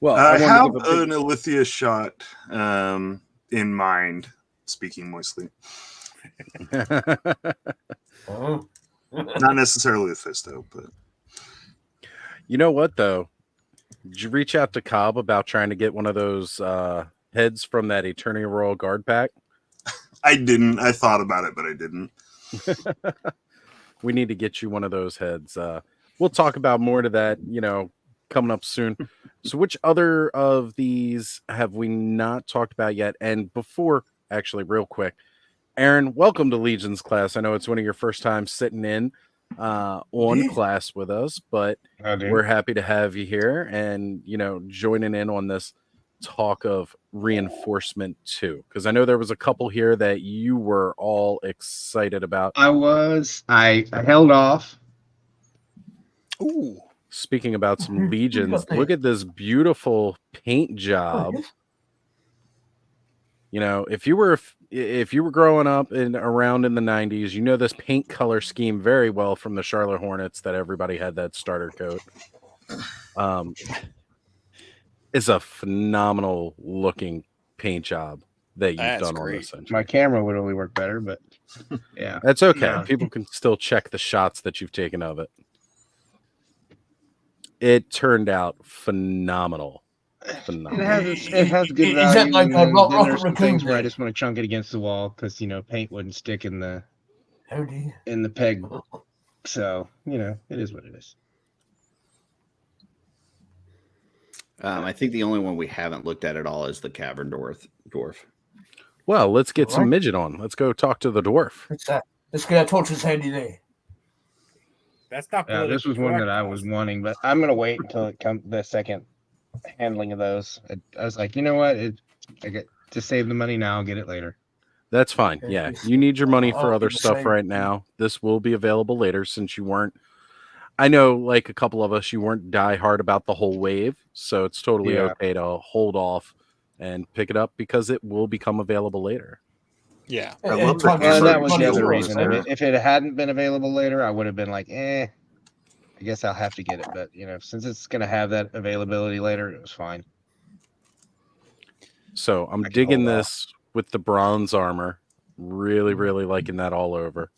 Well, I have to give an Alithia shot in mind, speaking moistly. Oh. Not necessarily with Fisto, but You know what, though? Did you reach out to Cobb about trying to get one of those heads from that Eternity Royal Guard pack? I didn't. I thought about it, but I didn't. We need to get you one of those heads. We'll talk about more to that, coming up soon. So which other of these have we not talked about yet? And before, actually, real quick, Aaron, welcome to Legion's class. I know it's one of your first times sitting in on class with us, but we're happy to have you here and, joining in on this talk of reinforcement too. Because I know there was a couple here that you were all excited about. I held off. Ooh. Speaking about some legions, look at this beautiful paint job. If you were growing up around in the 90s, this paint color scheme very well from the Charlotte Hornets that everybody had that starter coat. Is a phenomenal looking paint job that you've done on this engine. My camera would only work better, but yeah. That's okay. No. People can still check the shots that you've taken of it. It turned out phenomenal. It has good value. Is that like there's some things where I just want to chunk it against the wall because paint wouldn't stick in the peg. So it is what it is. I think the only one we haven't looked at all is the cavern dwarf. Well, let's get some midget on. Let's go talk to the dwarf. Let's get our torches handy there. That's not. Yeah, this was one that I was wanting, but I'm gonna wait until it comes the second handling of those. I was like, you know what? I get to save the money now. I'll get it later. That's fine. Yeah, you need your money for other stuff right now. This will be available later since you weren't. I know, like a couple of us, you weren't die hard about the whole wave, so it's totally okay to hold off and pick it up because it will become available later. Yeah, that was the other reason. If it hadn't been available later, I would have been like, I guess I'll have to get it. But since it's going to have that availability later, it was fine. So I'm digging this with the bronze armor. Really, really liking that all over.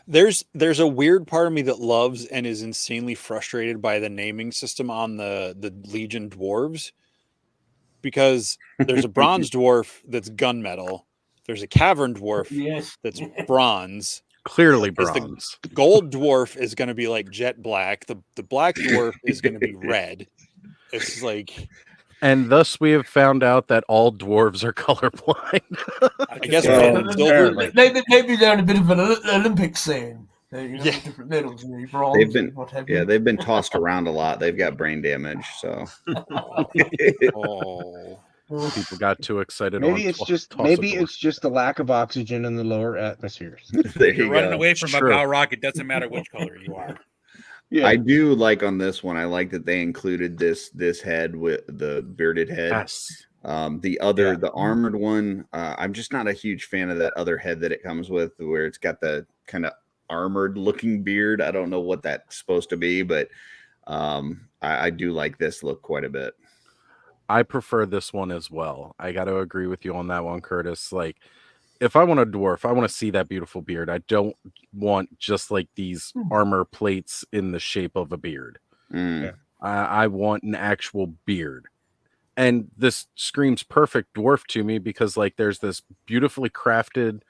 There's a weird part of me that loves and is insanely frustrated by the naming system on the Legion dwarves. Because there's a bronze dwarf that's gunmetal. There's a cavern dwarf that's bronze. Clearly bronze. The gold dwarf is going to be like jet black. The black dwarf is going to be red. It's like... And thus we have found out that all dwarves are colorblind. I guess maybe they're in a bit of an Olympic scene. Different medals, they've been tossed around a lot. They've got brain damage, so people got too excited. Maybe it's just the lack of oxygen in the lower atmospheres. You're running away from a Balrog. It doesn't matter which color you are. Yeah. I do like on this one. I like that they included this head with the bearded head. Yes. The armored one. I'm just not a huge fan of that other head that it comes with, where it's got the kind of armored looking beard. I don't know what that's supposed to be, but I do like this look quite a bit. I prefer this one as well. I got to agree with you on that one, Curtis. Like, if I want a dwarf, I want to see that beautiful beard. I don't want just like these armor plates in the shape of a beard. I want an actual beard. And this screams perfect dwarf to me because like there's this beautifully crafted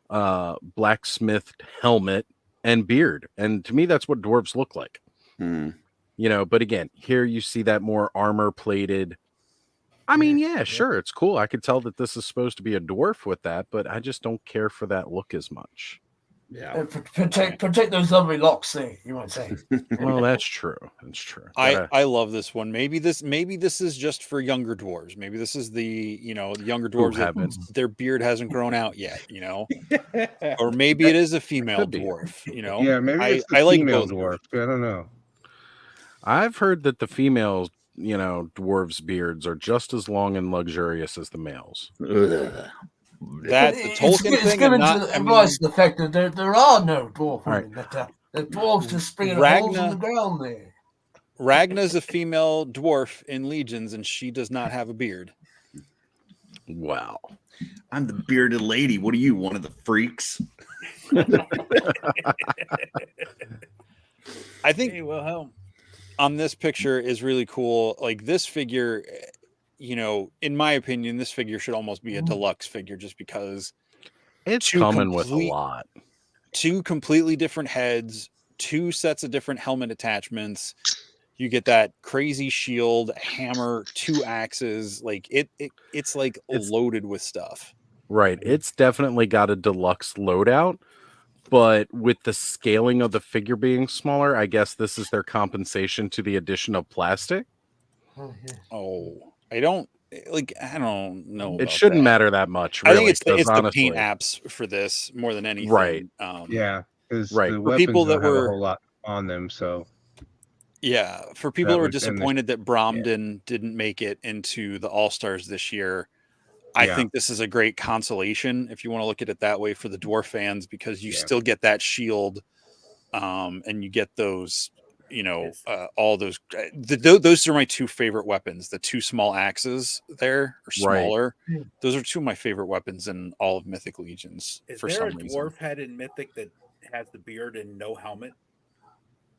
blacksmithed helmet and beard. And to me, that's what dwarves look like. But again, here you see that more armor plated. I mean, sure, it's cool. I could tell that this is supposed to be a dwarf with that, but I just don't care for that look as much. Yeah, protect those lovely locks there, you might say. Well, that's true. That's true. I love this one. Maybe this is just for younger dwarves. Maybe this is the younger dwarves that their beard hasn't grown out yet. Or maybe it is a female dwarf. Yeah, maybe it's the female dwarf. I don't know. I've heard that the females, dwarves' beards are just as long and luxurious as the males. That's the Tolkien thing. It's the fact that there are no dwarf women. The dwarves just springing holes in the ground there. Ragna's a female dwarf in Legions, and she does not have a beard. Wow. I'm the bearded lady. What are you, one of the freaks? I think Hey, Wilhelm. on this picture is really cool. Like this figure, you know, in my opinion, this figure should almost be a deluxe figure just because It's two coming with a complete- lot. two completely different heads, two sets of different helmet attachments. You get that crazy shield, hammer, two axes. Like it's like loaded with stuff. Right. It's definitely got a deluxe loadout, but with the scaling of the figure being smaller, I guess this is their compensation to the addition of plastic. Oh, I don't know. It shouldn't matter that much, I really. think it's the honestly, paint apps for this more than anything. Right. Yeah, because Right. the For weapons people don't that have were- a whole lot on them, so Yeah, for people who are and the- disappointed that Bromden didn't make it into the All-Stars this year, I think this is a great consolation if you want to look at it that way for the dwarf fans, because you still get that shield, and you get those, you know, all those. Those are my two favorite weapons. The two small axes there, or smaller. Right. Those are two of my favorite weapons in all of Mythic Legions. Is for there some a reason. dwarf head in Mythic that has the beard and no helmet?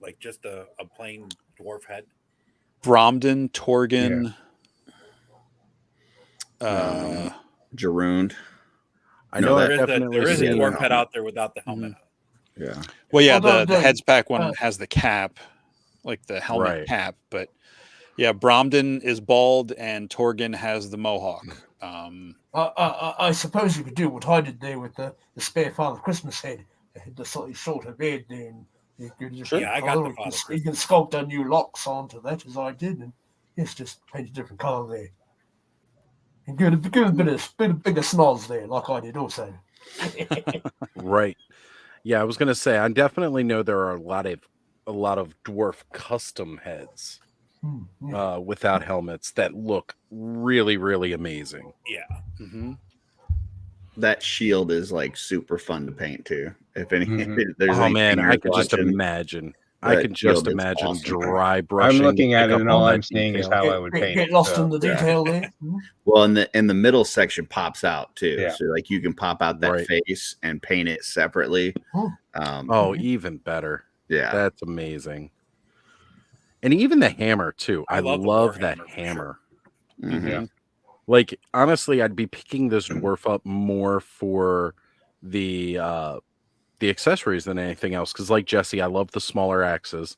Like just a plain dwarf head? Bromden, Torgan. Jarund. I know there I've is definitely there is a seen dwarf that. head out there without the helmet. Yeah. Well, yeah, Although the heads pack one uh, has the cap, like the helmet Right. cap, but yeah, Bromden is bald and Torgan has the mohawk. I suppose you could do what I did there with the spare Father Christmas head. It had the slightly shorter beard there, and you could just Yeah, I got the colour it. Father You can sculpt a new locks onto that, as I did, and it's just paint a different colour there. And give a bit of bigger snoz there, like I did also. Right. Yeah, I was gonna say I definitely know there are a lot of dwarf custom heads without helmets that look really, really amazing. Yeah. Mm-hmm. That shield is like super fun to paint too. If any, there's Oh man, anything I you're could just watching, imagine. I that could just shield is imagine awesome. dry brushing. I'm looking to at pick it, up and all all that I'm seeing is detail. how I would paint Get it. lost so, in the yeah. detail there. Well, in the middle section pops out too, Yeah. so like you can pop out that Right. face and paint it separately. Oh, even better. Yeah, That's amazing. And even the hammer too. I love love the that Warhammer for hammer. Mhm. Yeah. Like honestly, I'd be picking this dwarf up more for the accessories than anything else. Because like Jesse, I love the smaller axes.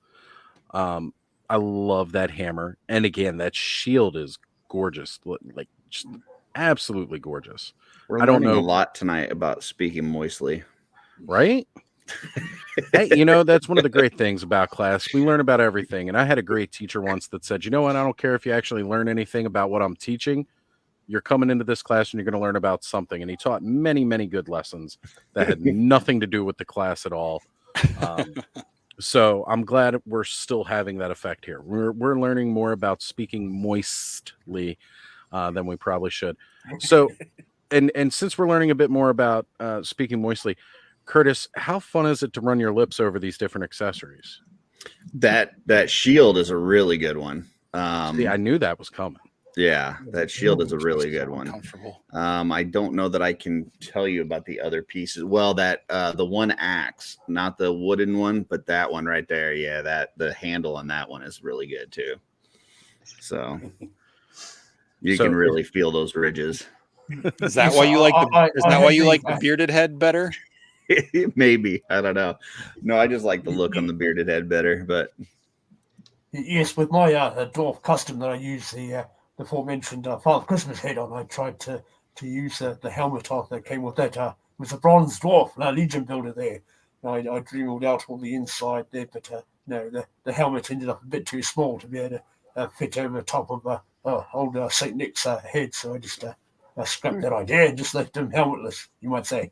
I love that hammer, and again, that shield is gorgeous. Like just absolutely gorgeous. We're I don't learning know. a lot tonight about speaking moistly. Right? Hey, that's one of the great things about class. We learn about everything. And I had a great teacher once that said, you know what? I don't care if you actually learn anything about what I'm teaching. You're coming into this class and you're going to learn about something. And he taught many, many good lessons that had nothing to do with the class at all. So I'm glad we're still having that effect here. We're learning more about speaking moistly than we probably should. So, and since we're learning a bit more about speaking moistly, Curtis, how fun is it to run your lips over these different accessories? That shield is a really good one. See, I knew that was coming. Yeah, that shield is a really good one. Comfortable. I don't know that I can tell you about the other pieces. Well, that the one axe, not the wooden one, but that one right there. Yeah, that the handle on that one is really good too. So you can really feel those ridges. Is that why you like the bearded head better? Maybe, I don't know. No, I just like the look on the bearded head better. But yes, with my dwarf custom that I use the aforementioned Father Christmas head on, I tried to use the helmet off that came with that. With the bronze dwarf, Legion builder there. I dreamed out all the inside there, but no, the helmet ended up a bit too small to be able to fit over the top of old Saint Nick's head. So I just scrapped that idea and just left him helmetless, you might say.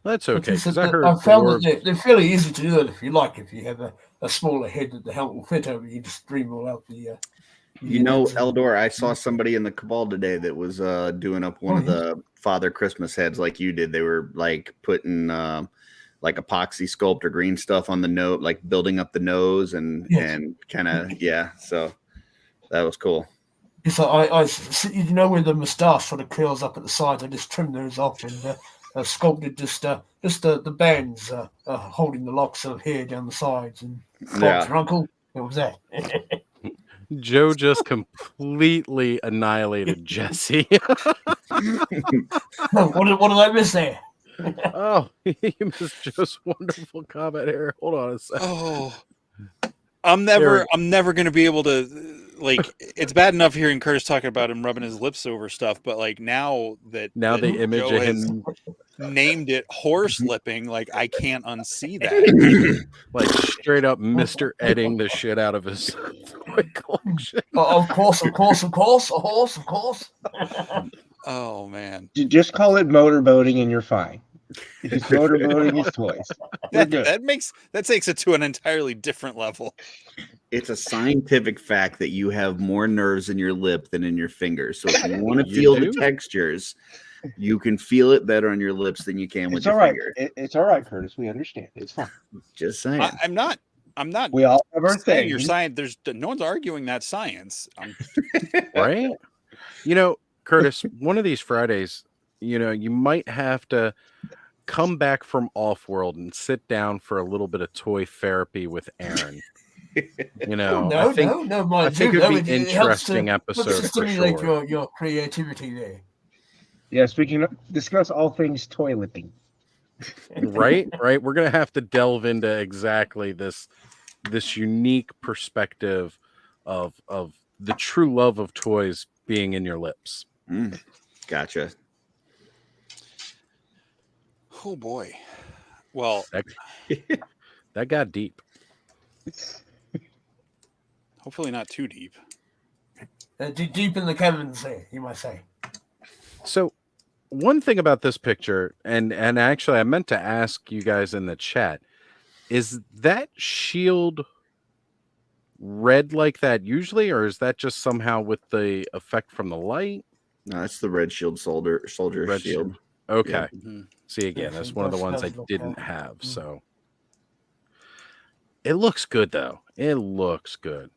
That's okay. Because I found that they're fairly easy to do that if you like. If you have a smaller head that the helmet will fit over, you just dream all out the. Eldor, I saw somebody in the Cabal today that was doing up one of the Father Christmas heads like you did. They were like putting like epoxy sculpt or green stuff on the nose, like building up the nose and kind of So that was cool. So I with the moustache sort of curls up at the sides, I just trimmed those off and sculpted just the bands holding the locks of hair down the sides. And your uncle, it was that. Joe just completely annihilated Jesse. What did I miss there? Oh, you missed Joe's wonderful comment here. Hold on a second. Oh, I'm never going to be able to. Like, it's bad enough hearing Curtis talking about him rubbing his lips over stuff, but like now the image Joe of him named it horse lipping, like I can't unsee that. Like straight up Mr. Edding the shit out of his toy collection. Of course, a horse, of course. Oh man! Just call it motorboating and you're fine. If it's motorboating, it's toys. That takes it to an entirely different level. It's a scientific fact that you have more nerves in your lip than in your fingers. So if you want to feel the textures, you can feel it better on your lips than you can with your finger. It's all right, Curtis. We understand. It's fine. Just saying. I'm not. We all have our thing. Your science. There's no one's arguing that science. Right? Curtis, one of these Fridays, you might have to come back from Off-World and sit down for a little bit of toy therapy with Aaron. I think it would be an interesting episode for sure. Your creativity there. Yeah, discuss all things toy lipping. Right. We're gonna have to delve into exactly this unique perspective of the true love of toys being in your lips. Gotcha. Oh boy. Well, that got deep. Hopefully not too deep. Deep in the caverns there, you might say. So one thing about this picture, and actually I meant to ask you guys in the chat, is that shield red like that usually, or is that just somehow with the effect from the light? No, that's the red shield soldier red shield. Okay. Yeah. Mm-hmm. See, again, that's one of the ones I didn't have. So it looks good, though. It looks good.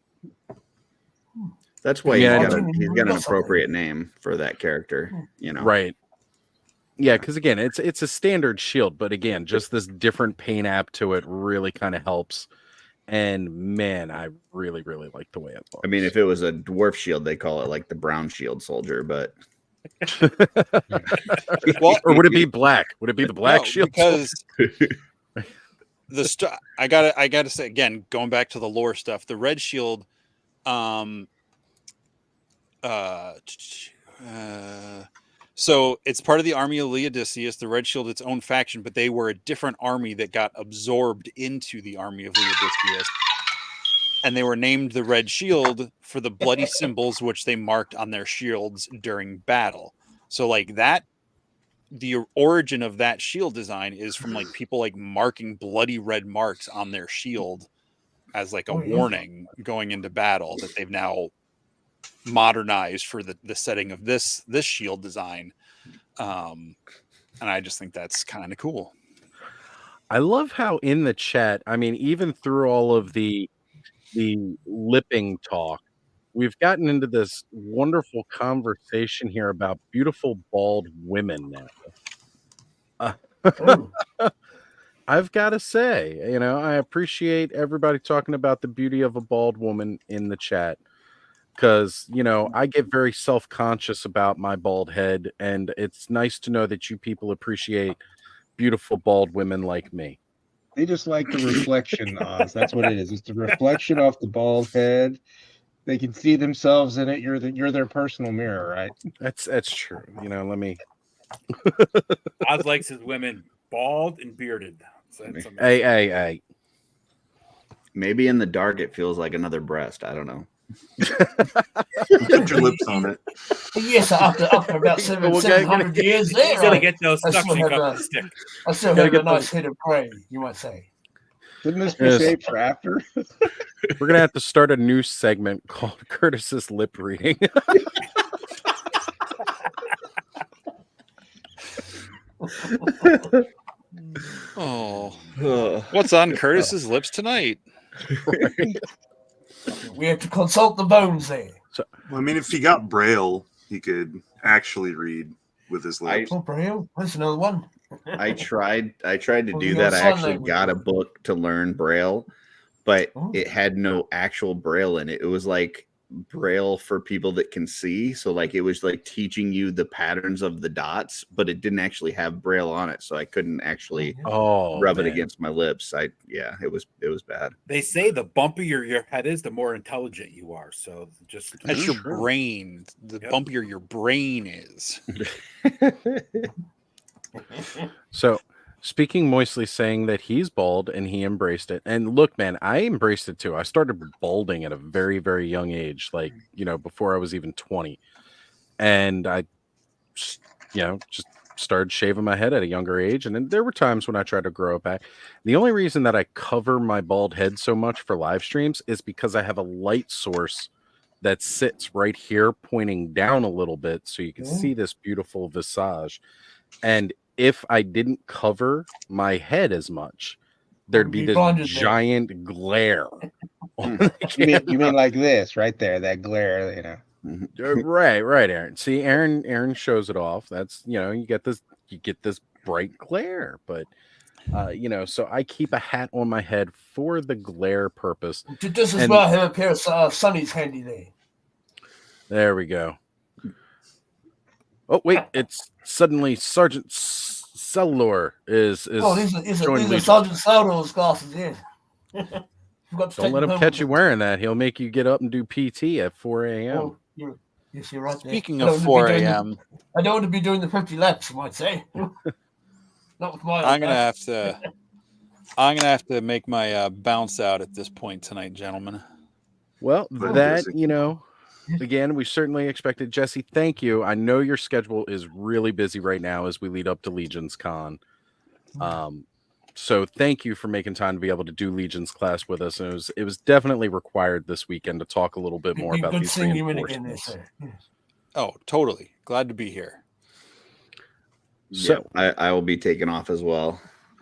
That's why he's got an appropriate name for that character, Right. Yeah, because again, it's a standard shield, but again, just this different paint app to it really kind of helps. And man, I really, really like the way it looks. I mean, if it was a dwarf shield, they call it like the brown shield soldier, but well, or would it be black? Would it be the black shield? Because I gotta say again, going back to the lore stuff, the red shield, so it's part of the army of Leodicius. The red shield, its own faction, but they were a different army that got absorbed into the army of Leodicius. And they were named the Red Shield for the bloody symbols which they marked on their shields during battle. So like that, the origin of that shield design is from like people like marking bloody red marks on their shield as like a warning going into battle that they've now modernized for the setting of this shield design. And I just think that's kind of cool. I love how in the chat, I mean, even through all of the lipping talk, we've gotten into this wonderful conversation here about beautiful bald women now. I've got to say, I appreciate everybody talking about the beauty of a bald woman in the chat because, I get very self-conscious about my bald head, and it's nice to know that you people appreciate beautiful bald women like me. They just like the reflection, Oz. That's what it is. It's the reflection off the bald head. They can see themselves in it. You're their personal mirror, right? That's true. Let me. Oz likes his women bald and bearded. So hey. Maybe in the dark it feels like another breast. I don't know. Put your lips on it. Yes, after about 700 years there, he's gonna get those suction cups stick. I still have a nice head of gray, you might say. Didn't this be saved for after? We're gonna have to start a new segment called Curtis's lip reading. Oh, what's on Curtis's lips tonight? Right. We have to consult the bones there. So, well, I mean, if he got Braille, he could actually read with his lips. Oh, Braille. That's another one. I tried to do that. I actually got a book to learn Braille, but it had no actual Braille in it. It was like Braille for people that can see. So like it was like teaching you the patterns of the dots, but it didn't actually have Braille on it. So I couldn't actually rub it against my lips. It was bad. They say the bumpier your head is, the more intelligent you are. So just that's your brain. The bumpier your brain is. So speaking moistly, saying that he's bald and he embraced it. And look, man, I embraced it too. I started balding at a very, very young age, like, before I was even 20. And I, just started shaving my head at a younger age. And then there were times when I tried to grow it back. The only reason that I cover my bald head so much for live streams is because I have a light source that sits right here pointing down a little bit so you can see this beautiful visage. And if I didn't cover my head as much, there'd be this giant glare. You mean like this right there, that glare, Right, Aaron. See, Aaron shows it off. That's you get this bright glare, but so I keep a hat on my head for the glare purpose. Just as well have a pair of sunnies handy there. There we go. Oh wait, it's suddenly Sergeant Cellulor is these are Sergeant Cellulor's glasses, yeah. Don't let him catch you wearing that. He'll make you get up and do PT at 4 a.m. Oh, yes, you're right. Speaking of 4 a.m., I don't want to be doing the 50 laps, you might say. Not with my. I'm gonna have to make my bounce out at this point tonight, gentlemen. Well, again, we certainly expected. Jesse, thank you. I know your schedule is really busy right now as we lead up to Legion's Con. So thank you for making time to be able to do Legion's class with us. And it was definitely required this weekend to talk a little bit more about these reinforcements. Oh, totally. Glad to be here. So I will be taking off as well.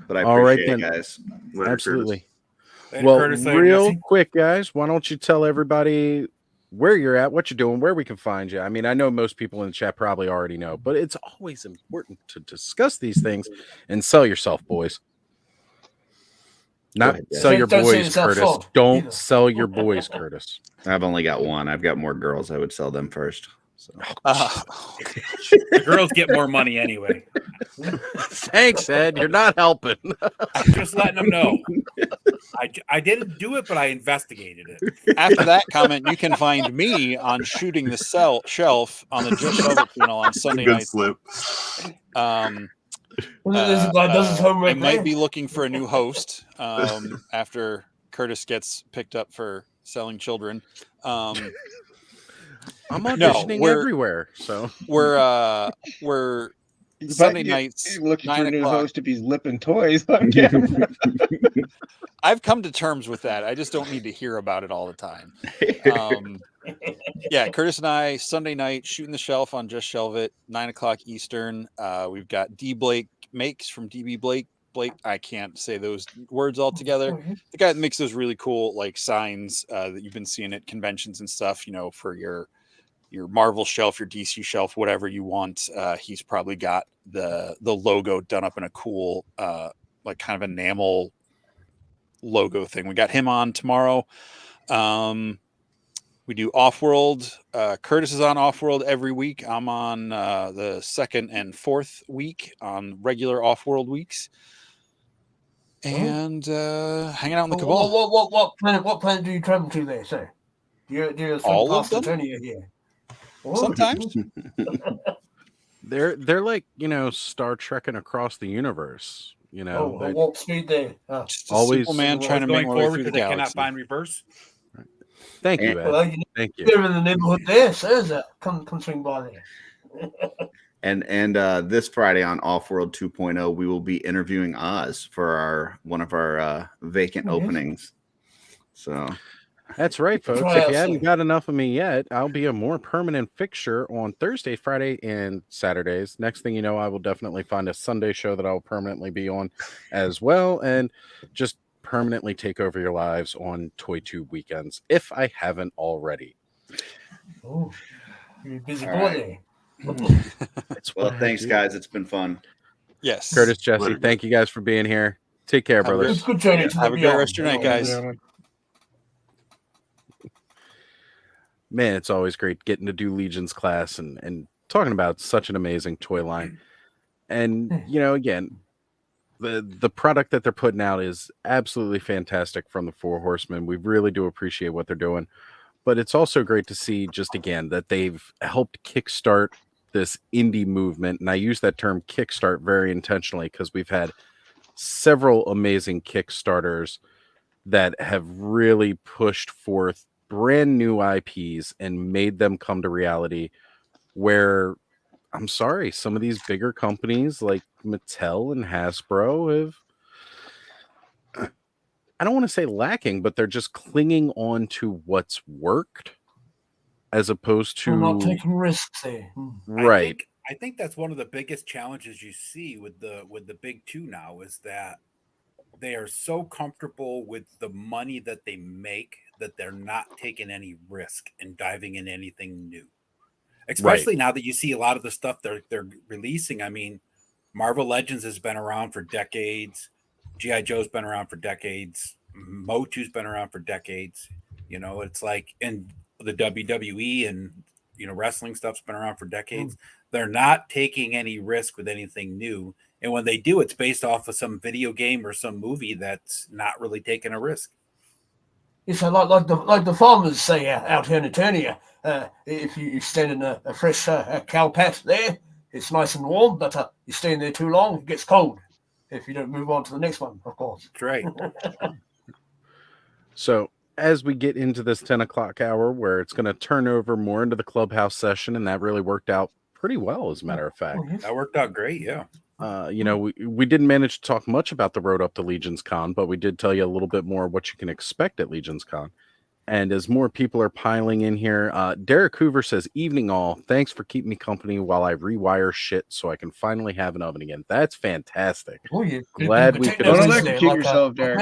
But I appreciate it, guys. Absolutely. Well, real quick, guys, why don't you tell everybody where you're at, what you're doing, where we can find you. I mean, I know most people in the chat probably already know, but it's always important to discuss these things and sell yourself, boys. Not sell your boys, Curtis. Don't sell your boys, Curtis. I've only got one. I've got more girls. I would sell them first. So. The girls get more money anyway. Thanks, Ed. You're not helping. I'm just letting them know. I didn't do it, but I investigated it. After that comment, you can find me on Shooting the Shelf on the Just Shelf channel on Sunday night. Slip. I might be looking for a new host after Curtis gets picked up for selling children. I'm auditioning everywhere, so we're Sunday nights. Looking for a new host if he's lipping toys on camera. I've come to terms with that. I just don't need to hear about it all the time. Curtis and I Sunday night Shooting the Shelf on Just Shelve It, 9:00 Eastern. We've got D Blake Makes from DB Blake. I can't say those words all together. The guy that makes those really cool like signs that you've been seeing at conventions and stuff, for your Marvel shelf, your DC shelf, whatever you want. He's probably got the logo done up in a cool like kind of enamel logo thing. We got him on tomorrow. We do Offworld. Curtis is on Offworld every week. I'm on the second and fourth week on regular Offworld weeks. And hanging out in the Cabal. What planet do you travel to there, sir? Do you all of them? Here? Sometimes. They're like, Star Trekking across the universe. Warp speed there. Just always simple man trying to make my way through the galaxy. Cannot find reverse. Thank you, Ed. Well, Thank you. You're in the neighborhood there, so that come swing by there. And this Friday on Offworld 2.0, we will be interviewing Oz for one of our vacant openings. So That's right, folks. If you haven't got enough of me yet, I'll be a more permanent fixture on Thursday, Friday, and Saturdays. Next thing you know, I will definitely find a Sunday show that I'll permanently be on as well, and just permanently take over your lives on ToyTube weekends, if I haven't already. Oh, you're a busy boy Right. there. Well, thanks, guys. It's been fun. Yes. Curtis, Jesse, thank you guys for being here. Take care, brothers. It's good journey to Have a great rest of your night, guys. Man, it's always great getting to do Legion's class and talking about such an amazing toy line. And, again, the product that they're putting out is absolutely fantastic from the Four Horsemen. We really do appreciate what they're doing. But it's also great to see, just again, that they've helped kickstart this indie movement. And I use that term kickstart very intentionally because we've had several amazing Kickstarters that have really pushed forth brand new IPs and made them come to reality, where I'm sorry, some of these bigger companies like Mattel and Hasbro have, I don't want to say lacking, but they're just clinging on to what's worked as opposed to not taking risks there. Right. I think that's one of the biggest challenges you see with the big two now is that they are so comfortable with the money that they make that they're not taking any risk and diving in anything new. Especially now that you see a lot of the stuff they're releasing. I mean, Marvel Legends has been around for decades. G.I. Joe's been around for decades. Motu's been around for decades. It's like, and the WWE and, wrestling stuff's been around for decades. They're not taking any risk with anything new. And when they do, it's based off of some video game or some movie that's not really taking a risk. It's like the farmers say out here in Eternia. If you stand in a fresh cow patch there, it's nice and warm, but you stay in there too long, it gets cold. If you don't move on to the next one, of course. That's right. So as we get into this 10 o'clock hour where it's going to turn over more into the clubhouse session, and that really worked out pretty well, as a matter of fact. That worked out great, yeah. We didn't manage to talk much about the road up to Legion's Con, but we did tell you a little bit more what you can expect at Legion's Con. And as more people are piling in here, Derek Hoover says, "Evening all. Thanks for keeping me company while I rewire shit so I can finally have an oven again." That's fantastic. Glad we could electrocute yourself, Derek.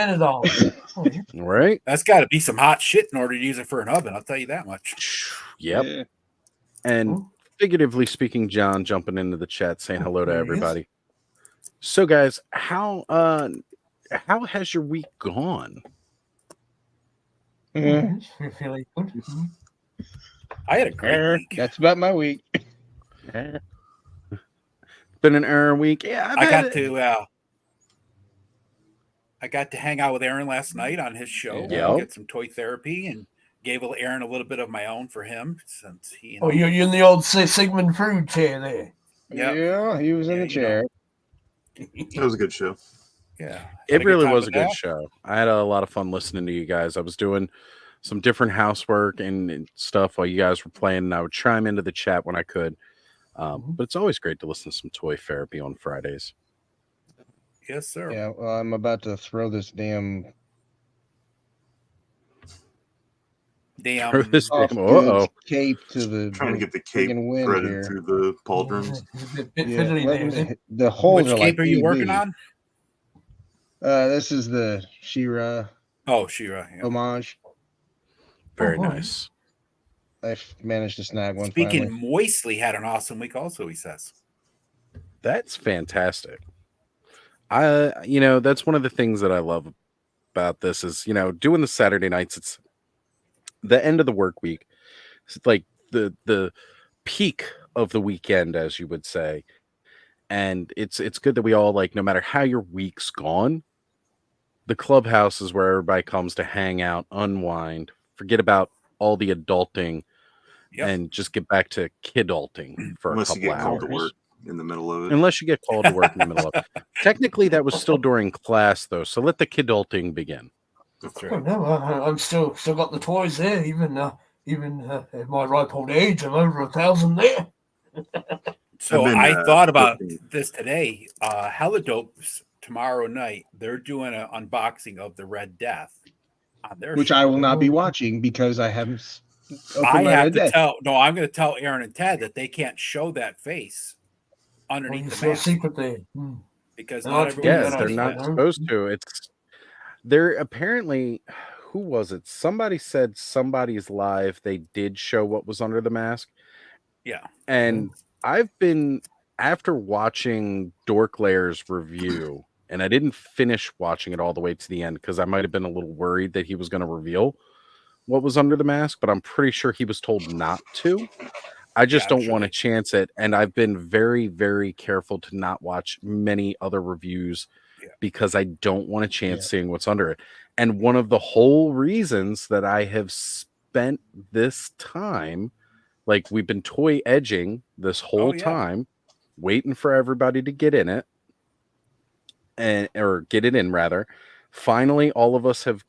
Right? That's got to be some hot shit in order to use it for an oven. I'll tell you that much. Yep. Yeah. And figuratively speaking, John jumping into the chat saying hello to everybody. So, guys, how has your week gone? Really good. I had a great week. That's about my week. Been an Aaron week. Yeah, I got to hang out with Aaron last night on his show. Get some toy therapy and gave Aaron a little bit of my own for him since he. You're in the old Sigmund Freud chair there. Yeah, he was in the chair. That was a good show. Yeah, it really was a good show. I had a lot of fun listening to you guys. I was doing some different housework and stuff while you guys were playing, and I would chime into the chat when I could. But it's always great to listen to some toy therapy on Fridays. Yes, sir. Yeah, well, I'm about to throw this damn cape to the trying to get the cape threaded through the pauldrons. The holes Which are cape like are you working on? This is the She-Ra. Oh, She-Ra. Yeah. Homage. Very nice. I managed to snag one. Speaking finally. Moistly had an awesome week also, he says. That's fantastic. That's one of the things that I love about this is, doing the Saturday nights. It's the end of the work week. It's like the peak of the weekend, as you would say. And it's good that we all, like, no matter how your week's gone, the clubhouse is where everybody comes to hang out, unwind, forget about all the adulting, and just get back to kidulting for Unless a couple you get called hours. to work in the middle of it. Unless you get called to work in the middle of it. Technically, that was still during class, though. So let the kidulting begin. That's right. No, I'm still got the toys there. Even at my ripe old age, I'm over 1,000 there. So I thought about this today. Helidopes tomorrow night, they're doing an unboxing of the Red Death. which I will not be watching because I haven't I have to tell. No, I'm going to tell Aaron and Ted that they can't show that face underneath the mask secretly because they're not supposed to. They're apparently. Who was it? Somebody said somebody's live. They did show what was under the mask. Yeah, and I've been after watching Dork Layer's review, and I didn't finish watching it all the way to the end because I might have been a little worried that he was going to reveal what was under the mask, but I'm pretty sure he was told not to. I just don't want to chance it, and I've been very, very careful to not watch many other reviews because I don't want to chance seeing what's under it. And one of the whole reasons that I have spent this time, like we've been toy edging this whole time, waiting for everybody to get in it, or get it in rather. Finally, all of us have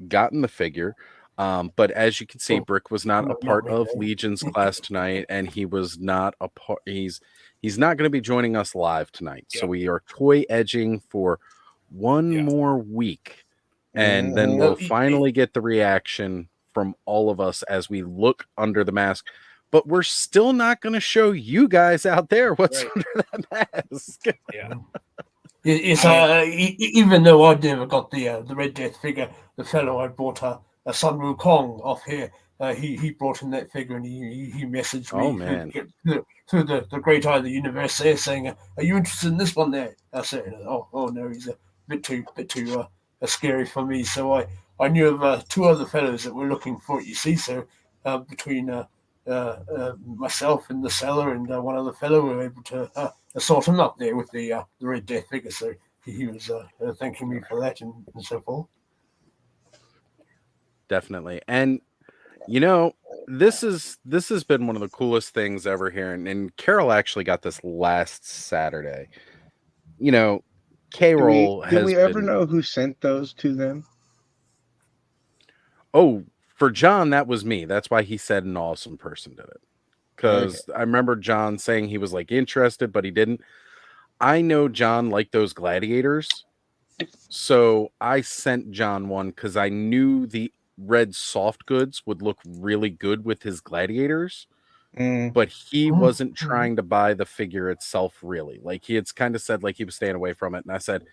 gotten the figure. But as you can see, Brick was not a part of Legion's class tonight, and he was not a part. He's not going to be joining us live tonight. So we are toy edging for one more week, and then we'll finally get the reaction from all of us as we look under the mask. But we're still not going to show you guys out there what's under that mask. Even though I never got the Red Death figure, the fellow I bought a Sun Wukong off here, he brought in that figure and he messaged me through the great eye of the universe there saying, "Are you interested in this one there?" I said, "Oh no, he's a bit too scary for me." So I knew of two other fellows that were looking for it. You see, so between myself and the seller and one other fellow, we were able to sort him up there with the Red Death figure. So he was thanking me for that and so forth. Definitely. And this has been one of the coolest things ever here. And Carol actually got this last Saturday. K-Roll did we ever know who sent those to them? Oh, for John, that was me. That's why he said an awesome person did it. Because I remember John saying he was like interested, but he didn't. I know John liked those gladiators. So I sent John one because I knew the red soft goods would look really good with his gladiators. But he wasn't trying to buy the figure itself, really. Like he had kind of said like he was staying away from it. And I said,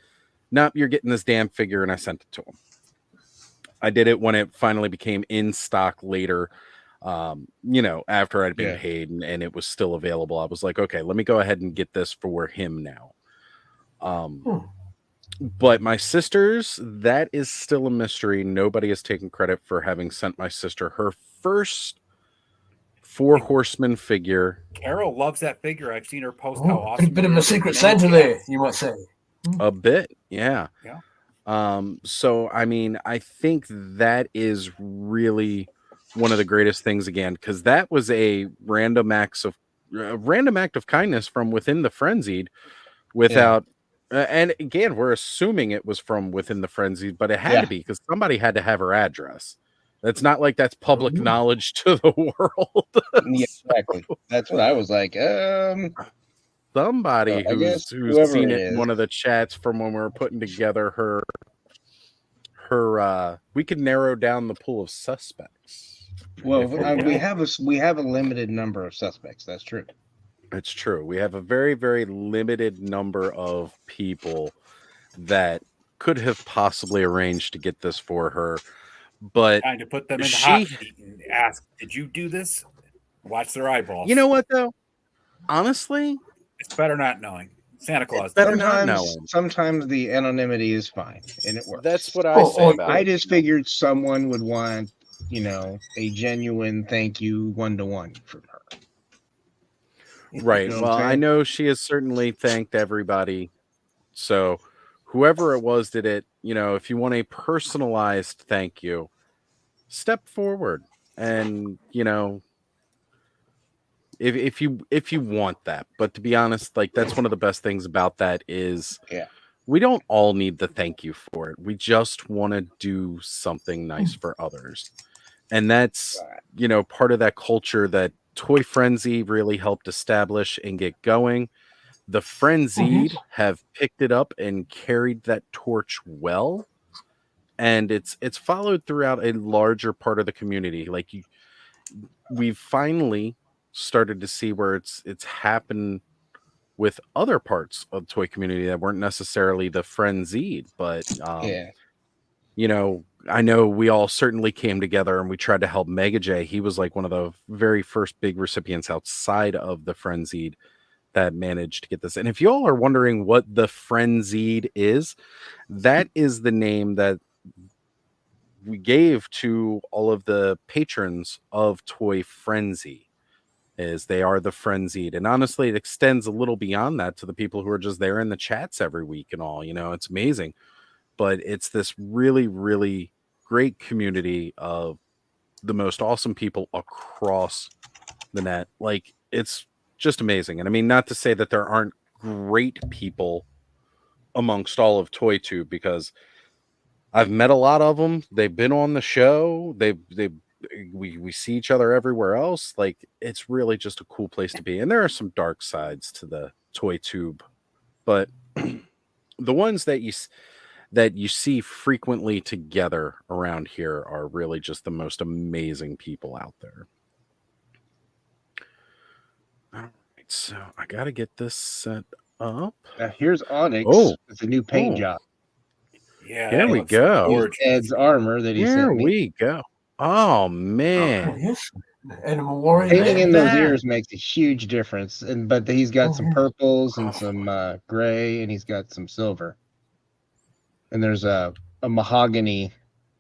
"Nope, you're getting this damn figure," and I sent it to him. I did it when it finally became in stock later, after I'd been paid and it was still available. I was like, okay, let me go ahead and get this for him now. But my sister's, that is still a mystery. Nobody has taken credit for having sent my sister her first Four Horsemen figure. Carol loves that figure. I've seen her post how awesome. A bit of a secret Santa there, you might say. A bit, yeah. So I mean, I think that is really one of the greatest things again, because that was a random act of kindness from within the Frenzied without and again, we're assuming it was from within the Frenzied, but it had to be because somebody had to have her address. That's not like that's public knowledge to the world. Exactly. That's what I was like. Somebody who's seen it in one of the chats from when we were putting together her we could narrow down the pool of suspects. Well, we have a limited number of suspects. That's true. It's true. We have a very, very limited number of people that could have possibly arranged to get this for her. But trying to put them in the hot seat and ask, "Did you do this?" Watch their eyeballs. You know what though? Honestly, it's better not knowing. Santa Claus. Sometimes the anonymity is fine and it works. That's what I say about I just figured someone would want, a genuine thank you 1-to-1 from her. Right. Well, I know she has certainly thanked everybody. So whoever it was did it, if you want a personalized thank you, step forward and, if you want that. But to be honest, like that's one of the best things about that is we don't all need the thank you for it. We just want to do something nice for others. And that's, part of that culture that Toy Frenzy really helped establish and get going. The Frenzied have picked it up and carried that torch well. and it's followed throughout a larger part of the community. Like we've finally started to see where it's happened with other parts of the toy community that weren't necessarily the frenzied, but I know we all certainly came together and we tried to help Mega J. He was like one of the very first big recipients outside of the frenzied that managed to get this. And if you all are wondering what the frenzied is, that is the name that we gave to all of the patrons of Toy Frenzy. Is they are the frenzied, and honestly, it extends a little beyond that to the people who are just there in the chats every week and all. It's amazing, but it's this really, really great community of the most awesome people across the net. Like, it's just amazing. And I mean, not to say that there aren't great people amongst all of ToyTube, because I've met a lot of them. They've been on the show. We see each other everywhere else. Like, it's really just a cool place to be. And there are some dark sides to the ToyTube, but the ones that you see frequently together around here are really just the most amazing people out there. All right, so I got to get this set up. Now here's Onyx with the new paint job. Yeah, here we go. Ed's armor that he sent me. Here we go. Oh man! Yes. Animal Warrior. Painting in those ears makes a huge difference, but he's got some purples and some gray, and he's got some silver. And there's a mahogany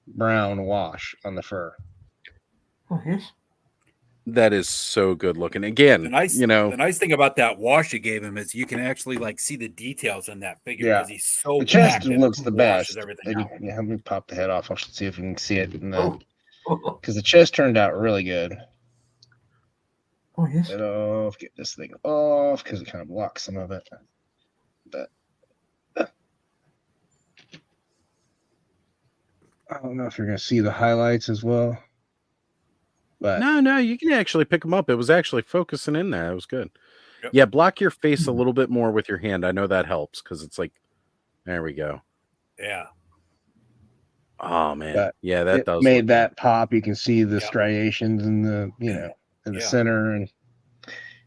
brown wash on the fur. Oh, yes. That is so good looking. Again, the nice thing about that wash you gave him is you can actually see the details in that figure, because he's so the chest looks the best. Let me pop the head off. I should see if you can see it because the chest turned out really good. Oh yes. Get this thing off because it kind of blocks some of it. But I don't know if you're going to see the highlights as well. But no, you can actually pick them up. It was actually focusing in there. It was good. Yep. Yeah, block your face a little bit more with your hand. I know that helps because it's like, there we go. Yeah. Oh man, that does made that pop. You can see the striations in the in the center, and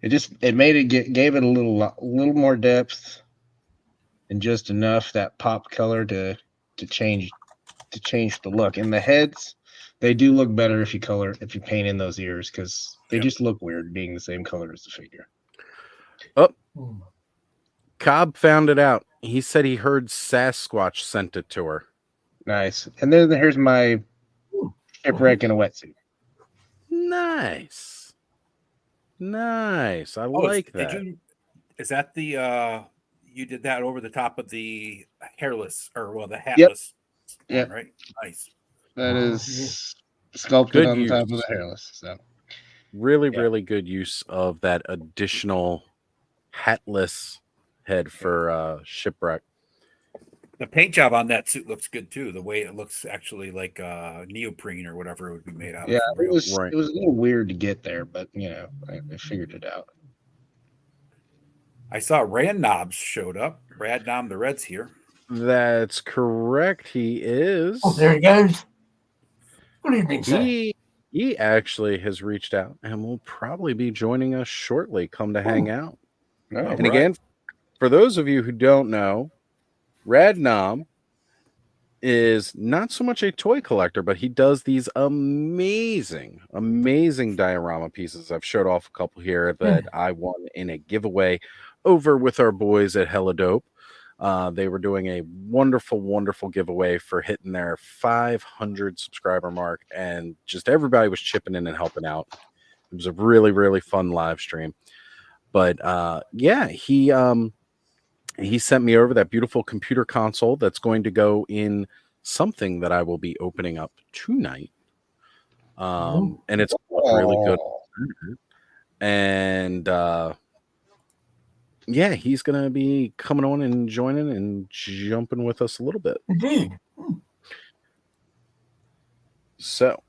it made it gave it a little more depth, and just enough that pop color to change the look. And the heads, they do look better if you paint in those ears, because they just look weird being the same color as the figure. Oh, Cobb found it out. He said he heard Sasquatch sent it to her. Nice. And then here's my shipwreck in a wetsuit. Nice. I like that. Is that the you did that over the top of the hairless, or the hatless? Yep. Right. Nice. That is sculpted on top of the hairless. So really good use of that additional hatless head for shipwreck. The paint job on that suit looks good too. The way it looks actually like neoprene or whatever it would be made out of. Yeah, it was a little weird to get there, but I figured it out. I saw Rand Knobs showed up. Brad Nom the Red's here. That's correct. He is. Oh, there he goes. Good evening, sir. He actually has reached out and will probably be joining us shortly. Come to hang out. And again, for those of you who don't know, Radnom is not so much a toy collector, but he does these amazing diorama pieces. I've showed off a couple here that I won in a giveaway over with our boys at Hella Dope. They were doing a wonderful giveaway for hitting their 500 subscriber mark, and just everybody was chipping in and helping out. It was a really fun live stream. But he sent me over that beautiful computer console that's going to go in something that I will be opening up tonight. And it's really good. And he's going to be coming on and joining and jumping with us a little bit. Indeed. So,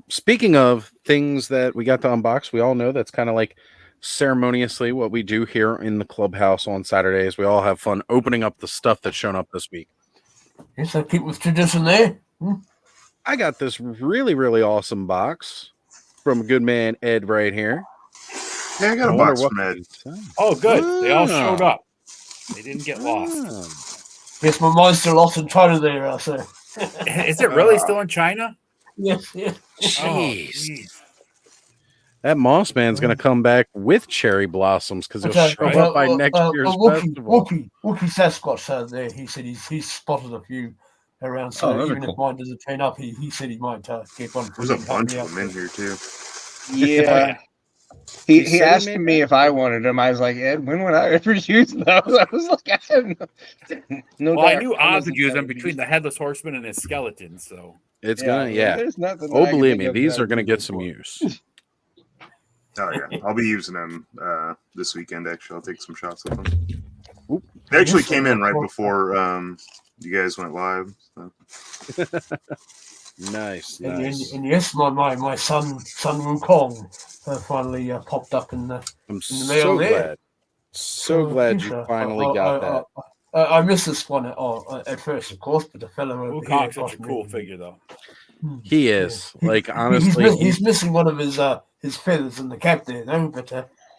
speaking of things that we got to unbox, we all know that's kind of like ceremoniously what we do here in the clubhouse on Saturdays. We all have fun opening up the stuff that's shown up this week. Yes, I keep with tradition there. I got this really, really awesome box from a good man Ed right here. Yeah, I got a box from Ed. Oh, good. They all showed up. They didn't get lost. Yes, my mind's still lost in China there, I say. Is it really still in China? Yes, yes. Jeez. That Moss Man's going to come back with cherry blossoms because he'll show up by next year's festival. Wookie Sasquatch there. He said he's spotted a few around. So even if mine doesn't turn up, he said he might get one. There's a bunch of them in here too. Yeah. He asked me if I wanted them. I was like, Ed, when would I ever use those? I was like, I have no. Well, I knew Oz would use them between the Headless Horseman and his skeleton. So it's gonna, Oh, believe me, these are gonna get some use. Oh yeah, I'll be using them this weekend. Actually, I'll take some shots of them. Oop. They actually came in right before you guys went live. So. Nice. And yes, my son Wukong finally popped up in the mail there. So glad you finally got that. I missed this one at first, of course, but the fellow over here Wukong's such a cool figure, though. He is. Like, honestly, he's missing one of his feathers in the cap there, though. But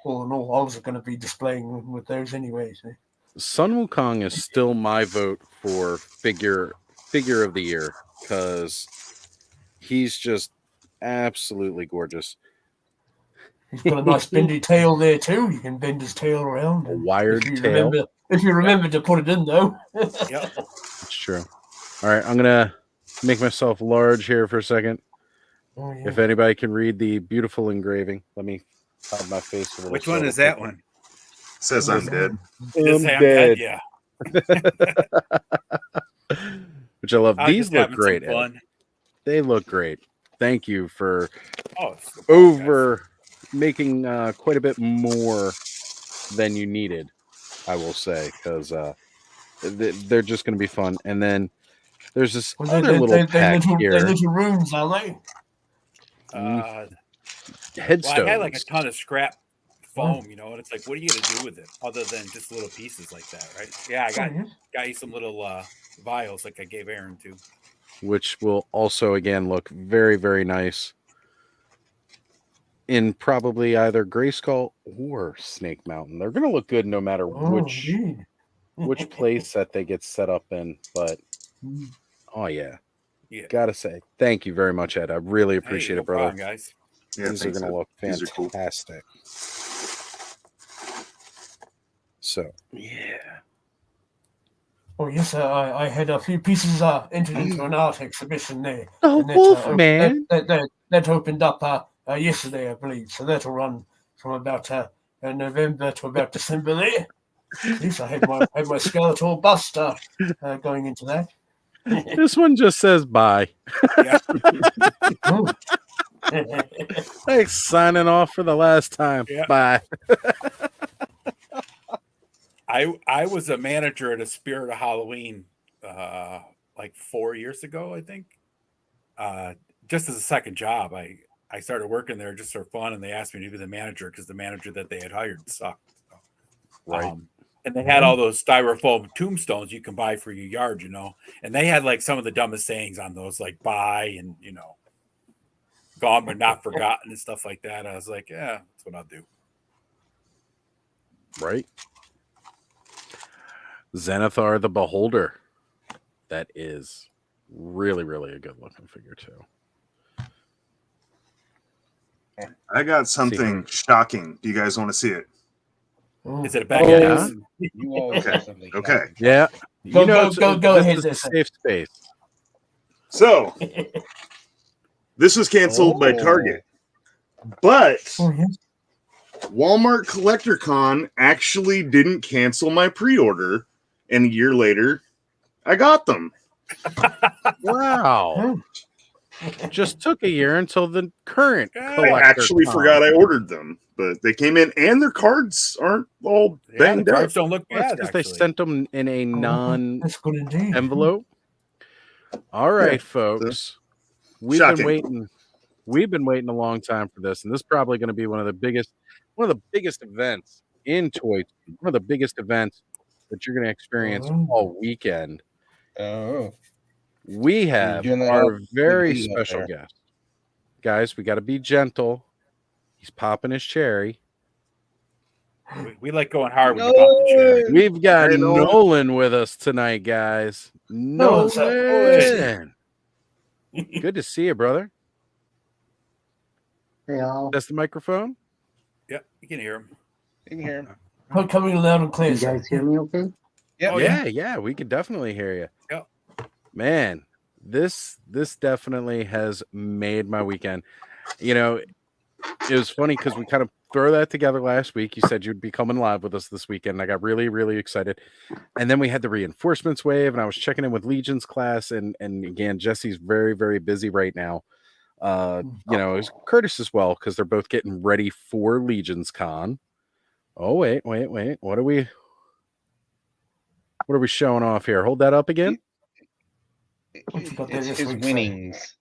all in all, I was going to be displaying with those anyway. So. Sun Wukong is still my vote for figure of the year because he's just absolutely gorgeous. He's got a nice bendy tail there too. You can bend his tail around. A wired tail. If you remember to put it in, though. Yep. It's true. All right, I'm gonna make myself large here for a second. Oh, yeah. If anybody can read the beautiful engraving, let me hide my face a little. Which one is that one? It says I'm dead. I'm dead. Yeah. Which I love. These look great. Fun. They look great. Thank you for making quite a bit more than you needed, I will say, because they're just going to be fun. And then there's this other little pack here. They're little rooms, aren't they? Headstones. Well, I had like a ton of scrap foam, and it's like, what are you going to do with it other than just little pieces like that, right? Yeah, I got you some little vials like I gave Aaron to. Which will also, again, look very, very nice in probably either Grayskull or Snake Mountain. They're going to look good no matter which place that they get set up in. But, yeah. Gotta say, thank you very much, Ed. I really appreciate it, brother. Problem, guys. Yeah, these are going to look fantastic. Cool. So, yeah. Oh, yes, I had a few pieces entered into an art exhibition there. Oh, Wolfman! That opened up yesterday, I believe. So that'll run from about November to about December there. At least I had my skeletal bust going into that. This one just says bye. Thanks, signing off for the last time. Yeah. Bye. I was a manager at a Spirit of Halloween like 4 years ago, I think. Just as a second job. I started working there just for fun, and they asked me to be the manager because the manager that they had hired sucked. So, right. And they had all those styrofoam tombstones you can buy for your yard, and they had like some of the dumbest sayings on those, like bye and, gone but not forgotten and stuff like that. I was like, yeah, that's what I'll do. Right. Xanathar the Beholder. That is really, really a good looking figure too. I got something shocking. Do you guys want to see it? Is it a bag? Okay. Yeah. Go ahead. This is a safe space. So, this was canceled by Target, but Walmart Collector Con actually didn't cancel my pre-order, and a year later, I got them. Wow. Just took a year until the current I actually forgot I ordered them, but they came in, and their cards aren't all banged the up. cards don't look bad because they sent them in a non-envelope. All right, folks. We've been waiting a long time for this, and this is probably going to be one of the biggest events in toys. One of the biggest events that you're going to experience all weekend. Oh. We have our very special guest. Guys, we got to be gentle. He's popping his cherry. We like going hard when you pop the cherry. We've got Nolan with us tonight, guys. Nolan. Good to see you, brother. Hey, all. That's the microphone? Yep, you can hear him. You can hear him. Coming loud and clear. You guys hear me okay? Yep. Yeah, we can definitely hear you. Yep. Man, this definitely has made my weekend. You know, it was funny because we kind of throw that together last week. You said you'd be coming live with us this weekend. I got really, really excited. And then we had the reinforcements wave, and I was checking in with Legion's class. And again, Jesse's very, very busy right now. It's Curtis as well, because they're both getting ready for Legion's Con. Oh, wait. What are we showing off here? Hold that up again. It's his winnings.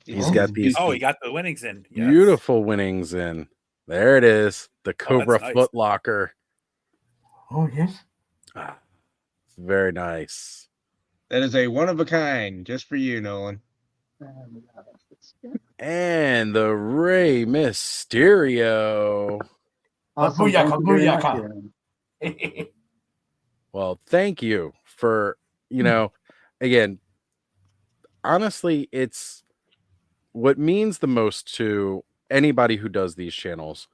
He's got these. Oh, he got the winnings in. Yes. Beautiful winnings in. There it is. The Cobra nice. Foot Locker. Oh, yes. Very nice. That is a one of a kind, just for you, Nolan. And the Rey Mysterio. Awesome. Booyaka. Well, thank you for, again, honestly, it's what means the most to anybody who does these channels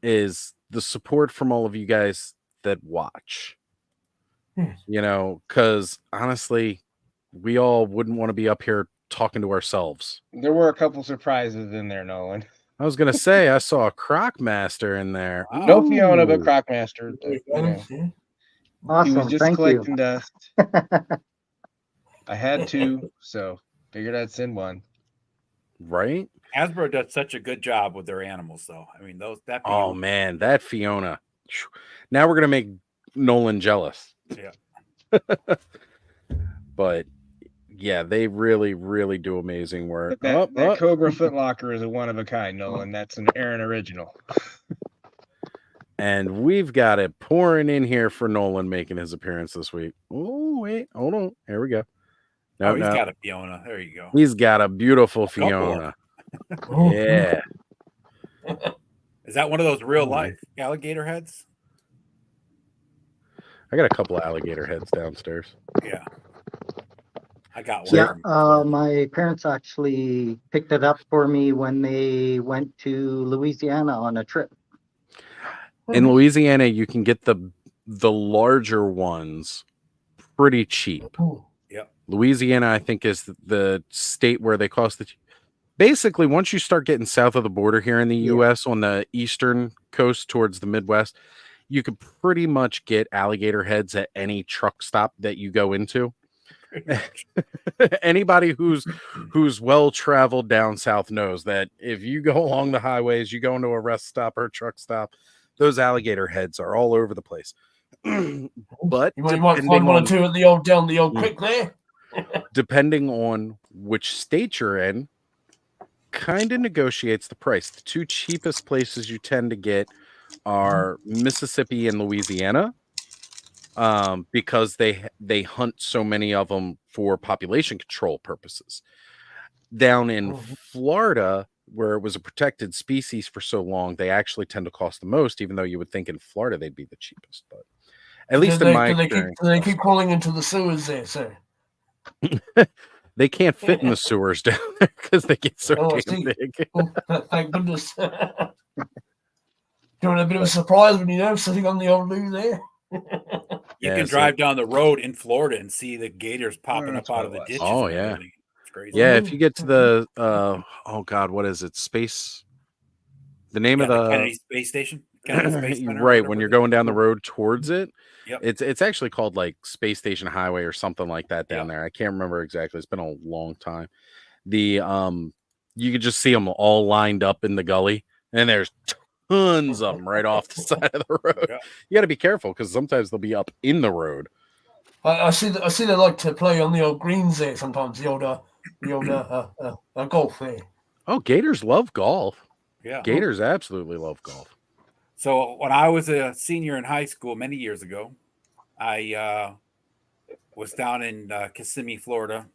is the support from all of you guys that watch. Because honestly, we all wouldn't want to be up here talking to ourselves. There were a couple surprises in there, Nolan. I was gonna say I saw a Croc Master in there. Wow. No Fiona, but Croc Master. Awesome. He was just collecting dust. I had to, so figured I'd send one. Right? Hasbro does such a good job with their animals, though. I mean, that. Oh man, that Fiona. Now we're gonna make Nolan jealous. Yeah. But yeah, they really, really do amazing work. That Cobra Foot Locker is a one of a kind, Nolan. That's an Aaron original. And we've got it pouring in here for Nolan making his appearance this week. Oh, wait, hold on. Here we go. He's got a Fiona. There you go. He's got a beautiful Fiona. Yeah. Is that one of those real life alligator heads? I got a couple of alligator heads downstairs. Yeah. I got one. Yeah, my parents actually picked it up for me when they went to Louisiana on a trip. In Louisiana, you can get the larger ones pretty cheap. Yep. Louisiana, I think, is the state where they cost basically, once you start getting south of the border here in the U.S. on the eastern coast towards the Midwest, you could pretty much get alligator heads at any truck stop that you go into. Anybody who's well traveled down south knows that if you go along the highways, you go into a rest stop or a truck stop, those alligator heads are all over the place. But you might find one or two at the old creek there. Depending on which state you're in, kind of negotiates the price. The two cheapest places you tend to get are Mississippi and Louisiana. Because they hunt so many of them for population control purposes. Down in Florida, where it was a protected species for so long, they actually tend to cost the most, even though you would think in Florida they'd be the cheapest. But at least in my experience, they keep crawling into the sewers there, sir. They can't fit in the sewers down there because they get so damn big. Thank goodness. Doing a bit of a surprise when sitting on the old loo there. You can drive down the road in Florida and see the gators popping up out of the ditches. Oh yeah, it's crazy. Yeah, if you get to the oh god, what is it? Space. The name of the Kennedy Space Station. Kennedy Space Center, right when you're going down the road towards it. Yep. It's actually called like Space Station Highway or something like that down there. I can't remember exactly. It's been a long time. The you could just see them all lined up in the gully, and there's tons of them right off the side of the road. Yeah. You got to be careful because sometimes they'll be up in the road. I see they like to play on the old greens there sometimes. The old golf there. Oh, Gators love golf. Yeah, Gators absolutely love golf. So when I was a senior in high school many years ago, I was down in Kissimmee, Florida,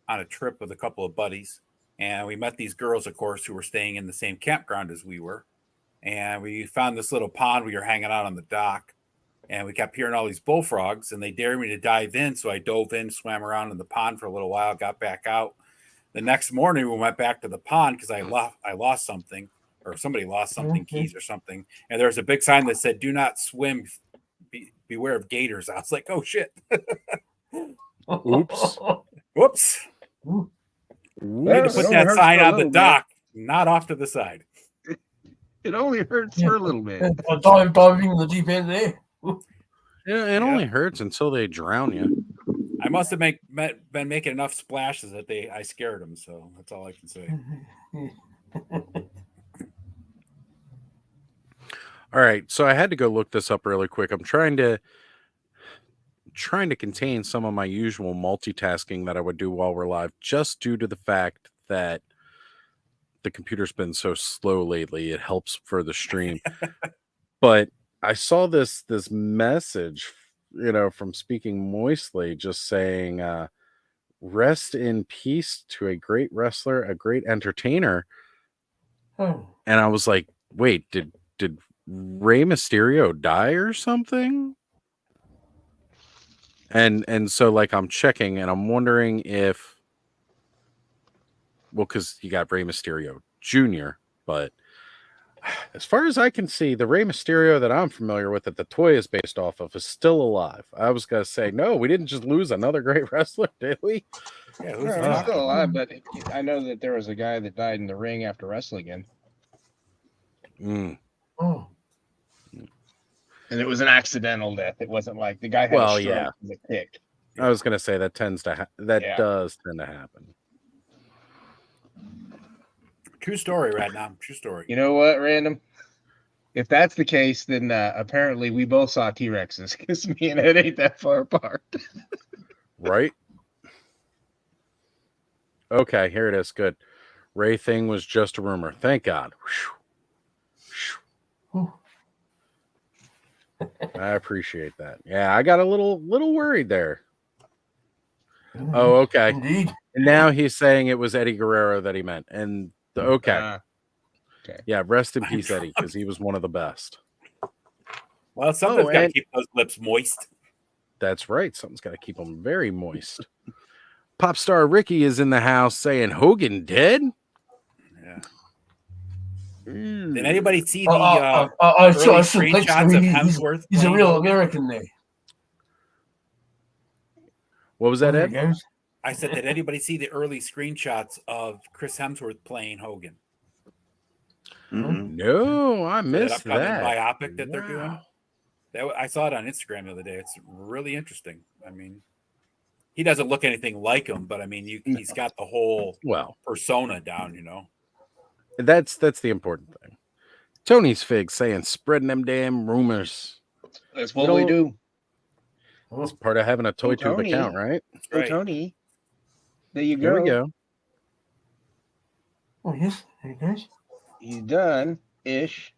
on a trip with a couple of buddies, and we met these girls, of course, who were staying in the same campground as we were, and we found this little pond. We were hanging out on the dock, and we kept hearing all these bullfrogs, and they dared me to dive in, so I dove in, swam around in the pond for a little while, got back out. The next morning, we went back to the pond because I lost something, or somebody lost something, keys or something, and there was a big sign that said, "Do not swim. Beware of gators." I was like, "Oh shit!" Oops. Whoops. We had to put that sign on the dock, not off to the side. It only hurts for a little bit. Diving in the deep end there. Yeah, it only hurts until they drown you. I must have been making enough splashes that I scared them. So that's all I can say. All right, so I had to go look this up really quick. I'm trying to contain some of my usual multitasking that I would do while we're live, just due to the fact that the computer's been so slow lately. It helps for the stream. But I saw this message, from Speaking Moistly, just saying, rest in peace to a great wrestler, a great entertainer. And I was like, wait, did Rey Mysterio die or something? And so like I'm checking and I'm wondering if, well, because you got Rey Mysterio Jr., but as far as I can see, the Rey Mysterio that I'm familiar with that the toy is based off of is still alive. I was going to say, no, we didn't just lose another great wrestler, did we? Yeah, he's still alive, but I know that there was a guy that died in the ring after wrestling him. And it was an accidental death. It wasn't like the guy had a stroke and it kicked. I was going to say that does tend to happen. True story right now. True story. You know what, Random? If that's the case, then apparently we both saw T-Rexes because me and Ed ain't that far apart. Right? Okay, here it is. Good. Ray thing was just a rumor. Thank God. I appreciate that. Yeah, I got a little worried there. Oh, okay. Indeed. And now he's saying it was Eddie Guerrero that he meant. And okay. Yeah, rest in peace, Eddie, because he was one of the best. Well, something's got to keep those lips moist. That's right. Something's got to keep them very moist. Pop star Ricky is in the house saying Hogan dead. Yeah. Did anybody see the early screenshots of Hemsworth? He's a real American there. What was that, Ed? I said, did anybody see the early screenshots of Chris Hemsworth playing Hogan? Mm-hmm. No, I missed that biopic that they're doing. I saw it on Instagram the other day. It's really interesting. I mean, he doesn't look anything like him, but I mean, he's got the whole persona down. That's the important thing. Tony's Fig saying spreading them damn rumors. That's what we do. It's part of having a toy tube account, right? Right. Tony. There you go. There we go. Oh, yes. There you go. You done-ish.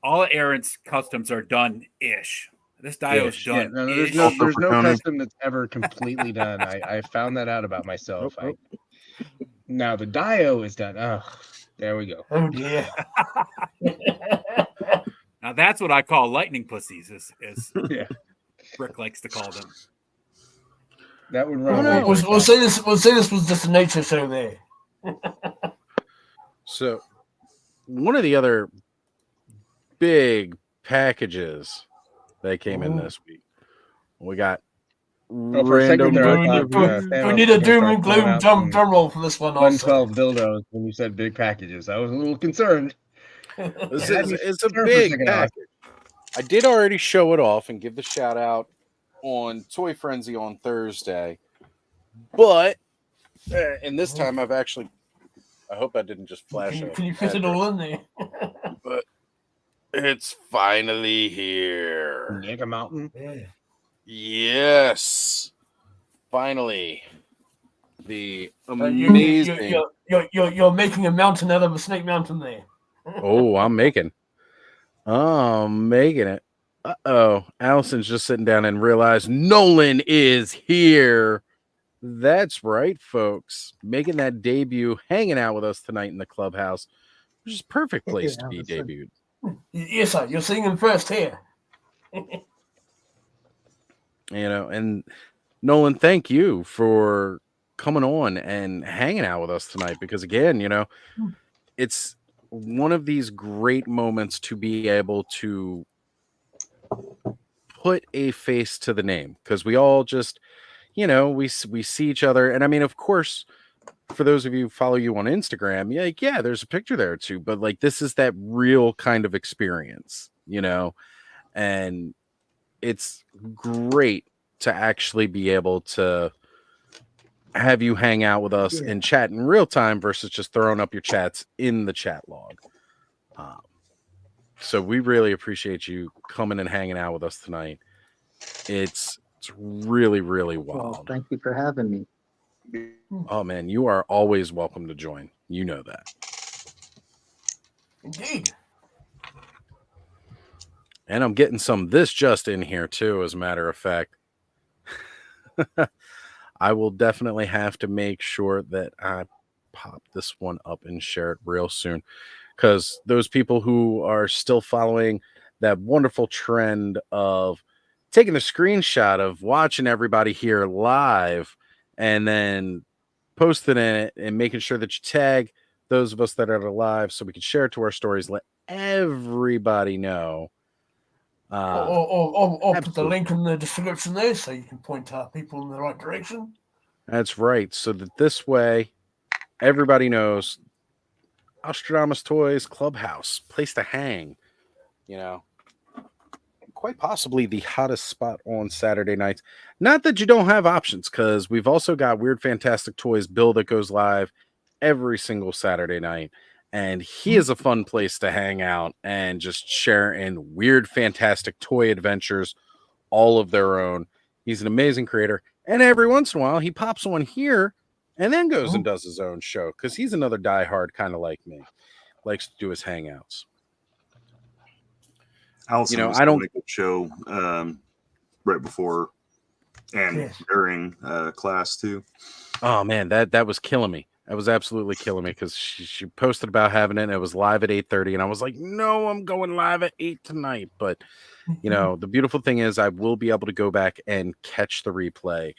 All Aaron's customs are done-ish. This dio's done. Yeah, there's no custom that's ever completely done. I found that out about myself. Now the dio is done. Oh, there we go. Oh dear. Now that's what I call lightning pussies, as Brick likes to call them. That would run. We'll say this was just a nature show there. So, one of the other big packages that came in this week, we got random. We need a doom and gloom drum roll for this one. 112 dildos. When you said big packages, I was a little concerned. It's a big package. I did already show it off and give the shout out on Toy Frenzy on Thursday, but and this time I've actually. I hope I didn't just flash it. Can you fit it all in there? But it's finally here. Mega Mountain. Yeah. Yes. Finally. The amazing. You're making a mountain out of a snake mountain there. Oh, I'm making it. Uh-oh. Allison's just sitting down and realized Nolan is here. That's right, folks. Making that debut, hanging out with us tonight in the clubhouse, which is a perfect place to be debuted. Yes, sir. You're seeing him first here. And Nolan, thank you for coming on and hanging out with us tonight because, again, it's one of these great moments to be able to put a face to the name because we all just, we see each other. And I mean, of course, for those of you who follow you on Instagram, yeah, there's a picture there too. But like, this is that real kind of experience, and it's great to actually be able to have you hang out with us and chat in real time versus just throwing up your chats in the chat log. So we really appreciate you coming and hanging out with us tonight. It's really, really wild. Well, thank you for having me. Oh man, you are always welcome to join. You know that. Indeed. And I'm getting some this just in here too, as a matter of fact. I will definitely have to make sure that I pop this one up and share it real soon. Because those people who are still following that wonderful trend of taking a screenshot of watching everybody here live and then posting it and making sure that you tag those of us that are alive so we can share it to our stories, let everybody know. Or put the link in the description there so you can point people in the right direction. That's right. So that this way, everybody knows Ostradamus Toys Clubhouse, place to hang, quite possibly the hottest spot on Saturday nights. Not that you don't have options, because we've also got Weird Fantastic Toys Bill that goes live every single Saturday night. And he is a fun place to hang out and just share in weird, fantastic toy adventures, all of their own. He's an amazing creator. And every once in a while, he pops on here and then goes and does his own show because he's another diehard kind of like me. Likes to do his hangouts. Allison was doing a good show right before and during class too. Oh man, that was killing me. That was absolutely killing me because she posted about having it and it was live at 8:30 and I was like, no, I'm going live at 8 tonight. But the beautiful thing is I will be able to go back and catch the replay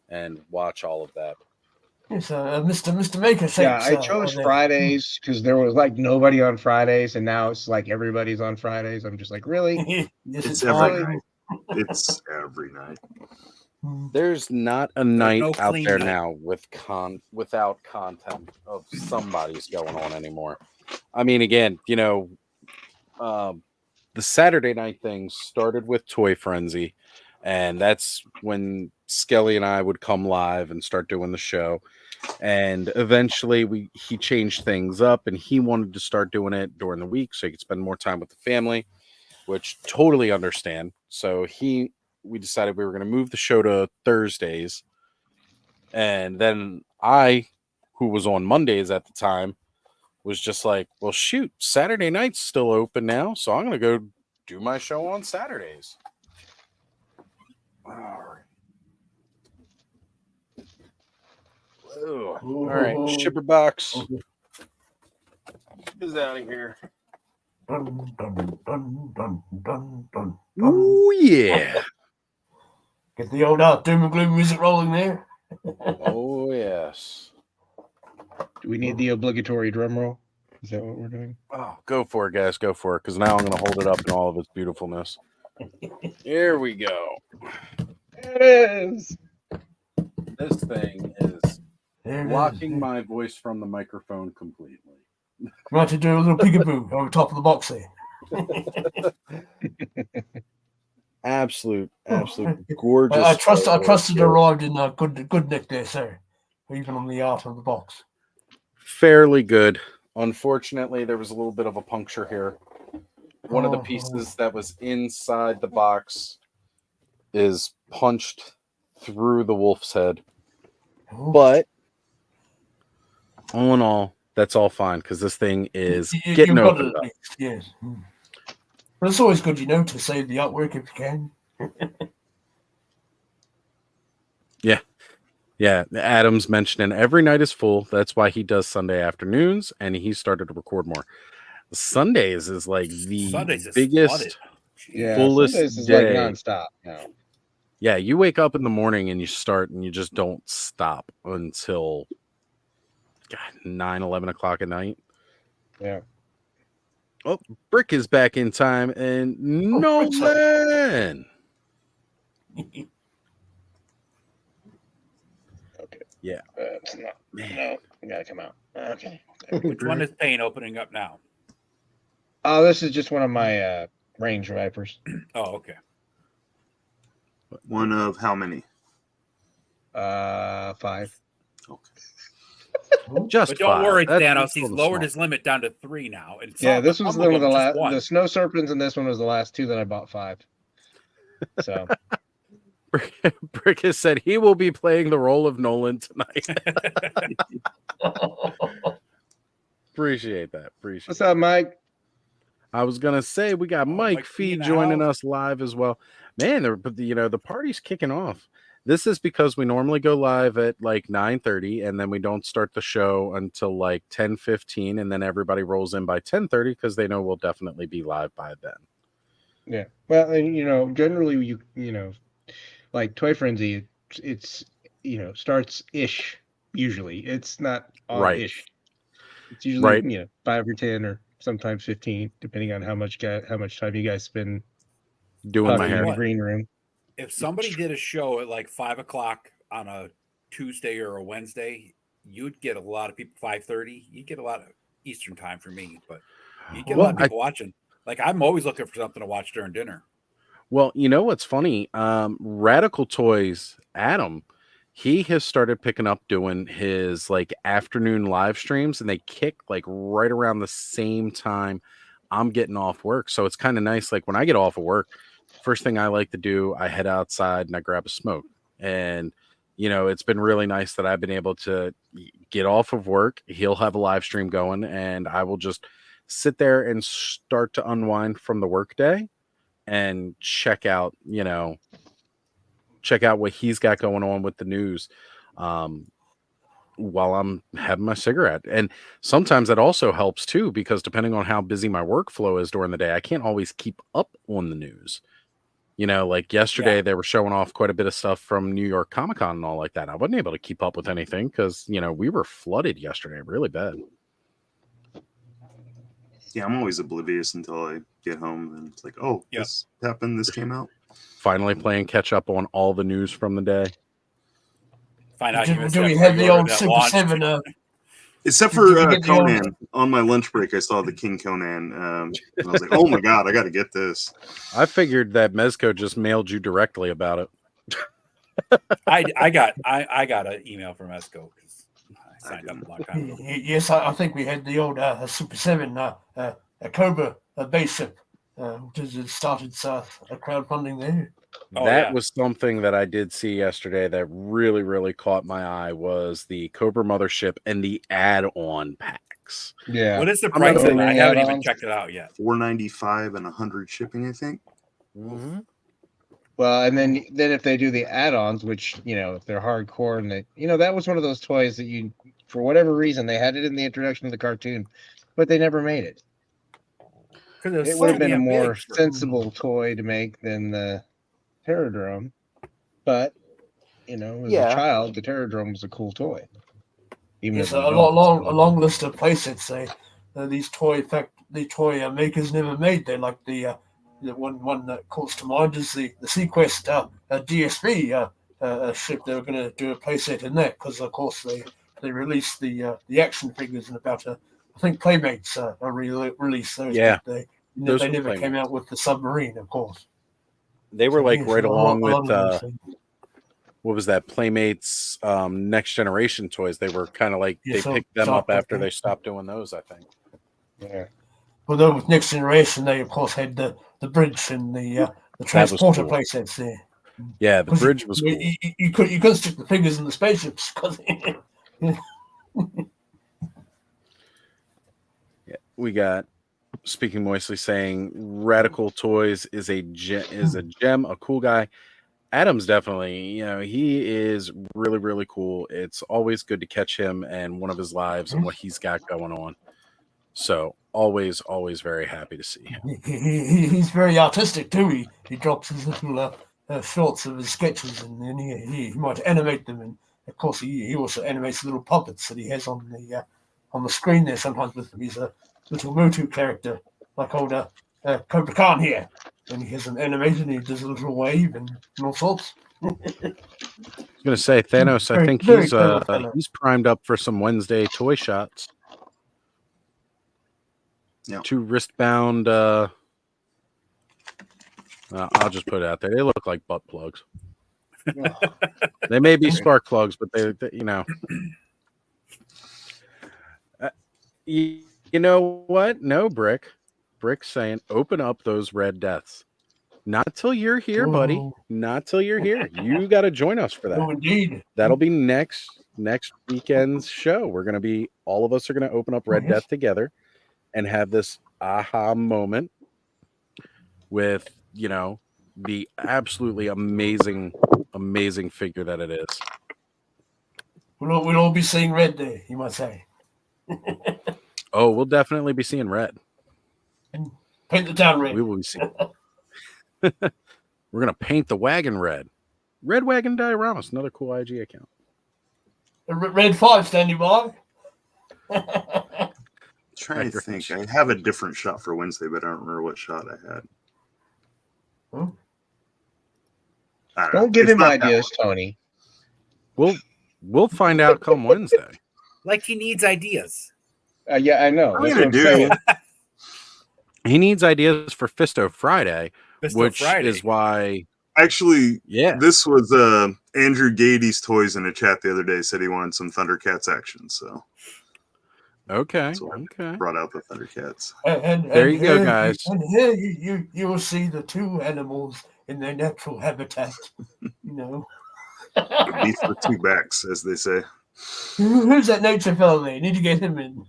and watch all of that. Yes, Mr. Maker. Yeah, I chose Fridays because there was like nobody on Fridays, and now it's like everybody's on Fridays. I'm just like, really? It's every night. It's every night. There's not a night out there now without content of somebody's going on anymore. I mean, again, the Saturday night thing started with Toy Frenzy, and that's when Skelly and I would come live and start doing the show. And eventually he changed things up and he wanted to start doing it during the week so he could spend more time with the family, which totally understand. So we decided we were going to move the show to Thursdays. And then I, who was on Mondays at the time, was just like, well, shoot, Saturday night's still open now. So I'm going to go do my show on Saturdays. All right. All right, shipper box is out of here. Dun, dun, dun, dun, dun, dun. Ooh, yeah. Get the old doom and gloom music rolling there. Oh, yes. Do we need the obligatory drum roll? Is that what we're doing? Oh, go for it, guys. Go for it, because now I'm going to hold it up in all of its beautifulness. Here we go. There it is. This thing is blocking my voice from the microphone completely. Right to do a little peekaboo over top of the box there. absolute gorgeous. I trust it arrived in good nick there, sir. Even on the art of the box. Fairly good. Unfortunately, there was a little bit of a puncture here. One of the pieces that was inside the box is punched through the wolf's head. But all in all, that's all fine because this thing is getting opened up. Yes. But it's always good, to save the artwork if you can. Yeah, Adam's mentioning every night is full. That's why he does Sunday afternoons, and he started to record more. Sundays is like the biggest, fullest Sundays is day. like nonstop now. Yeah, you wake up in the morning and you start, and you just don't stop until 9, 11 o'clock at night. Yeah. Oh, Brick is back in time, and Nolan. Okay. Yeah. It's not. No, you gotta come out. Okay. Which one is Pain opening up now? Oh, this is just one of my range vipers. Oh, okay. One of how many? 5. Okay. But don't worry, Thanos. He's lowered his limit down to 3 now. And this was one of the last. The snow serpents, and this one was the last 2 that I bought 5. So. Brick has said he will be playing the role of Nolan tonight. Appreciate that. What's up, Mike? I was gonna say we got Mike Fee joining us live as well. Man, the party's kicking off. This is because we normally go live at like 9:30, and then we don't start the show until like 10:15, and then everybody rolls in by 10:30 because they know we'll definitely be live by then. Yeah. Well, and generally like Toy Frenzy, it's starts ish. Usually, it's not on ish. It's usually 5 or 10 or sometimes 15, depending on how much time you guys spend doing my hair in the green room. If somebody did a show at like 5 o'clock on a Tuesday or a Wednesday, you'd get a lot of people. 5:30, you'd get a lot of Eastern time for me, but you get a lot of people watching. Like I'm always looking for something to watch during dinner. Well, you know what's funny? Radical Toys, Adam, he has started picking up doing his like afternoon live streams, and they kick like right around the same time I'm getting off work. So it's kind of nice. Like when I get off of work, first thing I like to do, I head outside and I grab a smoke. And, it's been really nice that I've been able to get off of work. He'll have a live stream going, and I will just sit there and start to unwind from the workday and check out what he's got going on with the news while I'm having my cigarette. And sometimes that also helps too, because depending on how busy my workflow is during the day, I can't always keep up on the news. Like yesterday, they were showing off quite a bit of stuff from New York Comic-Con and all like that. I wasn't able to keep up with anything because, we were flooded yesterday really bad. Yeah, I'm always oblivious until I get home, and it's like, oh, this happened, this came out. Finally playing catch up on all the news from the day. Find out do we have the old Super 7? Except for Conan. On my lunch break, I saw the King Conan. And I was like, oh my God, I got to get this. I figured that Mezco just mailed you directly about it. I got an email from Mezco because I signed up a long time ago. Yes, I think we had the old Super 7, a Cobra base ship, which has started a crowdfunding there. That was something that I did see yesterday that really, really caught my eye was the Cobra Mothership and the add-on packs. Yeah. What is the price? I haven't even checked it out yet. $4.95 and 100 shipping, I think. Mm-hmm. Well, and then if they do the add-ons, which if they're hardcore, and that was one of those toys that for whatever reason they had it in the introduction of the cartoon, but they never made it. It would have been a more sensible toy to make than the Terradrome, but as a child, the Terradrome was a cool toy. Even a long list of playsets. These toy makers never made. They like the one that calls to mind is the Sequest DSV ship. They were going to do a playset in that because, of course, they released the action figures in about I think Playmates released those. Yeah, they never came out with the submarine, of course. They were right along with what was that? Playmates Next Generation toys. They were kind of like they picked them up after they stopped doing those, I think. Yeah. Well, though with Next Generation, they of course had the bridge and the transporter playsets there. Yeah, the bridge was cool. You couldn't stick the figures in the spaceships because. Yeah, we got Speaking Moistly saying Radical Toys is a gem, a cool guy. Adam's definitely, he is really, really cool. It's always good to catch him and one of his lives and what he's got going on. So always, always very happy to see him. He's very artistic too. He drops his little shorts of his sketches, and then he might animate them. And of course, he also animates little puppets that he has on the screen there sometimes with him. He's a little Motu character, like old Cobra Khan here. And he has an animation, he does a little wave and all sorts. I was gonna say Thanos. I think he's primed up for some Wednesday toy shots. Yeah. 2 wristbound. I'll just put it out there. They look like butt plugs. They may be spark plugs, but they you know what? No, Brick. Brick's saying, open up those red deaths. Not till you're here, buddy. Not till you're here. You got to join us for that. Oh, indeed. That'll be next weekend's show. All of us are going to open up Red Death together and have this aha moment with, the absolutely amazing figure that it is. We'll all be seeing red there, you might say. Oh, we'll definitely be seeing red. Paint the town red. We will be seeing. We're gonna paint the wagon red. Red Wagon Dioramas, another cool IG account. Red 5 standing by. Trying to think. I have a different shot for Wednesday, but I don't remember what shot I had. Don't give him ideas, Tony. We'll find out come Wednesday. Like he needs ideas. Yeah, I know. That's what I'm saying. He needs ideas for Fisto Friday, is why. Actually, yeah, this was Andrew Gady's Toys in a chat the other day. Said he wanted some Thundercats action. So okay. Brought out the Thundercats. And there you go, guys. And here you will see the 2 animals in their natural habitat. The beast with 2 backs, as they say. Who's that nature fellow there? You need to get him in.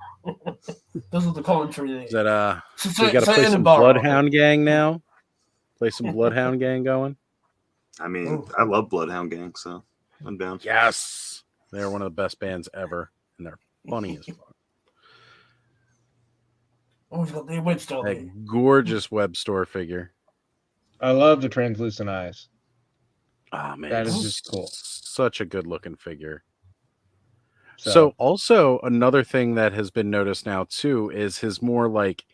Those are the commentary there. Is that so you got to play some Bloodhound Gang now? Play some Bloodhound Gang going? I mean, I love Bloodhound Gang, so I'm down. Yes, they're one of the best bands ever, and they're funny as fuck. Oh, he's got the web store. That gorgeous web store figure. I love the translucent eyes. Oh man, that is just cool. Such a good looking figure. So also another thing that has been noticed now too is his more like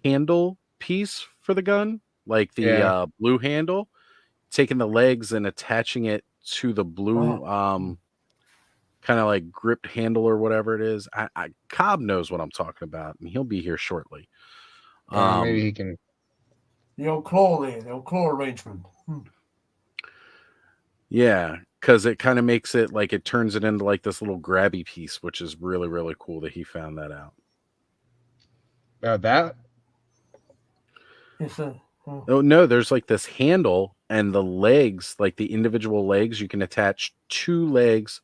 handle piece for the gun, like the blue handle, taking the legs and attaching it to the blue kind of like gripped handle or whatever it is. Cobb knows what I'm talking about, and he'll be here shortly. Maybe he can. The old claw there, the old claw arrangement. Yeah, because it kind of makes it like it turns it into like this little grabby piece, which is really, really cool that he found that out. That? Yes, sir. Oh no, there's like this handle and the legs, like the individual legs, you can attach 2 legs.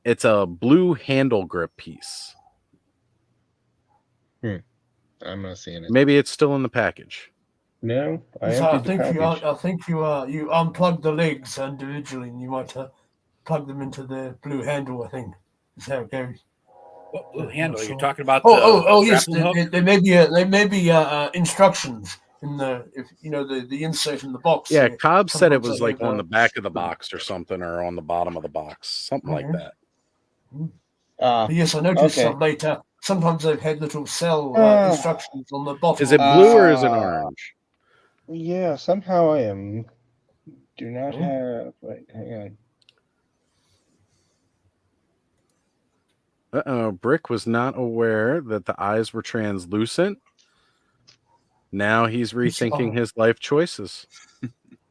It's a blue handle grip piece. I'm not seeing it. Maybe it's still in the package. No, I think you unplug the legs individually, and you might plug them into the blue handle. I think is how it goes. What blue handle? You're talking about? Yes. There may be instructions in the insert in the box. Yeah, Cobb said it was like on the back of the box or something, or on the bottom of the box, something like that. Yes, I noticed later. Sometimes they've had little cell instructions on the bottom. Is it blue or is it orange? Yeah, somehow I am. Do not have. Wait, hang on. Brick was not aware that the eyes were translucent. Now he's rethinking his life choices.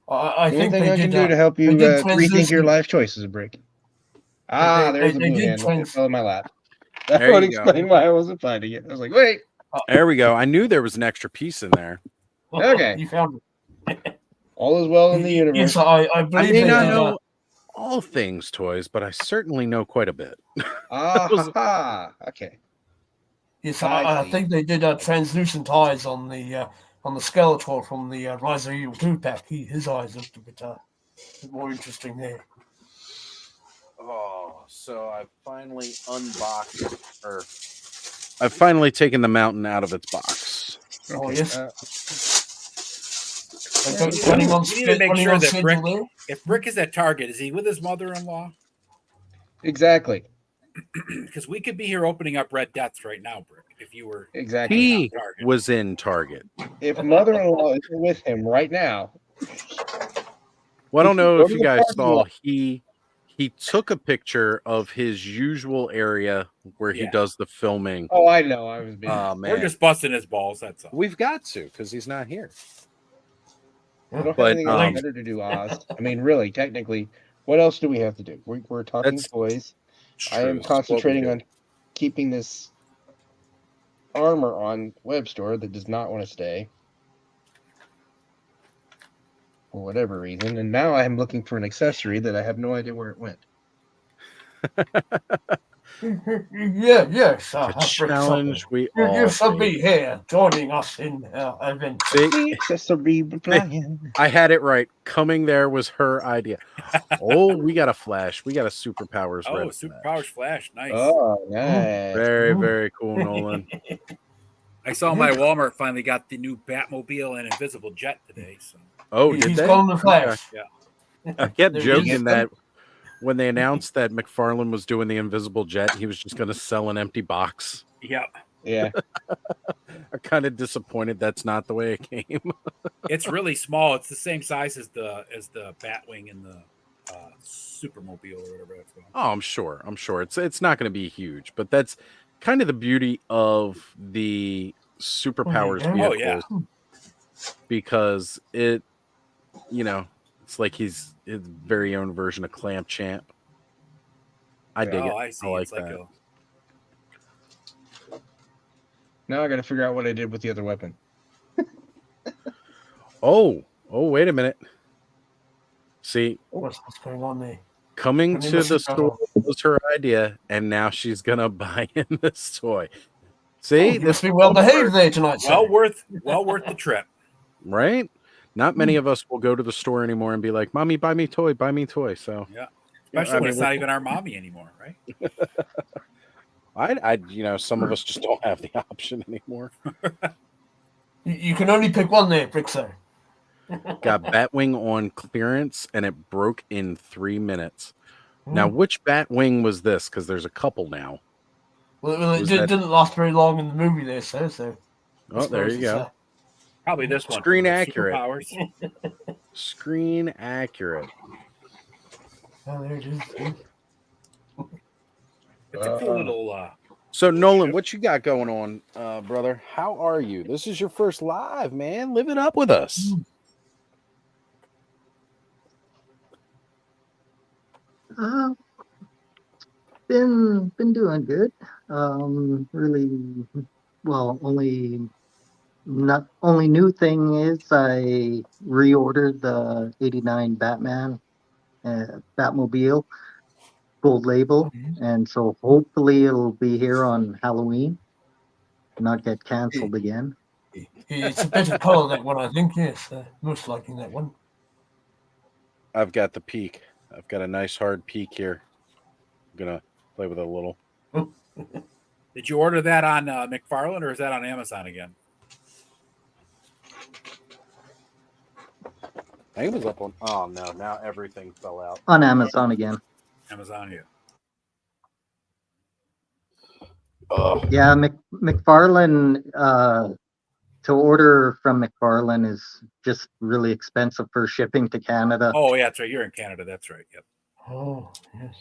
I think anything I can do to help you rethink your life choices, Brick. There's the blue handle. It fell in my lap. That would explain why I wasn't finding it. I was like, wait. There we go. I knew there was an extra piece in there. Okay. You found it. All is well in the universe. Yes, I believe I may not know all things toys, but I certainly know quite a bit. Okay. Yes, I think they did translucent eyes on the Skeletor from the Rise of Evil 2 pack. His eyes looked a bit more interesting there. Oh, so I've finally unboxed, or I've finally taken the mountain out of its box. Oh, yes. We need to make sure that Brick, if Brick is at Target, is he with his mother-in-law? Exactly. Because we could be here opening up Red Deaths right now, Brick, if you were exactly. He was in Target. If mother-in-law is with him right now. Well, I don't know if you guys saw, he took a picture of his usual area where he does the filming. Oh, I know. I was busy. Man. We're just busting his balls, that's all. We've got to, because he's not here. We don't have anything else better to do, Oz. I mean, really, technically, what else do we have to do? We're talking toys. I am concentrating on keeping this armor on web store that does not want to stay for whatever reason, and now I'm looking for an accessory that I have no idea where it went. Yes. Challenge we all. You shall face. be here joining us in our event. I had it right. Coming there was her idea. Oh, we got a flash. We got a superpowers. Oh, superpowers flash. Nice. Oh, nice. Very, very cool, Nolan. I saw my Walmart finally got the new Batmobile and Invisible Jet today. So. Oh, did he's they? Going the flash. Yeah. I kept joking that when they announced that McFarlane was doing the Invisible Jet, he was just going to sell an empty box. Yeah. Yeah. I'm kind of disappointed that's not the way it came. It's really small. It's the same size as the Batwing and the Supermobile or whatever that's called. Oh, I'm sure. It's not going to be huge, but that's kind of the beauty of the superpowers vehicles. Oh, yeah. Because it, it's like he's his very own version of Clamp Champ. I dig it. I see. I like it's like that. Now I got to figure out what I did with the other weapon. Oh, wait a minute. See, what's going on there? Coming to the store was her idea, and now she's gonna buy in this toy. See, this be well behaved there tonight. Well worth the trip, right? Not many of us will go to the store anymore and be like, "Mommy, buy me toy." So yeah, especially when it's not even our mommy anymore, right? Some of us just don't have the option anymore. You can only pick one there, Brixo. Got Batwing on clearance, and it broke in 3 minutes. Now, which Batwing was this? Because there's a couple now. Well, it didn't last very long in the movie there, so. Oh, there you go. Probably this one. Screen accurate. Screen accurate. Oh, there it is. It's a cool little. So Nolan, what you got going on, brother? How are you? This is your first live, man. Live it up with us. Been doing good. Really, well, only new thing is I reordered the '89 Batman Batmobile gold label, and so hopefully it'll be here on Halloween, not get canceled again. It's a better color, that one, I think. Yes, most likely that one. I've got the peak. I've got a nice hard peak here. I'm gonna play with it a little. Did you order that on McFarlane, or is that on Amazon again? I think it was up on. Oh no! Now everything fell out. On Amazon again. Amazon, yeah. Yeah, McFarlane. To order from McFarlane is just really expensive for shipping to Canada. Oh yeah, that's right. You're in Canada. That's right. Yep. Oh yes.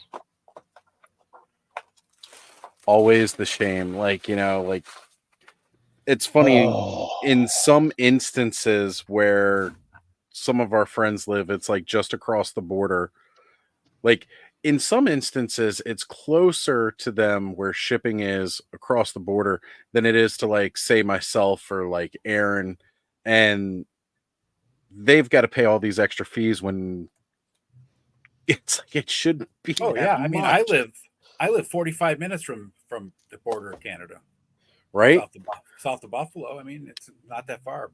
Always the shame. It's funny in some instances where some of our friends live, it's like just across the border. Like in some instances, it's closer to them where shipping is across the border than it is to, like, say myself or like Aaron, and they've got to pay all these extra fees when it's like it shouldn't be. Oh yeah, I mean, I live 45 minutes from the border of Canada. right? South of Buffalo. I mean, it's not that far,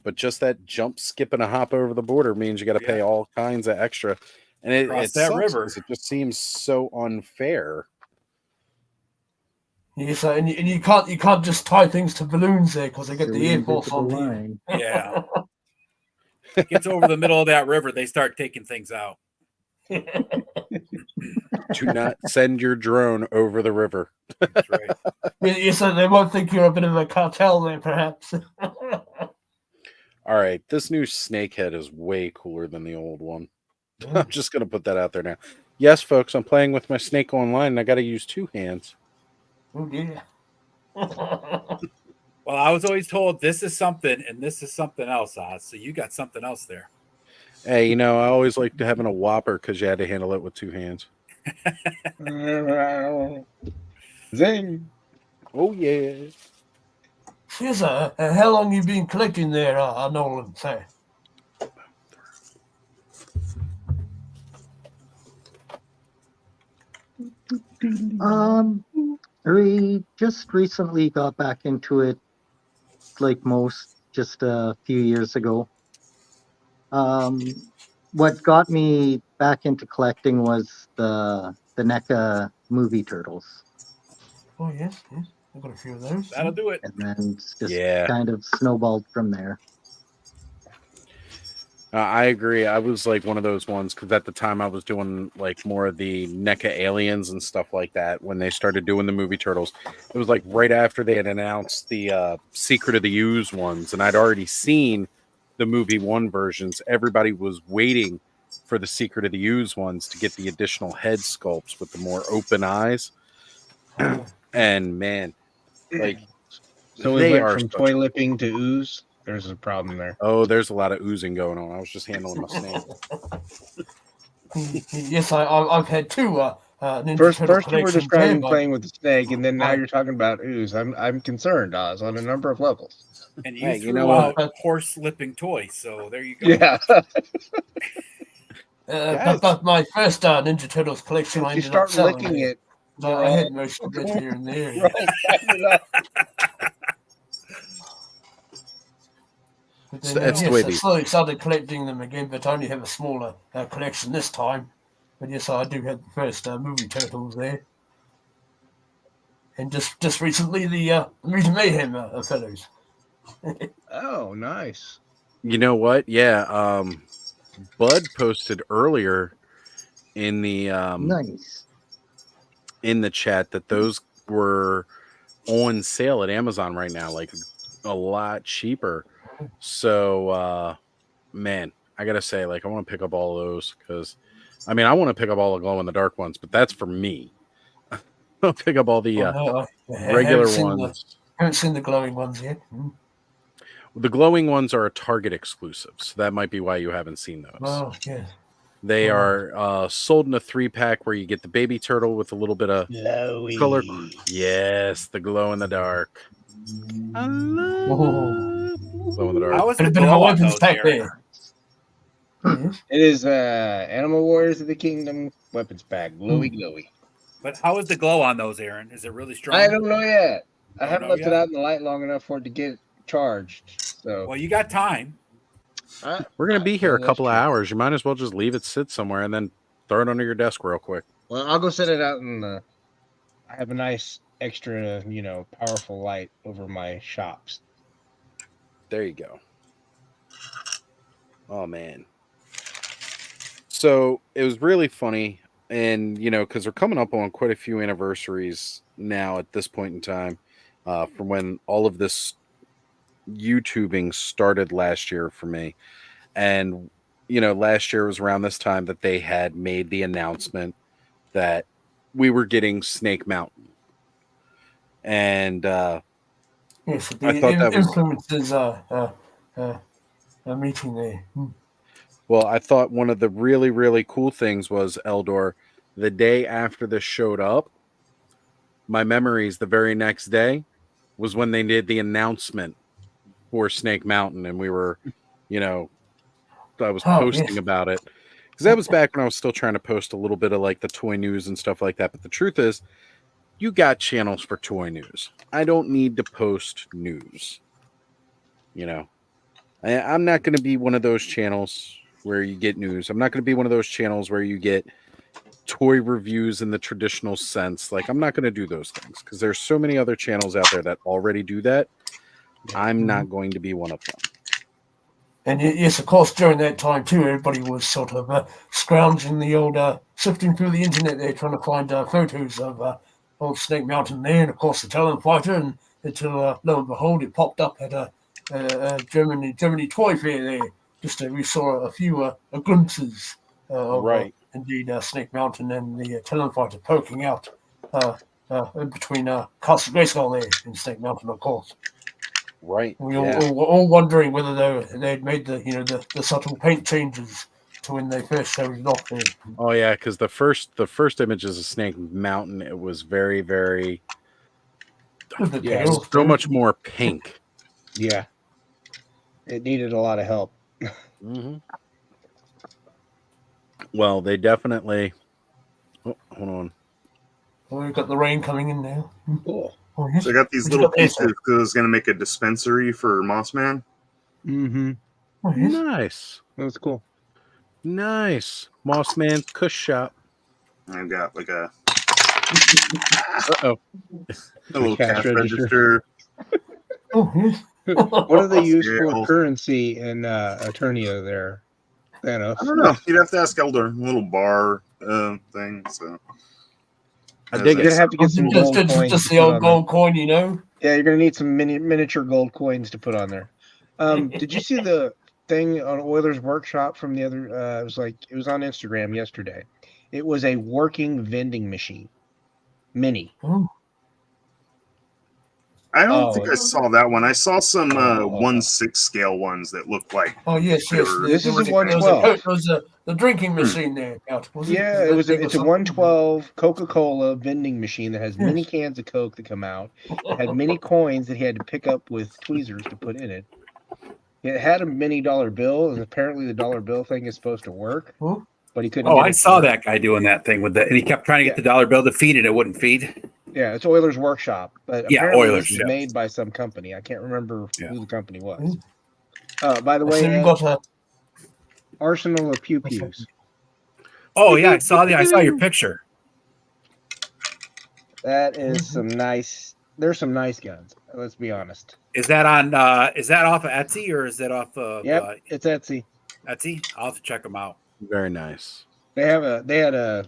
but just that jump, skip, and a hop over the border means you got to pay all kinds of extra, and it that sucks river. 'cause it just seems so unfair. Yes, and you can't just tie things to balloons there because they get the Air Force on line. Yeah. It gets over the middle of that river, they start taking things out. Do not send your drone over the river. That's right. Yes, they might think you're a bit of a cartel there, perhaps. All right, this new snakehead is way cooler than the old one. I'm just going to put that out there now. Yes, folks, I'm playing with my snake online, and I got to use 2 hands. Oh, yeah. Well, I was always told this is something and this is something else, Oz. So you got something else there. Hey, I always liked having a whopper because you had to handle it with 2 hands. Zing! Oh, yeah. Yes, how long you been collecting there, Nolan? Say. We just recently got back into it, like most, just a few years ago. What got me back into collecting was the NECA movie turtles. Oh, yes. I've got a few of those. That'll do it. And then it's just kind of snowballed from there. I agree. I was like one of those ones because at the time I was doing like more of the NECA aliens and stuff like that when they started doing the movie turtles. It was like right after they had announced the Secret of the Ooze ones, and I'd already seen the movie 1 versions. Everybody was waiting for the Secret of the Ooze ones to get the additional head sculpts with the more open eyes. And man, like so we went from toy lipping to ooze. There's a problem there. Oh, there's a lot of oozing going on. I was just handling my snake. Yes, I've had 2. First you were describing playing with the snake, and then now you're talking about ooze. I'm concerned, Oz, on a number of levels. And you threw out horse lipping toys, so there you go. Yeah. But my first Ninja Turtles collection, I ended up selling licking it. I had most of it here and there. But then, I slowly started collecting them again, but I only have a smaller collection this time. But yes, I do have the first movie turtles there. And just recently, the Mutant Mayhem fellows. Oh, nice. You know what? Yeah. Bud posted earlier in the in the chat that those were on sale at Amazon right now, like a lot cheaper. So man, I gotta say, like, I want to pick up all of those because I want to pick up all the glow in the dark ones, but that's for me. I'll pick up all the regular ones. I haven't seen the glowing ones yet. The glowing ones are a Target exclusive, so that might be why you haven't seen those. Oh, yeah. They are sold in a 3-pack where you get the baby turtle with a little bit of color. Yes, the glow in the dark. I love glow in the dark. How is the glow on those, Aaron? It is Animal Warriors of the Kingdom weapons pack, glowy. But how is the glow on those, Aaron? Is it really strong? I don't know yet. I haven't left it out in the light long enough for it to get charged. So well, you got time. We're gonna be here a couple of hours. You might as well just leave it sit somewhere and then throw it under your desk real quick. Well, I'll go set it out in the. I have a nice extra, powerful light over my shops. There you go. Oh man. So it was really funny, and because we're coming up on quite a few anniversaries now at this point in time, from when all of this YouTubing started last year for me. And last year was around this time that they had made the announcement that we were getting Snake Mountain. And yes, I thought that influences a meeting there. Well, I thought one of the really, really cool things was, Eldor, the day after this showed up, my memories the very next day was when they did the announcement for Snake Mountain, and we were, I was posting about it because that was back when I was still trying to post a little bit of like the toy news and stuff like that. But the truth is, you got channels for toy news. I don't need to post news. You know, I'm not going to be one of those channels where you get news. I'm not going to be one of those channels where you get toy reviews in the traditional sense. Like, I'm not going to do those things because there's so many other channels out there that already do that. I'm not going to be one of them. And yes, of course, during that time too, everybody was sort of scrounging the old, sifting through the internet there, trying to find photos of old Snake Mountain there, and of course the Talon Fighter. And until lo and behold, it popped up at a Germany toy fair there. Just we saw a few glimpses of indeed Snake Mountain and the Talon Fighter poking out in between Castle Grayskull there in Snake Mountain, of course. Right. We were all wondering whether they'd made the subtle paint changes to when they first showed it off there. Oh yeah, because the first images of Snake Mountain, it was very, very so much more pink. Yeah, it needed a lot of help. Mm-hmm. Well, they definitely. Oh, hold on. Oh, we've got the rain coming in now. Cool. Oh, yes. So I got these little pieces because I was going to make a dispensary for Mossman. Mm-hmm. Oh, yes. Nice. That was cool. Nice. Mossman Kush Shop. I've got like a little cash register. Oh, yes. What do they use for currency in Eternia there, Thanos? I don't know. You'd have to ask Elder. A little bar thing. So I dig it. You're gonna have to get some gold coins. Just the old gold coin, you know. Yeah, you're gonna need some miniature gold coins to put on there. Did you see the thing on Oiler's Workshop from the other? It was on Instagram yesterday. It was a working vending machine, mini. Oh. I don't think I saw that one. I saw some 1/6 scale ones that looked like. Oh yes. This is a 112. There was the drinking machine there. Yeah, it's a 112 Coca-Cola vending machine that has mini cans of Coke that come out. It had mini coins that he had to pick up with tweezers to put in it. It had a mini dollar bill, and apparently the dollar bill thing is supposed to work, but he couldn't. Oh, I saw that guy doing that thing with and he kept trying to get the dollar bill to feed it. It wouldn't feed. Yeah, it's Oiler's Workshop, but apparently this is made by some company. I can't remember who the company was. By the way, you got a Arsenal of Pew Pews. Oh yeah, I saw your picture. That is some nice. There's some nice guns. Let's be honest. Is that on? Is that off of Etsy or is that off of? Yep, it's Etsy. Etsy. I'll have to check them out. Very nice. They had a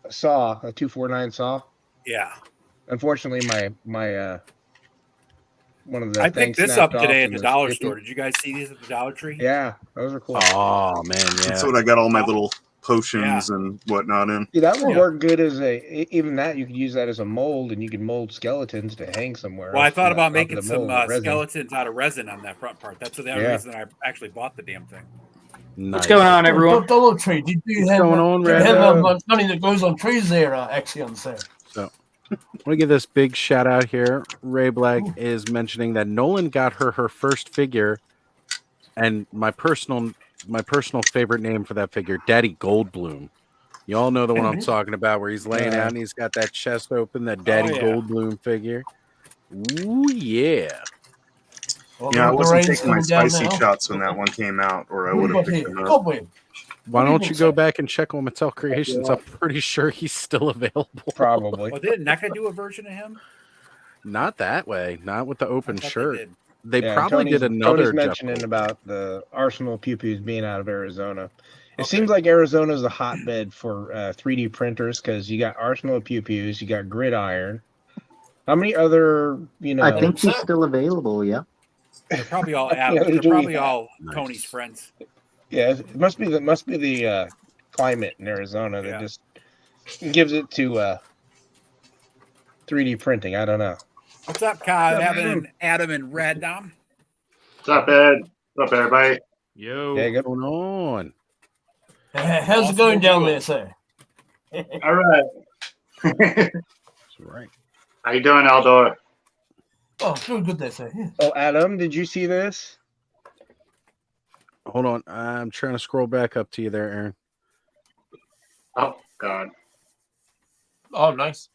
saw, a 249 saw. Yeah. Unfortunately, my one of the I picked this up today at the dollar store. Did you guys see these at the Dollar Tree? Yeah, those are cool. Oh man, yeah. That's what I got all my little potions and whatnot in. Yeah, that would work good as even that you could use that as a mold, and you could mold skeletons to hang somewhere. Well, I thought about making some skeletons out of resin on that front part. That's the only reason I actually bought the damn thing. Nice. What's going on, everyone? Dollar Tree. Did you have money that goes on trees there, Axion, sir? So, I want to give this big shout out here. Ray Black is mentioning that Nolan got her first figure, and my personal favorite name for that figure, Daddy Goldblum. You all know the one I'm talking about, where he's laying out and he's got that chest open, that Daddy Goldblum figure. Ooh, yeah. Well, I wasn't taking my spicy shots when that one came out, or I would have picked them up. Why don't you go back and check on Mattel Creations? I'm pretty sure he's still available. Probably. Well, did NECA do a version of him? Not that way. Not with the open shirt. They probably did another. Tony's mentioning about the Arsenal Pew Pews being out of Arizona. It seems like Arizona is a hotbed for 3D printers because you got Arsenal Pew Pews, you got Gridiron. How many other, I think he's still available, yeah. They're probably all They're probably all Tony's friends. Yeah, it must be the climate in Arizona that just gives it to 3D printing. I don't know. What's up, Kyle? Adam and Red Dom. What's up, Ed? What's up, everybody? Yo, what's going on? How's it going down there, sir? All right. That's right. How you doing, Eldor? Oh, doing good there, sir. Yeah. Oh, Adam, did you see this? Hold on. I'm trying to scroll back up to you there, Aaron. Oh, God. Oh, nice.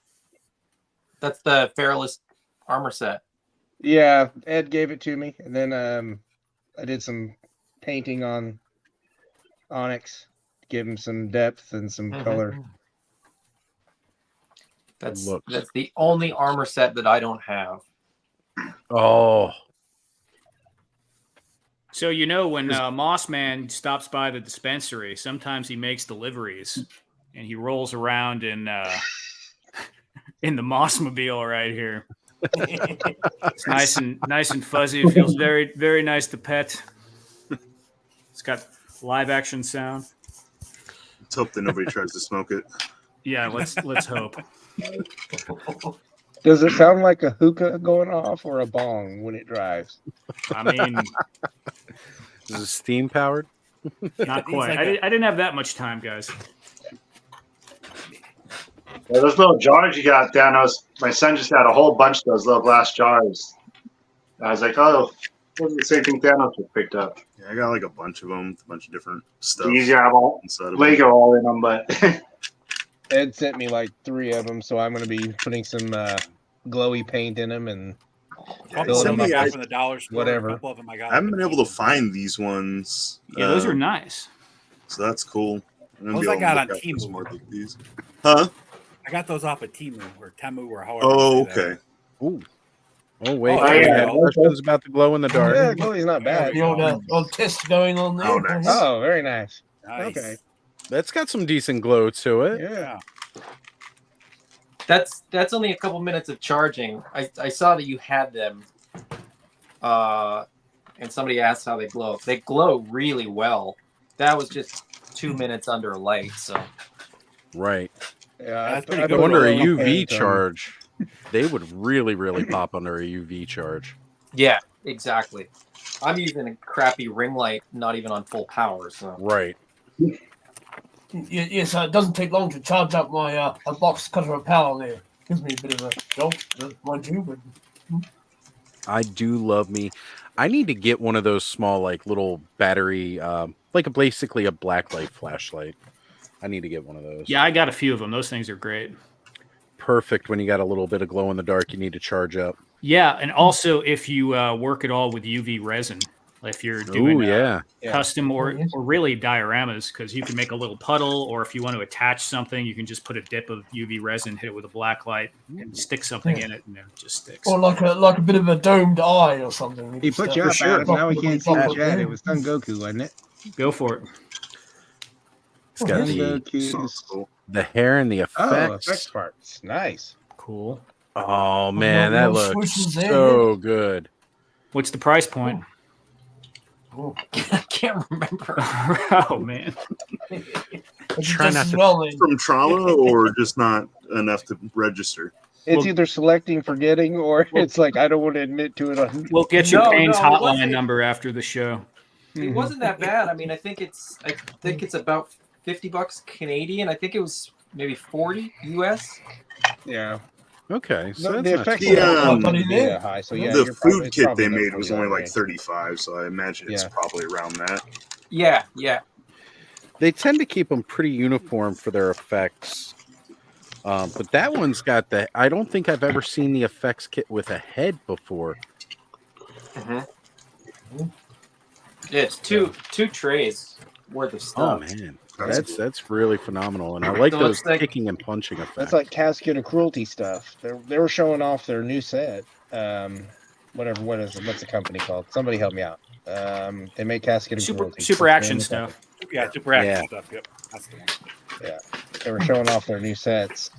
That's the Feralist armor set. Yeah, Ed gave it to me, and then I did some painting on Onyx, give him some depth and some color. That's the only armor set that I don't have. Oh. So when Mossman stops by the dispensary, sometimes he makes deliveries, and he rolls around in the Mossmobile right here. It's nice and fuzzy. It feels very, very nice to pet. It's got live action sound. Let's hope that nobody tries to smoke it. Yeah, let's hope. Does it sound like a hookah going off or a bong when it drives? I mean, is it steam powered? Not quite. I didn't have that much time, guys. Yeah, those little jars you got, Thanos. My son just had a whole bunch of those little glass jars. I was like, oh, those are the same thing Thanos just picked up. Yeah, I got like a bunch of them, a bunch of different stuff. It's easier to have all Lego all in them, but Ed sent me like 3 of them, so I'm going to be putting some glowy paint in them and fill them up from the dollar store. Whatever. A couple of them I haven't been able to find these ones. Yeah, those are nice. So that's cool. Those I got on Temu. Huh? I got those off of Temu or Temu or however. Oh, okay. Ooh. Oh, wait. Oh, yeah. Questions about the glow in the dark. Yeah, glowy's not bad. The old test going on there. Oh, nice. Oh, very nice. Nice. Okay. That's got some decent glow to it. Yeah. That's only a couple minutes of charging. I saw that you had them, and somebody asked how they glow. They glow really well. That was just 2 minutes under light. So. Right. Yeah, I wonder a UV charge. They would really, really pop under a UV charge. Yeah, exactly. I'm using a crappy ring light, not even on full power. So. Right. Yes, it doesn't take long to charge up my a box cutter of power there. Gives me a bit of a jolt, mind you. But... I do love me. I need to get one of those small, like little battery, basically a blacklight flashlight. I need to get one of those. Yeah, I got a few of them. Those things are great. Perfect when you got a little bit of glow in the dark you need to charge up. Yeah, and also if you work it all with UV resin, if you're doing custom or really dioramas, because you can make a little puddle, or if you want to attach something, you can just put a dip of UV resin, hit it with a black light, and stick something in it, and it just sticks. Or like a bit of a domed eye or something. He put you up at it. Now we can't see the chat. It was Son Goku, wasn't it? Go for it. It's got the hair and the effects. Oh, effects parts. Nice. Cool. Oh, man, that looks so good. What's the price point? I can't remember. Oh, man. Try not to from trauma or just not enough to register. It's either selecting, forgetting, or it's like I don't want to admit to it. We'll get your Payne's hotline number after the show. It wasn't that bad. I mean, I think it's about $50 Canadian. I think it was maybe 40 US. Yeah. Okay. So the that's high. So yeah, the food kit they made was only like 35, so I imagine it's probably around that. Yeah, yeah. They tend to keep them pretty uniform for their effects. But that one's got the. I don't think I've ever seen the effects kit with a head before. Yeah, it's two trays worth of stuff. Oh man, that's really phenomenal, and I like those kicking and punching effects. That's like Casket of Cruelty stuff. They were showing off their new set. What's the company called? Somebody help me out. They make Casket of Cruelty. Super action stuff. Yeah, super action stuff. Yep, that's the one. Yeah, they were showing off their new sets.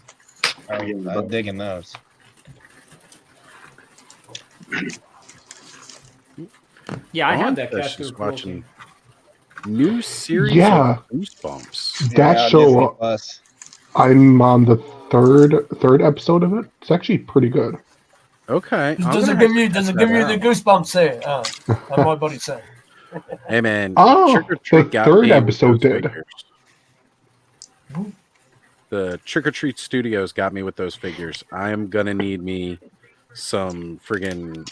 I'm digging those. Yeah, I had that Casket of Cruelty. New series of Goosebumps. That show, I'm on the third episode of it. It's actually pretty good. Okay. Does it give you the goosebumps there? My body say. Hey man, the third episode did. The Trick or Treat Studios got me with those figures. I am gonna need me some friggin'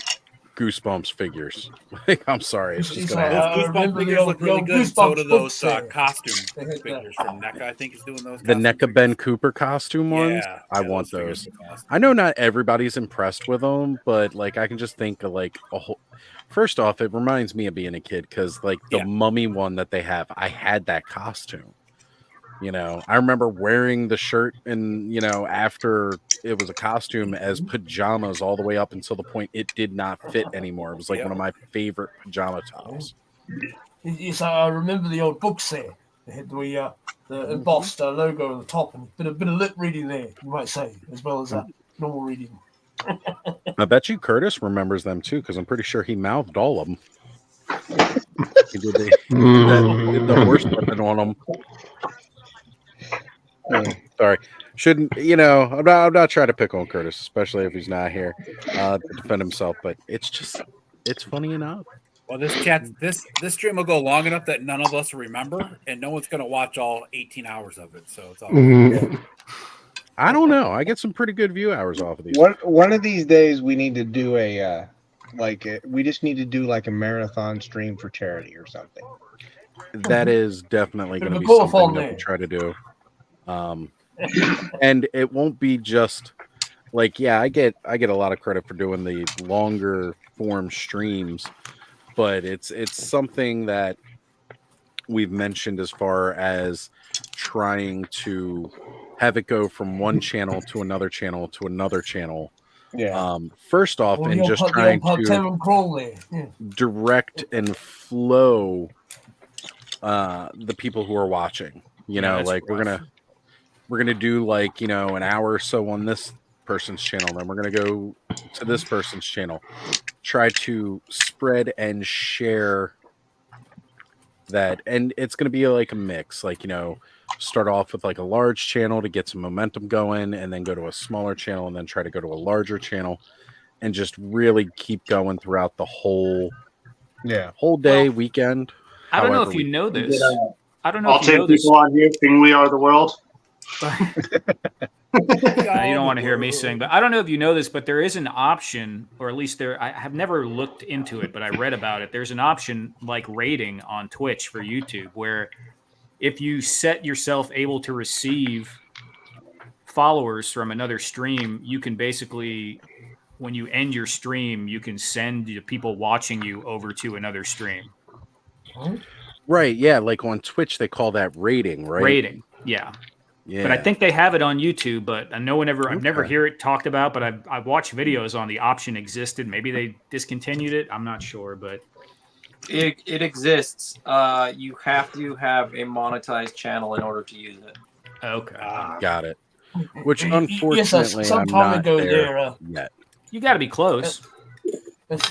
Goosebumps figures. Like, I'm sorry, it's just gonna Those happen. Goosebumps figures look really good, and so do those costume figures from NECA. I think is doing those. The NECA Ben Cooper costume ones. I want those. I know not everybody's impressed with them, but like I can just think of like a whole. First off, it reminds me of being a kid because like the mummy one that they have, I had that costume. You know, I remember wearing the shirt and, you know, after it was a costume as pajamas all the way up until the point it did not fit anymore. It was like one of my favorite pajama tops. Yes, I remember the old books there. They had the embossed logo on the top and a bit of lip reading there, you might say, as well as normal reading. I bet you Curtis remembers them too, because I'm pretty sure he mouthed all of them. He did the horse whipping on them. Sorry, shouldn't I'm not trying to pick on Curtis, especially if he's not here to defend himself. But it's funny enough. Well, this stream will go long enough that none of us remember, and no one's going to watch all 18 hours of it. So it's all. I don't know. I get some pretty good view hours off of these. One of these days we need to do we just need to do like a marathon stream for charity or something. That is definitely going to be something that we try to do. And it won't be just like, I get a lot of credit for doing the longer form streams, but it's something that we've mentioned as far as trying to have it go from one channel to another channel to another channel. First off, and just trying to direct and flow the people who are watching. Like we're gonna do like an hour or so on this person's channel, then we're gonna go to this person's channel. Try to spread and share that, and it's gonna be like a mix. Like start off with like a large channel to get some momentum going, and then go to a smaller channel, and then try to go to a larger channel, and just really keep going throughout the whole day, weekend. I don't know if you know this. I don't know I'll if you know take this. people on here saying we are the world. You don't want to hear me sing, but I don't know if you know this, but there is an option, or at least I have never looked into it, but I read about it. There's an option like rating on Twitch for YouTube, where if you set yourself able to receive followers from another stream, you can basically, when you end your stream, you can send the people watching you over to another stream. Right, yeah, like on Twitch they call that rating, right? Rating, yeah. But I think they have it on YouTube, but I've never hear it talked about, but I've watched videos on the option existed. Maybe they discontinued it. I'm not sure, but it exists. You have to have a monetized channel in order to use it. Okay. Got it. Which unfortunately I'm not there yet. You got to be close.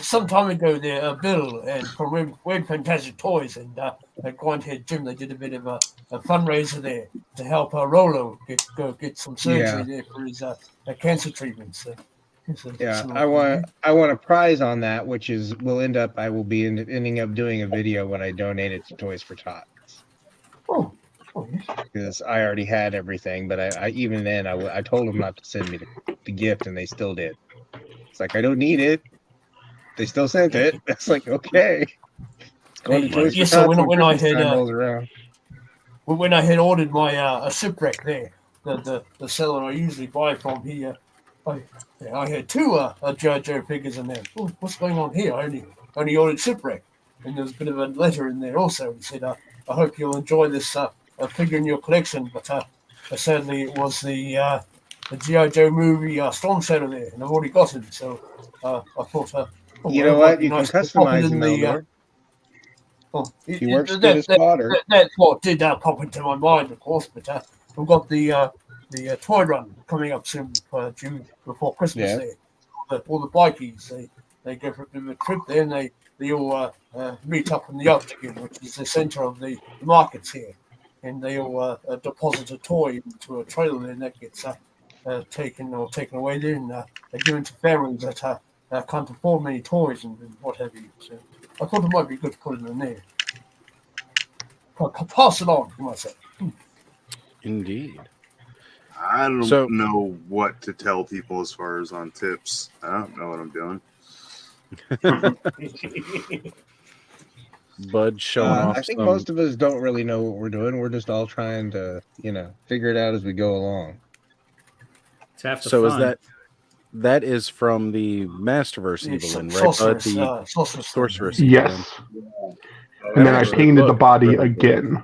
Some time ago, there, Bill and from Weird Fantastic Toys and at Grindhead Gym, they did a bit of a fundraiser there to help Rolo get some surgery there for his cancer treatment. So, I want a prize on that, which is I will be ending up doing a video when I donate it to Toys for Tots. Because I already had everything, but I even then I told them not to send me the gift, and they still did. It's like, I don't need it. They still sent it. It's like, okay. It's going to Toys for Tots when I had ordered my shipwreck there, the seller I usually buy from, I had two G.I. Joe figures in there. Oh, what's going on here? I only ordered shipwreck, and there's a bit of a letter in there also. He said, I hope you'll enjoy this figure in your collection, but sadly it was the G.I. Joe movie Storm Shadow there, and I've already got him. So I thought, you know what? You can customize him, Eldor. He works good as fodder. That's what did pop into my mind, of course. But we've got the toy run coming up soon, June before Christmas. There, all the bikies they go for a bit of a trip there, and they all meet up in the Yacht again, which is the centre of the markets here, and they all deposit a toy into a trailer, there, and that gets taken away there, and they're given to families that can't afford many toys and what have you. So I thought it might be good to put it in there. Pass it on, you might say. Indeed. I don't know what to tell people as far as on tips. I don't know what I'm doing. Bud showing off. I think most of us don't really know what we're doing. We're just all trying to, figure it out as we go along. It's half the so fun. that is from the Masterverse Evelyn, right? Bud? The Sorceress Evelyn. Yes. And then I painted the body again.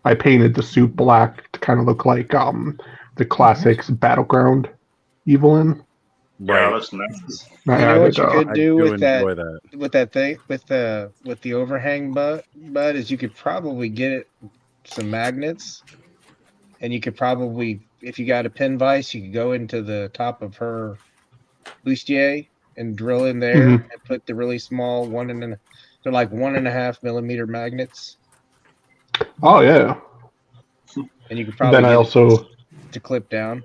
I painted the suit black to kind of look like the classics Battleground Evelyn. Yeah, that's nice. You know what you could do with that with that thing with the overhang bud is you could probably get it some magnets, and you could probably, if you got a pin vise, you could go into the top of her bustier and drill in there and put the really small they're like 1.5 millimeter magnets. Oh yeah. And you could probably then I also to clip down.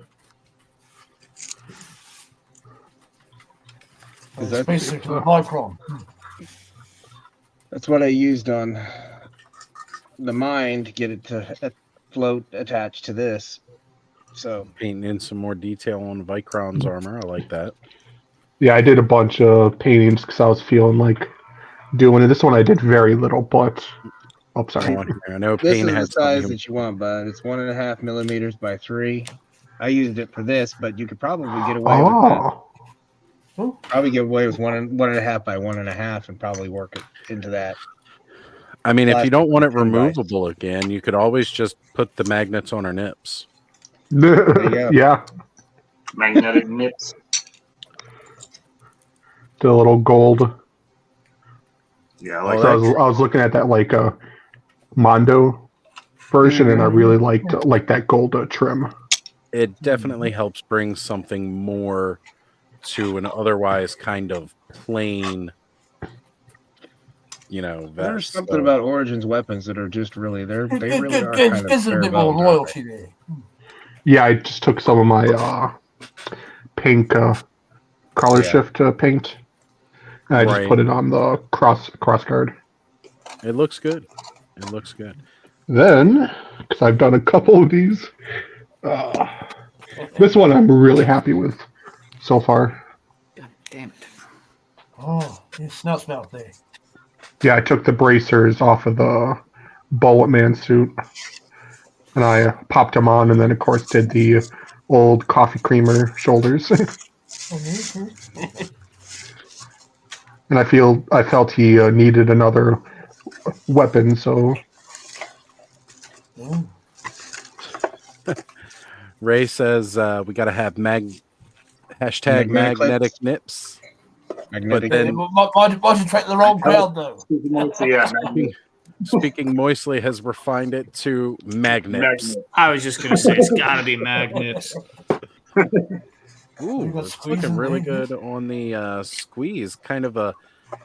It's basically micron. That's what I used on the mine to get it to float attached to this. So painting in some more detail on Vicron's armor. I like that. Yeah, I did a bunch of paintings because I was feeling like doing it. This one I did very little, but sorry. I know this paint is had the size that you want, bud. It's 1.5 millimeters by 3. I used it for this, but you could probably get away with that. Probably get away with 1.5 by 1.5 and probably work it into that. I mean, if you don't want it removable again, you could always just put the magnets on her nips. Yeah. Magnetic nips. The little gold. Yeah, I like I was looking at that like Mondo version, and I really liked that gold trim. It definitely helps bring something more to an otherwise kind of plain, vest. There's something about Origin's weapons that are just really they really are kind of there's a bit more loyalty there. Yeah, I just took some of my pink color shift paint, and I just put it on the cross guard. It looks good. Then, because I've done a couple of these, this one I'm really happy with so far. God damn it! Oh, it's not smelled there. Yeah, I took the bracers off of the Bullet Man suit, and I popped them on, and then of course did the old coffee creamer shoulders. And I felt he needed another weapon, so. Ray says we got to have hashtag magnetic nips. But then, why'd you track the wrong crowd though? Speaking moistly has refined it to magnets. I was just gonna say it's gotta be magnets. Ooh, it's looking really good on the squeeze. Kind of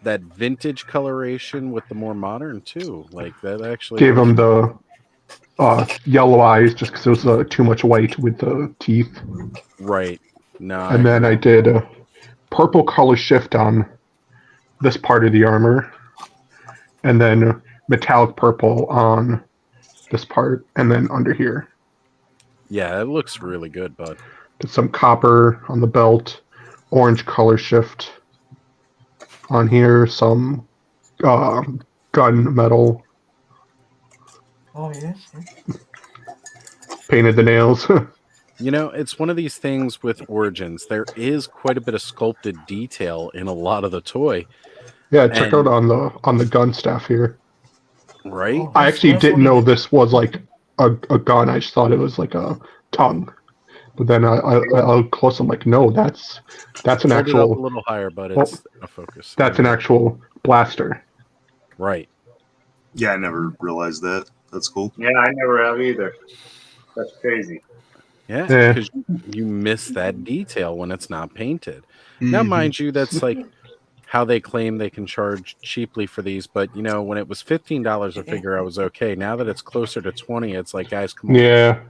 that vintage coloration with the more modern too. Like that actually gave him the yellow eyes just because it was too much white with the teeth. Right. No. And then I did a purple color shift on this part of the armor, and then metallic purple on this part, and then under here. Yeah, it looks really good, bud. Did some copper on the belt, orange color shift on here, some gun metal. Oh yes. Painted the nails. It's one of these things with Origins. There is quite a bit of sculpted detail in a lot of the toy. Yeah, check out on the gun staff here. Right. I actually didn't know this was like a gun. I just thought it was like a tongue. But then I close. I'm like, no, that's an actual. Hold it up a little higher, but it's a focus. That's an actual blaster. Right. Yeah, I never realized that. That's cool. Yeah, I never have either. That's crazy. Yeah, because you miss that detail when it's not painted. Now, mind you, that's like how they claim they can charge cheaply for these. But when it was $15 a figure, I was okay. Now that it's closer to $20, it's like, guys, come on. Yeah.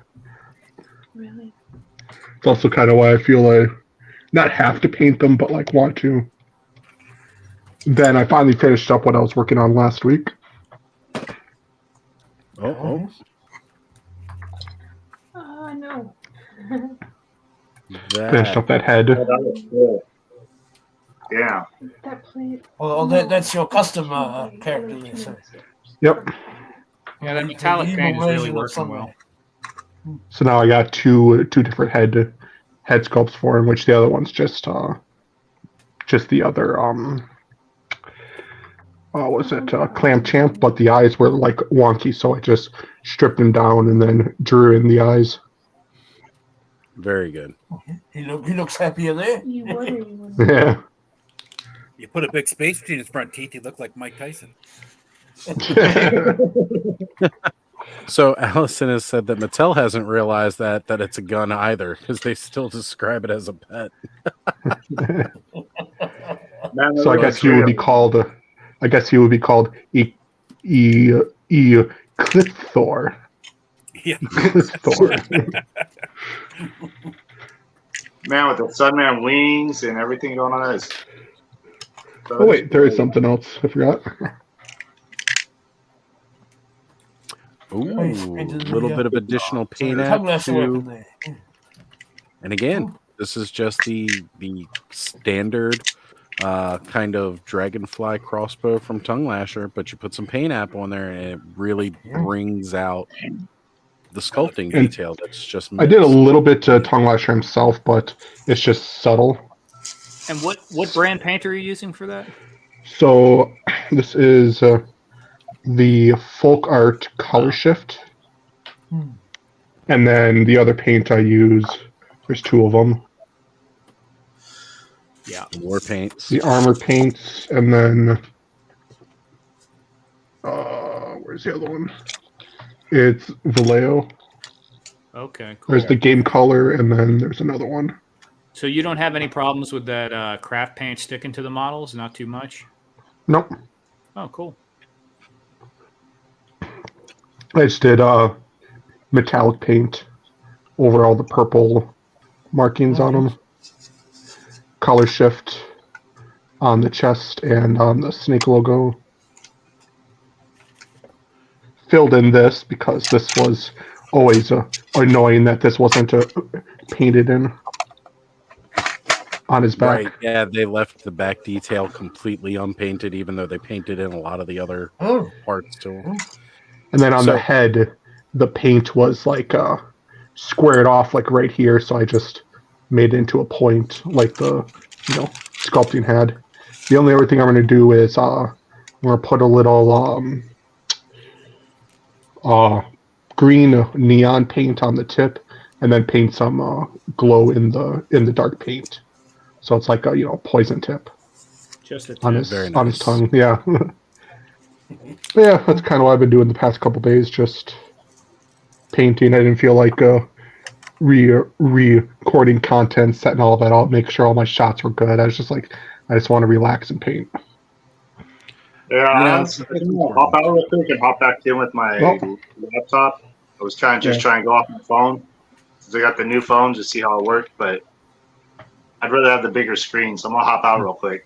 Really? It's also kind of why I feel I not have to paint them, but like want to. Then I finally finished up what I was working on last week. Oh. Oh no. Finished up that head. Oh, that was cool. Yeah. Well, that's your custom character there, sir. Yep. Yeah, that metallic paint is really working well. So now I got two different head sculpts for him, which the other one's just the other Clam Champ, but the eyes were like wonky, so I just stripped him down and then drew in the eyes. Very good. He looks happier there. Yeah. You put a big space between his front teeth, he looked like Mike Tyson. So Allison has said that Mattel hasn't realized that it's a gun either, because they still describe it as a pet. So I guess he would be called. Clithor. Yeah. Clithor. Man, with the Sunman wings and everything going on. Oh wait, there is something else. I forgot. Ooh, a little bit of additional paint app too. And again, this is just the standard kind of dragonfly crossbow from Tongue Lasher, but you put some paint app on there and it really brings out the sculpting detail that's just mixed. I did a little bit to Tongue Lasher himself, but it's just subtle. And what brand paint are you using for that? So this is the Folk Art Color Shift. And then the other paint I use, there's two of them. Yeah, war paints. The armor paints, and then where's the other one? It's Vallejo. Okay, cool. There's the game color, and then there's another one. So you don't have any problems with that craft paint sticking to the models? Not too much? Nope. Oh, cool. I just did metallic paint over all the purple markings on them. Color shift on the chest and on the snake logo. Filled in this because this was always annoying that this wasn't painted in on his back. Right, yeah, they left the back detail completely unpainted, even though they painted in a lot of the other parts too. And then on the head, the paint was like squared off like right here, so I just made it into a point like the sculpting had. The only other thing I'm going to do is I'm going to put a little green neon paint on the tip, and then paint some glow in the dark paint. So it's like a poison tip. Just a tip. On his tongue, yeah. Yeah, that's kind of what I've been doing the past couple days, just painting. I didn't feel like recording content, setting all of that up, make sure all my shots were good. I was just like, I just want to relax and paint. Yeah, I'm gonna hop out real quick and hop back in with my laptop. I was trying to go off my phone since I got the new phone to see how it worked, but I'd rather have the bigger screen, so I'm gonna hop out real quick.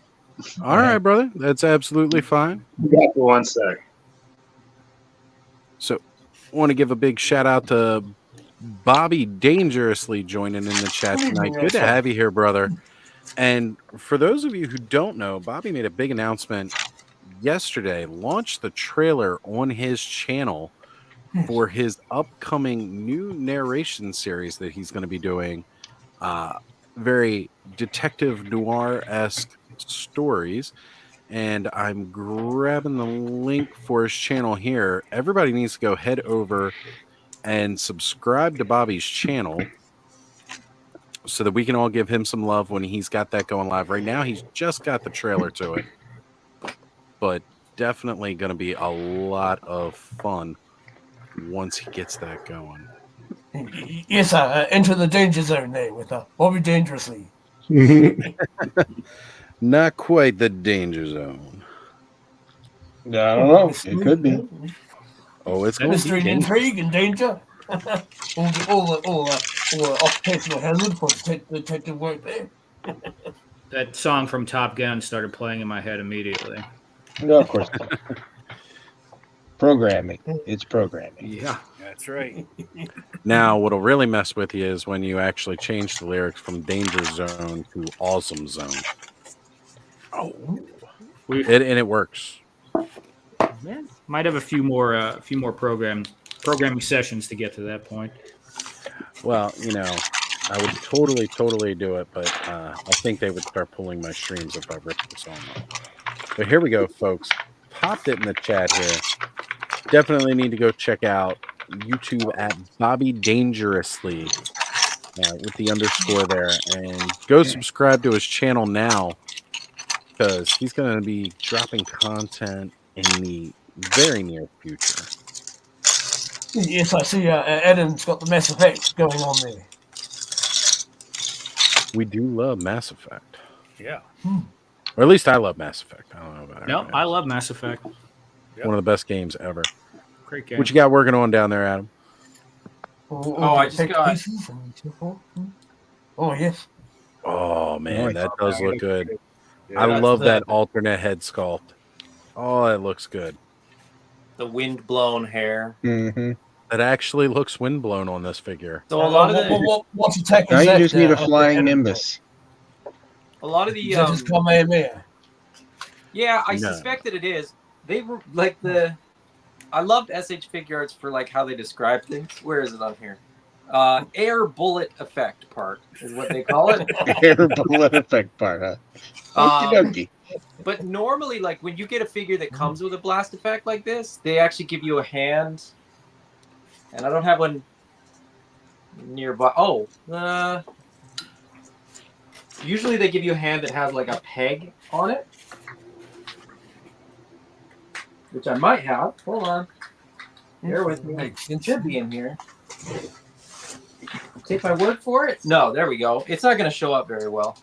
All right, brother. That's absolutely fine. Yeah, for 1 sec. So, I want to give a big shout out to Bobby Dangerously joining in the chat tonight. Good to have you here, brother. And for those of you who don't know, Bobby made a big announcement yesterday, launched the trailer on his channel for his upcoming new narration series that he's going to be doing. Very detective noir-esque stories, and I'm grabbing the link for his channel here. Everybody needs to go head over and subscribe to Bobby's channel so that we can all give him some love when he's got that going live. Right now, he's just got the trailer to it, but definitely going to be a lot of fun once he gets that going. Yes, enter the danger zone there with Bobby Dangerously. Not quite the danger zone. I don't know. It could be. Oh, it's going mystery and intrigue and danger. all the occupational hazard for detective work there. That song from Top Gun started playing in my head immediately. No, of course. Programming. It's programming. Yeah, that's right. Now, what'll really mess with you is when you actually change the lyrics from Danger Zone to Awesome Zone. Oh, and it works. Yeah, might have a few more programming sessions to get to that point. Well, I would totally do it, but I think they would start pulling my streams if I ripped this on them. But here we go, folks. Popped it in the chat here. Definitely need to go check out YouTube at Bobby Dangerously with the underscore there, and go subscribe to his channel now because he's going to be dropping content in the very near future. Yes, I see. Adam's got the Mass Effect going on there. We do love Mass Effect. Yeah. Or at least I love Mass Effect. I don't know about No, I love Mass Effect. One of the best games ever. Great game. What you got working on down there, Adam? I just got pieces and so forth. Oh yes. Oh man, that does look good. Yeah, I love that alternate head sculpt. Oh, it looks good. The wind-blown hair. Mm-hmm. That actually looks windblown on this figure. So a lot of the what's attack now is you that, just need a flying Nimbus. A lot of the yeah, I suspect that it is. They were like I loved SH Figure Arts for like how they describe things. Where is it on here? Air bullet effect part is what they call it. Air bullet effect part, huh? Okie dokie. But normally, like when you get a figure that comes with a blast effect like this, they actually give you a hand. And I don't have one nearby. Oh, usually they give you a hand that has like a peg on it, which I might have. Hold on. Bear with me. It should be in here. Take my word for it. No, there we go. It's not going to show up very well.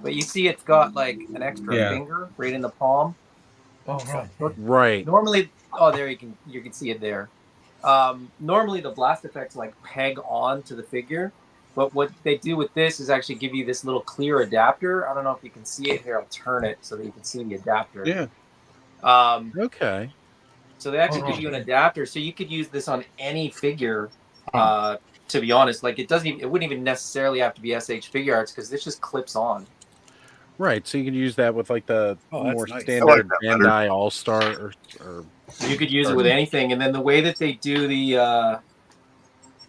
But you see it's got like an extra finger right in the palm. Oh, right. Right. Normally, there you can see it there. Normally the blast effects like peg on to the figure, but what they do with this is actually give you this little clear adapter. I don't know if you can see it here. I'll turn it so that you can see the adapter. Yeah. Okay. So they actually give you an adapter, so you could use this on any figure. To be honest, like it wouldn't even necessarily have to be SH Figure Arts because this just clips on. Right, so you could use that with like the more nice. standard Bandai All Star, or you could use it with anything. And then the way that they do the,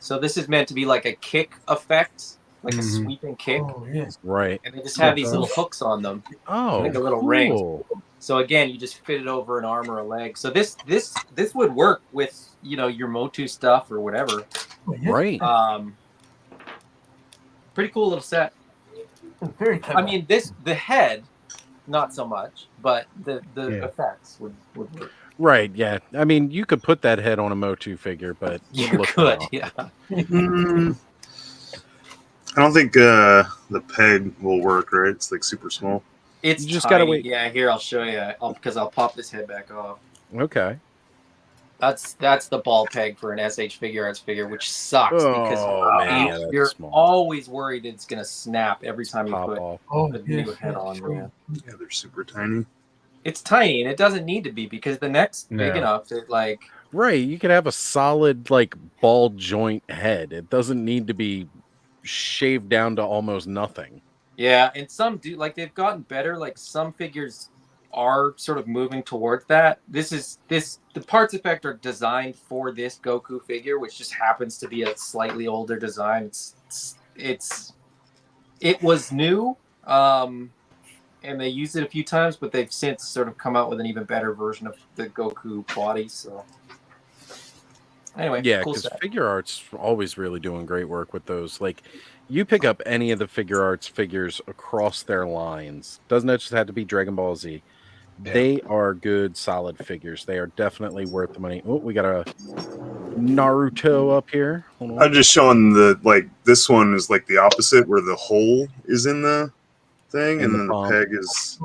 so this is meant to be like a kick effect, like a sweeping kick. Oh yes. Right. And they just have these little hooks on them. Oh, like a little cool. ring. So again, you just fit it over an arm or a leg. So this would work with your Motu stuff or whatever. Right. Pretty cool little set. Very clever. I mean, the head, not so much, but the effects would work. Right. Yeah. I mean, you could put that head on a Motu figure, but you could. Yeah. I don't think the peg will work. Right? It's like super small. It's you just tiny. gotta wait. Yeah. Here, I'll show you. Because I'll pop this head back off. Okay. That's the ball peg for an SH Figure Arts figure, which sucks because you're always worried it's gonna snap every time you put the new head on. Yeah, they're super tiny. It's tiny, and it doesn't need to be because the neck's big enough to like. Right, you could have a solid like ball joint head. It doesn't need to be shaved down to almost nothing. Yeah, and some do like they've gotten better. Like some figures are sort of moving towards that. The parts effect are designed for this Goku figure, which just happens to be a slightly older design. It was new, and they used it a few times, but they've since sort of come out with an even better version of the Goku body. So anyway, yeah, cool because set. Figure Arts always really doing great work with those. Like, you pick up any of the Figure Arts figures across their lines. Doesn't it just have to be Dragon Ball Z? Yeah. They are good, solid figures. They are definitely worth the money. Oh, we got a Naruto up here. I'm just showing this one is like the opposite, where the hole is in the thing, and then the peg is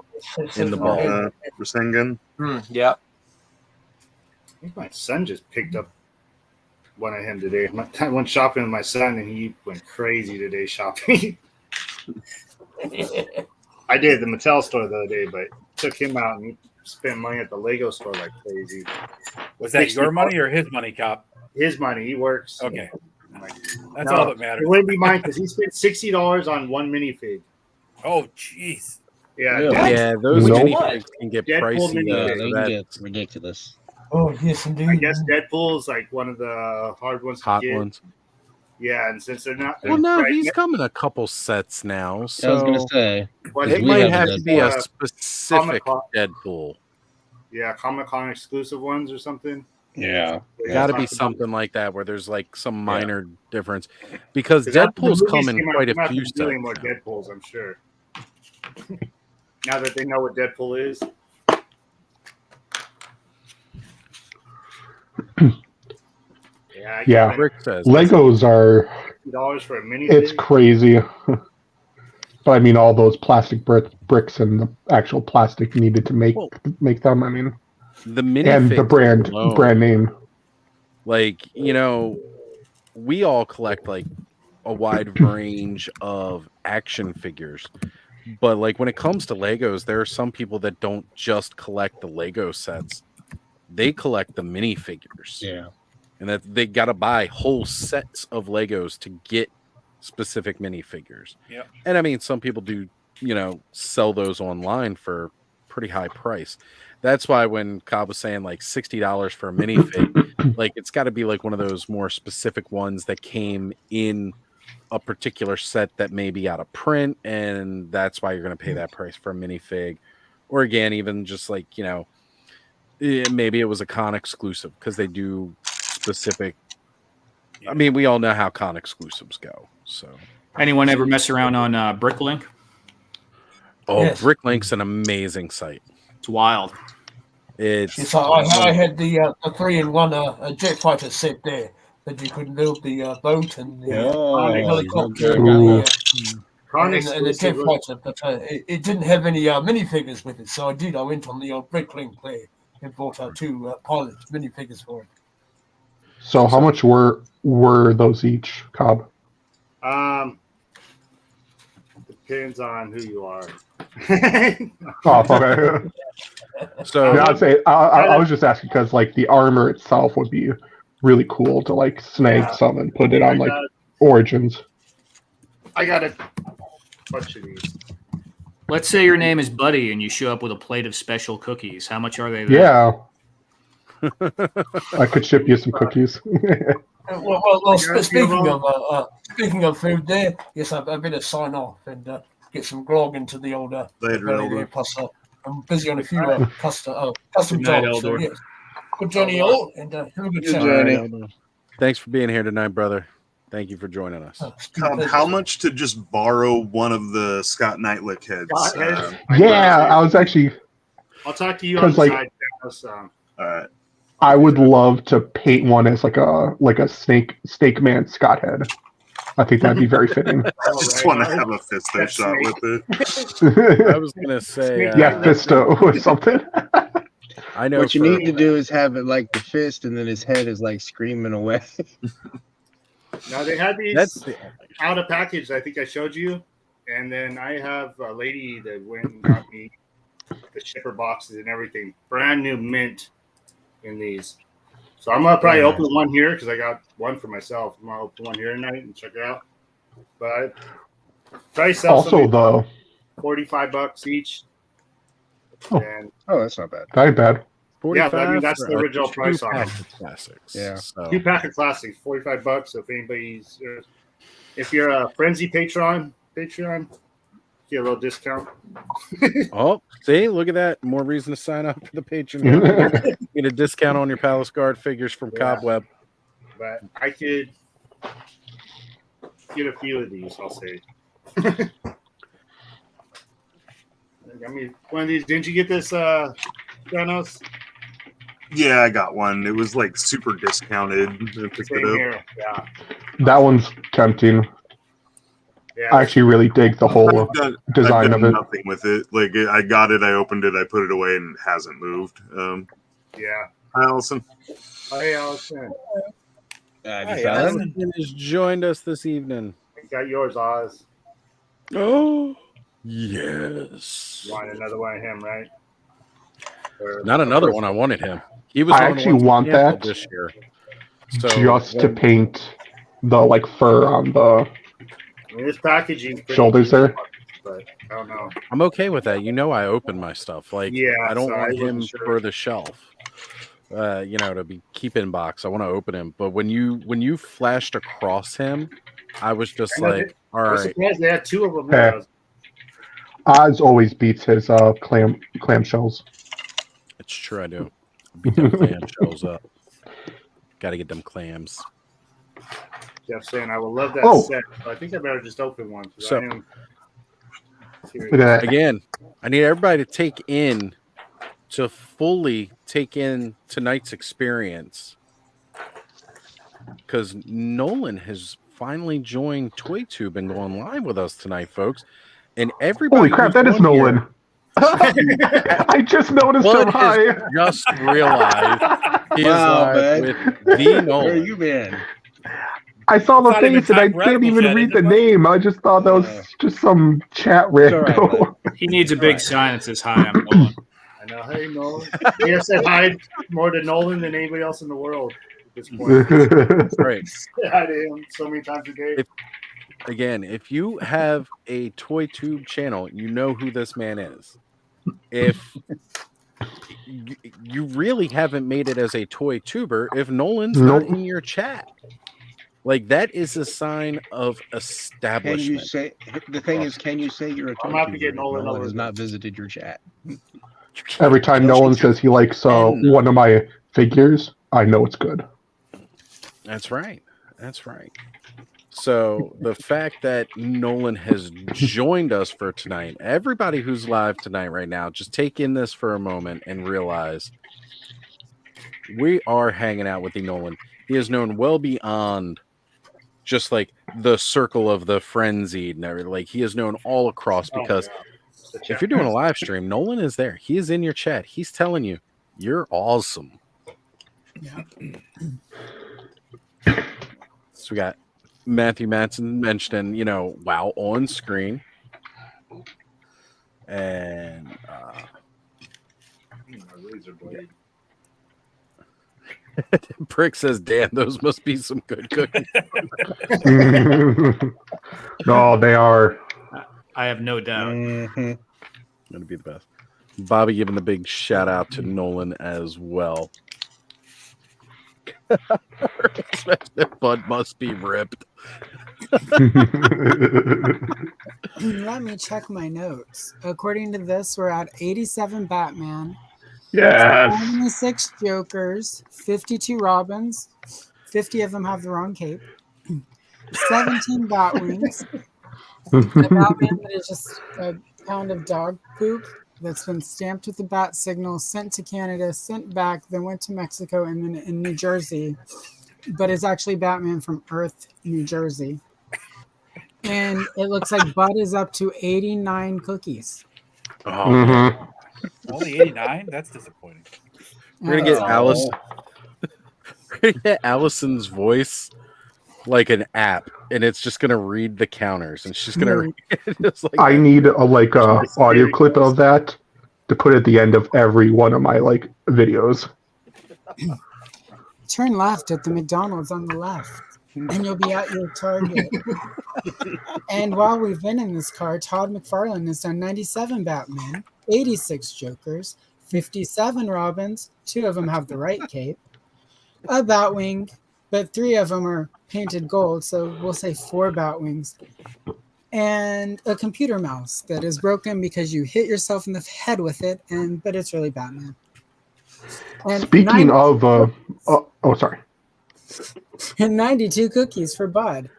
in the ball. Rasengan. Yeah. I think my son just picked up one of him today. I went shopping with my son, and he went crazy today shopping. I did at the Mattel store the other day, but took him out and he spent money at the Lego store like crazy. Was that your money or his money, Cop? His money. He works. Okay. That's all that matters. It wouldn't be mine because he spent $60 on one minifig. Oh, jeez. Yeah, yeah, those minifigs can get Deadpool pricey. Yeah, they can get ridiculous. Oh yes, indeed. I guess Deadpool is like one of the hard ones to hot get. ones. Yeah, and since they're not, Well, no, right, he's come in a couple sets now. So I was gonna say it might have to be a specific Deadpool. Yeah, Comic-Con exclusive ones or something. Yeah, got to be something like that where there's like some minor difference, because Deadpool's come in quite a few sets. More Deadpools, I'm sure. Now that they know what Deadpool is. Yeah, Rick says Legos are $50 for a mini. It's crazy. But I mean, all those plastic bricks and the actual plastic needed to make them. I mean, the mini and the brand name. Like, you know, we all collect like a wide range of action figures, but like when it comes to Legos, there are some people that don't just collect the Lego sets; they collect the minifigures. Yeah, and that they got to buy whole sets of Legos to get specific minifigures. Yeah. And I mean, some people do, you know, sell those online for pretty high price. That's why when Cobb was saying like $60 for a minifig, like it's got to be like one of those more specific ones that came in a particular set that may be out of print, and that's why you're going to pay that price for a minifig. Or again, even just like, you know, maybe it was a con exclusive because they do specific. I mean, we all know how con exclusives go. So, anyone ever mess around on Bricklink? Oh, yes. Bricklink's an amazing site. It's wild. It's I had the 3-in-1 jet fighter set there that you could build the boat and the helicopter and the jet fighter, but it didn't have any minifigures with it. So I went on the old Bricklink there and bought 2 pilot minifigures for it. So how much were those each, Cobb? Depends on who you are. Oh, okay. So yeah, I'd say I was just asking because like the armor itself would be really cool to like snag some and put it on like Origins. I got a bunch of these. Let's say your name is Buddy and you show up with a plate of special cookies. How much are they there? Yeah. I could ship you some cookies. Well, speaking of food there, yes, I better sign off and get some grog into the old later. Plus, I'm busy on a few custom jobs. So, yes. Good journey, all, and have a good journey. Thanks for being here tonight, brother. Thank you for joining us. How much to just borrow one of the Scott Knightlick heads? Yeah, I was actually. I'll talk to you on the side. All right. I would love to paint one as like a snake man Scott head. I think that'd be very fitting. I just want to have a fisto shot with it. I was gonna say, yeah, fisto or something. I know what you need to do is have it like the fist, and then his head is like screaming away. Now they had these out of package. I think I showed you, and then I have a lady that went and got me the shipper boxes and everything, brand new mint in these. So I'm gonna probably open one here because I got one for myself. I'm gonna open one here tonight and check it out. But I probably sell also the $45 each. Oh, and, that's not bad. Not bad. Yeah, I mean that's the original price on it. Classics. Yeah, so. 2-pack of classics, $45. So if anybody's, if you're a Frenzy Patreon, get a little discount. Oh, see, look at that! More reason to sign up for the Patreon. Get a discount on your Palace Guard figures from Cobweb. But I could get a few of these. I'll say. I mean, one of these. Didn't you get this, Thanos? Yeah, I got one. It was like super discounted. I picked it up. Here. Yeah. That one's tempting. Yeah. I actually really dig the whole design of it. Nothing with it. Like I got it, I opened it, I put it away, and it hasn't moved. Yeah. Hi, Allison. Hi, Allison. Allison has joined us this evening. I got yours, Oz. Oh, yes. You want another one of him, right? Not another one. I wanted him. He was. I actually want that this year. So just to paint the like fur on the I mean, this packaging shoulders there. but I don't know. I'm okay with that. You know, I open my stuff. Like, Yeah, I don't so I want wasn't him sure. for the shelf. To be keep in box. I want to open him. But when you flashed across him, I was just like, all I was right. surprised they had two of them there. Oz always beats his clam shells. It's true, I do. Beat them clam shells up. Got to get them clams. Jeff's saying I will love that set. I think I better just open one. So, I am again, I need everybody to fully take in tonight's experience, because Nolan has finally joined ToyTube and going live with us tonight, folks. And everybody, holy crap, that is Nolan. I just noticed him. Hi. Just realized he is live with the Nolan. Where you been? I saw the face and I didn't even read the name. I just thought that was just some chat rando. He needs a big sign that says, "Hi, I'm Nolan." I know. Hey, Nolan. They have said hi more to Nolan than anybody else in the world at this point. Right. Say hi to him so many times a day. If you have a ToyTube channel, you know who this man is. If you really haven't made it as a toy tuber, if Nolan's not in your chat, like, that is a sign of establishment. Can you say the thing is? Can you say you're a toy I'm happy to get tuber if Nolan has not visited your chat? Every time Nolan says he likes one of my figures, I know it's good. That's right. That's right. So the fact that Nolan has joined us for tonight, everybody who's live tonight right now, just take in this for a moment and realize we are hanging out with the Nolan. He is known well beyond just like the circle of the frenzied and everything. Like, he is known all across, because if you're doing a live stream, Nolan is there. He is in your chat. He's telling you, you're awesome. Yeah. So we got Matthew Matson mentioning, WoW on screen. And Brick says, "Dan, those must be some good cooking." No, they are. I have no doubt. Gonna be the best. Bobby giving the big shout out to Nolan as well. Their butt must be ripped. Let me check my notes. According to this, we're at 87 Batman. Yes. 76 Jokers, 52 Robins. 50 of them have the wrong cape. 17 Batwings. A Batman that is just a pound of dog poop that's been stamped with the bat signal, sent to Canada, sent back, then went to Mexico, and then in New Jersey. But it's actually Batman from Earth, New Jersey. And it looks like Bud is up to 89 cookies. Oh, man. Only 89? That's disappointing. We're gonna get Alice. We're gonna get Allison's voice like an app, and it's just gonna read the counters, and she's gonna read it just like I need a audio clip of that to put at the end of every one of my videos. Turn left at the McDonald's on the left, and you'll be at your Target. And while we've been in this car, Todd McFarlane has done 97 Batman, 86 Jokers, 57 Robins, 2 of them have the right cape, a Batwing, but 3 of them are painted gold, so we'll say 4 Batwings, and a computer mouse that is broken because you hit yourself in the head with it, but it's really Batman. And Speaking of, sorry. And 92 cookies for Bud.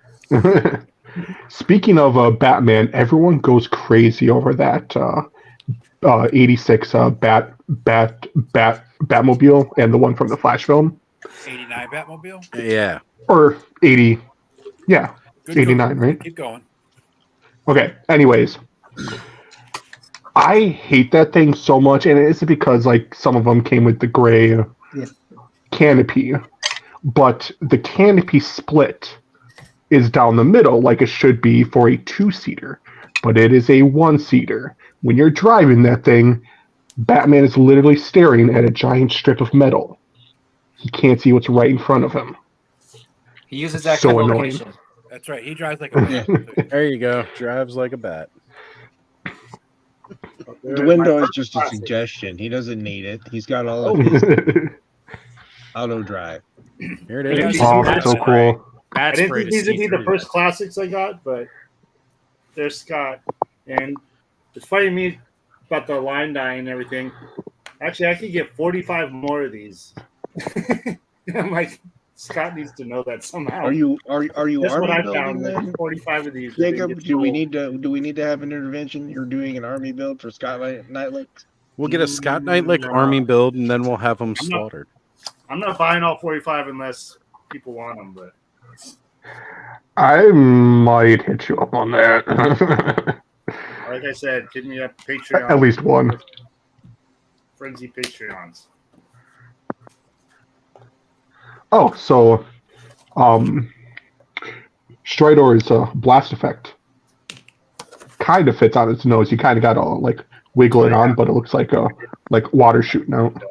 Speaking of Batman, everyone goes crazy over that 86 Batmobile and the one from the Flash film. 89 Batmobile? Yeah. Or 80. Yeah. Good 89, going. right? Keep going. Okay. Anyways. I hate that thing so much, and it's because some of them came with the gray canopy, but the canopy split is down the middle like it should be for a 2-seater, but it is a 1-seater. When you're driving that thing, Batman is literally staring at a giant strip of metal. He can't see what's right in front of him. He uses that so annoying. That's right. He drives like a bat. There you go. Drives like a bat. The window is just a suggestion. He doesn't need it. He's got all of his auto drive. Here it is. Oh, that's so cool. I didn't think these would be the first classics I got, but there's Scott. And it's funny to me about the line dyeing and everything. Actually, I could get 45 more of these. I'm like, Scott needs to know that somehow. Are you That's what I army found. building Like 45 of these. Jacob, do we need to have an intervention? You're doing an army build for Scott Knightlick? We'll get a Scott Knightlick army build, and then we'll have them slaughtered. I'm not buying all 45 unless people want them, but I might hit you up on that. like I said, hit me up Patreon. At least one. Frenzy Patreons. Oh, so Stridor's blast effect kind of fits on its nose. You kind of got to like wiggle it on, but it looks like water shooting out.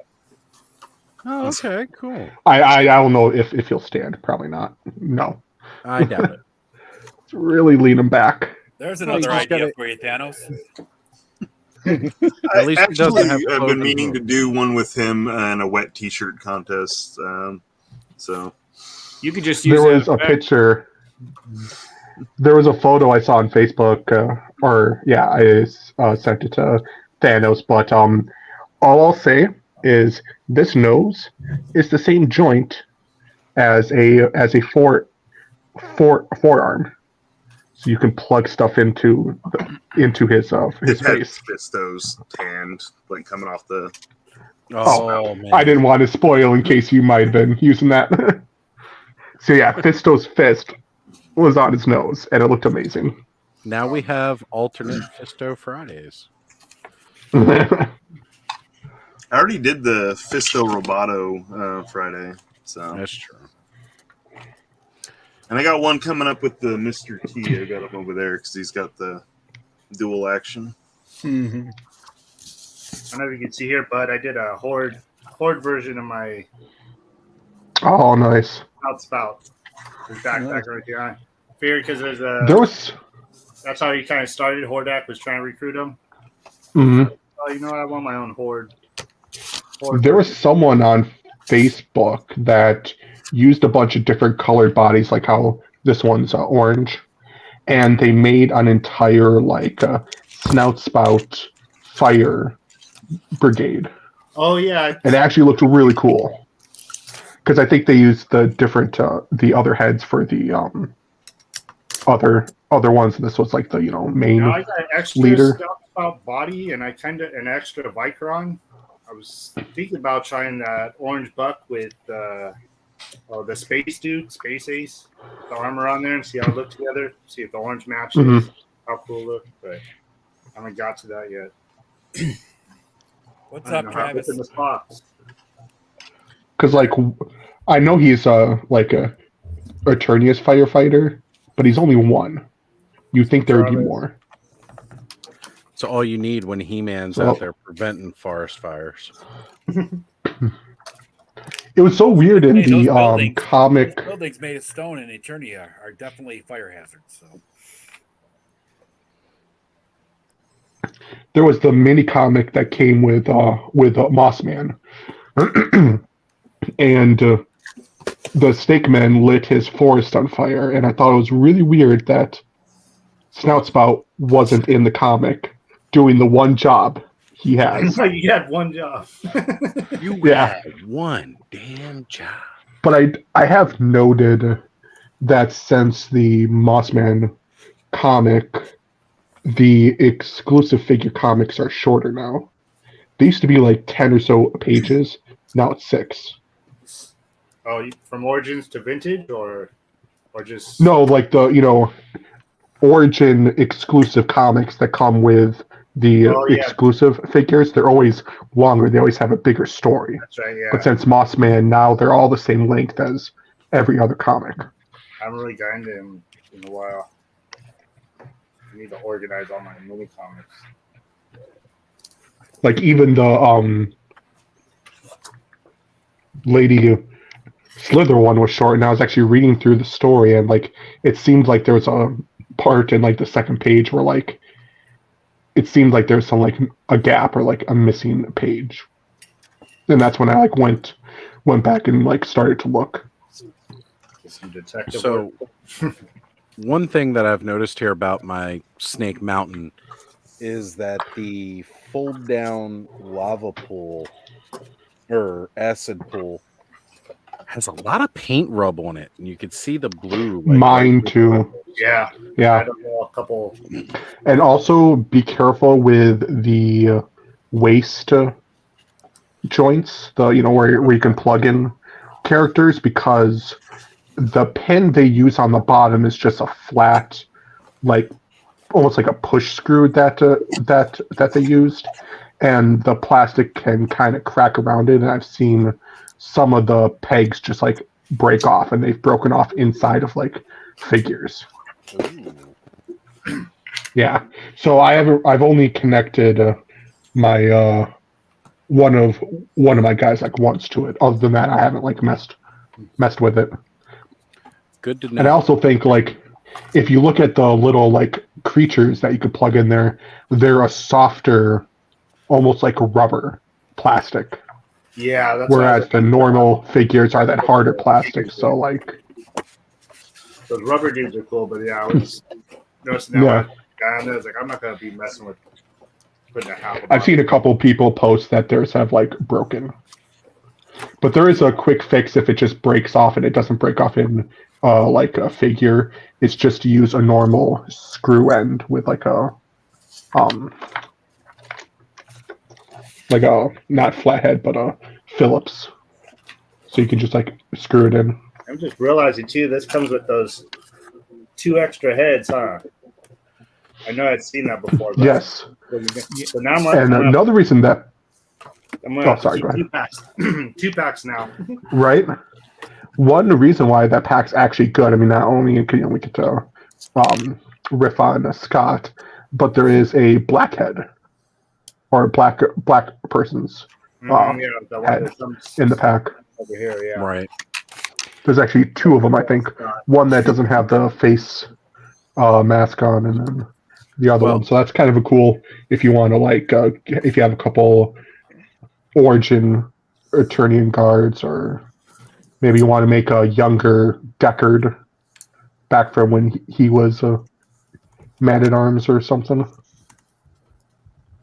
Oh, okay, cool. I don't know if he'll stand. Probably not. No. I doubt it. Really lean him back. There's another idea for you, Thanos. At least he doesn't have. I've been meaning to do one with him in a wet T-shirt contest. So you could just use. There was a picture. There was a photo I saw on Facebook, I sent it to Thanos. But all I'll say is this nose is the same joint as a forearm, so you can plug stuff into his face. Fisto's tanned, like coming off the. Oh man. I didn't want to spoil in case you might have been using that. So yeah, Fisto's fist was on his nose, and it looked amazing. Now we have alternate Fisto Fridays. I already did the Fisto Roboto Friday, so that's true. And I got one coming up with the Mr. T. I got him over there because he's got the dual action. Mm-hmm. I don't know if you can see here, but I did a horde version of my. Oh, nice. Spout. His backpack right here. I figured because that's how he kind of started. Hordak was trying to recruit him. Mm-hmm. Oh, you know what? I want my own horde. There was someone on Facebook that used a bunch of different colored bodies, like how this one's orange, and they made an entire snout spout fire brigade. Oh yeah, it actually looked really cool. Because I think they used the different the other heads for the other ones, and this was like the main I got extra leader. Stuff about body, and I kind of an extra Vicron. I was thinking about trying that orange buck with the space dude, Space Ace, the armor on there, and see how it looked together. See if the orange matches. Mm-hmm. How cool it looked, but I haven't got to that yet. What's up, Travis? In this box. Because I know he's a Eternius firefighter, but he's only one. You think there would be more? It's all you need when He-Man's out there preventing forest fires. It was so weird in the comic. Those buildings made of stone in Eternia are definitely fire hazards. So There was the mini comic that came with Mossman. And the Snake Man lit his forest on fire, and I thought it was really weird that Snoutspout wasn't in the comic doing the one job he has. You had one job. You had one damn job. But I have noted that since the Mossman comic, the exclusive figure comics are shorter now. They used to be like 10 or so pages. Now it's 6. Oh, from Origins to Vintage, or just no, like the Origin exclusive comics that come with the exclusive figures. They're always longer. They always have a bigger story. That's right. Yeah. But since Mossman, now they're all the same length as every other comic. I haven't really gotten to him in a while. I need to organize all my mini comics. Like even the Lady Slither one was short, and I was actually reading through the story, and it seemed like there was a part in the second page where it seemed like there's some like a gap or like a missing page, and that's when I like went back and like started to look. Some detective So, work. one thing that I've noticed here about my Snake Mountain is that the fold down lava pool or acid pool has a lot of paint rub on it, and you could see the blue. Like, Mine too. Yeah. Yeah. I don't know, a couple. And also be careful with the waist joints, the where you can plug in characters, because the pin they use on the bottom is just a flat, like almost like a push screw that they used, and the plastic can kind of crack around it. And I've seen some of the pegs just like break off, and they've broken off inside of like figures. Yeah, so I've only connected my one of my guys like once to it. Other than that, I haven't like messed with it. Good to know. And I also think like if you look at the little like creatures that you could plug in there, they're a softer, almost like rubber plastic. Yeah, that's whereas the normal figures are that harder plastic. So like those rubber dudes are cool, but yeah, I was noticing that guy on there. I was like, I'm not gonna be messing with putting a half. I've seen a couple people post that theirs have like broken, but there is a quick fix if it just breaks off, and it doesn't break off in like a figure. It's just to use a normal screw end with like a not flathead but a Phillips, so you can just like screw it in. I'm just realizing too, this comes with those 2 extra heads, huh? I know I'd seen that before. But yes. So now another reason that I'm gonna sorry, go ahead. 2 packs. 2 packs now. Right. One reason why that pack's actually good. I mean, not only can we get to riff on Scott, but there is a blackhead or black person's head in the pack. Over here, yeah. Right. There's actually 2 of them, I think. One that doesn't have the face mask on, and then the other one. So that's kind of a cool if you want to like if you have a couple Origin Eternian guards, or maybe you want to make a younger Deckard back from when he was Man-at-Arms or something.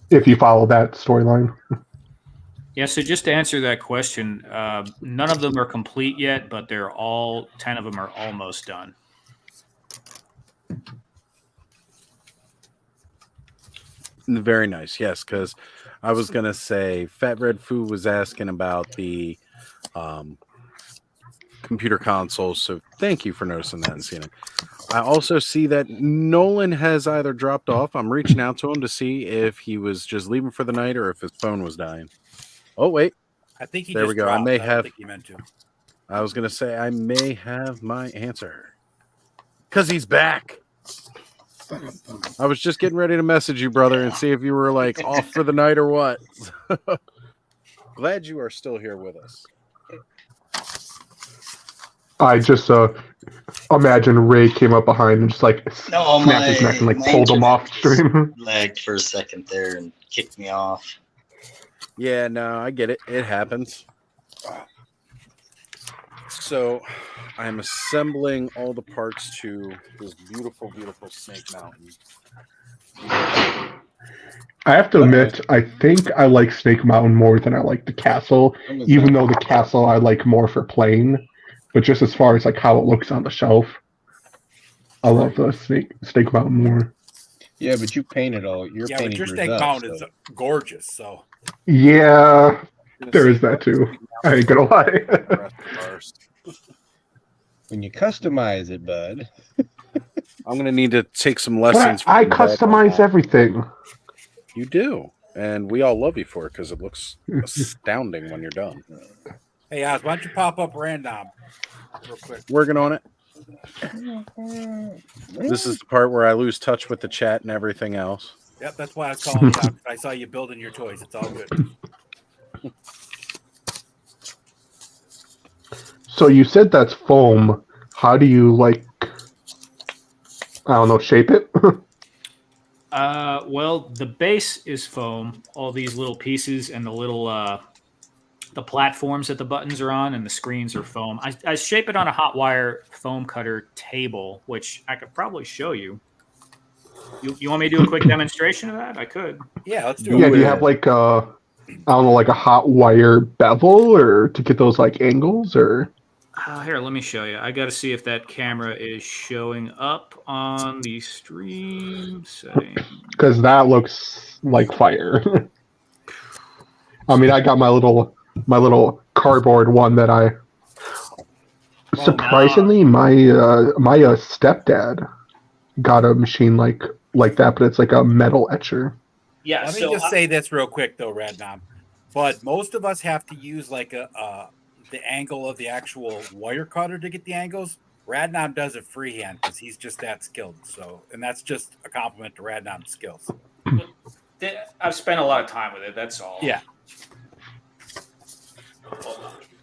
If you follow that storyline. Yeah, so just to answer that question, none of them are complete yet, but 10 of them are almost done. Very nice. Yes, because I was going to say Fat Red Foo was asking about the computer consoles, so thank you for noticing that and seeing it. I also see that Nolan has either dropped off. I'm reaching out to him to see if he was just leaving for the night or if his phone was dying. Oh, wait. I think he there just we go. dropped. I may don't have. think he meant to. I was going to say I may have my answer because he's back. I was just getting ready to message you, brother, and see if you were like off for the night or what. Glad you are still here with us. I just imagine Ray came up behind and just like snapped his neck and like pulled him off stream. Lagged for a second there and kicked me off. Yeah, no, I get it. It happens. So I'm assembling all the parts to this beautiful, beautiful Snake Mountain. I have to admit, I think I like Snake Mountain more than I like the castle, even though the castle I like more for playing. But just as far as like how it looks on the shelf, I love the Snake Mountain more. Yeah, but you painted all. You're yeah, painting but your yours Snake up, Mountain so. is gorgeous. So yeah, there is that too. I ain't gonna lie. When you customize it, bud. I'm gonna need to take some lessons. But I customize everything. You do, and we all love you for it because it looks astounding when you're done. hey, Oz, why don't you pop up random real quick? Working on it. This is the part where I lose touch with the chat and everything else. Yep, that's why I was calling you out. I saw you building your toys. It's all good. So you said that's foam. How do you like? I don't know, shape it. Well, the base is foam. All these little pieces and the little the platforms that the buttons are on and the screens are foam. I shape it on a hot wire foam cutter table, which I could probably show you. You want me to do a quick demonstration of that? I could. Yeah, let's do it. Yeah, do you have like I don't know, like a hot wire bevel or to get those like angles or? Here, let me show you. I got to see if that camera is showing up on the stream setting. Because that looks like fire. I mean, I got my little cardboard one that I. Surprisingly, my stepdad got a machine like that, but it's like a metal etcher. Yeah. Let me just say this real quick though, Radnom. But most of us have to use like the angle of the actual wire cutter to get the angles. Radnom does it freehand because he's just that skilled. So, and that's just a compliment to Radnom's skills. I've spent a lot of time with it. That's all. Yeah.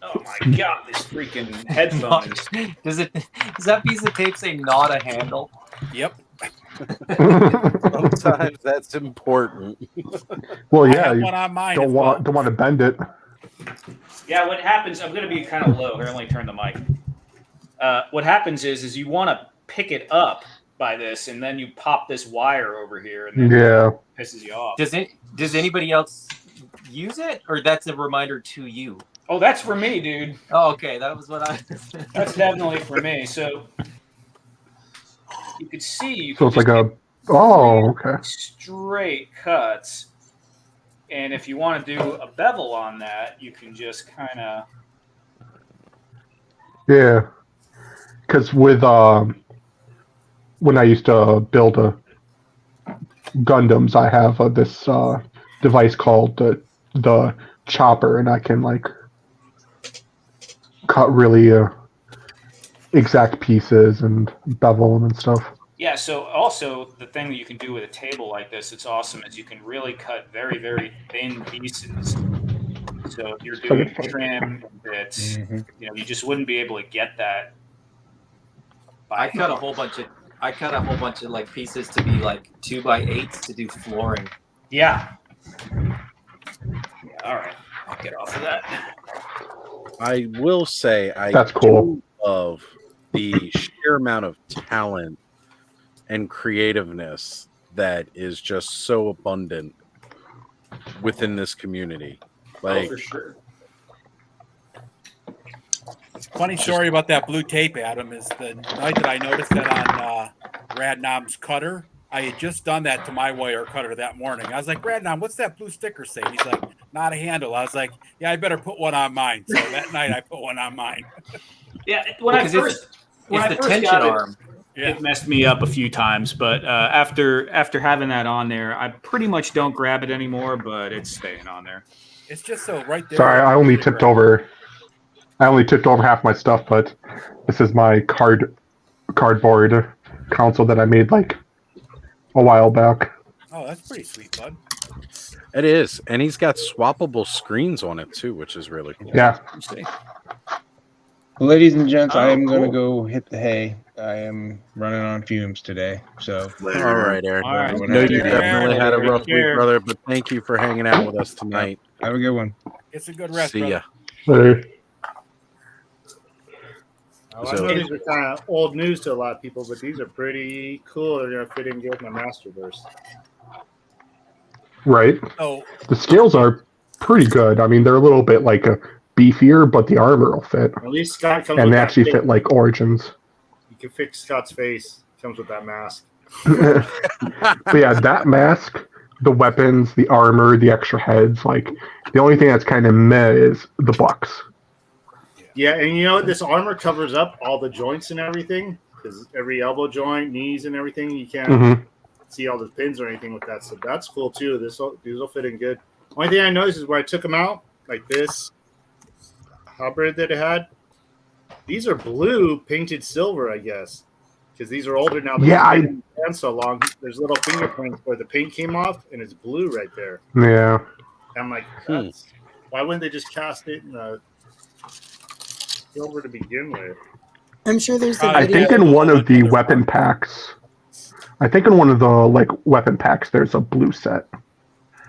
Oh my god, this freaking headphone Does that piece of tape say not a handle? Yep. Sometimes that's important. Well, yeah, you one on mine don't want to bend it. Yeah, what happens? I'm going to be kind of low here. Let me turn the mic. What happens is you want to pick it up by this, and then you pop this wire over here, and then it pisses you off. Does anybody else use it, or that's a reminder to you? Oh, that's for me, dude. Oh, okay, that was what I. That's definitely for me. So you could see. So it's like a. Oh, okay. Straight cuts. And if you want to do a bevel on that, you can just kind of. Yeah. Because with when I used to build Gundams, I have this device called the chopper, and I can like cut really exact pieces and bevel them and stuff. Yeah, so also the thing that you can do with a table like this, it's awesome, is you can really cut very, very thin pieces. So if you're doing trim and bits, you just wouldn't be able to get that. I cut a whole bunch of like pieces to be like 2x8s to do flooring. Yeah. All right, I'll get off of that. I will say That's cool. do love the sheer amount of talent and creativeness that is just so abundant within this community. Like, for sure. Funny story about that blue tape, Adam, is the night that I noticed that on Radnom's cutter. I had just done that to my wire cutter that morning. I was like, Radnom, what's that blue sticker say? And he's like, not a handle. I was like, yeah, I better put one on mine. So that night I put one on mine. Yeah, when I first tension got arm. It messed me up a few times, but after having that on there, I pretty much don't grab it anymore, but it's staying on there. It's just so right there. Sorry, I only tipped over half my stuff, but this is my cardboard console that I made like a while back. Oh, that's pretty sweet, bud. It is, and he's got swappable screens on it too, which is really cool. Yeah. Well, ladies and gents, I am going to go hit the hay. I am running on fumes today. So, all right, Aaron. All right. I know you definitely had a rough week, brother, but thank you for hanging out with us tonight. Have a good one. It's a good rest. See ya. Later. I know these are kind of old news to a lot of people, but these are pretty cool. They're going to fit in good with my Masterverse. Right. Oh, the scales are pretty good. I mean, they're a little bit like beefier, but the armor will fit. At least Scott comes and with they that actually face. fit like Origins. You can fix Scott's face. Comes with that mask. But yeah, that mask, the weapons, the armor, the extra heads, like the only thing that's kind of meh is the bucks. Yeah, and you know this armor covers up all the joints and everything, because every elbow joint, knees, and everything. You can't see all the pins or anything with that, so that's cool too. These will fit in good. Only thing I noticed is where I took them out, like this hybrid that it had. These are blue painted silver, I guess, because these are older now. Yeah, and so long. There's little fingerprints where the paint came off, and it's blue right there. Yeah. I'm like, why wouldn't they just cast it in the silver to begin with? I'm sure there's a I video. think in one of the weapon packs, I think in one of the like weapon packs, there's a blue set.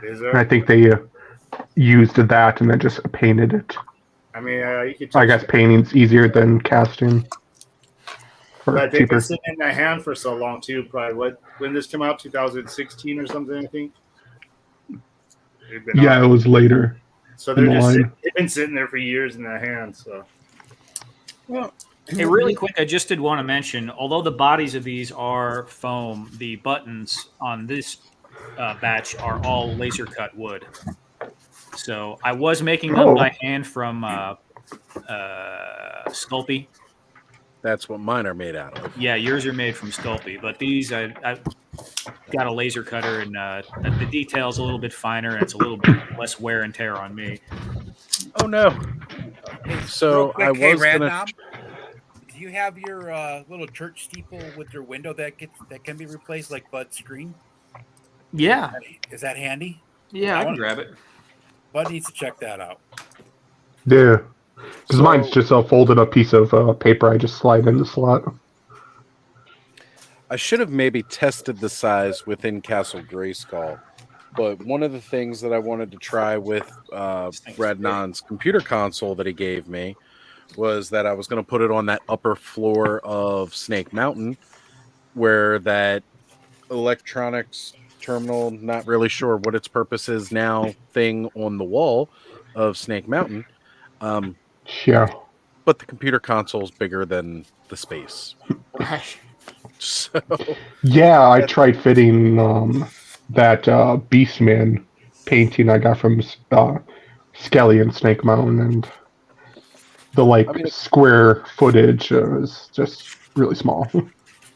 Is there? And I think they used that and then just painted it. I mean, you could. I guess painting's easier than casting. But they've cheaper. been sitting in my hand for so long too. Probably when this came out, 2016 or something, I think. Yeah, it was later. So they've been sitting there for years in their hands. So. Well, hey, really quick, I just did want to mention, although the bodies of these are foam, the buttons on this batch are all laser cut wood. So I was making them by hand from Sculpey. That's what mine are made out of. Yeah, yours are made from Sculpey, but these I've got a laser cutter, and the detail's a little bit finer, and it's a little bit less wear and tear on me. Oh no! So quick, I was Radnom, do you have your little church steeple with your window that can be replaced, like Bud's screen? Yeah. Is that handy? Yeah, I can grab it. Bud needs to check that out. Yeah. Because mine's just a folded up piece of paper I just slide in the slot. I should have maybe tested the size within Castle Grayskull, but one of the things that I wanted to try with Radnon's computer console that he gave me was that I was going to put it on that upper floor of Snake Mountain, where that electronics terminal, not really sure what its purpose is now, thing on the wall of Snake Mountain. Yeah. But the computer console is bigger than the space. So yeah, I tried fitting that Beastman painting I got from Skelly and Snake Mountain, and the square footage is just really small.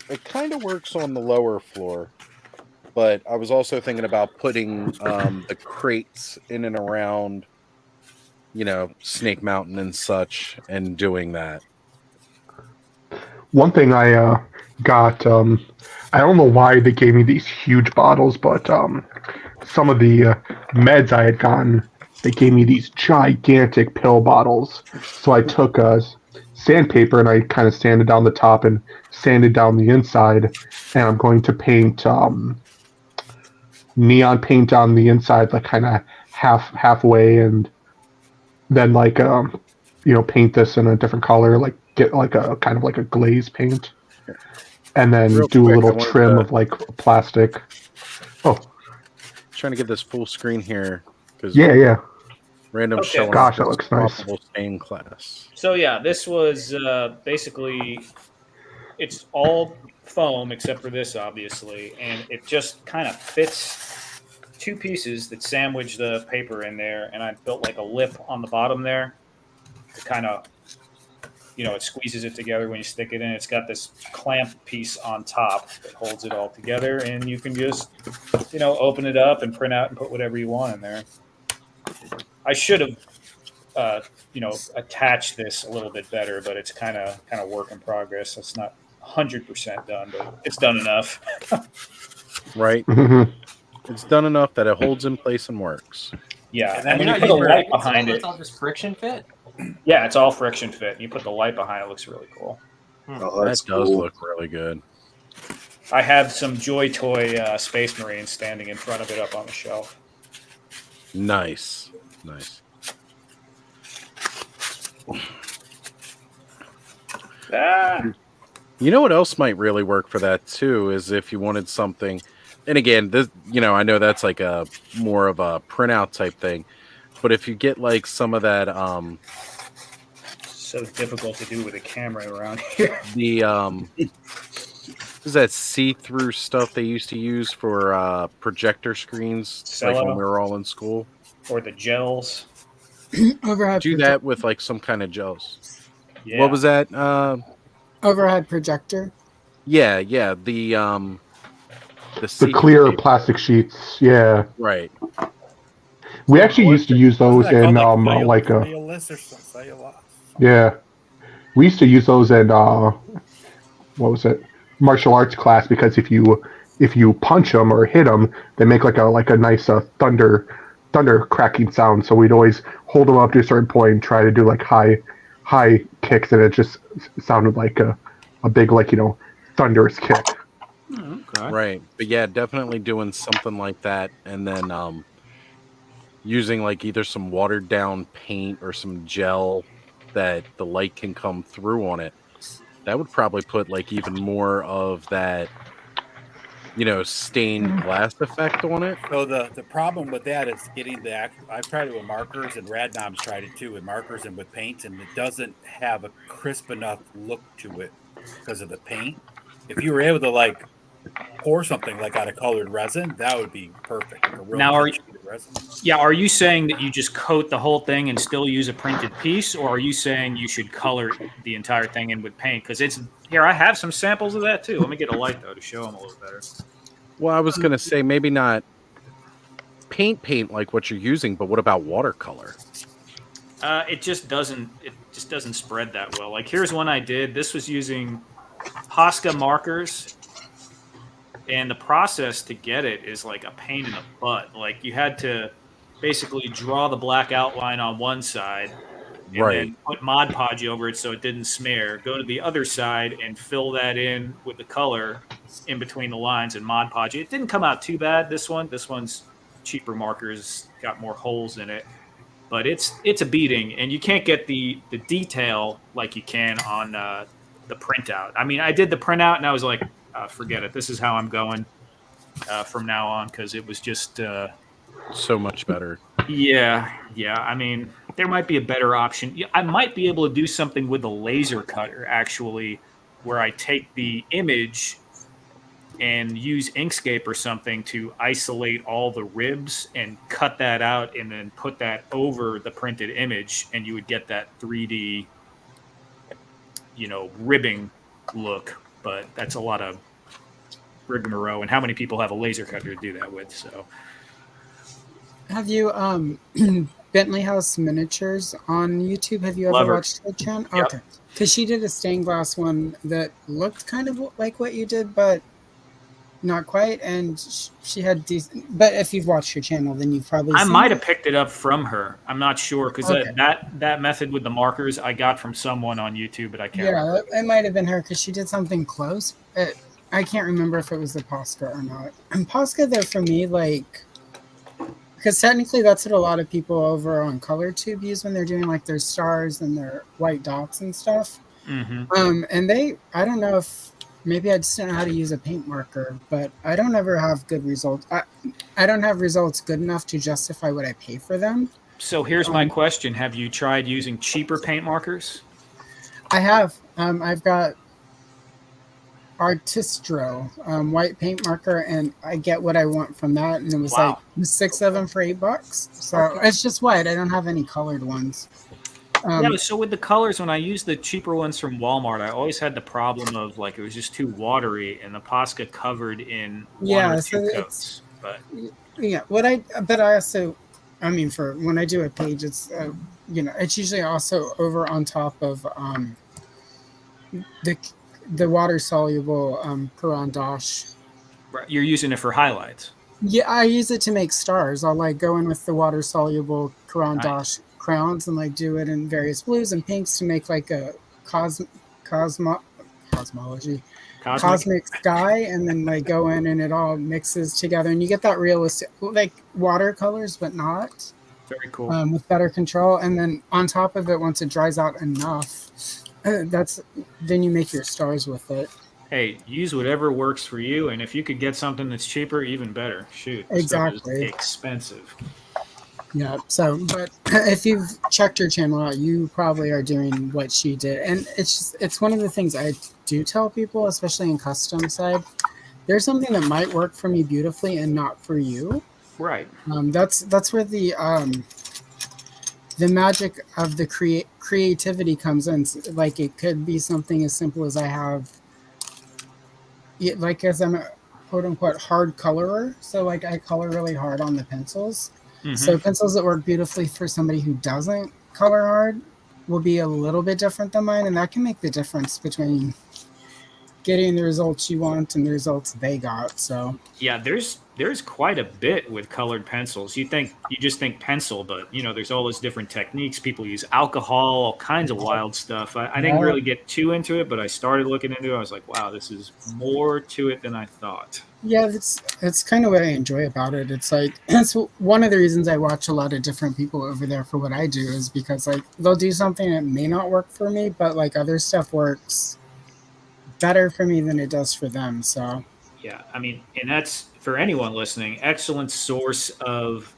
It kind of works on the lower floor, but I was also thinking about putting the crates in and around, Snake Mountain and such, and doing that. One thing I got, I don't know why they gave me these huge bottles, but some of the meds I had gotten, they gave me these gigantic pill bottles. So I took sandpaper and I kind of sanded down the top and sanded down the inside, and I'm going to paint neon paint on the inside, like kind of halfway, and then paint this in a different color, like get like a kind of like a glaze paint, and then do a little trim of like plastic. Oh, trying to get this full screen here because yeah. Random showing. Gosh, that looks nice. Stain class. So yeah, this was basically, it's all foam except for this, obviously, and it just kind of fits two pieces that sandwich the paper in there, and I built like a lip on the bottom there to kind of, it squeezes it together when you stick it in. It's got this clamp piece on top that holds it all together, and you can just, open it up and print out and put whatever you want in there. I should have, attached this a little bit better, but it's kind of work in progress. It's not 100% done, but it's done enough. Right. It's done enough that it holds in place and works. Yeah, and when you put a light behind it, it's all just friction fit. Yeah, it's all friction fit. You put the light behind it, looks really cool. Oh, that does look really good. I have some Joy Toy Space Marines standing in front of it up on the shelf. Nice. You know what else might really work for that too is if you wanted something, and again, this, I know that's like a more of a printout type thing, but if you get like some of that, so difficult to do with a camera around here. The is that see-through stuff they used to use for projector screens, like when we were all in school, or the gels. Overhead. Do that with like some kind of gels. Yeah. What was that? Overhead projector. Yeah. The clear plastic sheets. Yeah. Right. We actually used to use those in yeah. We used to use those in what was it? Martial arts class, because if you punch them or hit them, they make like a nice thunder cracking sound. So we'd always hold them up to a certain point and try to do like high kicks, and it just sounded like a big thunderous kick. Okay. Okay. Right. But yeah, definitely doing something like that, and then using like either some watered down paint or some gel that the light can come through on it. That would probably put like even more of that, stained glass effect on it. So the problem with that is getting the actual. I've tried it with markers, and Radnom's tried it too with markers and with paints, and it doesn't have a crisp enough look to it because of the paint. If you were able to like pour something like out of colored resin, that would be perfect. Like a real Now, good sheet of resin. are you saying that you just coat the whole thing and still use a printed piece, or are you saying you should color the entire thing in with paint? Because it's here. I have some samples of that too. Let me get a light though to show them a little better. Well, I was gonna say maybe not paint like what you're using, but what about watercolor? It just doesn't spread that well. Like here's one I did. This was using Posca markers, and the process to get it is like a pain in the butt. Like you had to basically draw the black outline on one side, and then put Mod Podge over it so it didn't smear. Go to the other side and fill that in with the color in between the lines and Mod Podge. It didn't come out too bad. This one's cheaper markers, got more holes in it. But it's a beating, and you can't get the detail like you can on the printout. I mean, I did the printout, and I was like, forget it. This is how I'm going from now on, because it was just so much better. Yeah. I mean, there might be a better option. I might be able to do something with a laser cutter, actually, where I take the image and use Inkscape or something to isolate all the ribs and cut that out and then put that over the printed image, and you would get that 3D, ribbing look. But that's a lot of rigmarole, and how many people have a laser cutter to do that with? So, have you Bentley House Miniatures on YouTube? Have you ever watched her channel? Yep. Okay, because she did a stained glass one that looked kind of like what you did, but not quite, and she had decent. But if you've watched her channel, then you've probably I seen might it. have picked it up from her. I'm not sure, because that method with the markers I got from someone on YouTube, but I can't remember. It might have been her, because she did something close. I can't remember if it was the Posca or not. And Posca, though, for me, like, because technically that's what a lot of people over on ColorTube use when they're doing like their stars and their white dots and stuff. Mm-hmm. And I don't know if maybe I just don't know how to use a paint marker, but I don't ever have good results. I don't have results good enough to justify what I pay for them. So here's my question. Have you tried using cheaper paint markers? I have. I've got Artistro white paint marker, and I get what I want from that. And it was like 6 of them for $8. So it's just white. I don't have any colored ones. So with the colors, when I used the cheaper ones from Walmart, I always had the problem of like it was just too watery, and the Posca covered in one or two coats. But I also, I mean, for when I do a page, it's it's usually also over on top of the water soluble Caran d'Ache. Right. You're using it for highlights. Yeah, I use it to make stars. I'll like go in with the water soluble Caran d'Ache crowns and like do it in various blues and pinks to make like a cosmic sky, and then like go in and it all mixes together, and you get that realistic like watercolors, but not very cool with better control. And then on top of it, once it dries out enough, then you make your stars with it. Hey, use whatever works for you, and if you could get something that's cheaper, even better. Shoot, exactly. It's expensive. Yeah. So, but if you've checked her channel out, you probably are doing what she did, and it's one of the things I do tell people, especially in custom side. There's something that might work for me beautifully and not for you. Right. That's where the magic of the creativity comes in. Like it could be something as simple as I have, like as I'm a quote unquote hard colorer, so like I color really hard on the pencils. Mm-hmm. So pencils that work beautifully for somebody who doesn't color hard will be a little bit different than mine, and that can make the difference between getting the results you want and the results they got. So yeah, there's quite a bit with colored pencils. You just think pencil, but there's all those different techniques. People use alcohol, all kinds of wild stuff. I didn't really get too into it, but I started looking into it. I was like, wow, this is more to it than I thought. Yeah, it's kind of what I enjoy about it. It's like that's one of the reasons I watch a lot of different people over there for what I do is because like they'll do something that may not work for me, but like other stuff works better for me than it does for them. So yeah, I mean, and that's for anyone listening, excellent source of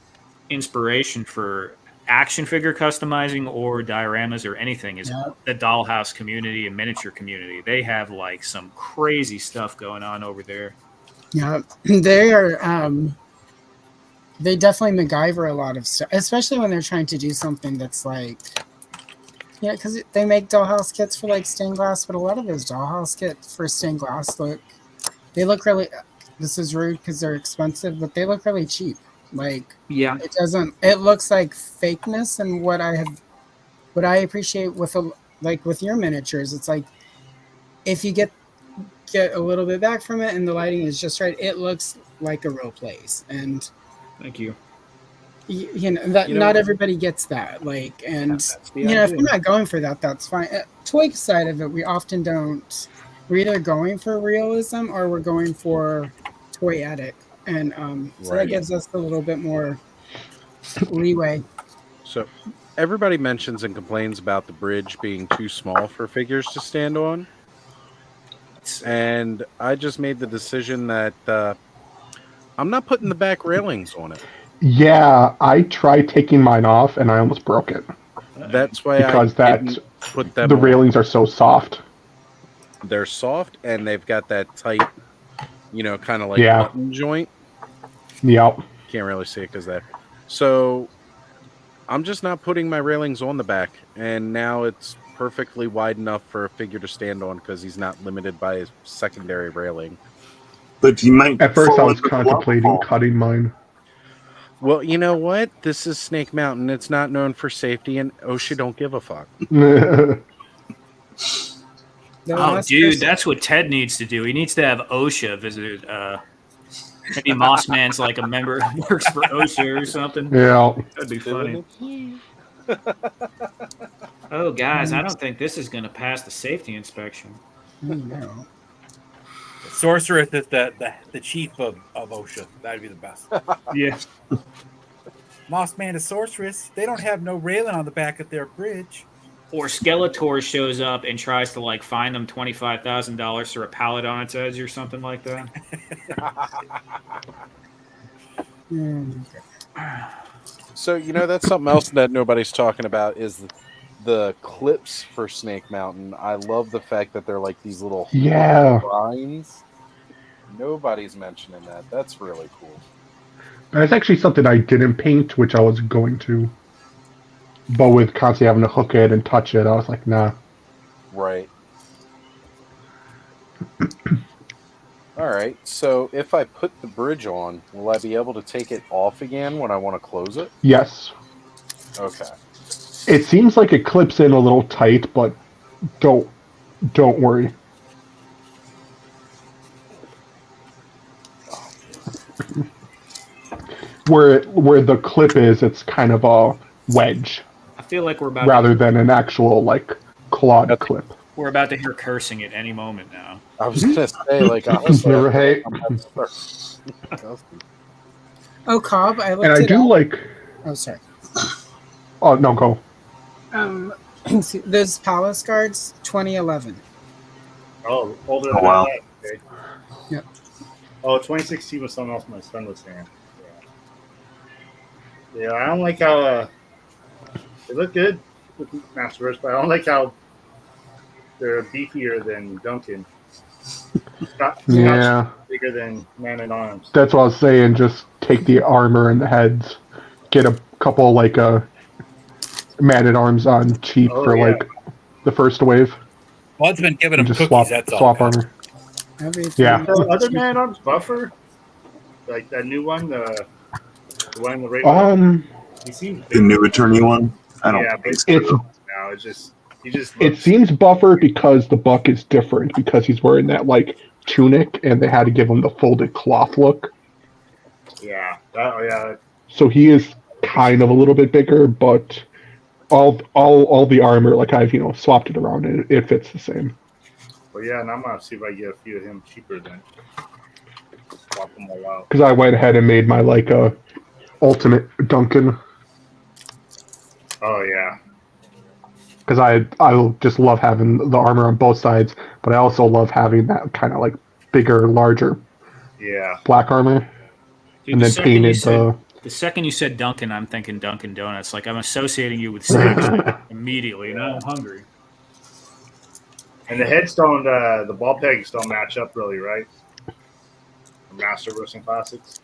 inspiration for action figure customizing or dioramas or anything is the dollhouse community and miniature community. They have like some crazy stuff going on over there. Yeah, they are. They definitely MacGyver a lot of stuff, especially when they're trying to do something that's like, because they make dollhouse kits for like stained glass, but a lot of those dollhouse kits for stained glass they look really. This is rude because they're expensive, but they look really cheap. Like, yeah, it doesn't. It looks like fakeness, and what I appreciate with with your miniatures, it's like if you get a little bit back from it and the lighting is just right, it looks like a real place. And thank you. Not everybody gets that. Like, and if you're not going for that, that's fine. Toy side of it, we often don't. We're either going for realism or we're going for toyetic, and so that gives us a little bit more leeway. So everybody mentions and complains about the bridge being too small for figures to stand on. And I just made the decision that I'm not putting the back railings on it. Yeah, I tried taking mine off and I almost broke it. That's why because didn't put them the on. railings are so soft. They're soft and they've got that tight, kind of like button joint. Yep. Can't really see it because that. So I'm just not putting my railings on the back, and now it's perfectly wide enough for a figure to stand on because he's not limited by his secondary railing. But you might. At first, I was contemplating cutting mine. Well, you know what? This is Snake Mountain. It's not known for safety, and OSHA don't give a fuck. Oh, dude, that's what Ted needs to do. He needs to have OSHA visit. Maybe Mossman's like a member who works for OSHA or something. Yeah. That'd be funny. Oh, guys, I don't think this is going to pass the safety inspection. No. Sorceress is the chief of OSHA. That'd be the best. Yeah. Mossman is sorceress. They don't have no railing on the back of their bridge. Or Skeletor shows up and tries to like fine them $25,000 for a pallet on its edge or something like that. So that's something else that nobody's talking about is the clips for Snake Mountain. I love the fact that they're like these little lines. Nobody's mentioning that. That's really cool. That's actually something I didn't paint, which I was going to. But with constantly having to hook it and touch it, I was like, nah. Right. All right. So if I put the bridge on, will I be able to take it off again when I want to close it? Yes. Okay. It seems like it clips in a little tight, but don't worry. Where the clip is, it's kind of a wedge. I feel like we're about rather than an actual like clawed clip. We're about to hear cursing at any moment now. I was gonna say, like, honestly, right. Oh, Cobb, I looked and I do up. like. Oh, sorry. Oh no, go. Those Palace Guards, 2011. Oh, older than that. Okay. Yep. Oh, 2016 was something else my son was saying. Yeah, I don't like how they look good with Masterverse, but I don't like how they're beefier than Duncan. Not bigger than Man at Arms. That's what I was saying. Just take the armor and the heads, get a couple like Man at Arms on cheap like the first wave. Bud's been giving him just cookies. That's all. Swap armor. Yeah. So other Man at Arms buffer, like that new one, the one in the radio. The new attorney one. I don't think so. Now it's just It seems buffer because the buck is different because he's wearing that like tunic and they had to give him the folded cloth look. Yeah. Yeah. So he is kind of a little bit bigger, but all the armor, like I've swapped it around and it fits the same. Well, yeah, and I'm gonna see if I get a few of him cheaper then. Swap them all out. Because I went ahead and made my like ultimate Duncan. Oh yeah. Because I just love having the armor on both sides, but I also love having that kind of like bigger, larger, black armor, Dude, and then painted the second you said Dunkin', I'm thinking Dunkin' Donuts. Like I'm associating you with snacks immediately. Now I'm hungry. And the headstone, the ball pegs don't match up really, right? For Master Wrestling Classics.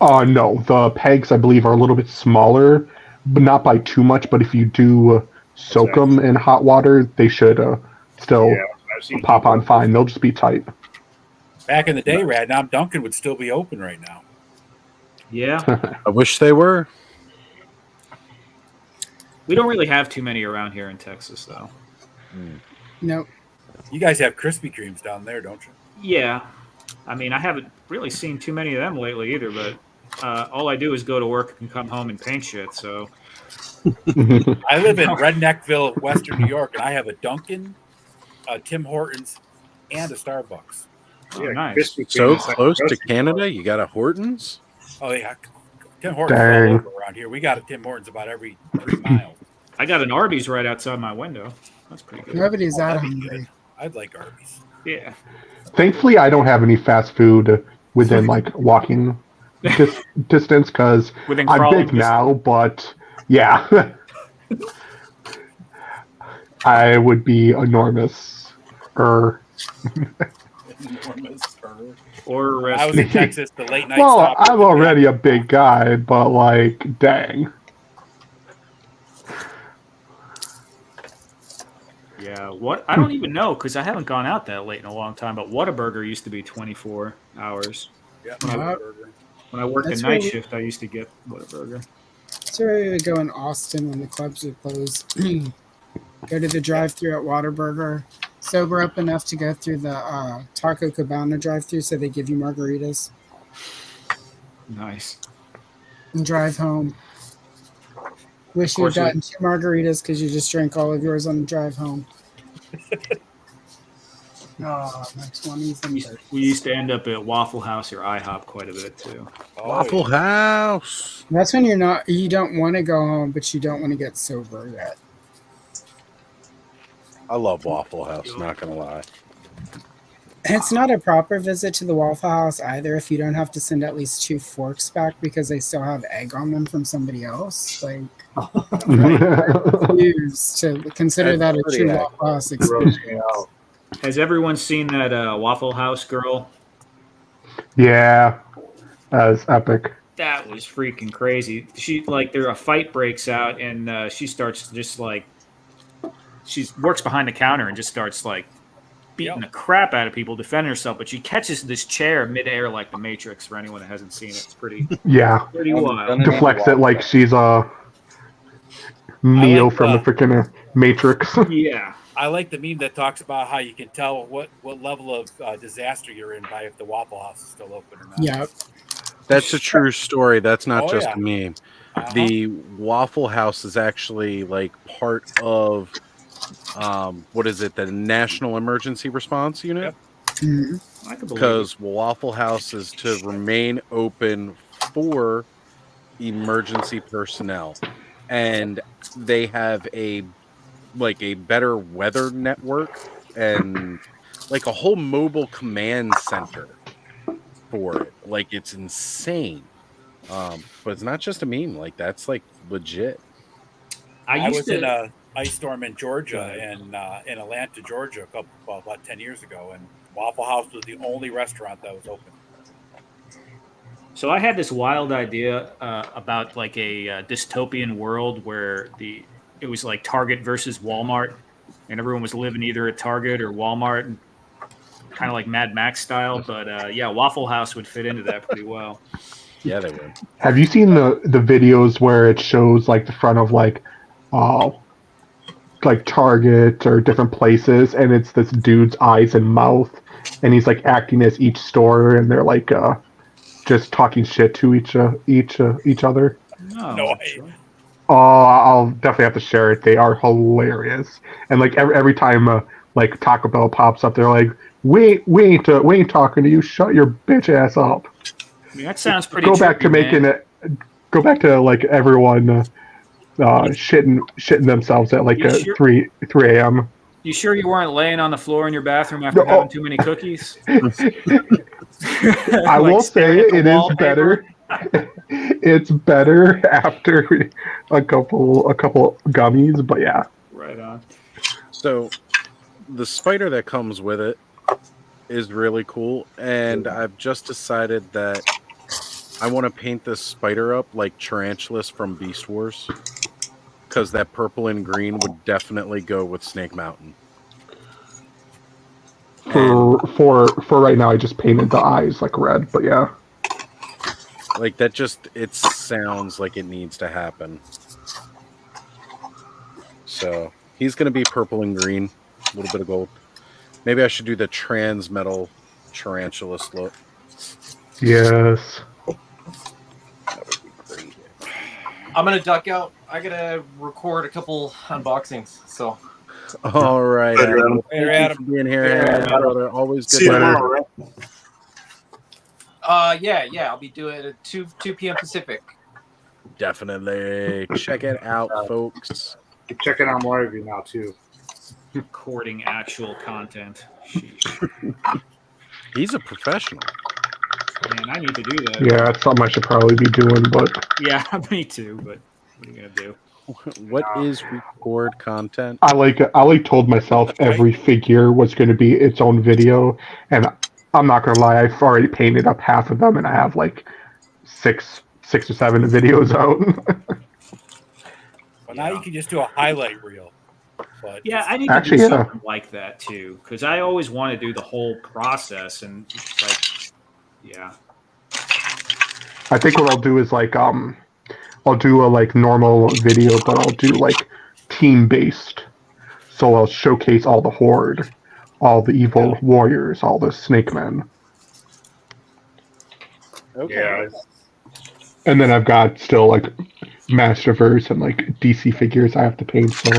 No, the pegs I believe are a little bit smaller, but not by too much. But if you do soak them in hot water, they should still pop on fine. They'll just be tight. Back in the day, Radnom, Duncan would still be open right now. Yeah. I wish they were. We don't really have too many around here in Texas, though. Nope. You guys have Krispy Kremes down there, don't you? Yeah. I mean, I haven't really seen too many of them lately either, but all I do is go to work and come home and paint shit, so... I live in Redneckville, Western New York, and I have a Dunkin', a Tim Hortons, and a Starbucks. Oh, nice. So close to Canada, you got a Hortons? Oh, yeah. Tim Hortons all over around here. We got a Tim Hortons about every 3 miles. I got an Arby's right outside my window. That's pretty good. Nobody's that hungry. I'd like Arby's. Yeah. Thankfully, I don't have any fast food within like walking distance because I'm big now, but yeah. I would be enormous. Or I was in Texas, the late night well, I'm already a big guy, but like, dang. Yeah, I don't even know because I haven't gone out that late in a long time. But Whataburger used to be 24 hours. Yeah, when I worked the night shift, I used to get Whataburger. That's where we would go in Austin when the clubs would close. Go to the drive-thru at Whataburger. Sober up enough to go through the Taco Cabana drive-thru, so they give you margaritas. Nice. And drive home. Wish you had gotten 2 margaritas because you just drank all of yours on the drive home. Oh, my 20s and 30s. We used to end up at Waffle House or IHOP quite a bit too. Waffle House. That's when you don't want to go home, but you don't want to get sober yet. I love Waffle House, not gonna lie. It's not a proper visit to the Waffle House either if you don't have to send at least 2 forks back because they still have egg on them from somebody else. Like, I refuse to consider that a true Waffle House experience. Has everyone seen that Waffle House girl? Yeah, that was epic. That was freaking crazy. A fight breaks out and she starts just like, she works behind the counter and just starts like beating the crap out of people, defending herself. But she catches this chair midair like the Matrix. For anyone that hasn't seen it, it's pretty wild. Deflects it like she's a Neo from the freaking Matrix. Yeah. I like the meme that talks about how you can tell what level of disaster you're in by if the Waffle House is still open or not. Yeah. That's a true story. That's not just yeah. a meme. The Waffle House is actually like part of what is it? The National Emergency Response Unit. Because Waffle House is to remain open for emergency personnel, and they have a better weather network and like a whole mobile command center for it. Like, it's insane. But it's not just a meme. Like, that's like legit. I was in a ice storm in Georgia, in Atlanta, Georgia, about 10 years ago, and Waffle House was the only restaurant that was open. So I had this wild idea about like a dystopian world where it was like Target versus Walmart, and everyone was living either at Target or Walmart, kind of like Mad Max style. But yeah, Waffle House would fit into that pretty well. Yeah, they would. Have you seen the videos where it shows like the front of like like Target or different places, and it's this dude's eyes and mouth, and he's like acting as each store, and they're like just talking shit to each other. No. Oh, I'll definitely have to share it. They are hilarious, and like every time like Taco Bell pops up, they're like, we ain't talking to you. Shut your bitch ass up. I mean, that sounds pretty. Go back to making it. Go back to like everyone shitting themselves at like 3 a.m. You sure you weren't laying on the floor in your bathroom after having too many cookies? I will say it is better. It's better after a couple gummies, but yeah. Right on. So the spider that comes with it is really cool, and I've just decided that I want to paint this spider up like Tarantulas from Beast Wars, because that purple and green would definitely go with Snake Mountain. For right now, I just painted the eyes like red, but yeah. Like that it sounds like it needs to happen. So he's going to be purple and green, a little bit of gold. Maybe I should do the trans metal Tarantulas look. Yes. That would be great. I'm going to duck out. I got to record a couple unboxings, so. All right, Adam. Later, Thank you Adam. for being here, brother. Always good. See you tomorrow, yeah, I'll be doing it at 2 p.m. Pacific. Definitely check it out, folks. You're checking out more of you now too. Recording actual content. He's a professional. Man, I need to do that. Yeah, it's something I should probably be doing, but Yeah, me too. But what are you gonna do? What is record content? I told myself every figure was going to be its own video, and I'm not gonna lie, I've already painted up half of them, and I have like six or 7 videos out. Well, now you can just do a highlight reel. But yeah, I need to do something like that too, because I always want to do the whole process, and like, yeah. I think what I'll do is like I'll do a like normal video, but I'll do like team based. So I'll showcase all the horde, all the evil warriors, all the snake men. Okay. Yeah. And then I've got still like Masterverse and like DC figures I have to paint, so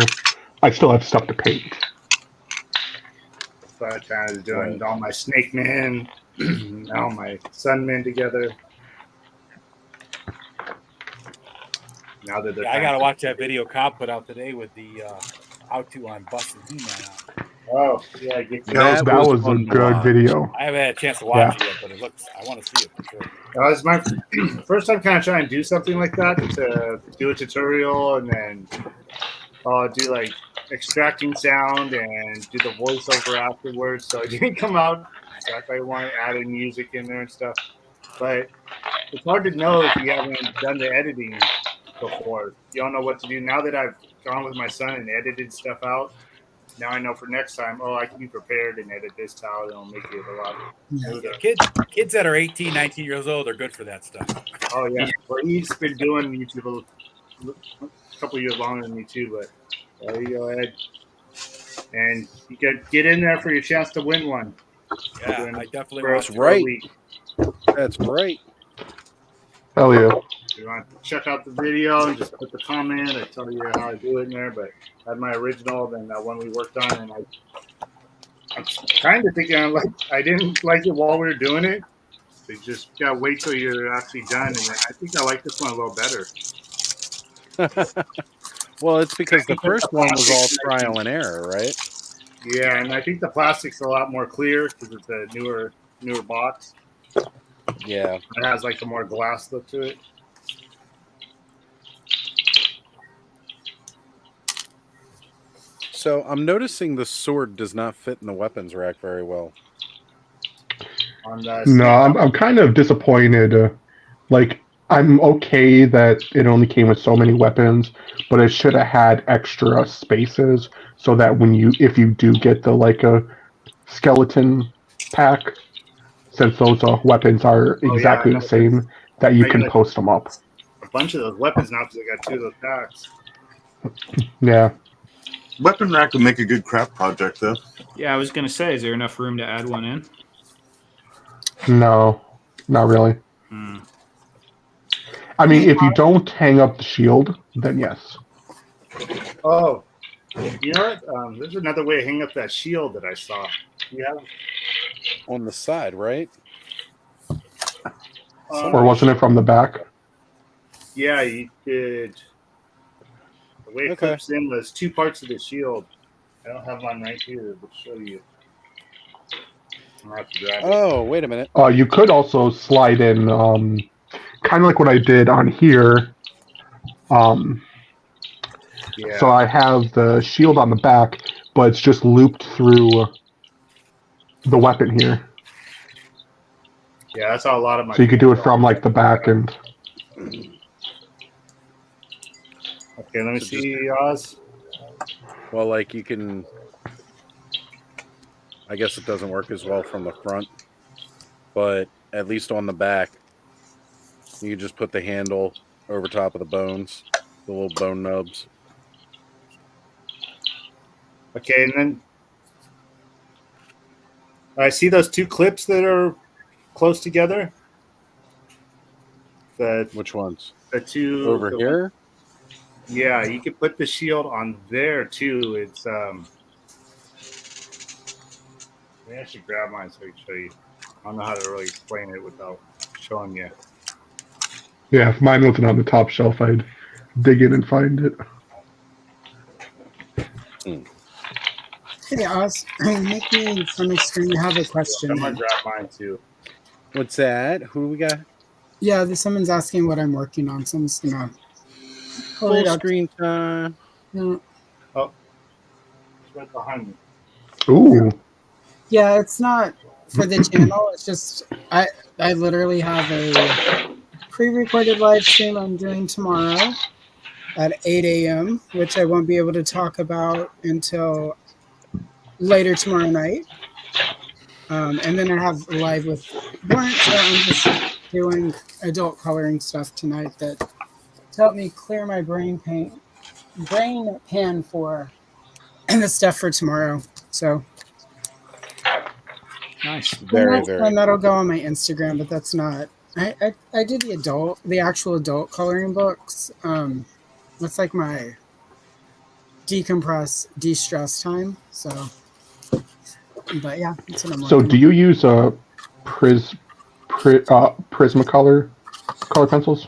I still have stuff to paint. So I kind of doing all my snake men, all my sun men together. Now that I gotta watch that video Cobb put out today with the how to on busting He-Man out. Oh yeah, that was a good video. I haven't had a chance to watch it yet, but it looks. I want to see it for sure. That was my first time kind of trying to do something like that, to do a tutorial and then do like extracting sound and do the voiceover afterwards. So it didn't come out exactly I wanted, adding music in there and stuff. But it's hard to know if you haven't done the editing before. You don't know what to do. Now that I've gone with my son and edited stuff out, now I know for next time, I can be prepared and edit this out, and it'll make it a lot smoother. Kids that are 18, 19 years old are good for that stuff. Oh, yeah. Well, he's been doing YouTube a couple years longer than me, too, but you go ahead. And you get in there for your chance to win one. Yeah, I definitely want to. That's right. That's right. Hell yeah. If you want to check out the video and just put the comment, I tell you how to do it in there, but I had my original, then that one we worked on, and I'm kind of thinking I didn't like it while we were doing it. So you just gotta wait till you're actually done, and I think I like this one a little better. Well, it's because the first one was all trial and error, right? Yeah, and I think the plastic's a lot more clear because it's a newer box. Yeah. It has like a more glass look to it. So I'm noticing the sword does not fit in the weapons rack very well. No, I'm kind of disappointed. Like, I'm okay that it only came with so many weapons, but it should have had extra spaces so that if you do get the like a skeleton pack, since those weapons are exactly the same, that you can post them up. A bunch of those weapons now because I got 2 of those packs. Yeah. weapon rack would make a good craft project, though. Yeah, I was gonna say, is there enough room to add one in? No, not really. Hmm. I mean, if you don't hang up the shield, then yes. Oh, you know what? There's another way to hang up that shield that I saw. Yeah. On the side, right? Or wasn't it from the back? Yeah, you could. The way it clips in was 2 parts of the shield. I don't have mine right here to show you. I'll have to grab it. Oh, wait a minute. You could also slide in, kind of like what I did on here. So I have the shield on the back, but it's just looped through the weapon here. Yeah, that's how a lot of my. So you could do it from like the back and. Okay, let me see, Oz. Well, like you can. I guess it doesn't work as well from the front, but at least on the back, you just put the handle over top of the bones, the little bone nubs. Okay, and then I see those 2 clips that are close together. Which ones? The 2 over here. Yeah, you could put the shield on there too. It's maybe I should grab mine so I can show you. I don't know how to really explain it without showing you. Yeah, if mine wasn't on the top shelf, I'd dig in and find it. Hey, Oz, make me from extreme. I have a question. I'm gonna grab mine too. What's that? Who do we got? Yeah, someone's asking what I'm working on, so I'm just gonna full screen time. Yeah. Oh, it's right behind me. Ooh. Yeah, it's not for the channel. It's just I literally have a pre-recorded live stream I'm doing tomorrow at 8 a.m., which I won't be able to talk about until later tomorrow night. And then I have live with Brent, so I'm just doing adult coloring stuff tonight that to help me clear my brain pan for and the stuff for tomorrow. So nice. Very, very. And that'll go on my Instagram, but that's not. I did the actual adult coloring books. That's like my decompress, de-stress time. So, but yeah, that's what I'm So, do you use Prismacolor color pencils?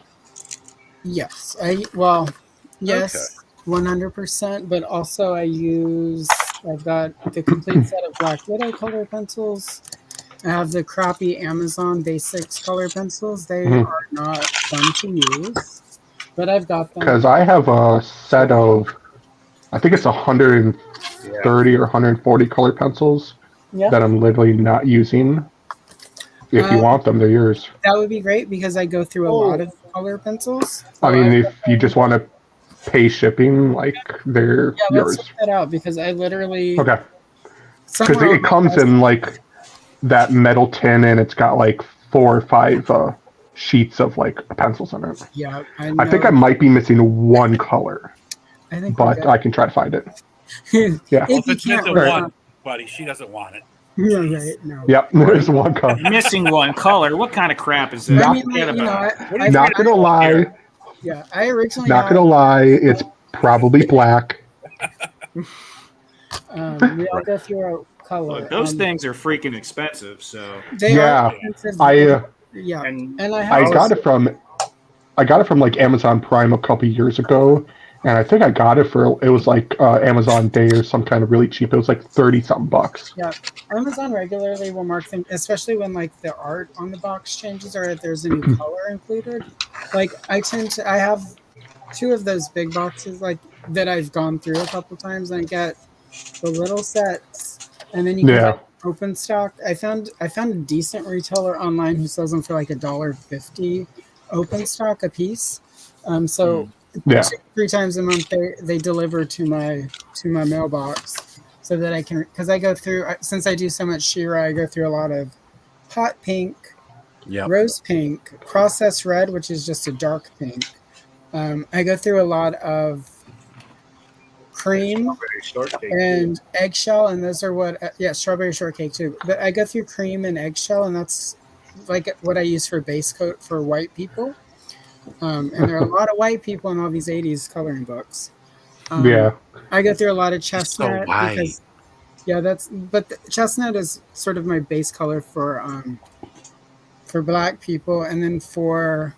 Yes, yes, 100%. But also, I've got the complete set of Black Widow color pencils. I have the crappy Amazon Basics color pencils. They are not fun to use, but I've got them. Because I have a set of, I think it's 130 or 140 color pencils that I'm literally not using. If you want them, they're yours. That would be great because I go through a lot of color pencils. So I mean, if you just want to pay shipping, like they're yours. Let's check that out because I literally because it comes in like that metal tin and it's got like 4 or 5 sheets of like pencils in it. Yeah, I think I might be missing one color, but I can try to find it. Yeah. Well, if it's missing one, buddy, she doesn't want it. Yeah, right. No. Yep, there's one color. Missing one color. What kind of crap is that? Not gonna lie. Yeah, I originally. Not gonna lie, it's probably black. We all go through a color. Look, those things are freaking expensive. So they are expensive. And I got it from like Amazon Prime a couple years ago, and I think I got it for it was like Amazon Day or some kind of really cheap. It was like $30-something bucks. Yeah, Amazon regularly will mark them, especially when like the art on the box changes or if there's a new color included. Like I have 2 of those big boxes like that I've gone through a couple times, and I get the little sets, and then you can get open stock. I found a decent retailer online who sells them for like $1.50 open stock a piece. 3 times a month they deliver to my mailbox so that I can, because I go through, since I do so much She-Ra, I go through a lot of hot pink, rose pink, processed red, which is just a dark pink. I go through a lot of cream and eggshell, and those are what strawberry shortcake too. But I go through cream and eggshell, and that's like what I use for base coat for white people. And there are a lot of white people in all these 80s coloring books. Yeah. I go through a lot of chestnut white. because but chestnut is sort of my base color for black people, and then for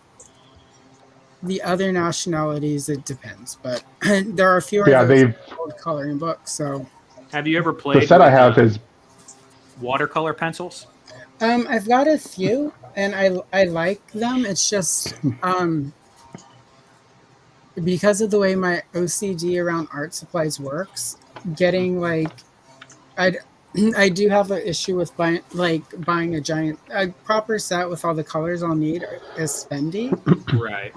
the other nationalities it depends. But there are fewer of those coloring books. So have you ever played? The set I have is watercolor pencils. I've got a few, and I like them. It's just because of the way my OCD around art supplies works, getting I do have an issue with buying a giant proper set with all the colors I'll need is spendy. Right.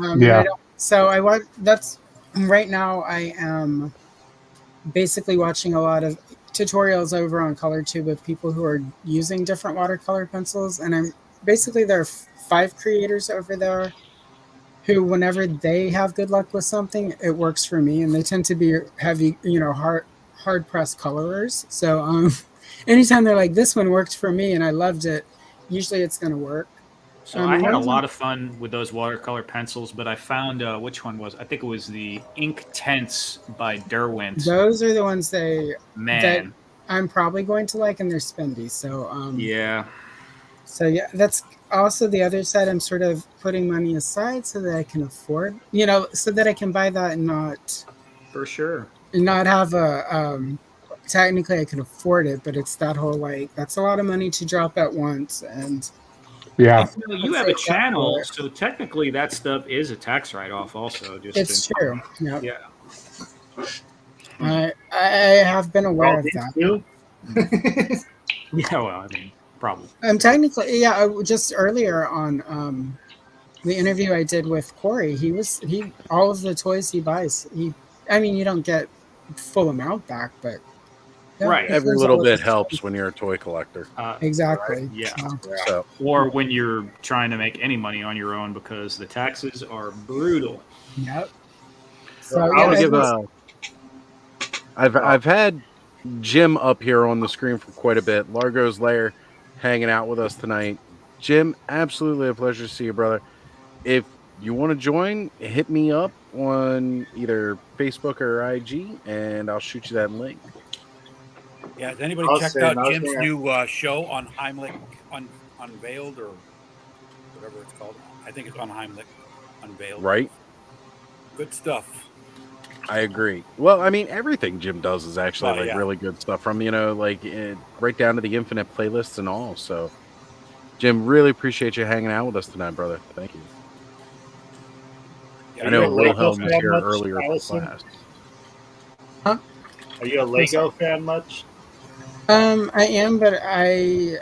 So I want that's right now. I am basically watching a lot of tutorials over on ColorTube of people who are using different watercolor pencils, and I'm basically there are 5 creators over there who, whenever they have good luck with something, it works for me, and they tend to be heavy, hard pressed colorers. So anytime they're like, this one worked for me and I loved it, usually it's going to work. So I had a lot of fun with those watercolor pencils, but I found which one was? I think it was the Ink Tense by Derwent. Those are the ones that I'm probably going to like, and they're spendy. So yeah. So yeah, that's also the other side. I'm sort of putting money aside so that I can afford, so that I can buy that and not for sure and not have a technically I can afford it, but it's that whole that's a lot of money to drop at once. And you have a channel, so technically that stuff is a tax write-off also. It's true. Yep. Yeah. I have been aware of that. Yeah, well, I mean, probably. Technically, just earlier on the interview I did with Corey, he all of the toys he buys, you don't get full amount back, but right, every little bit helps when you're a toy collector. Exactly. Right? Yeah. So, or when you're trying to make any money on your own because the taxes are brutal. Yep. So I've had Jim up here on the screen for quite a bit. Largo's Lair hanging out with us tonight. Jim, absolutely a pleasure to see you, brother. If you want to join, hit me up on either Facebook or IG, and I'll shoot you that link. Yeah, has anybody checked out Jim's new show on Heimlich Unveiled or whatever it's called? I think it's on Heimlich Unveiled. Right. Good stuff. I agree. Well, I mean, everything Jim does is actually really good stuff from, right down to the infinite playlists and all. So, Jim, really appreciate you hanging out with us tonight, brother. Thank you. Yeah, I know Wilhelm was here earlier in class. Huh? Are you a Lego fan much? I am, but I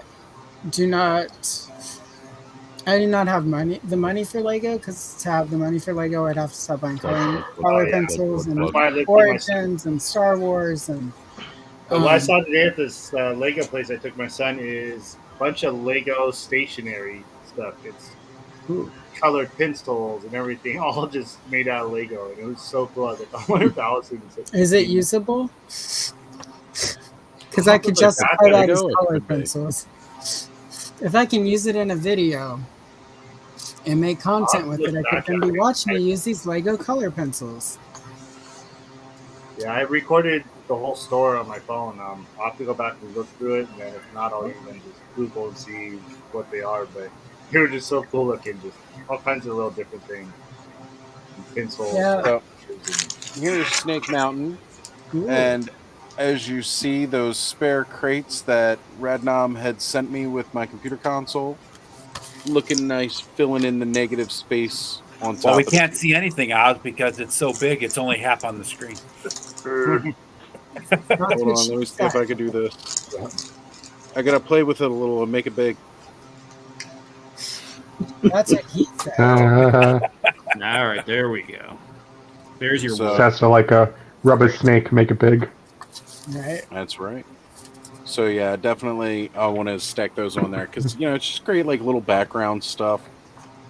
do not have the money for Lego, because to have the money for Lego, I'd have to stop buying color pencils and Origins and Star Wars. And what I saw today at this Lego place I took my son is a bunch of Lego stationery stuff. It's colored pencils and everything, all just made out of Lego, and it was so cool. I was like, I wonder if Allison is it usable? Because I could justify that as color pencils. If I can use it in a video and make content with it, I could then be watching me use these Lego color pencils. Yeah, I recorded the whole store on my phone. I'll have to go back and look through it, and then if not, I'll even just Google and see what they are. But they were just so cool looking, just all kinds of little different things. Pencils. Yeah. So, here's Snake Mountain. Ooh. And as you see, those spare crates that Radnom had sent me with my computer console, looking nice, filling in the negative space on top. Well, we can't see anything out because it's so big, it's only half on the screen. Hold on, let me see if I can do this. I gotta play with it a little and make it big. That's what he said. All right, there we go. There's your That's like a rubber snake, make it big. Right. That's right. So yeah, definitely I want to stack those on there because it's just great, like little background stuff.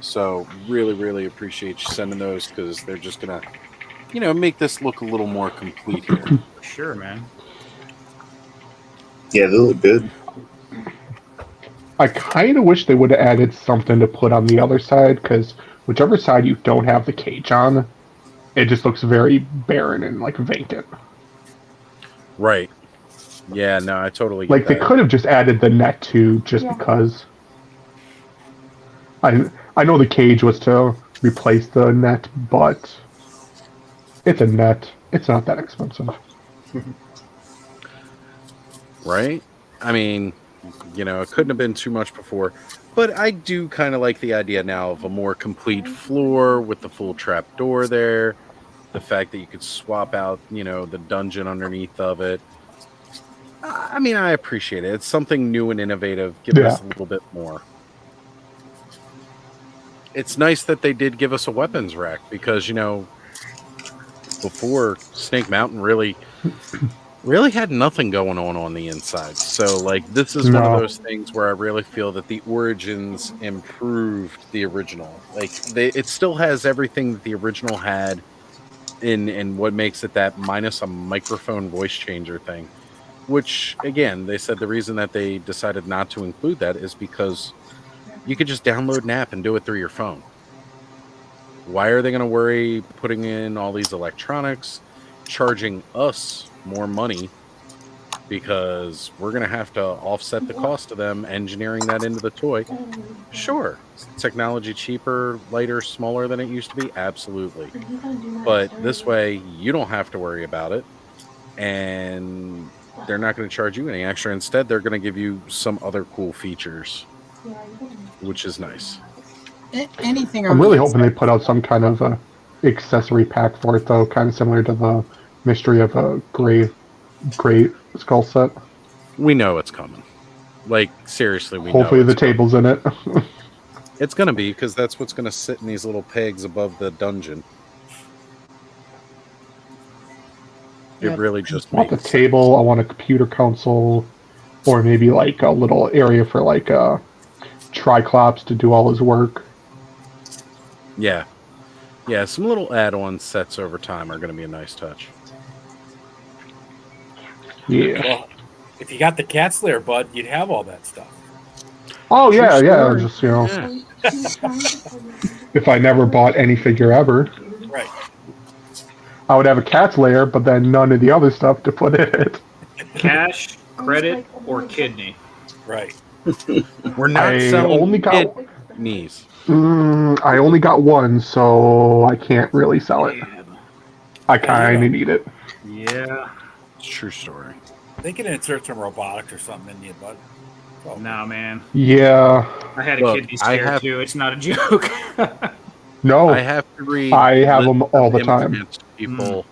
So really, really appreciate you sending those because they're just gonna make this look a little more complete here. Sure, man. Yeah, they look good. I kind of wish they would have added something to put on the other side, because whichever side you don't have the cage on, it just looks very barren and like vacant. Right. Yeah, no, I totally get like that. They could have just added the net too, just because. I know the cage was to replace the net, but it's a net. It's not that expensive. Right? I mean, it couldn't have been too much before. But I do kind of like the idea now of a more complete floor with the full trap door there. The fact that you could swap out, the dungeon underneath of it. I mean, I appreciate it. It's something new and innovative. Give us a little bit more. It's nice that they did give us a weapons rack because, before Snake Mountain really had nothing going on the inside. So, this is one of those things where I really feel that the Origins improved the original. It still has everything that the original had in what makes it that minus a microphone voice changer thing. Which, again, they said the reason that they decided not to include that is because you could just download an app and do it through your phone. Why are they going to worry putting in all these electronics, charging us more money? Because we're going to have to offset the cost of them engineering that into the toy. Sure. Is technology cheaper, lighter, smaller than it used to be? Absolutely. But this way, you don't have to worry about it. And they're not going to charge you any extra. Instead, they're going to give you some other cool features, which is nice. Anything. I'm really hoping they put out some kind of accessory pack for it, though, kind of similar to the Mystery of a Gray Skull set. We know it's coming. Seriously, we hopefully know the table's in it. It's going to be, because that's what's going to sit in these little pegs above the dungeon. It really just I want the table. I want a computer console, or maybe a little area for Triclops to do all his work. Yeah, some little add-on sets over time are going to be a nice touch. Yeah. Well, if you got the Cat Slayer, bud, you'd have all that stuff. Oh yeah. Just if I never bought any figure ever, right? I would have a Cat's Lair, but then none of the other stuff to put in it. Cash, credit, or kidney. Right. We're not selling kidneys. I only got one, so I can't really sell it. I kind of need it. Yeah. True story. They can insert some robotics or something in you, bud. Oh. Nah, man. Yeah. I had a kidney scare too. It's not a joke. No. I have to read. I have them all the time. To people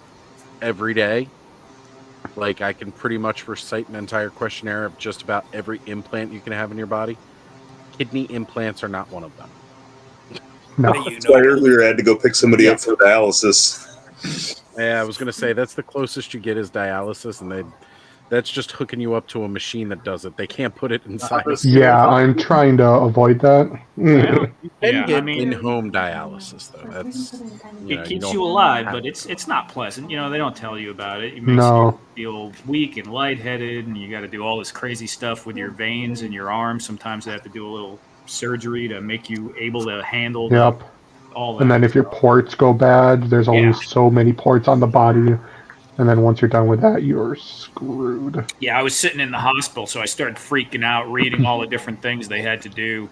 every day. I can pretty much recite an entire questionnaire of just about every implant you can have in your body. Kidney implants are not one of them. No. That's why earlier I had to go pick somebody up for dialysis. Yeah, I was going to say that's the closest you get is dialysis, and that's just hooking you up to a machine that does it. They can't put it inside. Yeah, I'm trying to avoid that. You can get in-home dialysis, though. It keeps you alive, but it's not pleasant. They don't tell you about it. It makes you feel weak and lightheaded, and you got to do all this crazy stuff with your veins and your arms. Sometimes they have to do a little surgery to make you able to handle all that. And then if your ports go bad, there's only so many ports on the body. And then once you're done with that, you're screwed. Yeah, I was sitting in the hospital, so I started freaking out, reading all the different things they had to do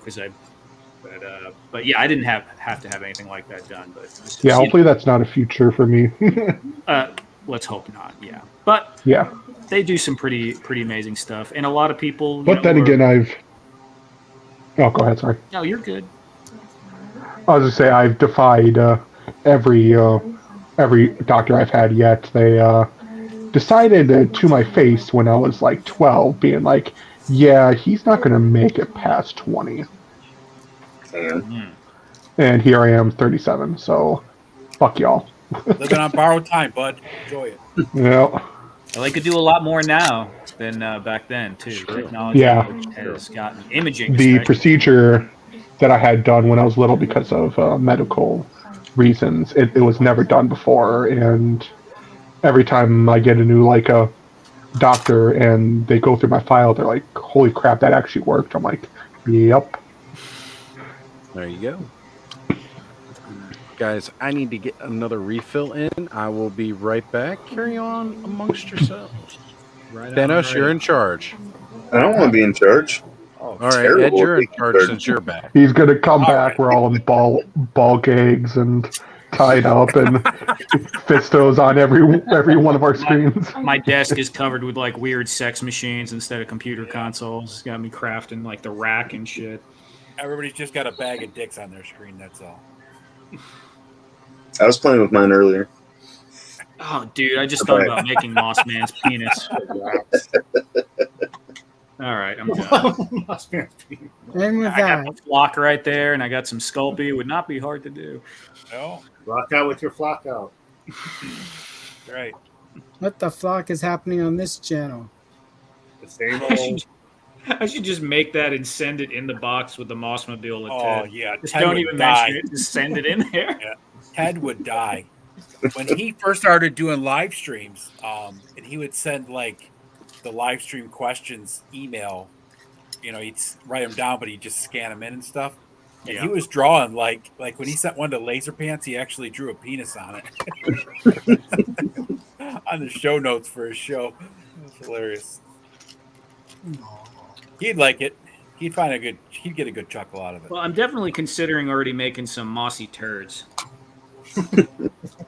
But yeah, I didn't have to have anything like that done. But just, hopefully that's not a future for me. Let's hope not. Yeah, but they do some pretty amazing stuff, and a lot of people. But then again, Oh, go ahead. Sorry. No, you're good. I was just say I've defied every doctor I've had yet. They decided to my face when I was 12, being like, "Yeah, he's not going to make it past 20." And here I am, 37. So, fuck y'all. Living on borrowed time, bud. Enjoy it. Yeah. Well, they could do a lot more now than back then too. Technology has gotten imaging. The procedure that I had done when I was little because of medical reasons. It was never done before, and every time I get a new like a doctor and they go through my file, they're like, "Holy crap, that actually worked!" I'm like, "Yep." There you go. Guys, I need to get another refill in. I will be right back. Carry on amongst yourselves. Right Thanos, you're in charge. I don't want to be in charge. All right, Ed, you're in charge since you're back. He's gonna come back. We're all in ball gags and tied up, and fistos on every one of our screens. My desk is covered with like weird sex machines instead of computer consoles. It's got me crafting like the rack and shit. Everybody's just got a bag of dicks on their screen. That's all. I was playing with mine earlier. Oh, dude, I just thought about making Moss Man's penis. All right, I'm done. Moss Man's penis. And with I got the flock right there, and I got some Sculpey. It would not be hard to do. No. Rock out with your flock out. Right. What the flock is happening on this channel? The same old. I should just make that and send it in the box with the Mossmobile. Oh, yeah. Just Ted don't would even die. mention it. Just send it in there. Yeah. Ted would die. When he first started doing live streams, and he would send like the live stream questions email, he'd write them down, but he'd just scan them in and stuff. And he was drawing like when he sent one to Laser Pants, he actually drew a penis on it on the show notes for his show. It was hilarious. He'd like it. He'd get a good chuckle out of it. Well, I'm definitely considering already making some mossy turds.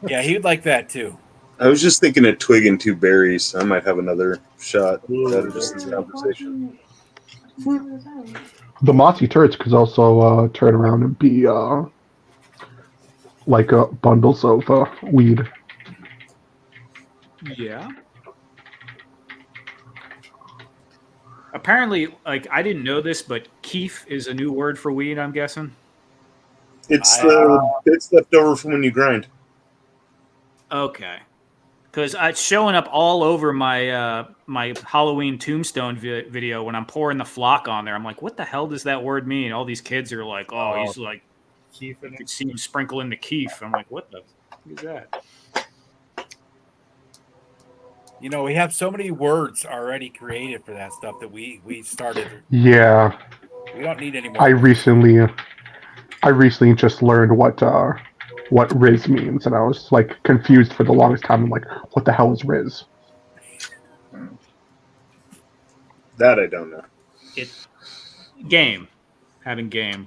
Yeah, he would like that too. I was just thinking of twig and two berries. I might have another shot out of just this conversation. The mossy turrets could also turn around and be like bundles of weed. Yeah. Apparently, like I didn't know this, but keef is a new word for weed. I'm guessing. It's the bits left over from when you grind. Okay, because it's showing up all over my my Halloween tombstone video when I'm pouring the flock on there. I'm like, what the hell does that word mean? All these kids are like, oh, he's like, keef. You could see him sprinkling the keef. I'm like, what the fuck is that? We have so many words already created for that stuff that we started. Yeah. We don't need any more. I recently just learned what Riz means, and I was like confused for the longest time. I'm like, what the hell is Riz? That I don't know. It's game. Having game.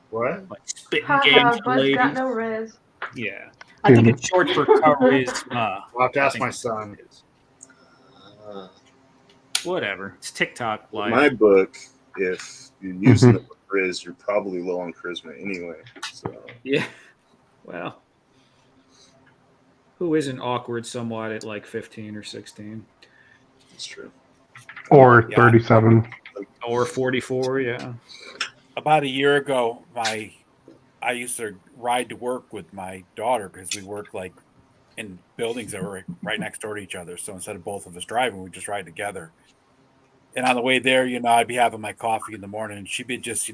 What? Like spitting game for ladies. Got no Riz. Yeah. I think it's short for charisma. I'll have to ask my son. Whatever. It's TikTok live. In my book, if you're using the word Riz, you're probably low on charisma anyway. So yeah. Well, who isn't awkward somewhat at like 15 or 16? That's true. Or 37. Or 44, yeah. About a year ago, I used to ride to work with my daughter because we worked like in buildings that were right next door to each other. So instead of both of us driving, we'd just ride together. And on the way there, I'd be having my coffee in the morning and she'd be just,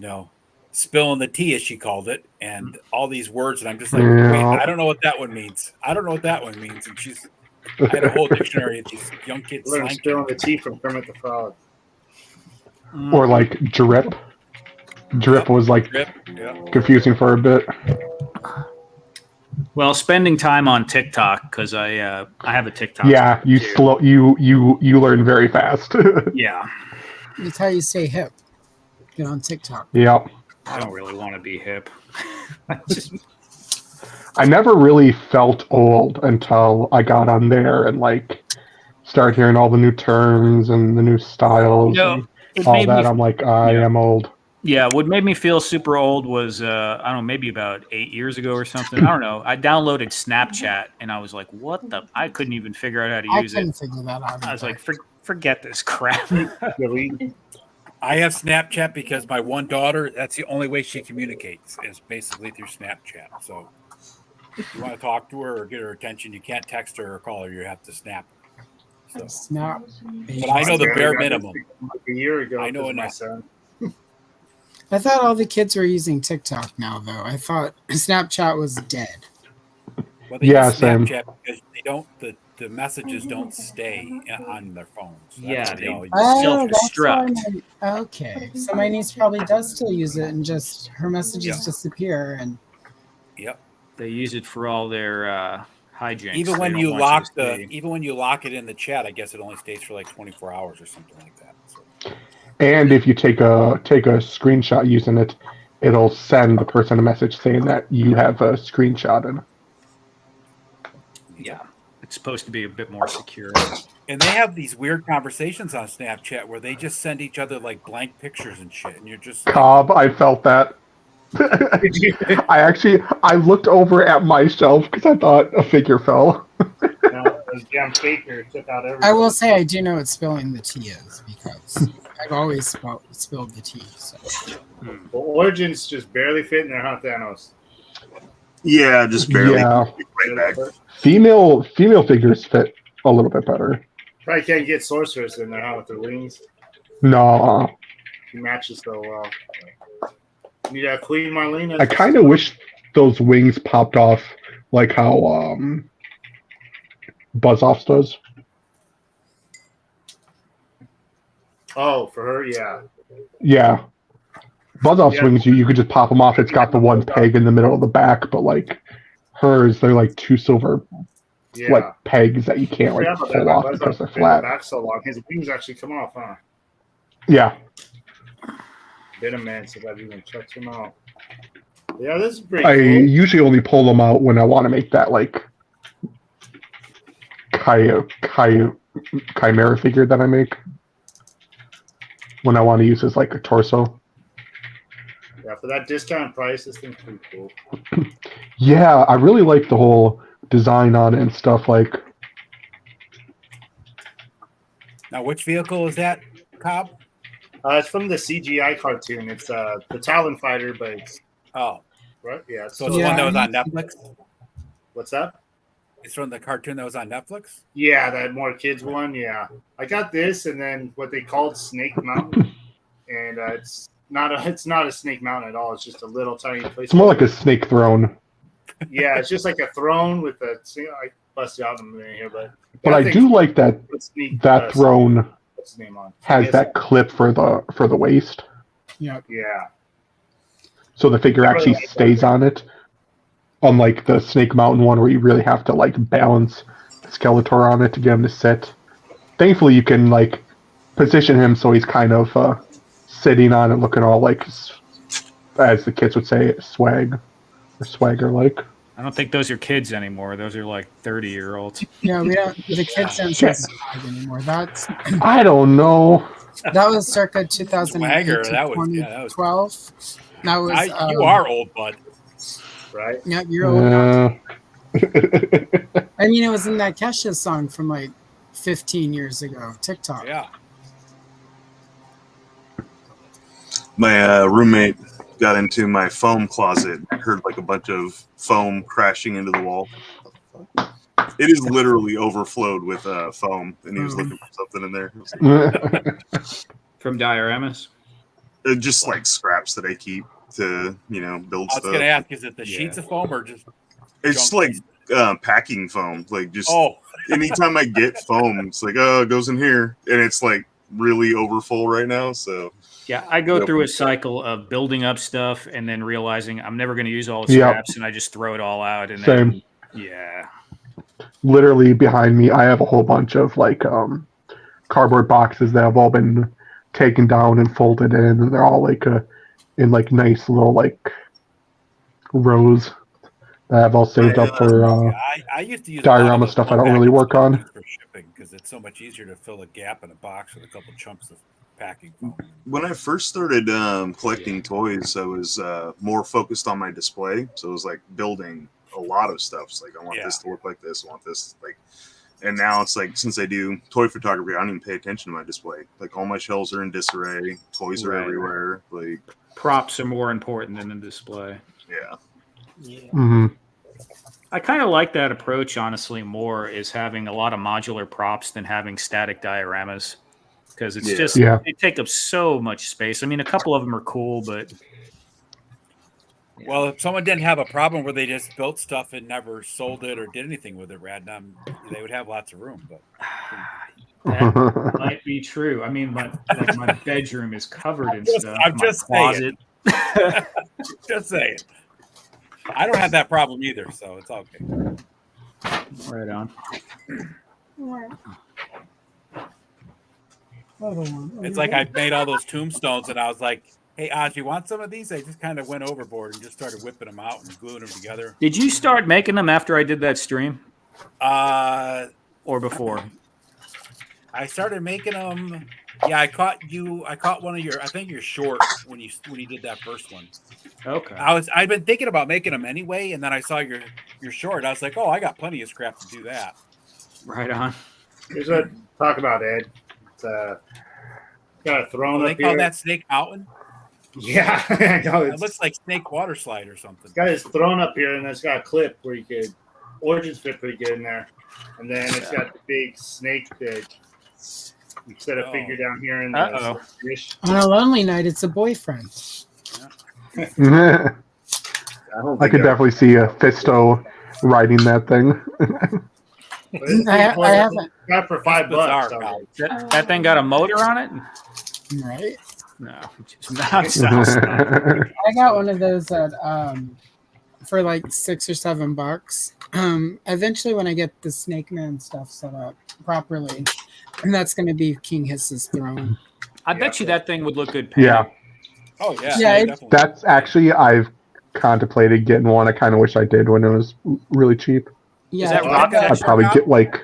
spilling the tea, as she called it, and all these words. And I'm just like, wait, I don't know what that one means. I don't know what that one means. And I had a whole dictionary of these young kids. We're spilling the tea from Kermit the Frog. Or like drip. Drip was like confusing for a bit. Well, spending time on TikTok because I have a TikTok. Yeah, you learn very fast. Yeah, that's how you stay hip. Get on TikTok. Yep. I don't really want to be hip. I never really felt old until I got on there and like started hearing all the new terms and the new styles and all that. I'm like, I am old. Yeah, what made me feel super old was, I don't know, maybe about 8 years ago or something. I don't know. I downloaded Snapchat, and I was like, what the? I couldn't even figure out how to use it. I couldn't figure that out. I was like, forget this crap. I have Snapchat because my one daughter, that's the only way she communicates is basically through Snapchat. So if you want to talk to her or get her attention, you can't text her or call her. You have to snap her. So. Snap. But I know the bare minimum. A year ago, I know my enough. son. I thought all the kids were using TikTok now, though. I thought Snapchat was dead. Well, they use Snapchat because they don't the messages don't stay on their phones. Yeah, they all use self-destruct. Okay, so my niece probably does still use it, and just her messages disappear. And yep, they use it for all their hijinks. Even when you lock it in the chat, I guess it only stays for like 24 hours or something like that. So. And if you take a screenshot using it, it'll send the person a message saying that you have a screenshot in. Yeah, it's supposed to be a bit more secure. And they have these weird conversations on Snapchat where they just send each other like blank pictures and shit, and you're just like, Cobb, I felt that. I looked over at my shelf because I thought a figure fell. Those damn fakers took out everything. I will say I do know what spilling the tea is because I've always spilled the tea. So. Well, Origins just barely fit in there, huh, Thanos? Yeah, just barely. Yeah. Right back. Female figures fit a little bit better. Probably can't get Sorceress in there, huh, with their wings. No. She matches so well. Need a Queen Marlena. I kind of wish those wings popped off like how Buzz-Off's does. Oh, for her, yeah. Yeah. Buzz-Off's wings, you could just pop them off. It's got the one peg in the middle of the back, but like hers, they're like two silver like pegs that you can't like pull off because they're flat. Back so long. His wings actually come off, huh? Yeah. Been a minute since I've even checked them out. Yeah, this is pretty I cool. usually only pull them out when I want to make that like chimera figure that I make. When I want to use as like a torso. Yeah, for that discount price, this thing's pretty cool. Yeah, I really like the whole design on it and stuff. Like, now which vehicle is that, Cobb? It's from the CGI cartoon. It's the Talon Fighter, but it's right. Yeah, so it's the one that was on Netflix. What's that? It's from the cartoon that was on Netflix. Yeah, that more kids one. Yeah, I got this, and then what they called Snake Mountain, and it's not a Snake Mountain at all. It's just a little tiny place. It's more like a snake throne. Yeah, it's just like a throne with a. I busted out in a minute here, but I do like that throne what's the name on? has that clip for the waist. Yeah. Yeah. So the figure actually stays on it. Unlike the Snake Mountain one where you really have to like balance the Skeletor on it to get him to sit. Thankfully you can like position him so he's kind of sitting on it looking all like, as the kids would say, swag or swagger like. I don't think those are kids anymore. Those are like 30-year-olds. Yeah, we don't. The kids don't say swag anymore. That's. I don't know. That was circa 2008 Swagger, to that was 2012. That was. You are old, bud. Right? Yeah, you're old now. I mean, it was in that Kesha song from like 15 years ago. TikTok. Yeah. My roommate got into my foam closet. I heard like a bunch of foam crashing into the wall. It is literally overflowed with foam, and he was looking for something in there. From dioramas? Just like scraps that I keep to, build stuff. I was going to ask, is it the sheets of foam or just? It's like packing foam. Like just anytime I get foam, it's like, oh, it goes in here, and it's like really overfull right now. So yeah, I go through a cycle of building up stuff and then realizing I'm never going to use all the scraps, and I just throw it all out. And Same. Then, yeah. Literally behind me, I have a whole bunch of like cardboard boxes that have all been taken down and folded in, and they're all like in like nice little like rows that I've all saved up for I used to use diorama stuff I don't really work on. For shipping because it's so much easier to fill a gap in a box with a couple chunks of packing foam. When I first started collecting toys, I was more focused on my display. So it was like building a lot of stuff. It's like, I want this to look like this. I want this like, and now it's like, since I do toy photography, I don't even pay attention to my display. Like all my shelves are in disarray. Toys are everywhere. Like props are more important than the display. Yeah. Mm-hmm. I kind of like that approach, honestly, more is having a lot of modular props than having static dioramas. because it's just they take up so much space. I mean, a couple of them are cool, but well, if someone didn't have a problem where they just built stuff and never sold it or did anything with it, Radnum, they would have lots of room. But that might be true. I mean, my bedroom is covered in stuff. I'm just closet. Saying. Just saying. I don't have that problem either, so it's okay. Right on. It's like I made all those tombstones, and I was like, "Hey, Oz, you want some of these?" I just kind of went overboard and just started whipping them out and gluing them together. Did you start making them after I did that stream? Or before? I started making them. Yeah, I caught one of your. I think you're short when you did that first one. Okay. I've been thinking about making them anyway, and then I saw your short. I was like, oh, I got plenty of scrap to do that. Right on. Here's what talk about, Ed. It's got a throne up they call here. that Snake Mountain. Yeah, I know. It looks like Snake Water Slide or something. It's got his throne up here, and it's got a clip where you could origins fit pretty good in there, and then it's got the big snake that you set a figure down here in the dish. On a lonely night, it's a boyfriend. I could definitely see a Fisto riding that thing. I haven't. Got for $5. That thing got a motor on it, right? No, just not sounds. I got one of those at for like $6 or $7. Eventually, when I get the Snake Man stuff set up properly, and that's going to be King Hiss's throne. I bet you that thing would look good. Yeah. Oh yeah. Yeah. That's actually I've contemplated getting one. I kind of wish I did when it was really cheap. Yeah. I'd probably get like.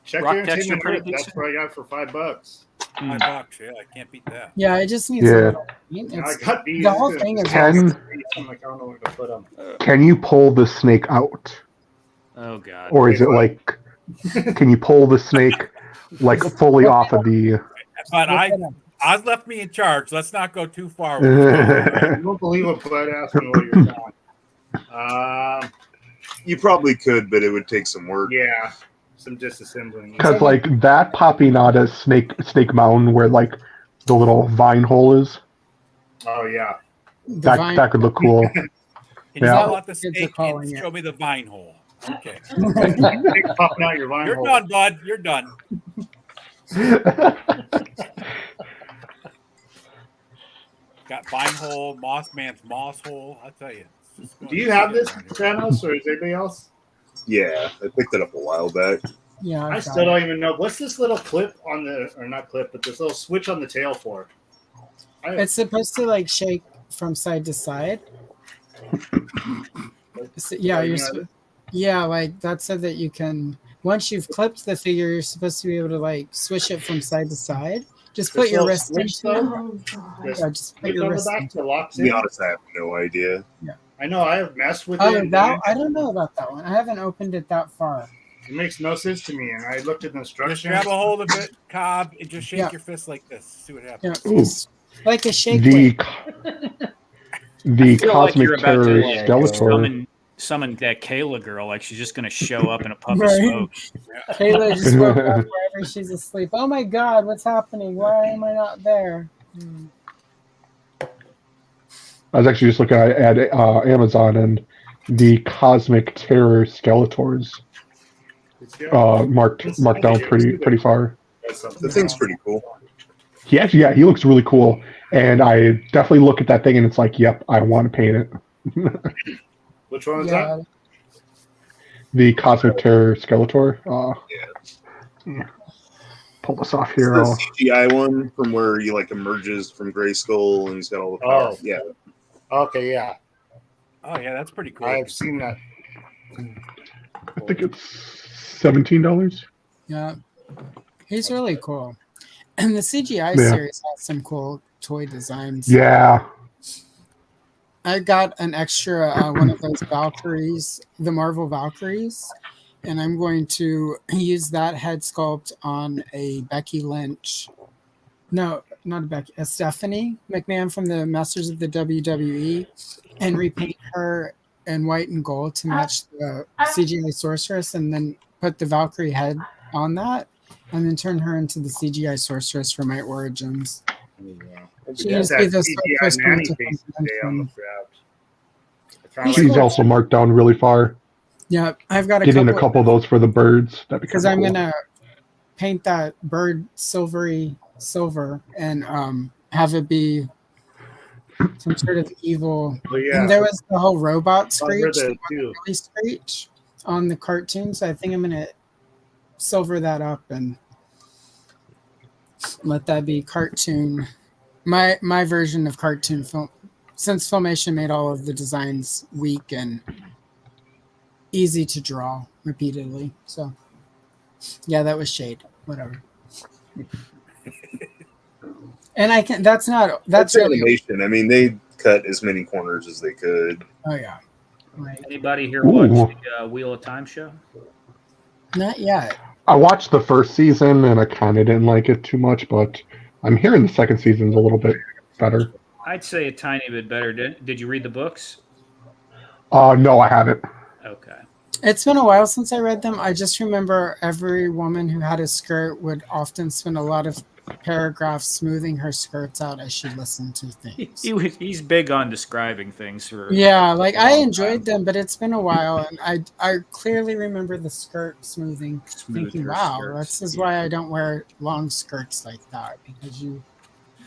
Check your entertainment. That's what I got for $5. $5, yeah, I can't beat that. Yeah, it just needs. Yeah. I got these. The whole thing is. I'm like, I don't know where to put them. Can you pull the snake out? Oh god. Or is it like? Can you pull the snake like fully off of the? But Oz left me in charge. Let's not go too far. You won't believe what Bud asked me what you're doing. You probably could, but it would take some work. Yeah, some disassembling. Because like that popping out of Snake Mountain, where like the little vine hole is. Oh yeah. That could look cool. Can you pull out the snake and show me the vine hole? Okay. Popping out your vine You're hole. done, bud. You're done. Got vine hole, Moss Man's moss hole. I'll tell you. Do you have this, Thanos, or is anybody else? Yeah, I picked it up a while back. Yeah, I still don't even know. What's this little clip on the, or not clip, but this little switch on the tail for? It's supposed to like shake from side to side. So, yeah, like that said that you can. Once you've clipped the figure, you're supposed to be able to like swish it from side to side. Just put your wrist into it. Yeah, just put your wrist into it. To be honest, I have no idea. Yeah. I know I have messed with Oh, it. that I don't know about that one. I haven't opened it that far. It makes no sense to me, and I looked at the instructions. Just grab a hold of it, Cobb, and just shake your fist like this. See what happens. Yeah, like a shake. The I feel like Cosmic you're about Terror to, Skeletor. summon that Kayla girl, like she's just gonna show up in a puff of Right. smoke. Kayla just woke up wherever she's asleep. Oh my God, what's happening? Why am I not there? I was actually just looking at Amazon, and the Cosmic Terror Skeletors marked down pretty far. The thing's pretty cool. He looks really cool, and I definitely look at that thing, and it's like, yep, I want to paint it. Which one is that? The Cosmic Terror Skeletor. Pull this off here. It's the CGI one from where he like emerges from Grayskull, and he's got all the power. Oh. Yeah. Okay, yeah. Oh yeah, that's pretty cool. I've seen that. I think it's $17. Yeah, he's really cool. And the CGI Yeah. series has some cool toy designs. Yeah. I got an extra one of those Valkyries, the Marvel Valkyries, and I'm going to use that head sculpt on a Becky Lynch. No, not a Becky, a Stephanie McMahon from the Masters of the WWE, and repaint her in white and gold to match the CGI sorceress, and then put the Valkyrie head on that. and then turn her into the CGI sorceress for my origins. Yeah. She used to be the first one to She's also marked down really far. Yeah, I've got getting a couple of those for the birds. That'd be because I'm gonna paint that bird silver and have it be some sort of evil. And there was the whole robot Screech, really Screech on the cartoon. So I think I'm gonna silver that up and let that be cartoon. My version of cartoon film, since Filmation made all of the designs weak and easy to draw repeatedly. So yeah, that was shade. Whatever. And I can. That's animation. I mean, they cut as many corners as they could. Oh yeah. Anybody here watch the Wheel of Time show? Not yet. I watched the first season and I kind of didn't like it too much, but I'm hearing the second season's a little bit better. I'd say a tiny bit better. Did you read the books? No, I haven't. Okay. It's been a while since I read them. I just remember every woman who had a skirt would often spend a lot of paragraphs smoothing her skirts out as she listened to things. He's big on describing things. Like I enjoyed them, but it's been a while, and I clearly remember the skirt smoothing, thinking, "Wow, this is why I don't wear long skirts like that, because you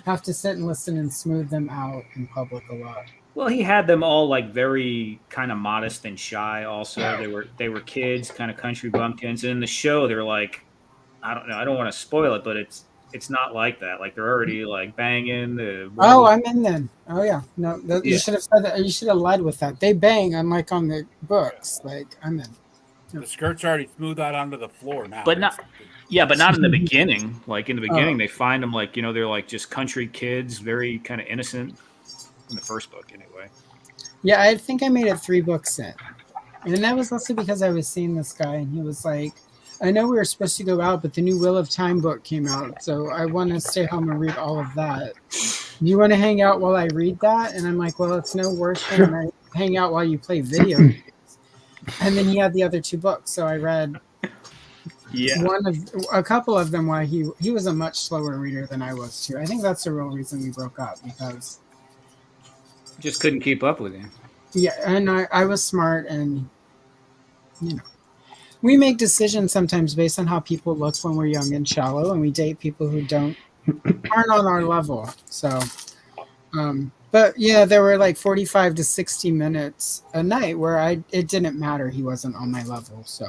have to sit and listen and smooth them out in public a lot." Well, he had them all like very kind of modest and shy. Also, they were kids, kind of country bumpkins. And in the show, they're like, I don't know, I don't want to spoil it, but it's not like that. Like they're already like banging. Oh, I'm in then. Oh yeah, no, you should have said that. You should have led with that. They bang, unlike on the books. Like I'm in. The skirt's already smooth out onto the floor now. But not. Yeah, but not in the beginning. Like in the beginning, they find them like they're like just country kids, very kind of innocent. In the first book, anyway. Yeah, I think I made it 3 books in. And that was also because I was seeing this guy, and he was like, I know we were supposed to go out, but the new Wheel of Time book came out, so I want to stay home and read all of that. Do you want to hang out while I read that? And I'm like, well, it's no worse than I hang out while you play video games. And then he had the other 2 books, so I read a couple of them while he was a much slower reader than I was, too. I think that's the real reason we broke up, because just couldn't keep up with him. Yeah, and I was smart, and we make decisions sometimes based on how people look when we're young and shallow, and we date people who aren't on our level. So, but yeah, there were like 45 to 60 minutes a night where it didn't matter, he wasn't on my level. So,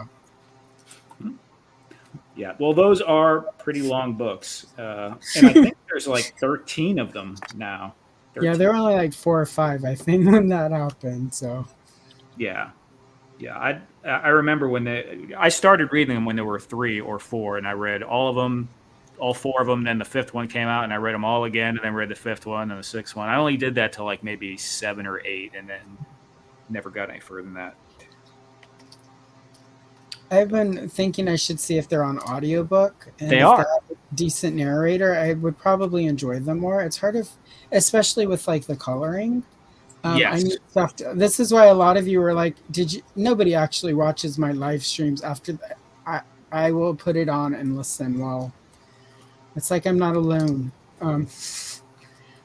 yeah, well, those are pretty long books, and I think there's like 13 of them now. 13. Yeah, there were only like 4 or 5, I think, when that happened. So, yeah. I remember when I started reading them when there were 3 or 4, and I read all of them, all 4 of them. Then the 5th one came out, and I read them all again, and then read the 5th one and the 6th one. I only did that till like maybe 7 or 8, and then never got any further than that. I've been thinking I should see if they're on audiobook. And they if are. They have a decent narrator, I would probably enjoy them more. It's hard especially with like the coloring. Yes. I need stuff this is why a lot of you were like, nobody actually watches my live streams after that. I will put it on and listen while it's like I'm not alone.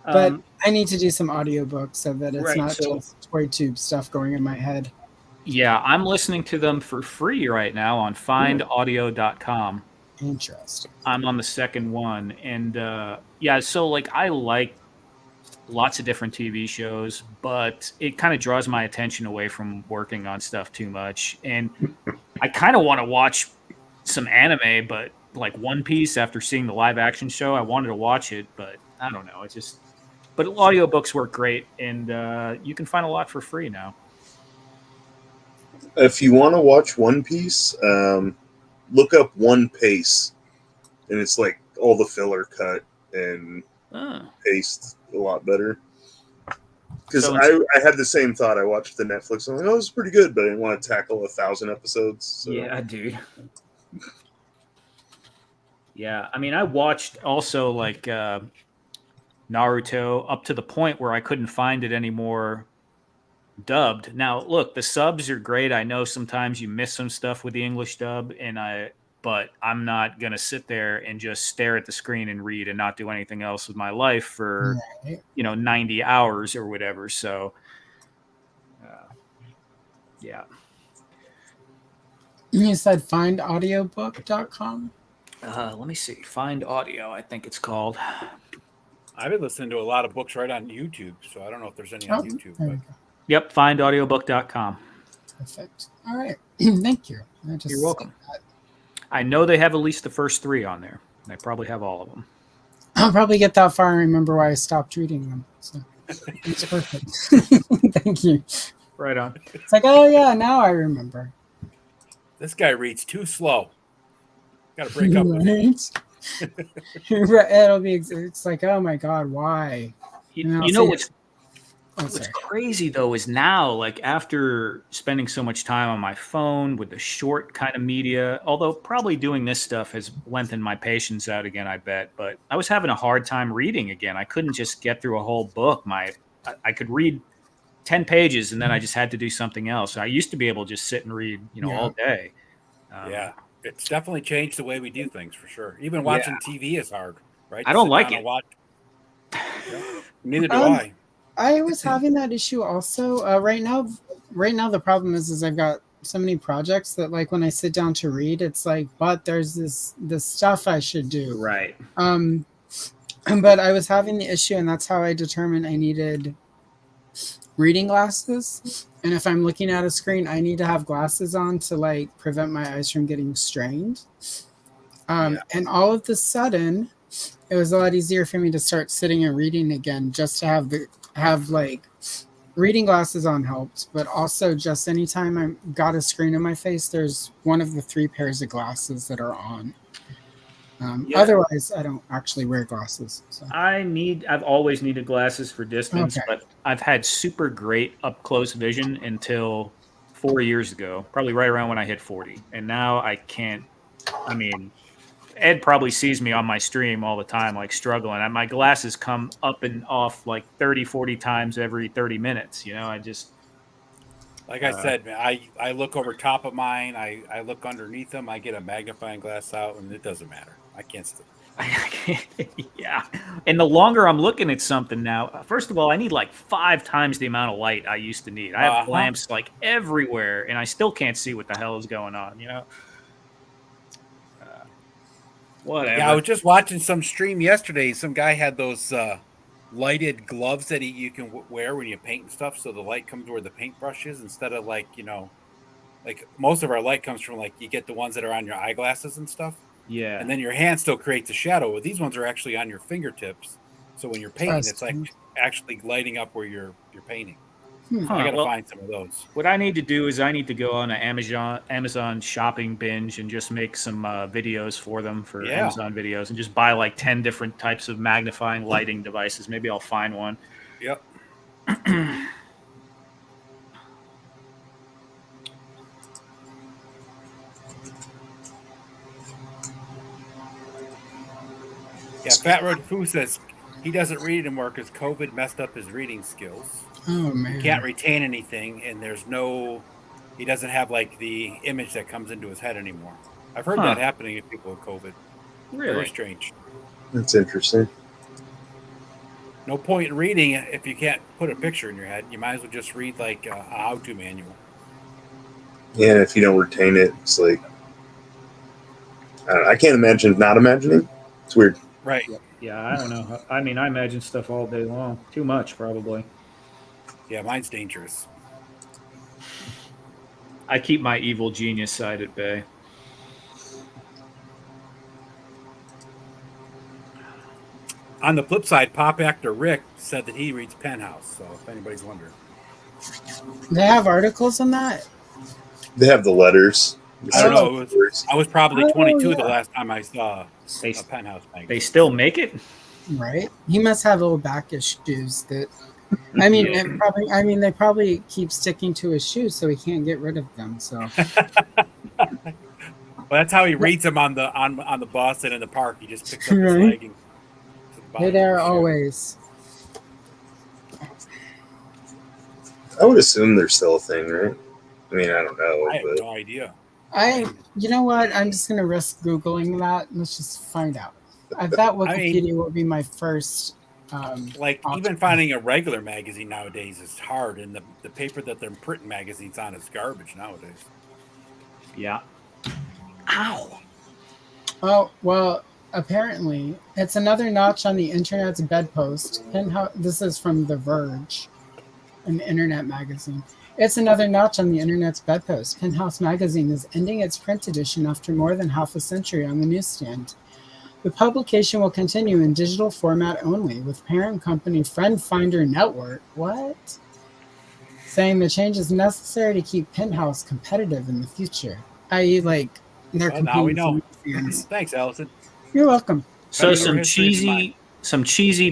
But I need to do some audiobooks so that it's not just toy tube stuff going in my head. Yeah, I'm listening to them for free right now on findaudio.com. Interesting. I'm on the 2nd one. And so like I like lots of different TV shows, but it kind of draws my attention away from working on stuff too much. And I kind of want to watch some anime, but like One Piece, after seeing the live action show, I wanted to watch it, but I don't know. But audiobooks work great, and you can find a lot for free now. If you want to watch One Piece, look up One Pace, and it's like all the filler cut and paced a lot better. Because I had the same thought. I watched the Netflix. I'm like, oh, this is pretty good, but I didn't want to tackle 1,000 episodes. So. Yeah, dude. Yeah, I mean, I watched also like Naruto up to the point where I couldn't find it anymore dubbed. Now, look, the subs are great. I know sometimes you miss some stuff with the English dub, and I but I'm not going to sit there and just stare at the screen and read and not do anything else with my life for, 90 hours or whatever. So, yeah. You said findaudiobook.com? Let me see. Find Audio, I think it's called. I've been listening to a lot of books right on YouTube, so I don't know if there's any on YouTube. But... Yep, findaudiobook.com. Perfect. All right. Thank you. You're welcome. I know they have at least the first 3 on there. They probably have all of them. I'll probably get that far and remember why I stopped reading them. So it's perfect. Thank you. Right on. It's like, oh yeah, now I remember. This guy reads too slow. Got to break up with him. It'll be. It's like, oh my god, why? You know what's crazy though is now, like after spending so much time on my phone with the short kind of media, although probably doing this stuff has lengthened my patience out again, I bet. But I was having a hard time reading again. I couldn't just get through a whole book. I could read 10 pages and then I just had to do something else. I used to be able to just sit and read, all day. Yeah, it's definitely changed the way we do things for sure. Even watching TV is hard, right? I don't like it. Neither do I. I was having that issue also. Right now the problem is I've got so many projects that like when I sit down to read, it's like, but there's this stuff I should do. Right. But I was having the issue, and that's how I determined I needed reading glasses. And if I'm looking at a screen, I need to have glasses on to like prevent my eyes from getting strained. And all of a sudden, it was a lot easier for me to start sitting and reading again, just to have like reading glasses on helped, but also just anytime I got a screen in my face, there's one of the 3 pairs of glasses that are on. Otherwise, I don't actually wear glasses. So. I've always needed glasses for distance, but I've had super great up close vision until 4 years ago, probably right around when I hit 40. And now I can't. I mean, Ed probably sees me on my stream all the time, like struggling. And my glasses come up and off like 30, 40 times every 30 minutes. I just. Like I said, man, I look over top of mine. I look underneath them. I get a magnifying glass out, and it doesn't matter. I can't see. Yeah. And the longer I'm looking at something now, first of all, I need like 5 times the amount of light I used to need. I have lamps like everywhere, and I still can't see what the hell is going on, Whatever. Yeah, I was just watching some stream yesterday. Some guy had those lighted gloves that you can wear when you paint and stuff, so the light comes where the paintbrush is instead of like like most of our light comes from like you get the ones that are on your eyeglasses and stuff. Yeah, and then your hand still creates a shadow. Well, these ones are actually on your fingertips, so when you're painting, it's like actually lighting up where you're painting. I gotta find some of those. What I need to do is I need to go on an Amazon shopping binge and just make some videos for them for Amazon videos and just buy like 10 different types of magnifying lighting devices. Maybe I'll find one. Yep. Yeah, Fat Road Foo says he doesn't read anymore because COVID messed up his reading skills. Oh man, he can't retain anything, and he doesn't have like the image that comes into his head anymore. I've heard that happening to people with COVID. Really? Very strange. That's interesting. No point in reading if you can't put a picture in your head. You might as well just read like a how-to manual. Yeah, if you don't retain it, it's like I can't imagine not imagining. It's weird. Right. Yeah, I don't know. I mean, I imagine stuff all day long. Too much, probably. Yeah, mine's dangerous. I keep my evil genius side at bay. On the flip side, pop actor Rick said that he reads Penthouse, so if anybody's wondering. They have articles on that? They have the letters. I don't know. I was probably 22 the last time I saw a Penthouse magazine. They still make it? Right. He must have little back issues that I mean, they probably keep sticking to his shoes so he can't get rid of them. So well, that's how he reads them on the bus and in the park. He just picks up his leg and they're there always. I would assume they're still a thing, right? I mean, I don't know. I have no idea. You know what? I'm just gonna risk Googling that. Let's just find out. I bet Wikipedia will be my first. Even finding a regular magazine nowadays is hard, and the paper that they're printing magazines on is garbage nowadays. Yeah. Ow. Oh well, apparently it's another notch on the internet's bedpost. This is from The Verge, an internet magazine. It's another notch on the internet's bedpost. Penthouse magazine is ending its print edition after more than half a century on the newsstand. The publication will continue in digital format only, with parent company Friend Finder Network saying the change is necessary to keep Penthouse competitive in the future. I.e., they're competing. Now we know. Fans. Thanks, Allison. You're welcome. So some cheesy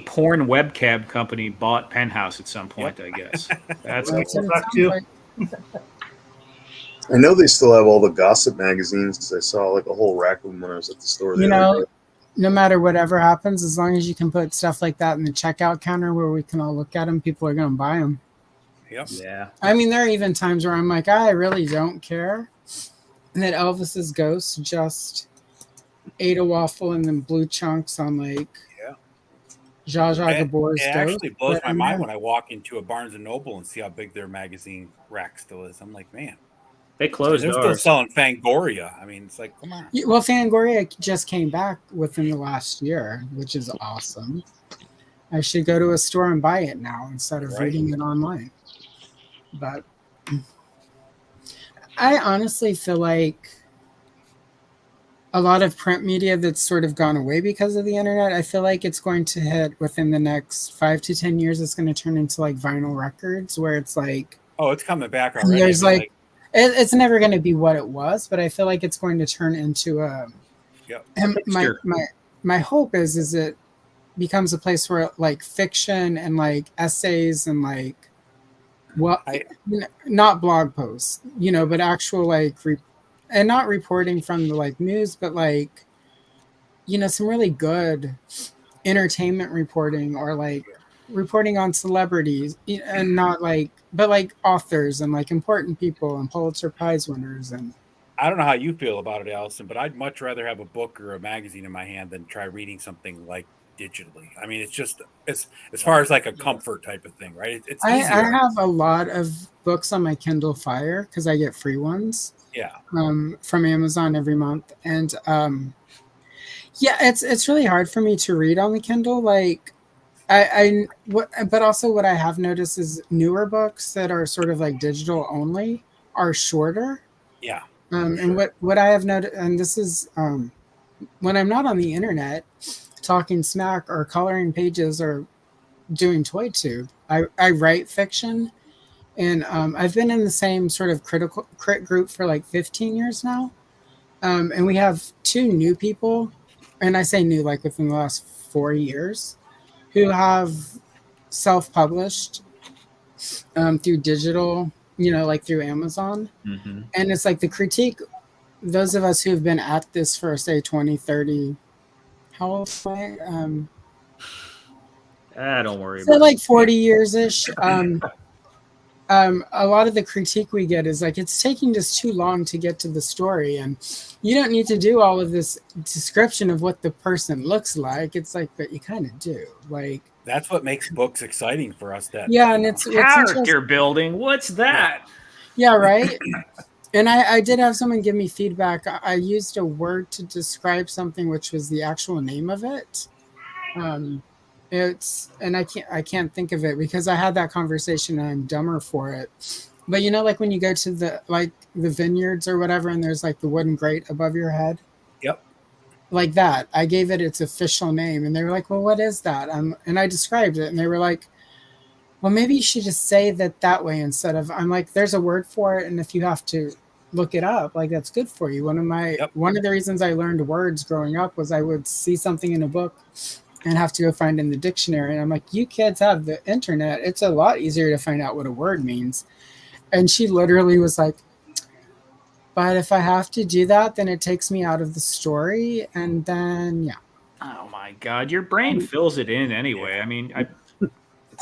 porn webcam company bought Penthouse at some point, I guess. That's too. I know they still have all the gossip magazines because I saw a whole rack of them when I was at the store. No matter whatever happens, as long as you can put stuff like that in the checkout counter where we can all look at them, people are going to buy them. Yep. Yeah. I mean, there are even times where I'm like, I really don't care that Elvis's ghost just ate a waffle and then blue chunks on Zsa Zsa Gabor's It ghost. actually blows my mind when I walk into a Barnes and Noble and see how big their magazine rack still is. I'm like, man, they closed. They're still selling Fangoria. I mean, it's like, come on. Well, Fangoria just came back within the last year, which is awesome. I should go to a store and buy it now instead of reading it online. But I honestly feel like a lot of print media that's sort of gone away because of the internet, I feel like it's going to hit within the next 5 to 10 years. It's going to turn into vinyl records where it's it's coming back already. There's it's never going to be what it was, but I feel like it's going to turn into a. Yep. And my hope is it becomes a place where fiction and essays and not blog posts, but actual and not reporting from the news, but some really good entertainment reporting or reporting on celebrities and not but authors and important people and Pulitzer Prize winners. And I don't know how you feel about it, Allison, but I'd much rather have a book or a magazine in my hand than try reading something digitally. I mean, it's just as far as a comfort type of thing, right? It's I easier. have a lot of books on my Kindle Fire because I get free ones. Yeah. From Amazon every month, and it's really hard for me to read on the Kindle. But also what I have noticed is newer books that are sort of digital only are shorter. Yeah. And what I have noticed, and this is when I'm not on the internet talking smack or coloring pages or doing ToyTube, I write fiction. And I've been in the same sort of crit group for 15 years now. And we have 2 new people, and I say new within the last 4 years, who have self-published through digital, through Amazon. Mm-hmm. And it's the critique, those of us who have been at this for, say, 20, 30, how old am I? Don't worry about it. 40 it. years-ish. A lot of the critique we get is it's taking just too long to get to the story, and you don't need to do all of this description of what the person looks like. It's but you kind of do. That's what makes books exciting for us. And it's character building. What's that? Yeah, right. And I did have someone give me feedback. I used a word to describe something, which was the actual name of it. I can't think of it because I had that conversation and I'm dumber for it. But when you go to the vineyards or whatever, and there's the wooden grate above your head. Yep. Like that. I gave it its official name, and they were like, "Well, what is that?" And I described it, and they were like, "Well, maybe you should just say that way instead of." I'm like, "There's a word for it, and if you have to look it up, that's good for you." One of the reasons I learned words growing up was I would see something in a book and have to go find in the dictionary. And I'm like, you kids have the internet. It's a lot easier to find out what a word means. And she literally was like, but if I have to do that, then it takes me out of the story. And then, yeah. Oh my God. Your brain fills it in anyway. I mean,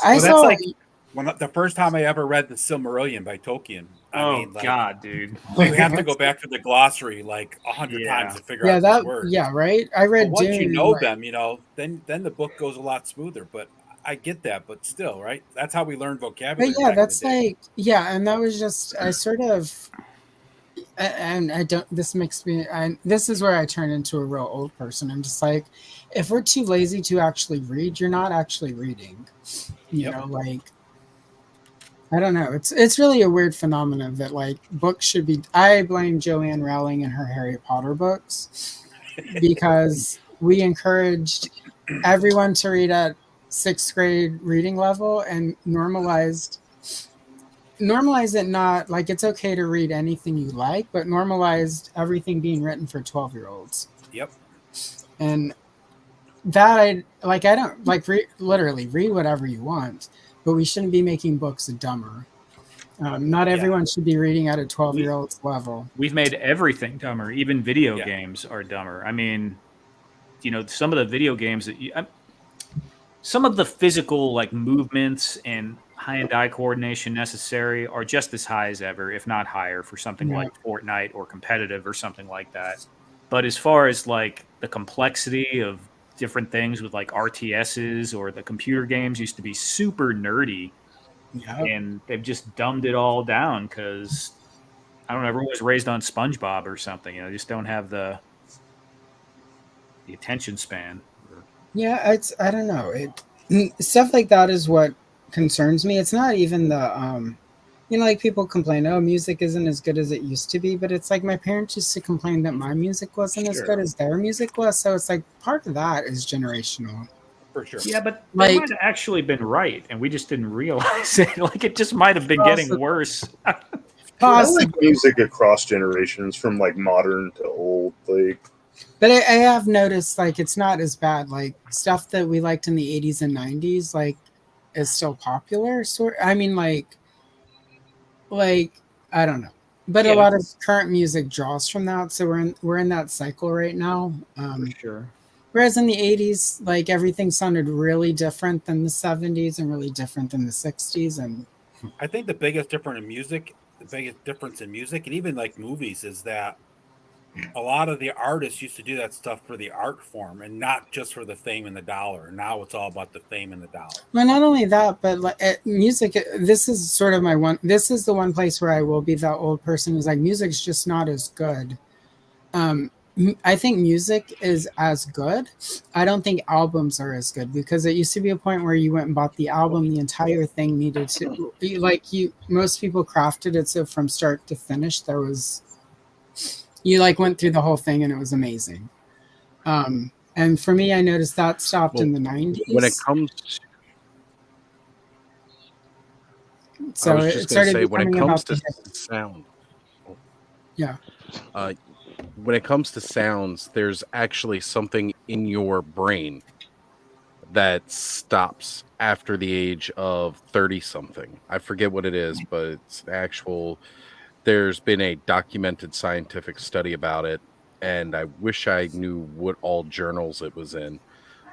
I saw When the first time I ever read the Silmarillion by Tolkien, I mean, like, God, dude, you have to go back to the glossary like 100 times to figure out these words. Yeah, right. I read but once Dune. you know them, you know, then the book goes a lot smoother. But I get that, but still, right? That's how we learn vocabulary. But yeah, back that's in the day. like, yeah, and that was just, I sort of, and I don't, this makes me, this is where I turn into a real old person. I'm just like, if we're too lazy to actually read, you're not actually reading. You know, like, I don't know. It's really a weird phenomenon that like books should be. I blame Joanne Rowling and her Harry Potter books because we encouraged everyone to read at 6th grade reading level and normalize it, not like it's okay to read anything you like, but normalized everything being written for 12-year-olds. Yep. And that I don't like literally read whatever you want, but we shouldn't be making books dumber. Not everyone should be reading at a 12-year-old's level. We've made everything dumber. Even video games are dumber. I mean, you know, some of the video games that some of the physical like movements and hand-eye coordination necessary are just as high as ever, if not higher, for something like Fortnite or competitive or something like that. But as far as like the complexity of different things with like RTSs or the computer games used to be super nerdy. Yeah. And they've just dumbed it all down because I don't know, everyone was raised on SpongeBob or something. You know, just don't have the attention span. Yeah, I don't know. Stuff like that is what concerns me. It's not even the you know, like people complain, oh, music isn't as good as it used to be, but it's like my parents used to complain that my music wasn't as good as their music was. So it's like part of that is generational. For sure. Yeah, but like, they might have actually been right, and we just didn't realize it. Like it just might have been getting worse. I like music across generations, from like modern to old. Like, but I have noticed like it's not as bad. Like stuff that we liked in the 80s and 90s, like, is still popular. I mean, like I don't know, but a lot of current music draws from that. So we're in that cycle right now. For sure. Whereas in the 80s, like everything sounded really different than the 70s and really different than the 60s. And I think the biggest difference in music, and even like movies, is that a lot of the artists used to do that stuff for the art form and not just for the fame and the dollar. Now it's all about the fame and the dollar. Well, not only that, but like, music, this is sort of this is the one place where I will be that old person who's like, music's just not as good. I think music is as good. I don't think albums are as good, because it used to be a point where you went and bought the album, the entire thing needed to, like, most people crafted it so from start to finish you like went through the whole thing and it was amazing. And for me, I noticed that stopped in the 90s. When it comes so I was just going to say, when it comes to sound. Yeah. When it comes to sounds, there's actually something in your brain that stops after the age of 30 something. I forget what it is, but it's there's been a documented scientific study about it, and I wish I knew what all journals it was in.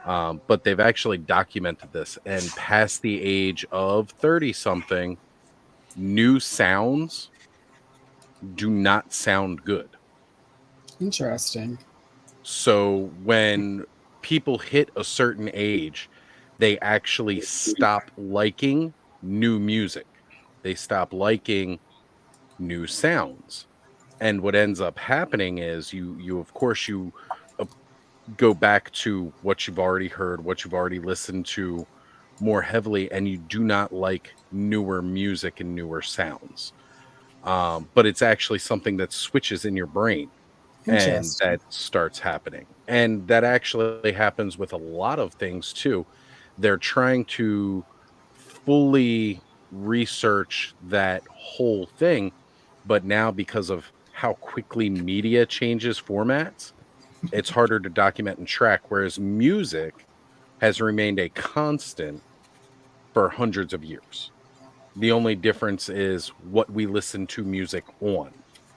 But they've actually documented this, and past the age of 30 something, new sounds do not sound good. Interesting. So when people hit a certain age, they actually stop liking new music. They stop liking new sounds. And what ends up happening is you of course you go back to what you've already heard, what you've already listened to more heavily, and you do not like newer music and newer sounds. But it's actually something that switches in your brain, and that starts happening. And that actually happens with a lot of things too. They're trying to fully research that whole thing, but now because of how quickly media changes formats, it's harder to document and track, whereas music has remained a constant for hundreds of years. The only difference is what we listen to music on.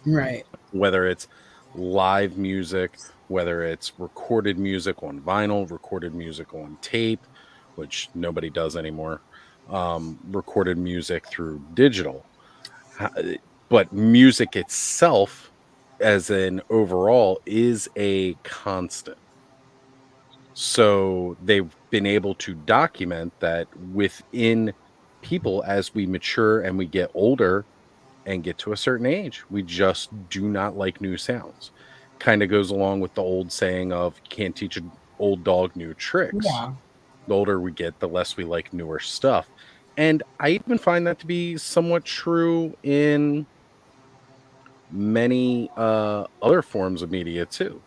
Right. Whether it's live music, whether it's recorded music on vinyl, recorded music on tape, which nobody does anymore. recorded music through digital. But music itself, as an overall, is a constant. So they've been able to document that within people, as we mature and we get older and get to a certain age, we just do not like new sounds. Kind of goes along with the old saying of you can't teach an old dog new tricks. Yeah. The older we get, the less we like newer stuff. And I even find that to be somewhat true in many other forms of media too.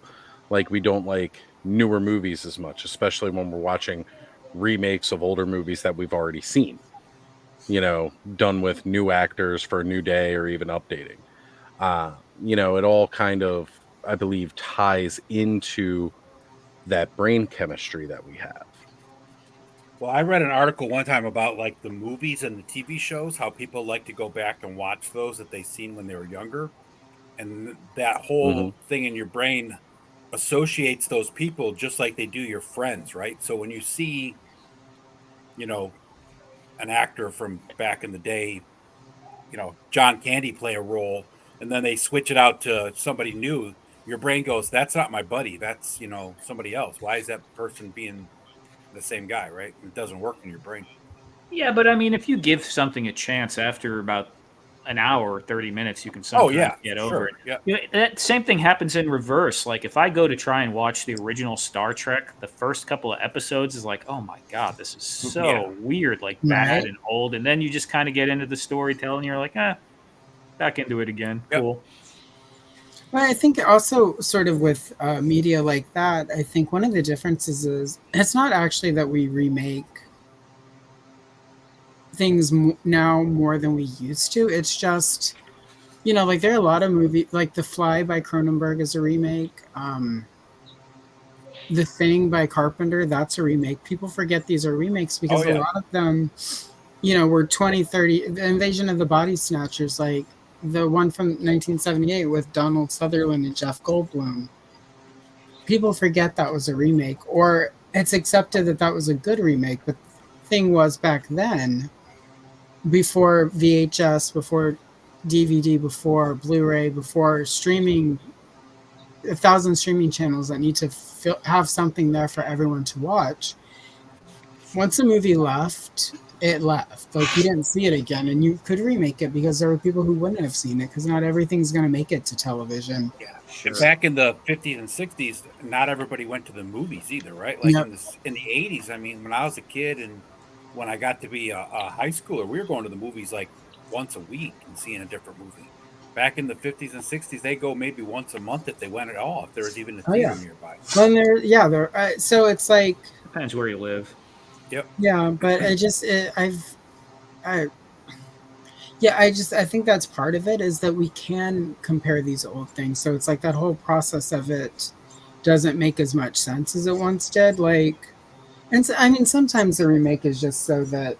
Like we don't like newer movies as much, especially when we're watching remakes of older movies that we've already seen, done with new actors for a new day or even updating. It all kind of, I believe, ties into that brain chemistry that we have. Well, I read an article one time about like the movies and the TV shows, how people like to go back and watch those that they seen when they were younger. And that whole thing in your brain associates those people just like they do your friends, right? So when you see, an actor from back in the day, John Candy play a role, and then they switch it out to somebody new, your brain goes, that's not my buddy. That's, somebody else. Why is that person being the same guy, right? It doesn't work in your brain. Yeah, but I mean, if you give something a chance after about an hour or 30 minutes, you can sometimes get over it. Yeah. That same thing happens in reverse. Like if I go to try and watch the original Star Trek, the first couple of episodes is like, oh my God, this is so weird, like bad and old. And then you just kind of get into the storytelling and you're like, back into it again. Cool. Well, I think also sort of with media like that, I think one of the differences is it's not actually that we remake things now more than we used to. It's just, like there are a lot of movies, like The Fly by Cronenberg is a remake. The Thing by Carpenter, that's a remake. People forget these are remakes because a lot of them, were 20, 30. The Invasion of the Body Snatchers, like the one from 1978 with Donald Sutherland and Jeff Goldblum. People forget that was a remake, or it's accepted that that was a good remake. But the thing was back then, before VHS, before DVD, before Blu-ray, before streaming, 1,000 streaming channels that need to have something there for everyone to watch. Once a movie left, it left. Like you didn't see it again, and you could remake it because there were people who wouldn't have seen it because not everything's going to make it to television. Yeah, sure. Back in the 50s and 60s, not everybody went to the movies either, right? Like in the 80s, I mean, when I was a kid and when I got to be a high schooler, we were going to the movies like once a week and seeing a different movie. Back in the 50s and 60s, they go maybe once a month if they went at all, if there was even a theater nearby. Well, so it's like depends where you live. Yep. Yeah, but I think that's part of it is that we can compare these old things. So it's like that whole process of it doesn't make as much sense as it once did. Like, and so, I mean, sometimes the remake is just so that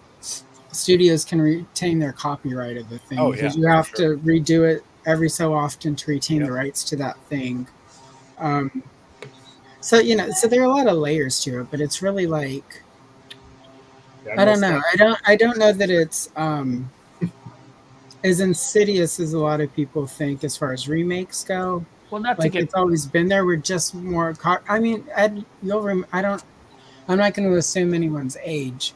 studios can retain their copyright of the thing because you have to redo it every so often to retain the rights to that thing. So there are a lot of layers to it, but it's really like, I don't know. I don't know that it's as insidious as a lot of people think as far as remakes go. Well, not like to get... it's always been there. We're just more. I mean, Ed, I'm not going to assume anyone's age,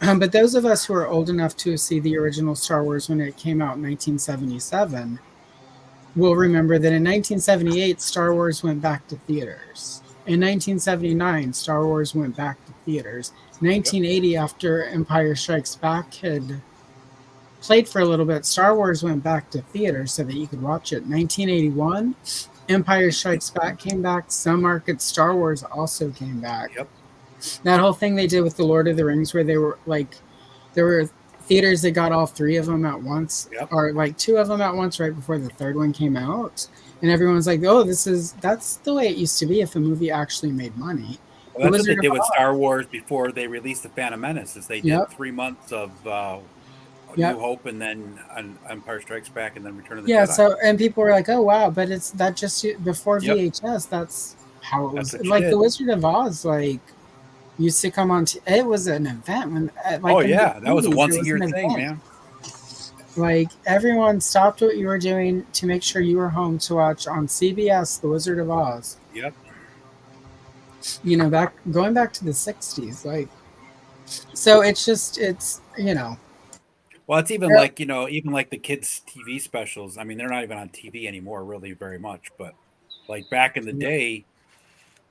but those of us who are old enough to see the original Star Wars when it came out in 1977 will remember that in 1978 Star Wars went back to theaters. In 1979, Star Wars went back to theaters. 1980, after Empire Strikes Back had played for a little bit, Star Wars went back to theaters so that you could watch it. 1981, Empire Strikes Back came back. Some markets, Star Wars also came back. Yep. That whole thing they did with the Lord of the Rings, where they were like, there were theaters that got all three of them at once, or like two of them at once right before the third one came out. And everyone's like, oh, that's the way it used to be if a movie actually made money. Well, that's what they did with Star Wars before they released the Phantom Menace. Is they did 3 months of New Hope and then Empire Strikes Back and then Return of the Jedi. So and people were like, oh wow, but it's that just before VHS. That's how it was. Like The Wizard of Oz, like used to come on. It was an event when, like, oh in yeah, the that was a 80s, once it a was year an thing, event. man. Like, everyone stopped what you were doing to make sure you were home to watch on CBS The Wizard of Oz. Yep. You know, going back to the 60s, like, so it's Well, it's even like, even like the kids' TV specials. I mean, they're not even on TV anymore, really, very much. But like back in the day,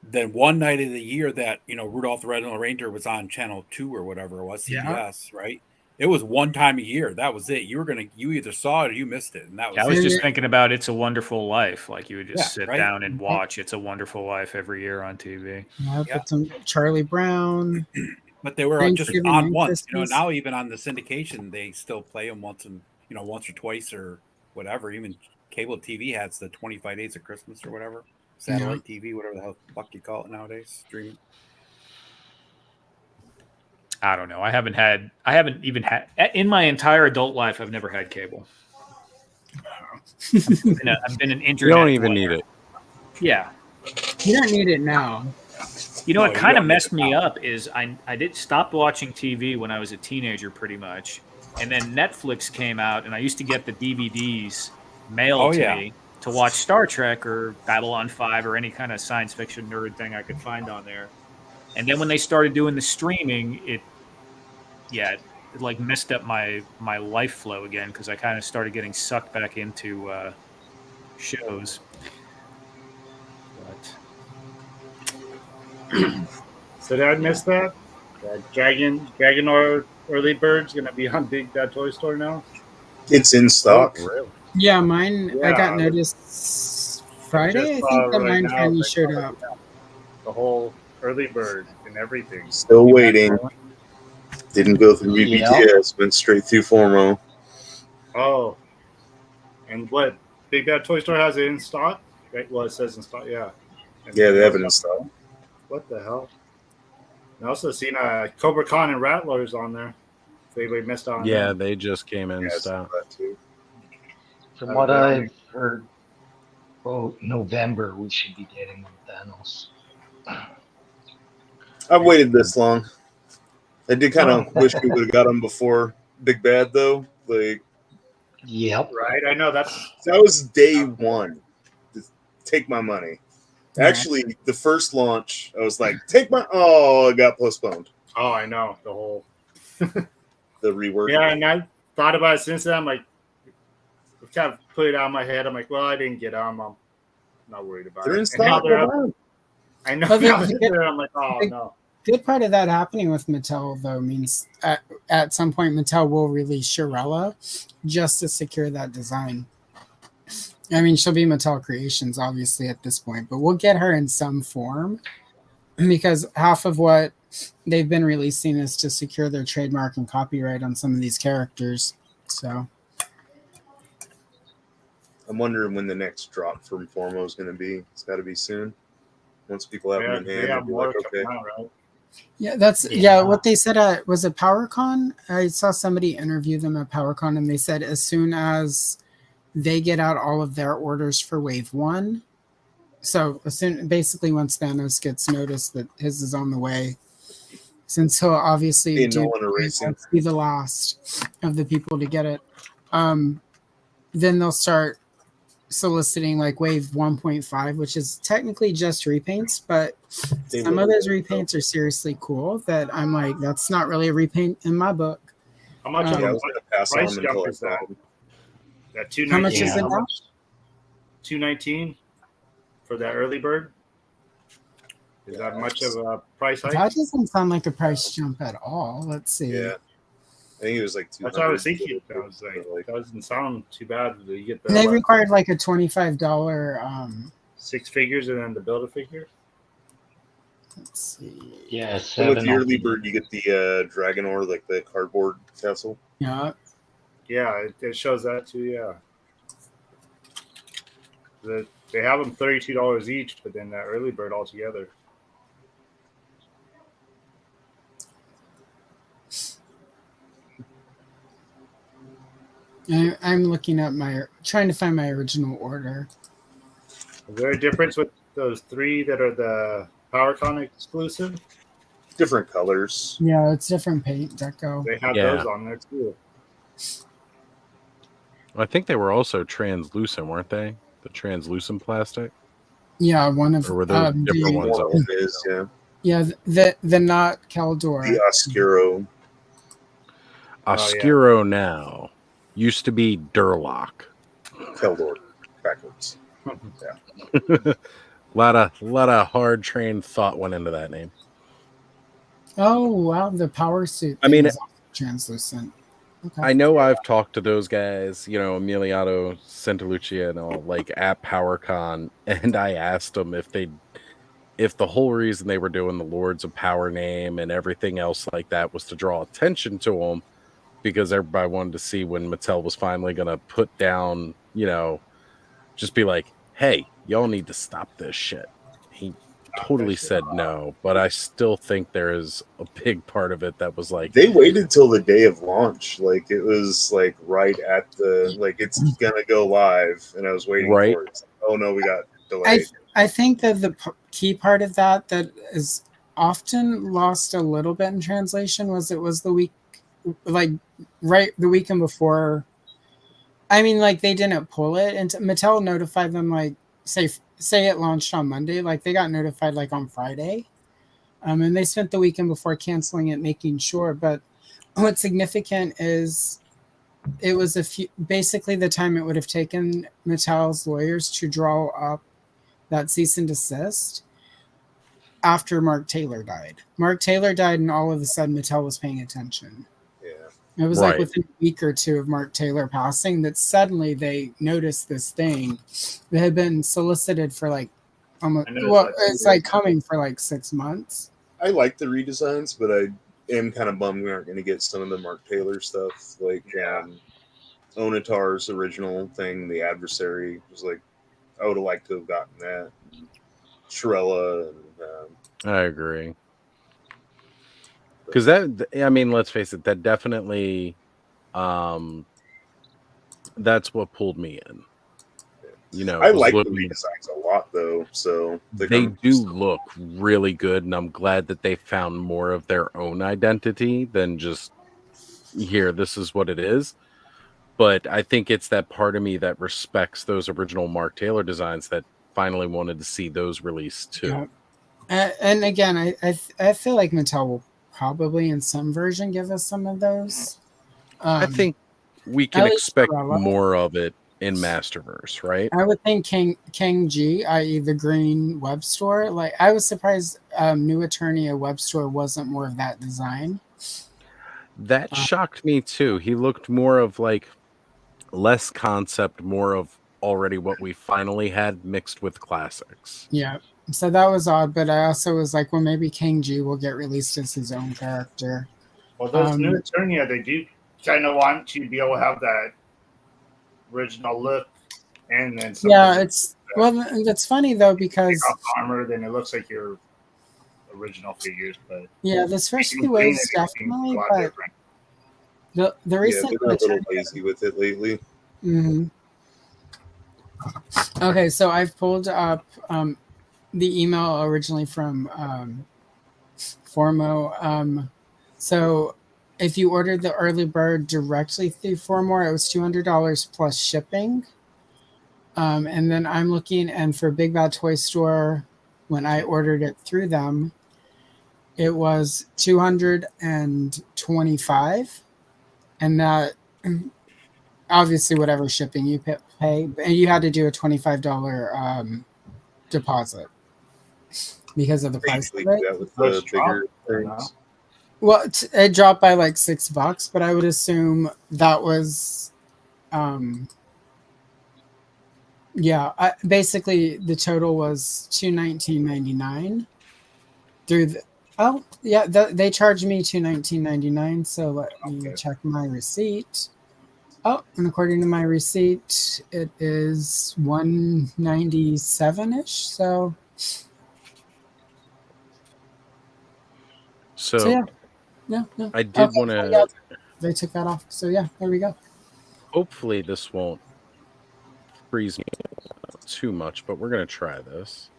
then one night of the year that Rudolph the Red-Nosed Reindeer was on Channel 2 or whatever it was, CBS, right? It was one time a year. That was it. You either saw it or you missed it, and that was. I was just thinking about It's a Wonderful Life. Like, you would just sit down and watch It's a Wonderful Life every year on TV. But some Charlie Brown. But they were just Thanksgiving on and once. Christmas. Now even on the syndication, they still play them once or twice or whatever. Even cable TV has the 25 Days of Christmas or whatever. Satellite TV, whatever the hell fuck you call it nowadays, streaming. I don't know. I haven't even had in my entire adult life. I've never had cable. I've been an internet. You don't even need it. Yeah, you don't need it now. What kind of messed me up is I stopped watching TV when I was a teenager, pretty much, and then Netflix came out, and I used to get the DVDs mailed to me to watch Star Trek or Babylon 5 or any kind of science fiction nerd thing I could find on there. And then when they started doing the streaming, it like messed up my life flow again, because I kind of started getting sucked back into shows. So did I miss that? Dragon Early Bird's gonna be on Big Bad Toy Store now. It's in stock. Oh, really? Yeah, mine. I got noticed Friday. I think that mine finally showed up. The whole Early Bird and everything. Still waiting. Didn't go through UBTS. Went straight through Formo. Oh, and what? Big Bad Toy Store has it in stock? Right? Well, it says in stock. Yeah. Yeah, they have it in stock. What the hell? I also seen Cobra Khan and Rattlers on there. If anybody missed on. Yeah, they just came in stock. From what I've heard, November we should be getting Thanos. I've waited this long. I did kind of wish we would have got him before Big Bad, though. Like, yep. Right, I know that was day one. Just take my money. Actually, the first launch, I was like, it got postponed. Oh, I know the whole the rework. Yeah, and I thought about it since then. I'm like, I kind of put it out of my head. I'm like, well, I didn't get them. I'm not worried about They're it. in stock. I know. I'm like, oh no. Good part of that happening with Mattel, though, means at some point Mattel will release Shirella just to secure that design. I mean, she'll be Mattel Creations, obviously, at this point, but we'll get her in some form, because half of what they've been releasing is to secure their trademark and copyright on some of these characters. So I'm wondering when the next drop from Formo is going to be. It's got to be soon. Once people have them in hand, they'll be like, okay. Right? Yeah, that's what they said at, was it PowerCon? I saw somebody interview them at PowerCon, and they said as soon as they get out all of their orders for Wave 1, so basically once Thanos gets noticed that his is on the way, since he'll obviously be the last of the people to get it, then they'll start soliciting like Wave 1.5, which is technically just repaints, but some of those repaints are seriously cool that I'm like, that's not really a repaint in my book. How much of a price jump is that? That $219. How much is it now? $219 for that early bird. Is that much of a price hike? That doesn't sound like a price jump at all. Let's see. Yeah, I think it was like $200. That's what I was thinking. I was like, that doesn't sound too bad. You get they required like a $25 6 figures and then the build a figure. Let's see. Yeah, and with the early bird, you get the dragon ore, like the cardboard castle. Yeah. Yeah, it shows that too. Yeah. They have them $32 each, but then that early bird altogether. I'm looking up trying to find my original order. Is there a difference with those 3 that are the PowerCon exclusive? different colors. Yeah, it's different paint deco. They have those on there too. I think they were also translucent, weren't they? The translucent plastic. Yeah, one of or were those different ones? It is, yeah. Yeah, the not Caldor. The Oscuro. Oscuro now used to be Durlock. Keldor backwards. Yeah. lot of hard trained thought went into that name. Oh wow, the power suit. I mean, is also translucent. Okay. I know I've talked to those guys, Emiliano Santalucia and all, like at PowerCon, and I asked them if the whole reason they were doing the Lords of Power name and everything else like that was to draw attention to them, because everybody wanted to see when Mattel was finally going to put down, just be like, hey, y'all need to stop this shit. He totally said no, but I still think there is a big part of it that was like, they waited till the day of launch. Like it was like right at the, like it's going to go live. And I was waiting for it. Like, oh no, we got delayed. I think that the key part of that is often lost a little bit in translation was the week, like right the weekend before. I mean, like they didn't pull it, and Mattel notified them like say it launched on Monday, like they got notified like on Friday, and they spent the weekend before canceling it, making sure. But what's significant is it was basically the time it would have taken Mattel's lawyers to draw up that cease and desist after Mark Taylor died. Mark Taylor died, and all of a sudden Mattel was paying attention. It was like within a week or two of Mark Taylor passing that suddenly they noticed this thing that had been solicited for like almost, it's like coming for like 6 months. I like the redesigns, but I am kind of bummed we aren't going to get some of the Mark Taylor stuff, like Onatar's original thing, the adversary was like, I would have liked to have gotten that. Shirella and I agree. Because that, I mean, let's face it, that definitely, that's what pulled me in. I like the redesigns a lot, though. So they do look really good, and I'm glad that they found more of their own identity than just here. This is what it is. But I think it's that part of me that respects those original Mark Taylor designs that finally wanted to see those released too. Yeah. And again, I feel like Mattel will probably in some version give us some of those. I think we can expect more of it in Masterverse, right? I would think King G, i.e. the green web store. Like I was surprised New Eternia web store wasn't more of that design. That shocked me too. He looked more of like less concept, more of already what we finally had mixed with classics. Yeah. So that was odd, but I also was like, well, maybe King G will get released as his own character. Well, those New Eternia, they do kind of want to be able to have that original look, and then it's that's funny though because armor, then it looks like your original figures. But this first few waves definitely, but the recent they're a little lazy with it lately. Mm-hmm. Okay, so I've pulled up the email originally from Formo. So if you ordered the early bird directly through Formo, it was $200 plus shipping. And then I'm looking, and for Big Bad Toy Store, when I ordered it through them, it was $225, and that obviously whatever shipping you pay, and you had to do a $25 deposit because of the price of it. That with the bigger things. Well, it dropped by like $6, but I would assume that was, basically the total was $219.99 through the. Oh yeah, they charged me $219.99. So let me check my receipt. Oh, and according to my receipt, it is $197-ish. So yeah. No. I did want to. They took that off. So yeah, there we go. Hopefully this won't freeze me too much, but we're gonna try this.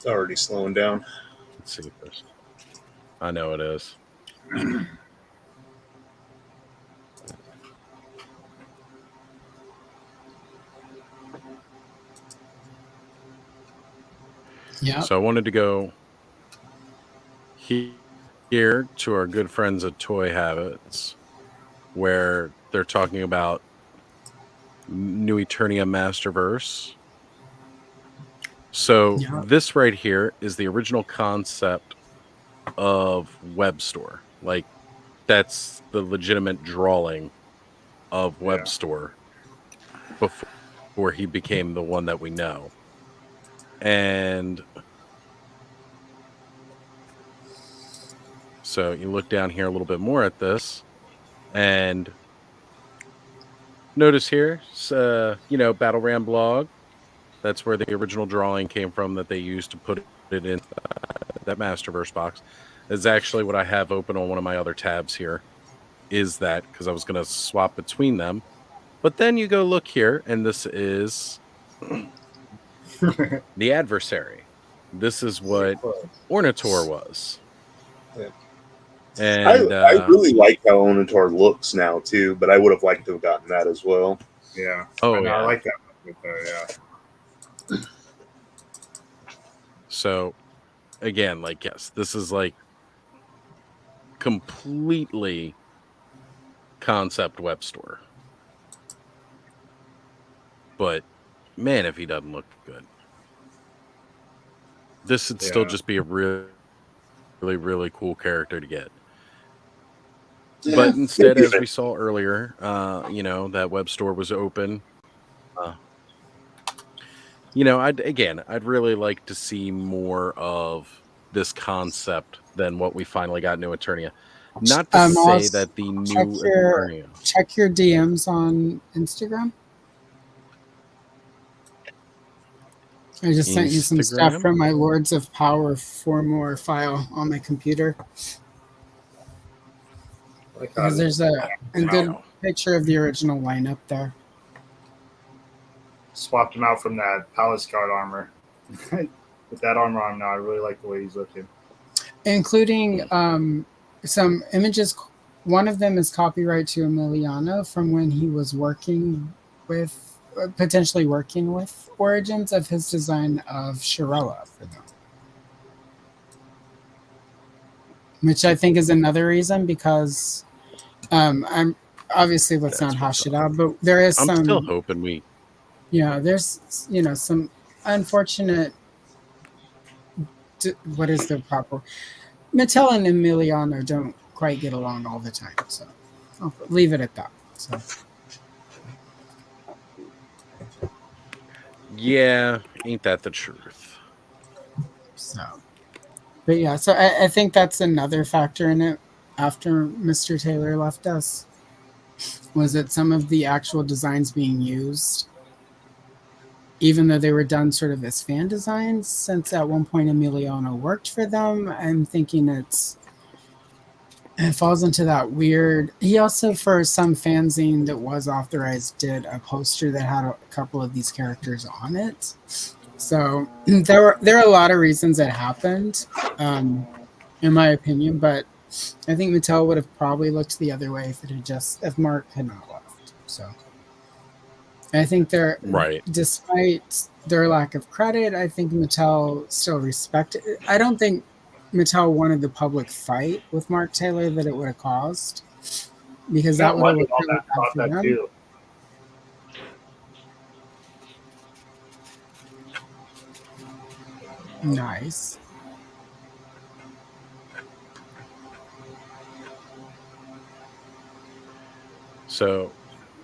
It's already slowing down. Let's see first. I know it is. Yeah. So I wanted to go here to our good friends at Toy Habits, where they're talking about New Eternia Masterverse. So this right here is the original concept of Web Store. Like, that's the legitimate drawing of Web Store before he became the one that we know. And so you look down here a little bit more at this, and notice here, Battle Ram blog. That's where the original drawing came from that they used to put it in that Masterverse box. Is actually what I have open on one of my other tabs here. Is that because I was going to swap between them. But then you go look here, and this is the adversary. This is what Ornator was. Yeah. And I really like how Ornator looks now too, but I would have liked to have gotten that as well. Yeah. Oh, yeah. I like that. Yeah. So, again, yes, this is completely concept web store. But man, if he doesn't look good, this would still just be a really, really, really cool character to get. Yeah, but instead, as we saw earlier, that web store was open. I'd really like to see more of this concept than what we finally got in New Eternia. Not to say that the new Eternia. Check your DMs on Instagram. I just sent you some stuff from my Lords of Power 4 more file on my computer. Because there's a good picture of the original lineup there. Swapped him out from that Palace Guard armor. With that armor on now, I really like the way he's looking. Including some images. One of them is copyright to Emiliano from when he was potentially working with Origins of his design of Shiroa for them. Which I think is another reason because I'm obviously let's not hash it out, but there is I'm still hoping there's some unfortunate what is the proper Mattel and Emiliano don't quite get along all the time, so I'll leave it at that. So yeah, ain't that the truth? So but yeah, so I think that's another factor in it after Mr. Taylor left us, was that some of the actual designs being used, even though they were done sort of as fan designs, since at one point Emiliano worked for them, I'm thinking it falls into that weird. He also, for some fanzine that was authorized, did a poster that had a couple of these characters on it. So there are a lot of reasons it happened, in my opinion, but I think Mattel would have probably looked the other way if Mark had not left. So I think despite their lack of credit, I think Mattel still respected. I don't think Mattel wanted the public fight with Mark Taylor that it would have caused, because that would have looked really bad for them. Too. Nice. So,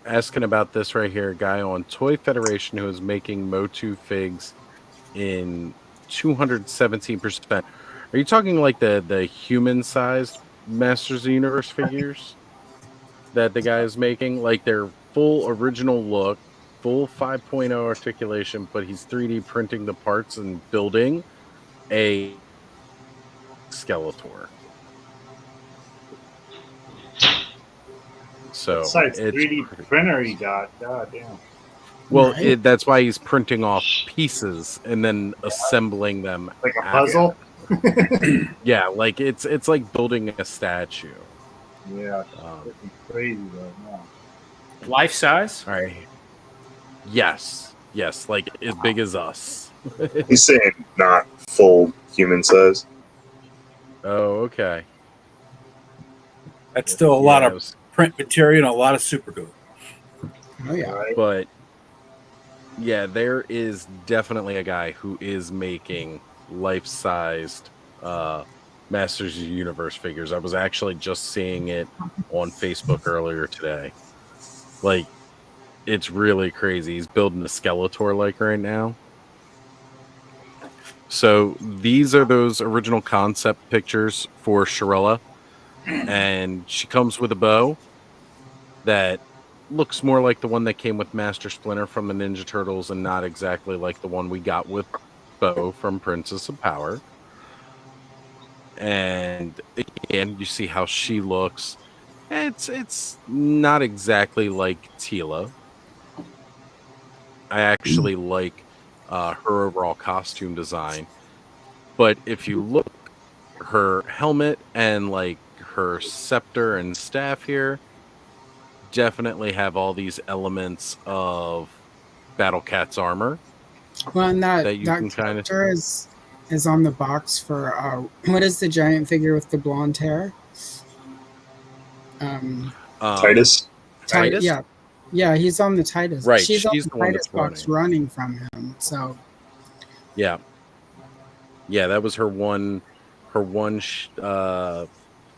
asking about this right here, a guy on Toy Federation who is making Motu figs in 217%. Are you talking like the human-sized Masters of the Universe figures that the guy is making? Like their full original look, full 5.0 articulation, but he's 3D printing the parts and building a Skeletor. So it's 3D printer he got. God damn. Well, that's why he's printing off pieces and then assembling them like a puzzle. Yeah, like it's like building a statue. Yeah, it's crazy right now. Life size? All right. Yes, like as big as us. He's saying not full human size. Oh, okay. That's still a lot of print material and a lot of super glue. Oh yeah. But yeah, there is definitely a guy who is making life-sized Masters of the Universe figures. I was actually just seeing it on Facebook earlier today. Like, it's really crazy. He's building a Skeletor like right now. So these are those original concept pictures for Shirella, and she comes with a bow that looks more like the one that came with Master Splinter from the Ninja Turtles and not exactly like the one we got with Bo from Princess of Power. And again, you see how she looks. It's not exactly like Tila. I actually like her overall costume design. But if you look, her helmet and like her scepter and staff here definitely have all these elements of Battle Cat's armor. Well, and that you can kind of is on the box for what is the giant figure with the blonde hair? Titus. Titus. Yeah, he's on the Titus. Right, she's on the one Titus that's box running from him. So yeah, that was her one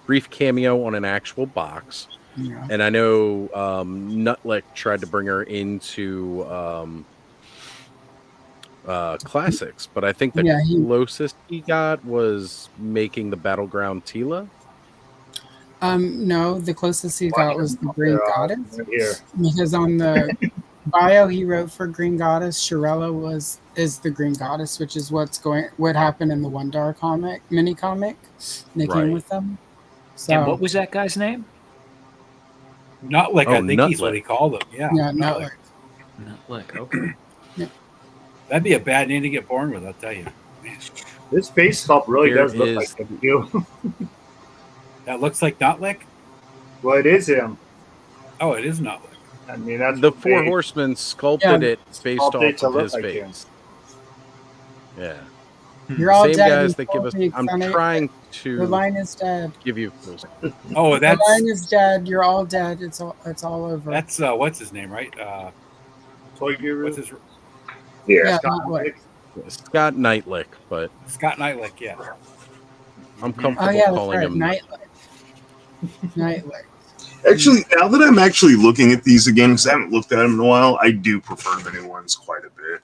brief cameo on an actual box. Yeah. And I know Nutlick tried to bring her into classics, but I think the closest he got was making the Battleground Tila. No, the closest he got was the Green Goddess. Because on the bio he wrote for Green Goddess, Shirella is the Green Goddess, which is what happened in the Wondar mini comic. They came with them. So, and what was that guy's name? Nutlick, I think he's what he called him. Yeah, Nutlick. Nutlick, okay. Yeah. That'd be a bad name to get born with, I'll tell you. Man. This face sculpt really does look like him too. That looks like Nutlick? Well, it is him. Oh, it is Nutlick. I mean, that's the Four Horsemen sculpted it based off of his like face. Yeah. You're all Same dead. guys that give us. I'm trying to. The line is dead. Give you. Oh, that's. The line is dead. You're all dead. It's all over. That's what's his name, right? Toy Guru. What's his? Yeah, Scott Nightlick, but Scott Nightlick. Yeah. I'm comfortable calling him Nightlick. Actually, now that I'm actually looking at these again, because I haven't looked at them in a while, I do prefer the new ones quite a bit.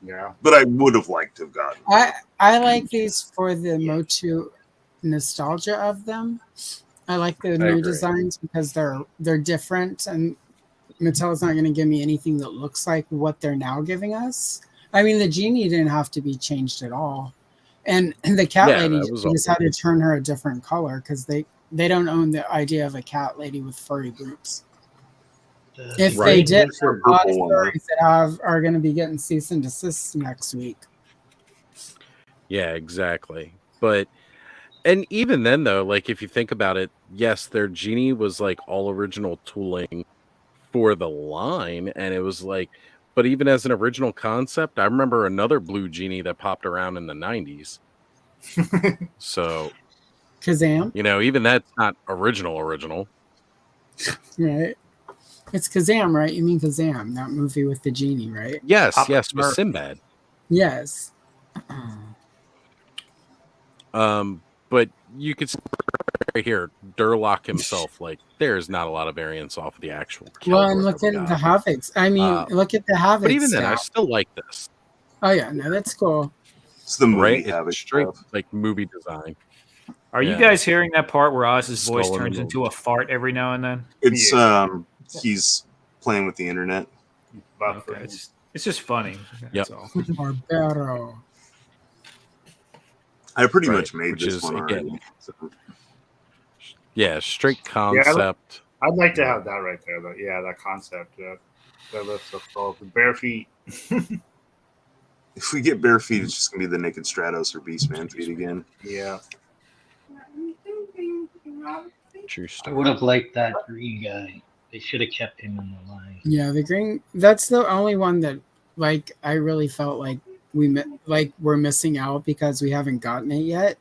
Yeah. But I would have liked to have gotten them. I like these for the Motu nostalgia of them. I like the new designs because they're different, and Mattel's not going to give me anything that looks like what they're now giving us. I mean, the genie didn't have to be changed at all, and the cat lady just had to turn her a different color because they don't own the idea of a cat lady with furry boots. If they did, a lot of furries that are going to be getting cease and desist next week. Yeah, exactly. But, and even then though, like if you think about it, yes, their genie was like all original tooling for the line, and it was like, but even as an original concept, I remember another blue genie that popped around in the 90s. So Kazam, even that's not original. Right. It's Kazam, right? You mean Kazam, that movie with the genie, right? Yes, with Sinbad. Yes. But you could see right here, Durlock himself, like there's not a lot of variance off of the actual. Well, and look at the Havocs. I mean, look at the Havocs. But even then, I still like this. Oh yeah, no, that's cool. It's the movie It's straight like movie design. Are you guys hearing that part where Oz's voice turns into a fart every now and then? It's he's playing with the internet. Okay. It's just funny. That's all. Barbaro. I pretty much made this one already. Again, yeah, straight concept. Yeah, I'd like to have that right there, though. Yeah, that concept. Yeah. That looks so cool. Bare feet. If we get bare feet, it's just gonna be the naked Stratos or Beastman feet again. Yeah. True I story. would have liked that green guy. They should have kept him in the line. Yeah, the green. That's the only one that, like, I really felt like we're missing out because we haven't gotten it yet.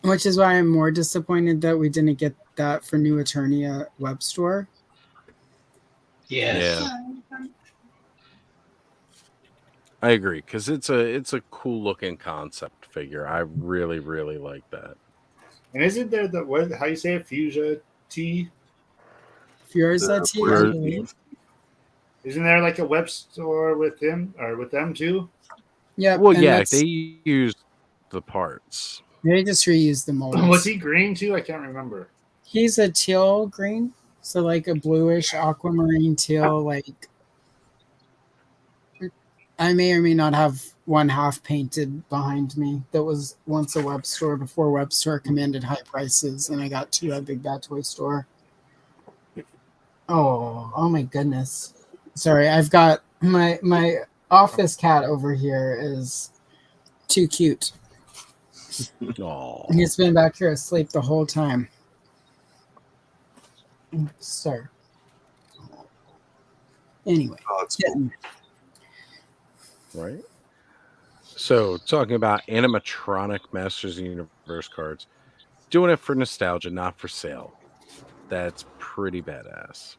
Which is why I'm more disappointed that we didn't get that for New Eternia web store. Yes. Yeah. I agree, because it's a cool looking concept figure. I really, really like that. And isn't there the what? How you say it? Fuchsia T. Furza T, I believe. Isn't there like a web store with him or with them too? Yeah. Well, yeah, they use the parts. They just reuse the molds. Was he green too? I can't remember. He's a teal green, so like a bluish aquamarine teal. Like, I may or may not have one half painted behind me. That was once a web store before web store commanded high prices, and I got two at Big Bad Toy Store. Oh my goodness! Sorry, I've got my office cat over here is too cute. Oh, he's been back here asleep the whole time. Sir. Anyway. Oh, it's cool. Right. So, talking about animatronic Masters of the Universe cards, doing it for nostalgia, not for sale. That's pretty badass.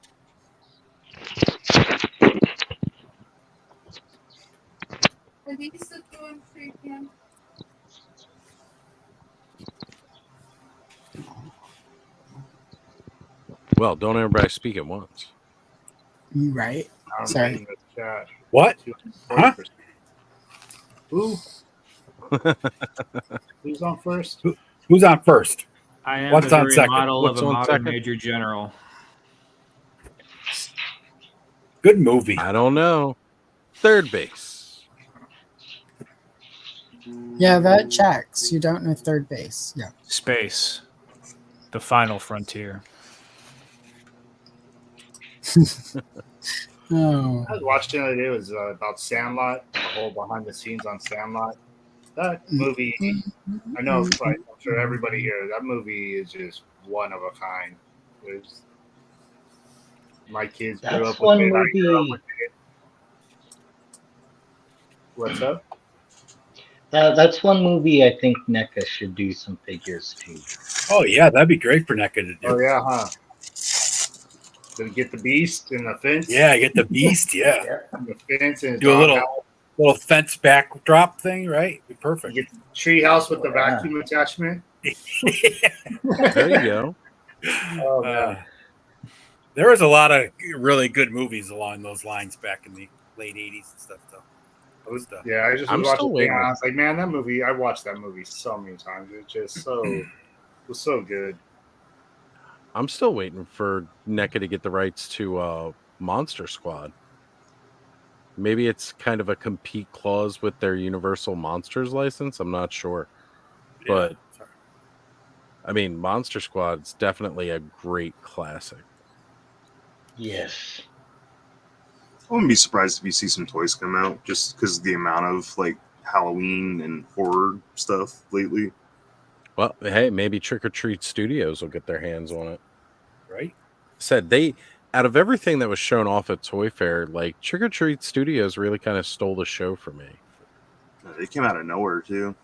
Are these still doing free again? Well, don't everybody speak at once. Right. Sorry. What? Huh? Who? Who's on first? Who's on first? I am What's a on very second? model What's of a on modern second? Major General. Good movie. I don't know. Third base. Yeah, that checks. You don't know third base. Yeah. Space. The final frontier. Oh. I was watching the other day. It was about Sandlot, the whole behind the scenes on Sandlot. That movie, I know, I'm sure everybody here, that movie is just one of a kind. There's, my kids grew That's up one with it. I grew up movie. with it. What's up? That's one movie I think NECA should do some figures to. Oh yeah, that'd be great for NECA to do. Oh yeah, huh? Did get the beast and the fence? Yeah, get the beast. Yeah, And the fence and do a little fence backdrop thing, right? Be perfect. You get the tree house with the vacuum attachment. There you go. Oh man. There was a lot of really good movies along those lines back in the late '80s and stuff, though. Yeah, I just I'm was still watching. waiting. I was like, man, that movie. I watched that movie so many times. It's just so, it was so good. I'm still waiting for NECA to get the rights to Monster Squad. Maybe it's kind of a compete clause with their Universal Monsters license. I'm not sure. But, I mean, Monster Squad's definitely a great classic. Yes. I wouldn't be surprised if you see some toys come out just because of the amount of like Halloween and horror stuff lately. Well, hey, maybe Trick or Treat Studios will get their hands on it. Right? Said out of everything that was shown off at Toy Fair, like Trick or Treat Studios really kind of stole the show for me. They came out of nowhere too.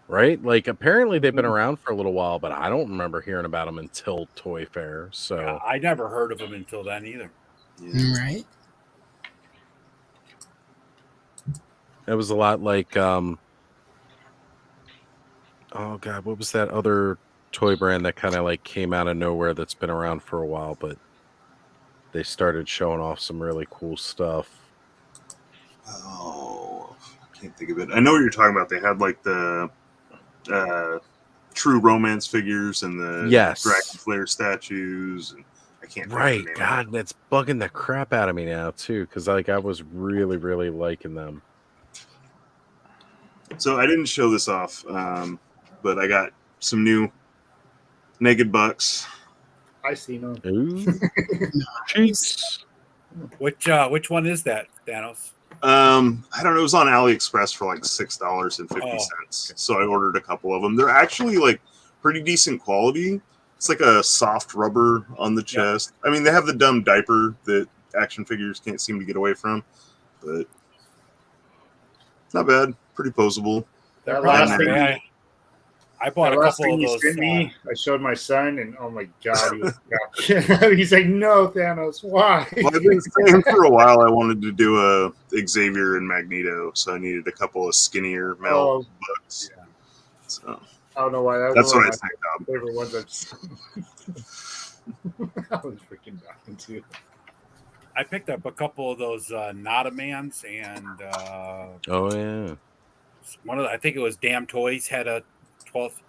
Right? Like apparently they've been around for a little while, but I don't remember hearing about them until Toy Fair. So yeah, I never heard of them until then either. Yeah. Right. It was a lot like oh god, what was that other toy brand that kind of like came out of nowhere that's been around for a while, but they started showing off some really cool stuff. Oh, I can't think of it. I know what you're talking about. They had like the True Romance figures and the Dragon Slayer statues, and I can't think right. of the name God, that's bugging the crap out of me now too, because like I was really, really liking them. So I didn't show this off, but I got some new Naked Bucks. I see no. Ooh. Cheeks. Which one is that, Thanos? I don't know. It was on AliExpress for like $6.50. So I ordered a couple of them. They're actually like pretty decent quality. It's like a soft rubber on the chest. I mean, they have the dumb diaper that action figures can't seem to get away from, but it's not bad. Pretty posable. That last thing, I bought a couple of those. Sent me, I showed my son, and oh my god, he's like, "No, Thanos, why?" Well, I've been saying for a while I wanted to do a Xavier and Magneto, so I needed a couple of skinnier metal books. Yeah. So I don't know why. That's what I think. Favorite ones I was freaking dying too. I picked up a couple of those Notamans and one of I think it was Damn Toys had a 12th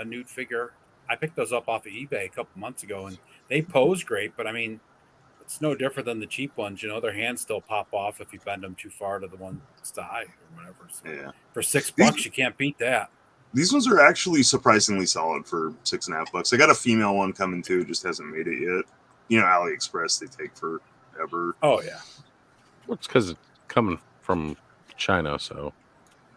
nude figure. I picked those up off of eBay a couple months ago, and they pose great. But I mean, it's no different than the cheap ones. You know, their hands still pop off if you bend them too far to the one side or whatever. So for $6, you can't beat that. These ones are actually surprisingly solid for $6.50. I got a female one coming too, just hasn't made it yet. You know, AliExpress, they take forever. Oh yeah. Well, it's because it's coming from China, so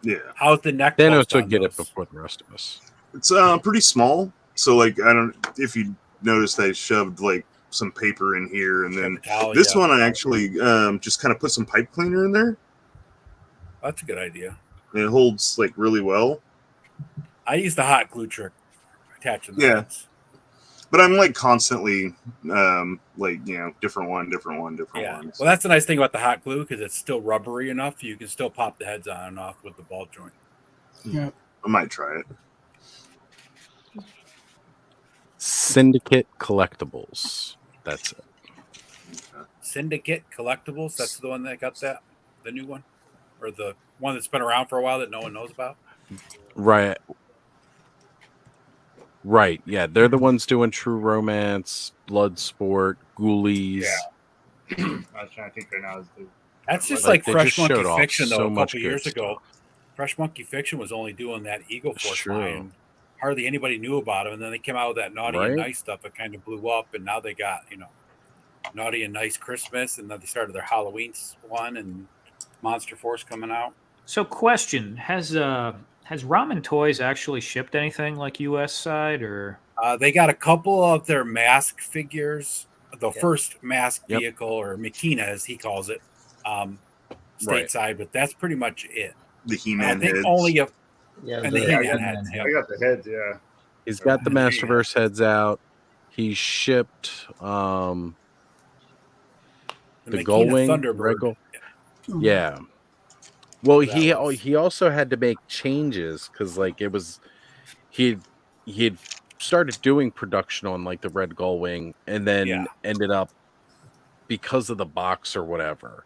yeah. How's the neck? Thanos would get it before the rest of us. It's pretty small. So like, I don't if you noticed, I shoved like some paper in here, and then this one I actually just kind of put some pipe cleaner in there. That's a good idea. And it holds like really well. I use the hot glue trick attaching the heads. But I'm like constantly like, you know, different one. Well, that's the nice thing about the hot glue, because it's still rubbery enough you can still pop the heads on and off with the ball joint. Yeah. I might try it. Syndicate Collectibles. That's it. Syndicate Collectibles. That's the one that got that, the new one, or the one that's been around for a while that no one knows about. Right. Yeah, they're the ones doing True Romance, Bloodsport, Ghoulies. Yeah. I was trying to think right now. That's just like Fresh Monkey Fiction, though. So A couple years ago, stuff. Fresh Monkey Fiction was only doing that Eagle Force line. Hardly anybody knew about them, and then they came out with that Naughty and Nice stuff that kind of blew up, and now they got, you know, Naughty and Nice Christmas, and then they started their Halloween one and Monster Force coming out. So, question: Has Ramen Toys actually shipped anything like U.S. side, or they got a couple of their mask figures, the first mask vehicle, or Makina as he calls it, stateside, but that's pretty much it. The He-Man I think heads. only a and the He-Man heads. I got the heads, yeah. He's got the Masterverse heads out. He shipped the Gullwing Thunderbird. Yeah. Well, he also had to make changes because like it was he had started doing production on like the Red Gullwing, and then ended up, because of the box or whatever,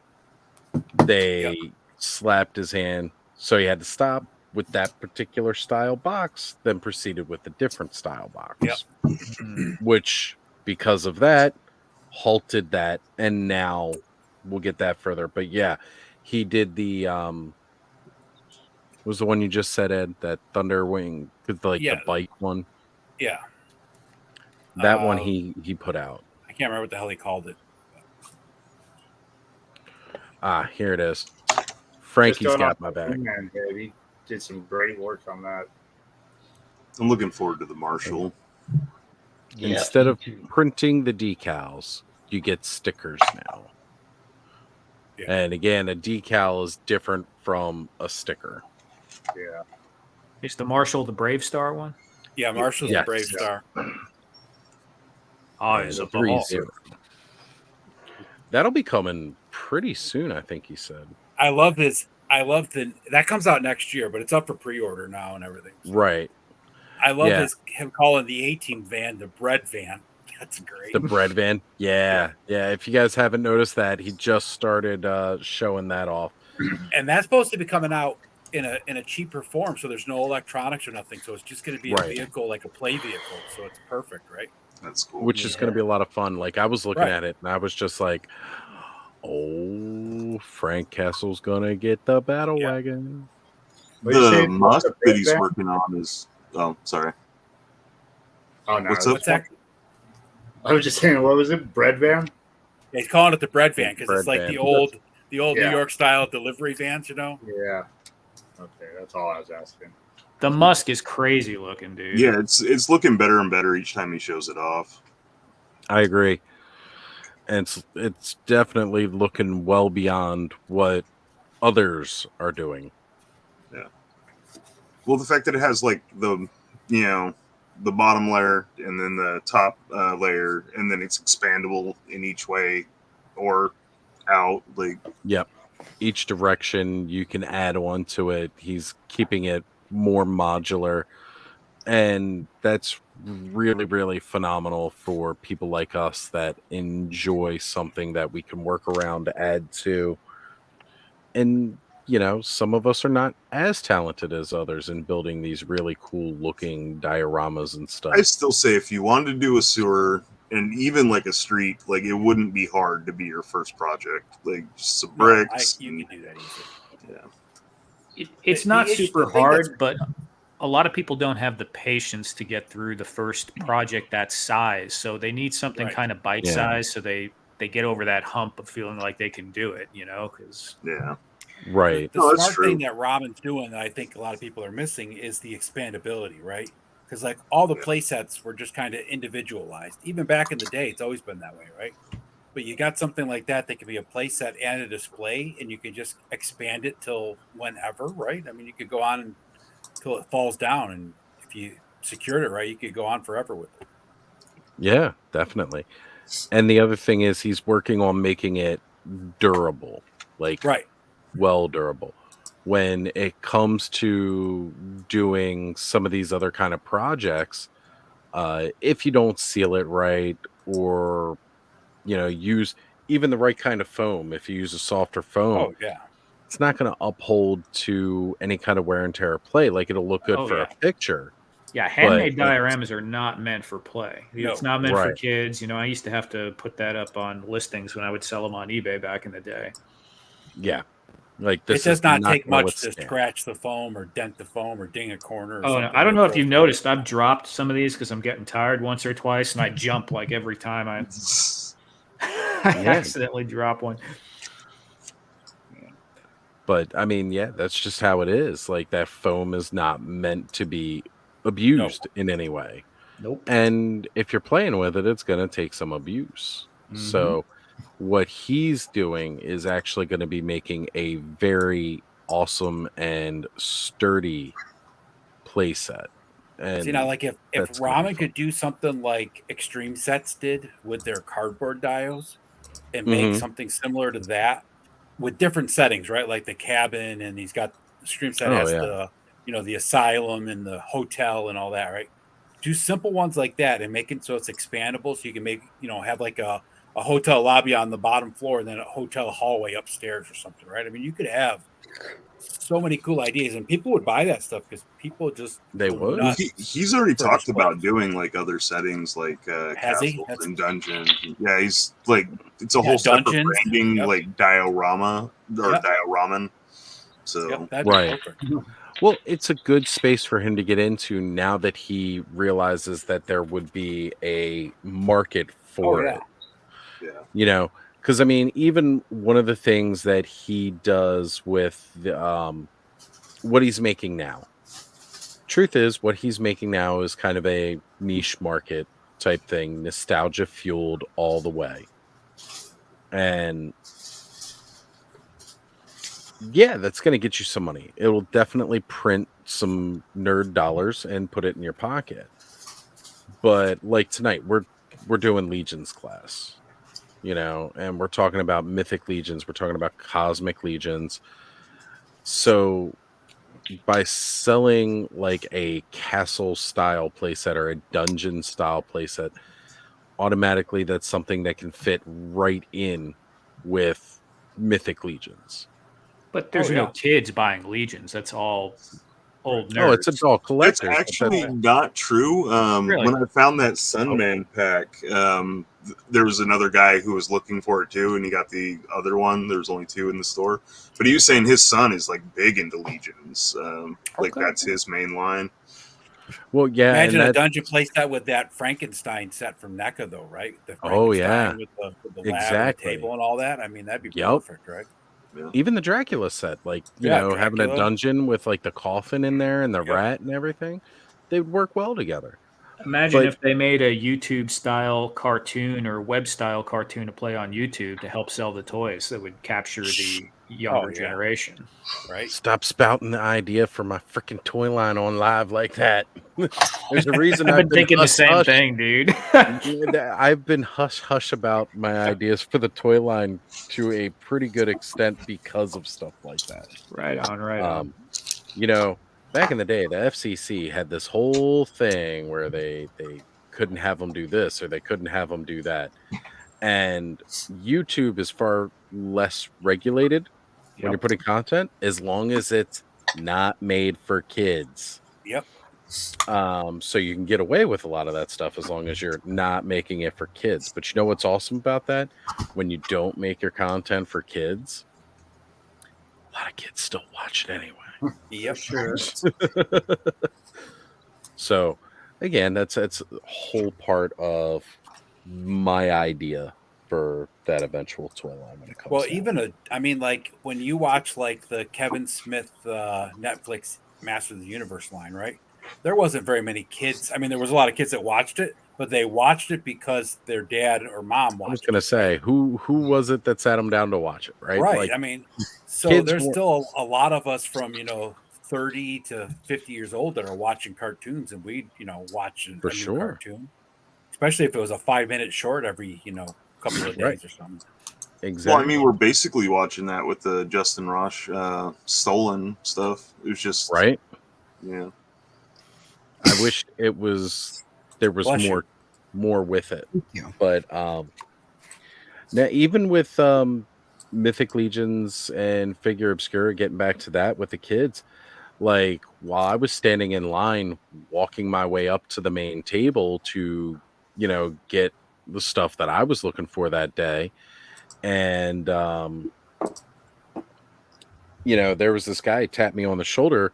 they slapped his hand, so he had to stop with that particular style box, then proceeded with a different style box. Which, because of that, halted that, and now we'll get that further. But yeah, he did the was the one you just said, Ed, that Thunderwing, the bike one. Yeah. That one he put out. I can't remember what the hell he called it. Here it is. Frankie's got my back. Man, baby. Did some great work on that. I'm looking forward to the Marshall. Instead of printing the decals, you get stickers now. Yeah. And again, a decal is different from a sticker. Yeah. Is the Marshall the Brave Star one? Yeah, Marshall's the Brave Star. Eyes of the Hawk. That'll be coming pretty soon, I think he said. I love that comes out next year, but it's up for pre-order now and everything. So. Right. I love him calling the A-Team van the bread van. That's great. The bread van. Yeah. If you guys haven't noticed that, he just started showing that off. And that's supposed to be coming out in a cheaper form, so there's no electronics or nothing. So it's just going to be a vehicle, like a play vehicle. So it's perfect, right? That's cool. Which is going to be a lot of fun. Like, I was looking at it, and I was just like, oh, Frank Castle's going to get the battle wagon. The Musk that he's working on is... Oh, sorry. Oh, no. What's up? that? I was just saying, what was it? Bread van? Yeah, he's calling it the bread van because it's like van. the old Yeah. New York style delivery vans, you know? Yeah. Okay, that's all I was asking. The Musk is crazy looking, dude. Yeah, it's looking better and better each time he shows it off. I agree. And it's definitely looking well beyond what others are doing. Yeah. Well, the fact that it has like the bottom layer and then the top layer, and then it's expandable in each way or out. Like, yep, each direction you can add on to it. He's keeping it more modular, and that's really, really phenomenal for people like us that enjoy something that we can work around, add to. And some of us are not as talented as others in building these really cool looking dioramas and stuff. I still say if you wanted to do a sewer and even like a street, like it wouldn't be hard to be your first project. Like just some bricks. You can do that easily. Yeah. It's not super hard, but a lot of people don't have the patience to get through the first project that size. So they need something kind of bite sized so they get over that hump of feeling like they can do it, because right. The smart thing that Robin's doing that I think a lot of people are missing is the expandability, right? Because like all the play sets were just kind of individualized. Even back in the day, it's always been that way, right? But you got something like that can be a play set and a display, and you can just expand it till whenever, right? I mean, you could go on until it falls down, and if you secured it right, you could go on forever with it. Yeah, definitely. And the other thing is he's working on making it durable, like well durable. When it comes to doing some of these other kind of projects, if you don't seal it right or use even the right kind of foam, if you use a softer foam, it's not going to uphold to any kind of wear and tear play. Like it'll look good for a picture. Yeah, handmade dioramas are not meant for play. It's not meant for kids. I used to have to put that up on listings when I would sell them on eBay back in the day. Yeah. Like this it does not take gonna much to scratch the foam or dent the foam or ding a corner. Or something. I don't know if you've noticed. I've dropped some of these because I'm getting tired once or twice, and I jump like every time I accidentally drop one. But I mean, that's just how it is. Like that foam is not meant to be abused in any way. Nope. And if you're playing with it, it's going to take some abuse. So what he's doing is actually going to be making a very awesome and sturdy play set. And see, now, like if Ramen could do something like Extreme Sets did with their cardboard dials and make something similar to that with different settings, right? Like the cabin, and he's got Extreme Set has the the asylum and the hotel and all that, right? Do simple ones like that and make it so it's expandable, so you can make have like a hotel lobby on the bottom floor and then a hotel hallway upstairs or something, right? I mean, you could have so many cool ideas, and people would buy that stuff because people just would. He's already talked about doing like other settings, like castles and dungeons. Yeah, he's like it's a whole separate branding, like diorama or dioraman. So right. Well, it's a good space for him to get into now that he realizes that there would be a market for it. Yeah. Because I mean, even one of the things that he does with the what he's making now. Truth is, what he's making now is kind of a niche market type thing, nostalgia fueled all the way. And that's going to get you some money. It'll definitely print some nerd dollars and put it in your pocket. But like tonight, we're doing Legions class. And we're talking about mythic legions, we're talking about cosmic legions. So by selling like a castle style playset or a dungeon style playset, automatically that's something that can fit right in with mythic legions. But there's no kids buying legions. That's all old nerds. It's adult collectors. That's actually not true. Really? When I found that Sunman pack, there was another guy who was looking for it too, and he got the other one. There's only 2 in the store, but he was saying his son is like big into legions. Like that's his main line. Well, yeah. Imagine a dungeon play set with that Frankenstein set from NECA, though, right? The Frankenstein with the lab and the table and all that. I mean, that'd be perfect, right? Even the Dracula set, like, you know, having a dungeon with like the coffin in there and the rat and everything, they would work well together. Imagine if they made a YouTube style cartoon or web style cartoon to play on YouTube to help sell the toys that would capture the younger generation. Right. Stop spouting the idea for my freaking toy line on live like that. There's a reason I've been thinking the same thing, dude. I've been hush about my ideas for the toy line to a pretty good extent because of stuff like that. Right on. You know, back in the day, the FCC had this whole thing where they couldn't have them do this or they couldn't have them do that. And YouTube is far less regulated when you're putting content, as long as it's not made for kids. Yep. So you can get away with a lot of that stuff as long as you're not making it for kids. But you know what's awesome about that? When you don't make your content for kids, a lot of kids still watch it anyway. Yep, sure. So again, that's a whole part of my idea for that eventual toy line when it comes. Well, down. even I mean, like when you watch like the Kevin Smith Netflix Master of the Universe line, right? There wasn't very many kids. I mean, there was a lot of kids that watched it, but they watched it because their dad or mom watched it. I was going to say, right? who was it that sat them down to watch it, right? Right. Like, I mean, so there's still a lot of us from, 30 to 50 years old that are watching cartoons, and we, watch a new cartoon, especially if it was a 5-minute short every, couple of days or something. Exactly. Well, I mean, we're basically watching that with the Justin Rosh stolen stuff. It was just right. Yeah. I wish there was more with it. But now even with Mythic Legions and Figure Obscura, getting back to that with the kids, like while I was standing in line, walking my way up to the main table to, get the stuff that I was looking for that day. And, there was this guy tapped me on the shoulder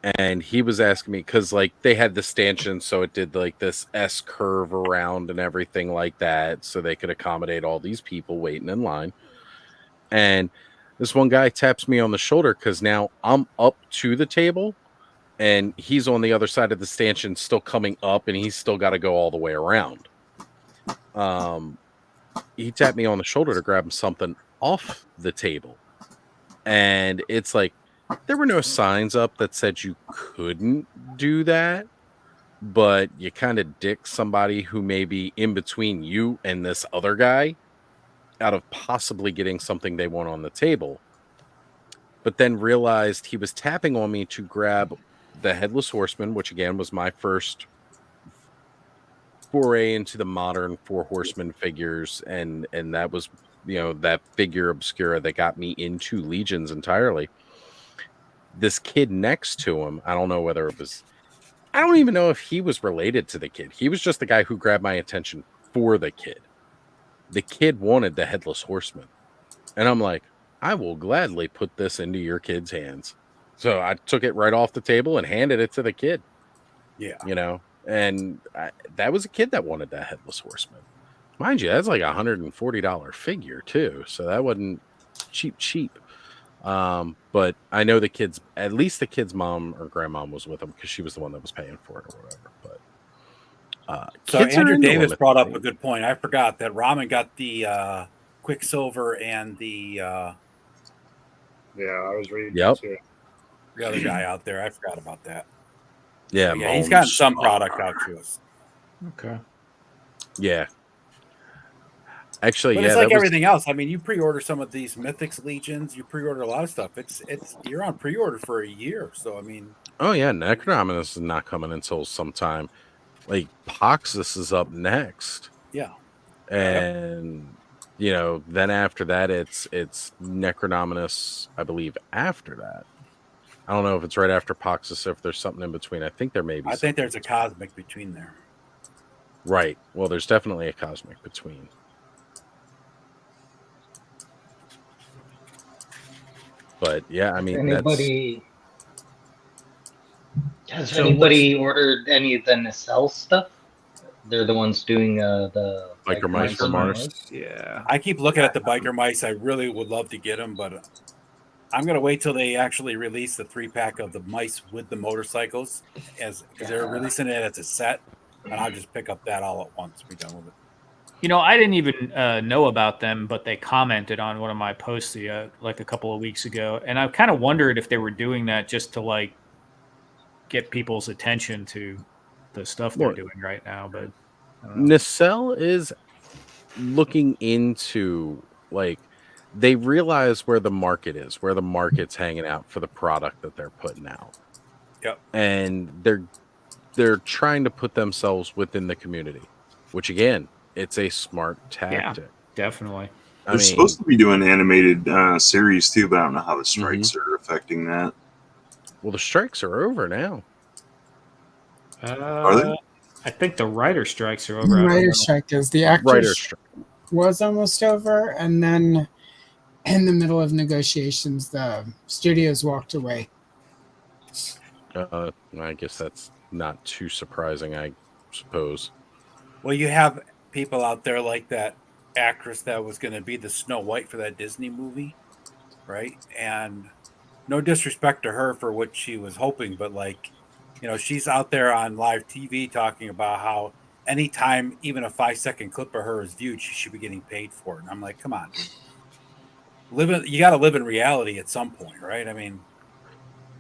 and he was asking me, cause like they had the stanchion. So it did like this S curve around and everything like that. So they could accommodate all these people waiting in line. And this one guy taps me on the shoulder cause now I'm up to the table and he's on the other side of the stanchion still coming up and he's still got to go all the way around. He tapped me on the shoulder to grab something off the table. And it's like, there were no signs up that said you couldn't do that, but you kind of dick somebody who may be in between you and this other guy out of possibly getting something they want on the table. But then realized he was tapping on me to grab the Headless Horseman, which again was my first foray into the modern Four Horsemen figures, and that was that Figure Obscura that got me into Legions entirely. This kid next to him, I don't know whether it was, I don't even know if he was related to the kid. He was just the guy who grabbed my attention for the kid. The kid wanted the Headless Horseman, and I'm like, I will gladly put this into your kid's hands. So I took it right off the table and handed it to the kid. Yeah, and that was a kid that wanted that Headless Horseman. Mind you, that's like $140 figure too. So that wasn't cheap. But I know at least the kid's mom or grandmom was with him because she was the one that was paying for it or whatever. But so Andrew Davis brought up a good point. I forgot that Ramen got the Quicksilver and the I was reading the other guy out there. I forgot about that. Yeah, so, he's gotten some product out to us. Okay. Yeah. Actually, but it's like everything else. I mean, you pre-order some of these Mythics Legions, you pre-order a lot of stuff. It's you're on pre-order for a year. So I mean, oh yeah, Necronominus is not coming until sometime. Like Poxus is up next. Yeah. And then after that it's Necronominus, I believe, after that. I don't know if it's right after Poxus or if there's something in between. I think there may be. I think there's a cosmic between there. Right. Well, there's definitely a cosmic between. But yeah, I mean, anybody Has anybody ordered any of the nacelle stuff? They're the ones doing the biker mice for Mars. Yeah, I keep looking at the biker mice. I really would love to get them, but I'm gonna wait till they actually release the 3-pack of the mice with the motorcycles, because they're releasing it as a set, and I'll just pick up that all at once. Be done with it. You know, I didn't even know about them, but they commented on one of my posts like a couple of weeks ago, and I kind of wondered if they were doing that just to like get people's attention to the stuff they're doing right now. But Nacelle is looking into, like, they realize where the market is, where the market's hanging out for the product that they're putting out. Yep. And they're trying to put themselves within the community, which again, it's a smart tactic. Yeah, definitely. They're supposed to be doing animated series too, but I don't know how the strikes are affecting that. Well, the strikes are over now. Are they? I think the writer strikes are over. The writer strike is. The actors strike was almost over, and then in the middle of negotiations, the studios walked away. I guess that's not too surprising, I suppose. Well, you have people out there like that actress that was going to be the Snow White for that Disney movie, right? And no disrespect to her for what she was hoping, but like, you know, she's out there on live TV talking about how anytime even a 5-second clip of her is viewed, she should be getting paid for it. And I'm like, come on, dude. You got to live in reality at some point, right? I mean,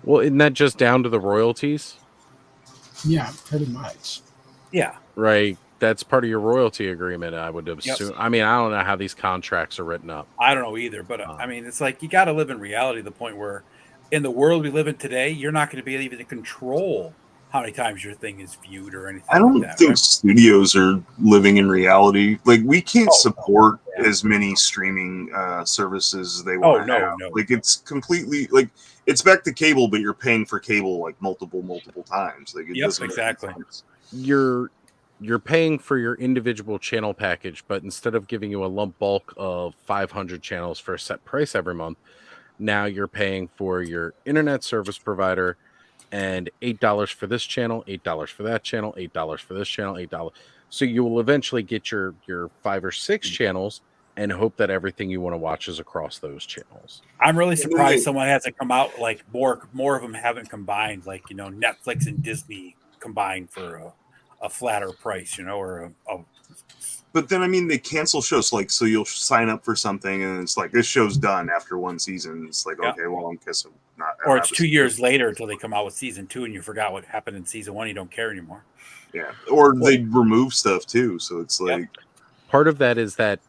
well, isn't that just down to the royalties? Yeah, pretty much. Yeah. Right. That's part of your royalty agreement, I would assume. Yep. I mean, I don't know how these contracts are written up. I don't know either, but I mean, it's like you got to live in reality to the point where in the world we live in today, you're not going to be able to control how many times your thing is viewed or anything. I don't like that, think right? studios are living in reality. Like, we can't support as many streaming services as they want to have. No. Like, it's completely like it's back to cable, but you're paying for cable like multiple times. Like, it doesn't make exactly. sense. You're paying for your individual channel package, but instead of giving you a lump bulk of 500 channels for a set price every month, now you're paying for your internet service provider and $8 for this channel, $8 for that channel, $8 for this channel, $8. So you will eventually get your 5 or 6 channels and hope that everything you want to watch is across those channels. I'm really surprised someone hasn't come out like more of them haven't combined, like, you know, Netflix and Disney combined for a flatter price, you know, or But then, I mean, they cancel shows. Like, so you'll sign up for something, and it's like, this show's done after one season. It's like, okay, well, I'm guessing not. Or it's 2 years later until they come out with season 2, and you forgot what happened in season 1. You don't care anymore. Yeah, or they remove stuff too. So it's like part of that is that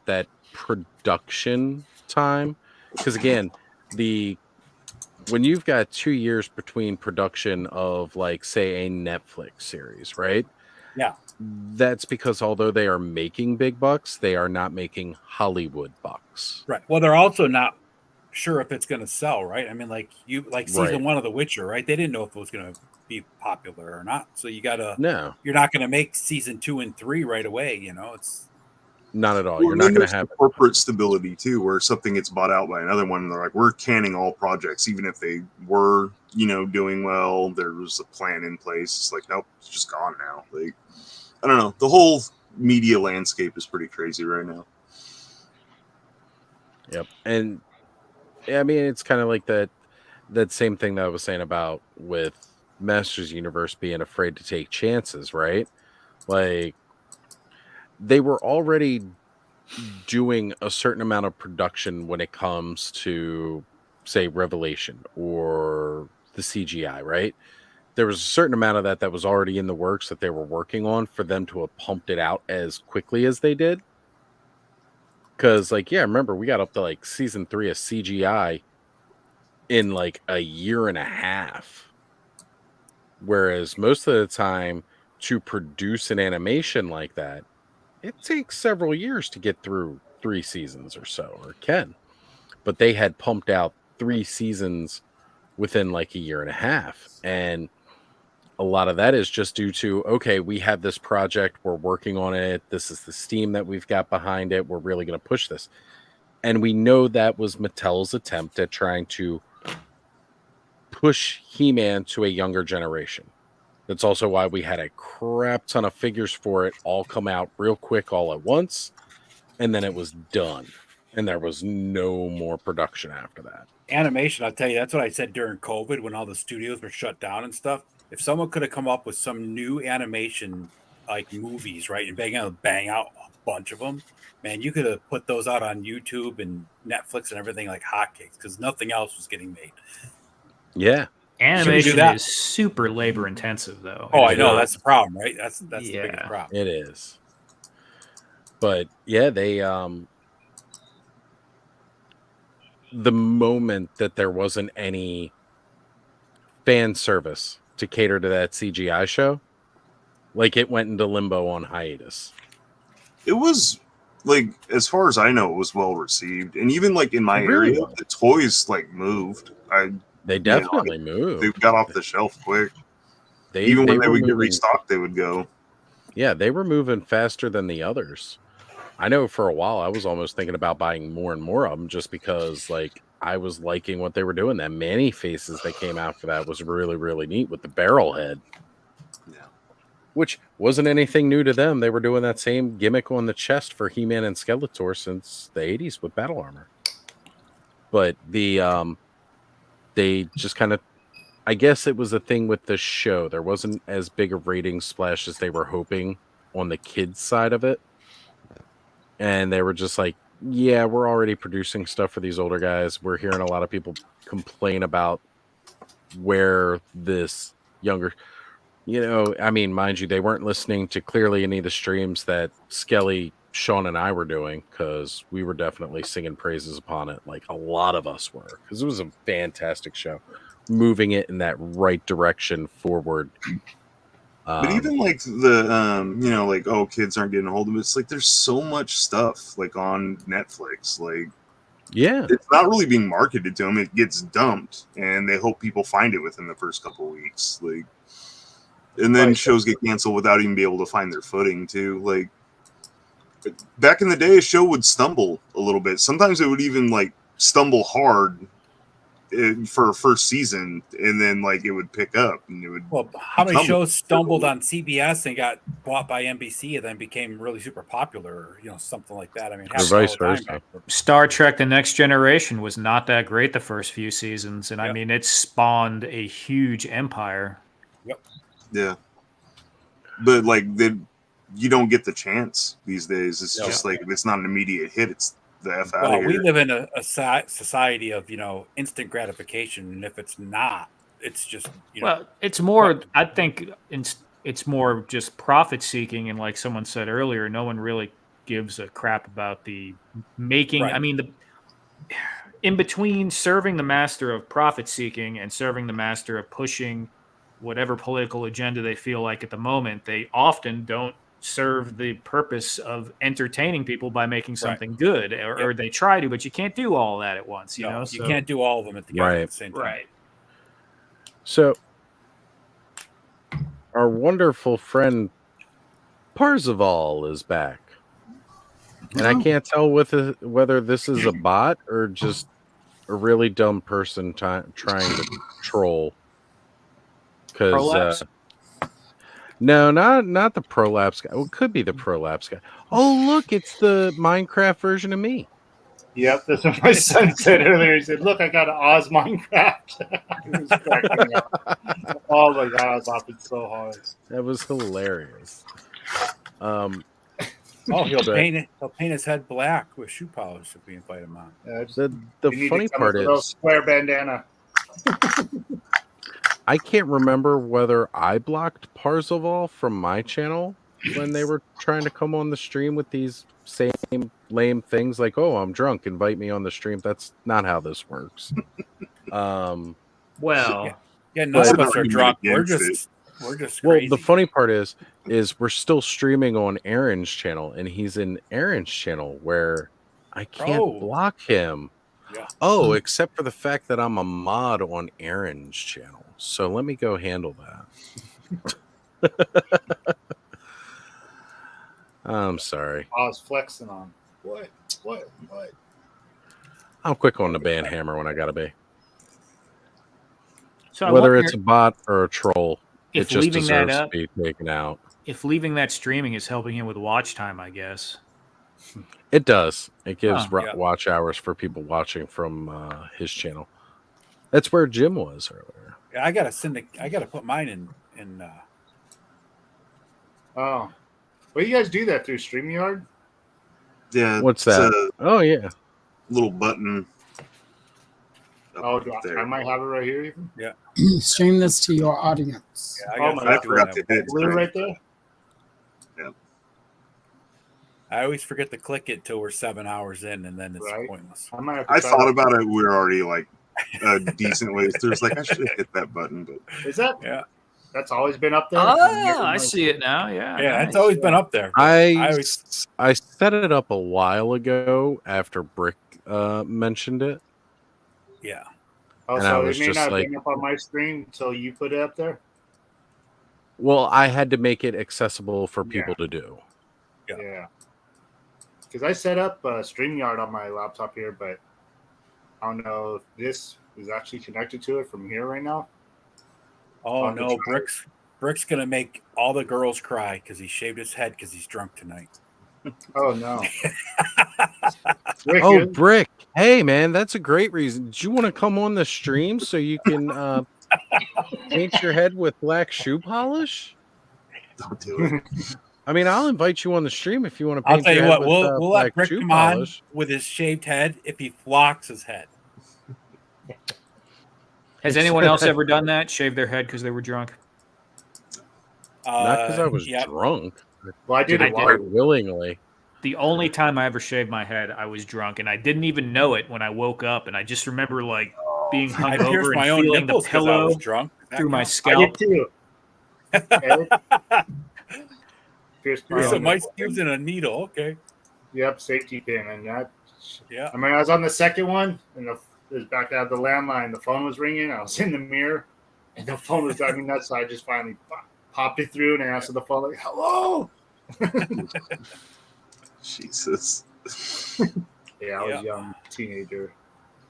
production time, because again, when you've got 2 years between production of, like, say, a Netflix series, right? Yeah. That's because although they are making big bucks, they are not making Hollywood bucks. Right. Well, they're also not sure if it's going to sell, right? I mean, like season 1 of The Witcher, right? They didn't know if it was going to be popular or not. So you're not going to make season 2 and 3 right away. You know, it's not at all. Well, you're not going to have corporate stability too, where something gets bought out by another one. And they're like, we're canning all projects, even if they were, you know, doing well. There was a plan in place. It's like, nope, it's just gone now. Like, I don't know. The whole media landscape is pretty crazy right now. Yep. And I mean, it's kind of like that same thing that I was saying about with Masters Universe being afraid to take chances, right? Like, they were already doing a certain amount of production when it comes to, say, Revelation or the CGI, right? There was a certain amount of that was already in the works that they were working on for them to have pumped it out as quickly as they did. Because, like, yeah, remember, we got up to, like, season 3 of CGI in, like, a year and a half. Whereas most of the time, to produce an animation like that, it takes several years to get through 3 seasons or so, or can. But they had pumped out 3 seasons within, like, a year and a half. And a lot of that is just due to, okay, we have this project, we're working on it, this is the steam that we've got behind it, we're really going to push this. And we know that was Mattel's attempt at trying to push He-Man to a younger generation. That's also why we had a crap ton of figures for it all come out real quick all at once, and then it was done. And there was no more production after that. Animation, I'll tell you, that's what I said during COVID when all the studios were shut down and stuff. If someone could have come up with some new animation like movies, right, and bang out a bunch of them, man, you could have put those out on YouTube and Netflix and everything like hotcakes because nothing else was getting made. Yeah. Animation is super labor intensive, though. Oh, I know. That's the problem, right? That's the biggest problem. It is. But yeah, they the moment that there wasn't any fan service to cater to that CGI show, like it went into limbo on hiatus. It was like, as far as I know, it was well received, and even like in my area, the toys like moved. They definitely moved. They got off the shelf quick. Even when they would get restocked, they would go. Yeah, they were moving faster than the others. I know for a while I was almost thinking about buying more and more of them just because like I was liking what they were doing. That Manny faces that came out for that was really, really neat with the barrel head. Yeah. Which wasn't anything new to them. They were doing that same gimmick on the chest for He-Man and Skeletor since the 80s with battle armor. But they just kind of, I guess it was a thing with the show. There wasn't as big a rating splash as they were hoping on the kids side of it. And they were just like, yeah, we're already producing stuff for these older guys. We're hearing a lot of people complain about where this younger, I mean, mind you, they weren't listening to clearly any of the streams that Skelly, Sean, and I were doing because we were definitely singing praises upon it. Like a lot of us were, because it was a fantastic show, moving it in that right direction forward. But even like the like, oh, kids aren't getting a hold of it. It's like there's so much stuff like on Netflix. Like, yeah, it's not really being marketed to them. It gets dumped, and they hope people find it within the first couple of weeks. Like, and then shows get canceled without even being able to find their footing too. Like, back in the day, a show would stumble a little bit. Sometimes it would even like stumble hard for a first season, and then like it would pick up and it would. Well, how many shows stumbled on CBS and got bought by NBC and then became really super popular, or, something like that? I mean, vice versa. Star Trek: The Next Generation was not that great the first few seasons, and I mean, it spawned a huge empire. Yep. Yeah. But like you don't get the chance these days. It's just like if it's not an immediate hit, it's the F out of here. We live in a society of instant gratification, and if it's not, it's just well, it's more. I think it's more just profit seeking, and like someone said earlier, no one really gives a crap about the making. Right. I mean, in between serving the master of profit seeking and serving the master of pushing whatever political agenda they feel like at the moment, they often don't serve the purpose of entertaining people by making something good, or they try to, but you can't do all that at once. You can't do all of them at the same time. Right. So our wonderful friend Parzival is back, and I can't tell whether this is a bot or just a really dumb person trying to troll. Because no, not the Prolapse guy. Well, it could be the Prolapse guy. Oh, look, it's the Minecraft version of me. Yep, that's what my son said earlier. He said, "Look, I got an Oz Minecraft." Oh my god, I was laughing so hard. That was hilarious. He'll paint his head black with shoe polish if we invite him on. The funny part is square bandana. I can't remember whether I blocked Parzival from my channel when they were trying to come on the stream with these same lame things like, oh, I'm drunk, invite me on the stream. That's not how this works. Well, none of us are drunk. We're just crazy. Well, the funny part is we're still streaming on Aaron's channel, and he's in Aaron's channel where I can't block him. Yeah. Oh, except for the fact that I'm a mod on Aaron's channel. So let me go handle that. I'm sorry. I was flexing on. What? I'm quick on the band hammer when I gotta be. So whether it's a bot or a troll. it just deserves to be taken out. If leaving that streaming is helping him with watch time, I guess. It does. It gives watch hours for people watching from his channel. That's where Jim was earlier. Yeah, I gotta put mine in. Oh, well, you guys do that through StreamYard? Yeah. What's that? Oh yeah, little button. Oh, I might have it right here. Even. Yeah. Stream this to your audience. Yeah, I forgot to hit blue right there. Yeah. I always forget to click it till we're 7 hours in, and then it's pointless. I thought about it. We were already like a decent ways through. It's like I should hit that button, but is that? Yeah. That's always been up there. Oh, I see it now. Yeah. Yeah, it's always been up there. I set it up a while ago after Brick mentioned it. Yeah. Oh, and so I was it may just not have like, been up on my screen until you put it up there? well, I had to make it accessible for people to do. Yeah. Because I set up StreamYard on my laptop here, but I don't know if this is actually connected to it from here right now. Oh no, Brick's gonna make all the girls cry because he shaved his head because he's drunk tonight. Oh no. Brick. Hey man, that's a great reason. Do you want to come on the stream so you can paint your head with black shoe polish? Don't do it. I mean, I'll invite you on the stream if you want to paint I'll tell your you head what, with we'll black let Brick shoe come on polish. with his shaved head if he flocks his head. Has anyone else ever done that? Shaved their head because they were drunk? Not because I was drunk. Well, I did it quite willingly. The only time I ever shaved my head, I was drunk, and I didn't even know it when I woke up. And I just remember like being I pierced hungover my and own feeling the nipples 'cause I pillow was drunk. through my I scalp. did too. Pierced my Here's some own ice cubes and a needle. Okay. Yep, safety pin, and that. Yeah. I mean, I was on the second one, and it was back out of the landline. The phone was ringing. I was in the mirror, and the phone was driving nuts. So I just finally popped it through and I answered the phone like, "Hello." Jesus. Yeah, I was young, teenager.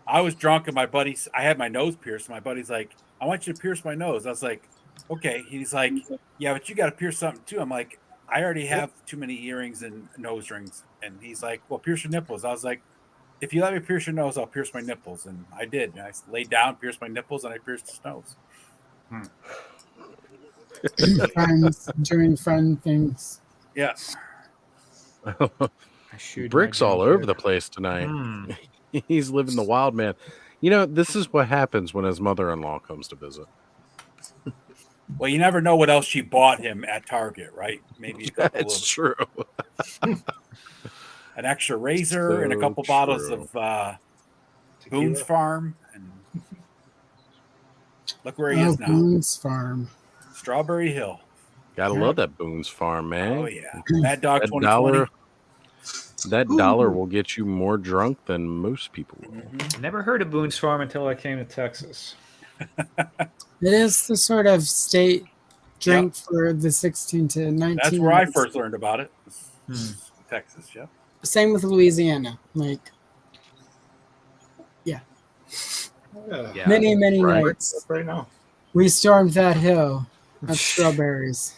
I was drunk and my buddies, I had my nose pierced. My buddy's like, I want you to pierce my nose. I was like, okay. He's like, yeah, but you got to pierce something too. I'm like, I already have too many earrings and nose rings. And he's like, well, pierce your nipples. I was like, if you let me pierce your nose, I'll pierce my nipples. And I did. And I laid down, pierced my nipples, and I pierced his nose. Friends doing fun things. Yeah. Brick's all over the place tonight. He's living the wild man. You know, this is what happens when his mother-in-law comes to visit. Well, you never know what else she bought him at Target, right? Maybe a couple It's true. an extra razor and a couple bottles of Boone's Farm. And look where he is now. Boone's Farm. Strawberry Hill. Gotta love that Boone's Farm, man. Oh, yeah. Mad Dog that 2020. That dollar will get you more drunk than most people will. Never heard of Boone's Farm until I came to Texas. It is the sort of state drink for the 16 to 19. That's where I first learned about it. Texas, yeah. Same with Louisiana. Like, yeah. Many nights. Right now. We stormed that hill of strawberries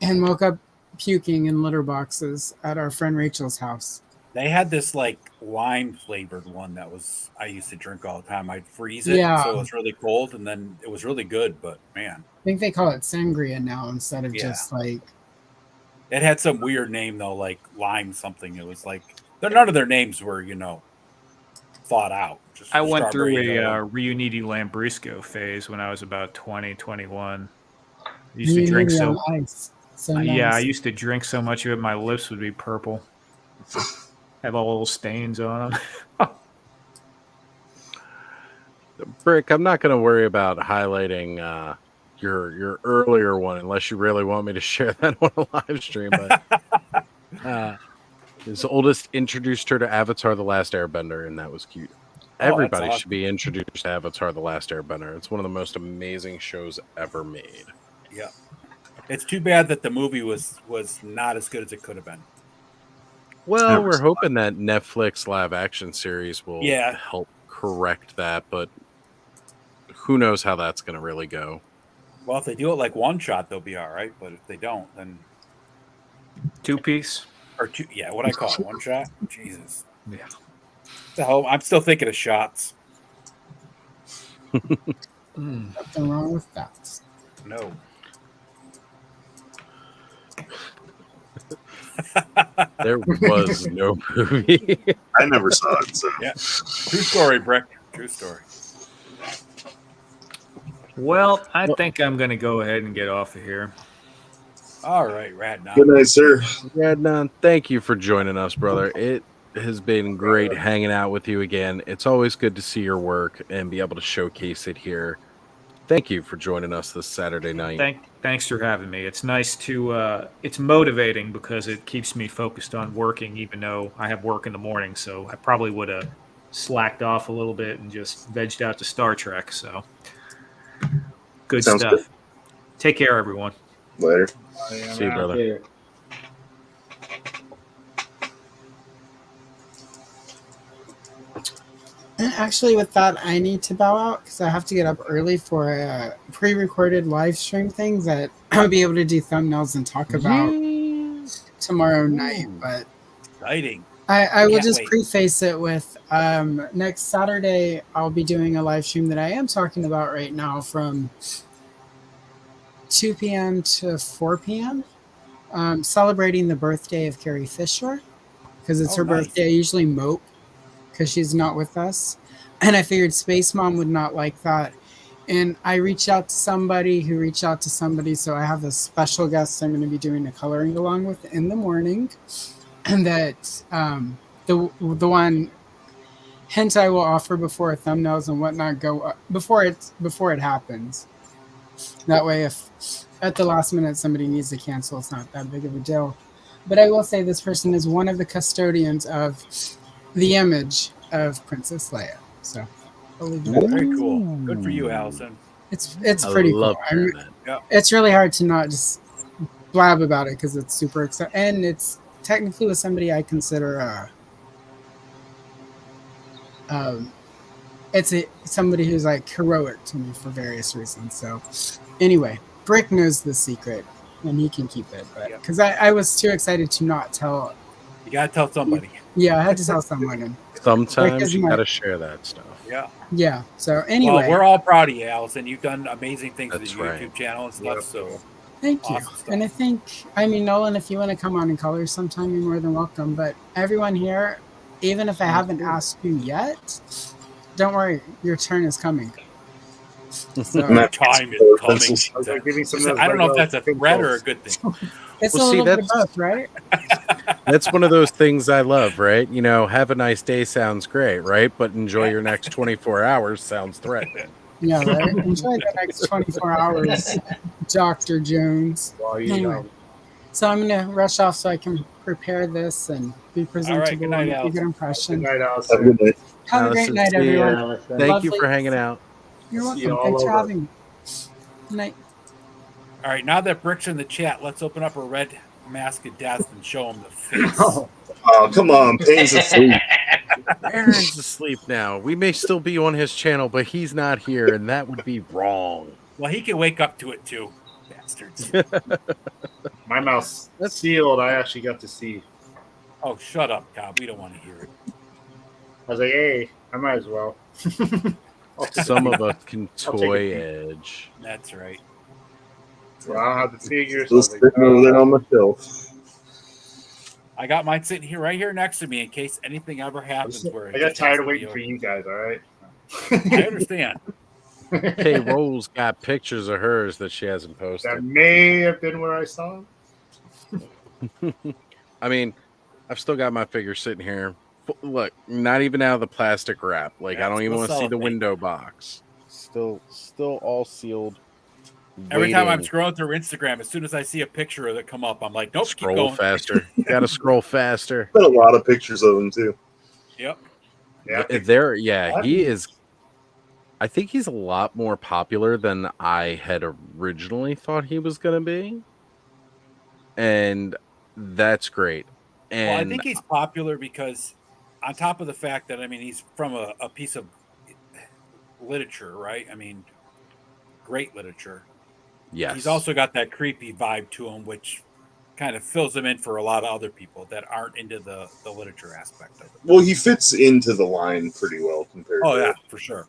and woke up puking in litter boxes at our friend Rachel's house. They had this like lime flavored one that was I used to drink all the time. I'd freeze it so it was really cold and then it was really good, but man. I think they call it sangria now instead of just like it had some weird name though, like lime something. It was like none of their names were, thought out. Just I went through a Riunite Lambrusco phase when I was about 20, 21. I used to drink ice. So yeah, I used to drink so much of it, my lips would be purple. Have all little stains on them. Brick, I'm not going to worry about highlighting your earlier one unless you really want me to share that on a live stream. But his oldest introduced her to Avatar: The Last Airbender, and that was cute. Everybody awesome. should be introduced to Avatar: The Last Airbender. It's one of the most amazing shows ever made. Yeah. It's too bad that the movie was not as good as it could have been. Well, we're hoping that Netflix live action series will help correct that, but who knows how that's going to really go. Well, if they do it like one shot, they'll be all right. But if they don't, then 2-piece or two. Yeah, what I call it, one shot. Jesus. Yeah. The hell, I'm still thinking of shots. Nothing wrong with that. No. There was no movie. I never saw it. So yeah, true story, Brick. True story. Well, I think I'm going to go ahead and get off of here. All right, Radnon. Good night, sir. Radnon, thank you for joining us, brother. It has been great hanging out with you again. It's always good to see your work and be able to showcase it here. Thank you for joining us this Saturday night. Thanks for having me. It's nice to, it's motivating because it keeps me focused on working, even though I have work in the morning. So I probably would have slacked off a little bit and just vegged out to Star Trek. So good Sounds stuff. good. Take care, everyone. Later. See you, brother. Later. And actually, with that, I need to bow out because I have to get up early for a pre-recorded live stream thing that I'll be able to do thumbnails and talk about tomorrow night. But exciting. I will Can't just wait. preface it with next Saturday, I'll be doing a live stream that I am talking about right now from 2 p.m. to 4 p.m. Celebrating the birthday of Carrie Fisher because it's her birthday. I usually mope because she's not with us. And I figured Space Mom would not like that. And I reached out to somebody who reached out to somebody. So I have a special guest I'm going to be doing a coloring along with in the morning. And that the one hint I will offer before thumbnails and whatnot go up before it happens. That way, if at the last minute somebody needs to cancel, it's not that big of a deal. But I will say this person is one of the custodians of the image of Princess Leia. So, Very cool. Good for you, Allison. It's pretty cool. It's really hard to not just blab about it because it's super exciting, and it's technically with somebody I consider it's somebody who's like heroic to me for various reasons. So anyway, Brick knows the secret and he can keep it, but because I was too excited to not tell. You gotta tell somebody. Yeah, I had to tell someone. Sometimes you gotta share that stuff. Yeah. So anyway, well, we're all proud of you, Allison. You've done amazing things with That's your right. YouTube channel and stuff. So thank you. And I think, Nolan, if you want to come on and color sometime, you're more than welcome. But everyone here, even if I haven't asked you yet, don't worry, your turn is coming. So, your time is coming. I don't know if that's a threat or a good thing. It's a little bit of both, right? That's one of those things I love, right? You know, have a nice day sounds great, right? But enjoy your next 24 hours sounds threatening. Yeah, right. Enjoy the next 24 hours, Dr. Jones. Anyway, so I'm going to rush off so I can prepare this and be presentable and make a good impression. Good night, Allison. Have a good night. Have a great night, everyone. Thank you for hanging out. You're welcome. Thanks for having me. Good night. All right, now that Brick's in the chat, let's open up a red mask of death and show him the face. Oh, come on. Payne's asleep. Aaron's asleep now. We may still be on his channel, but he's not here, and that would be wrong. Well, he can wake up to it too, bastards. My mouth's sealed. I actually got to see. Oh, shut up, Cobb. We don't want to hear it. I was like, hey, I might as well. Some of us can toy edge. That's right. Well, I don't have the figures. Just sitting over there on my shelf. I got mine sitting here, right here next to me, in case anything ever happens. Where I got tired of waiting for you guys. All right. I understand. Kay Roll's got pictures of hers that she hasn't posted. That may have been where I saw them. I mean, I've still got my figure sitting here. Look, not even out of the plastic wrap. Like, I don't even want to see the window box. Still all sealed. Every time I'm scrolling through Instagram, as soon as I see a picture of it come up, I'm like, nope, scroll keep going. faster. Gotta scroll faster. Been a lot of pictures of him too. Yep. Yeah. He is. I think he's a lot more popular than I had originally thought he was going to be, and that's great. And well, I think he's popular because, on top of the fact that he's from a piece of literature, right? I mean, great literature. Yes. He's also got that creepy vibe to him, which kind of fills him in for a lot of other people that aren't into the literature aspect of it. Well, he fits into the line pretty well compared Oh, to yeah, for sure.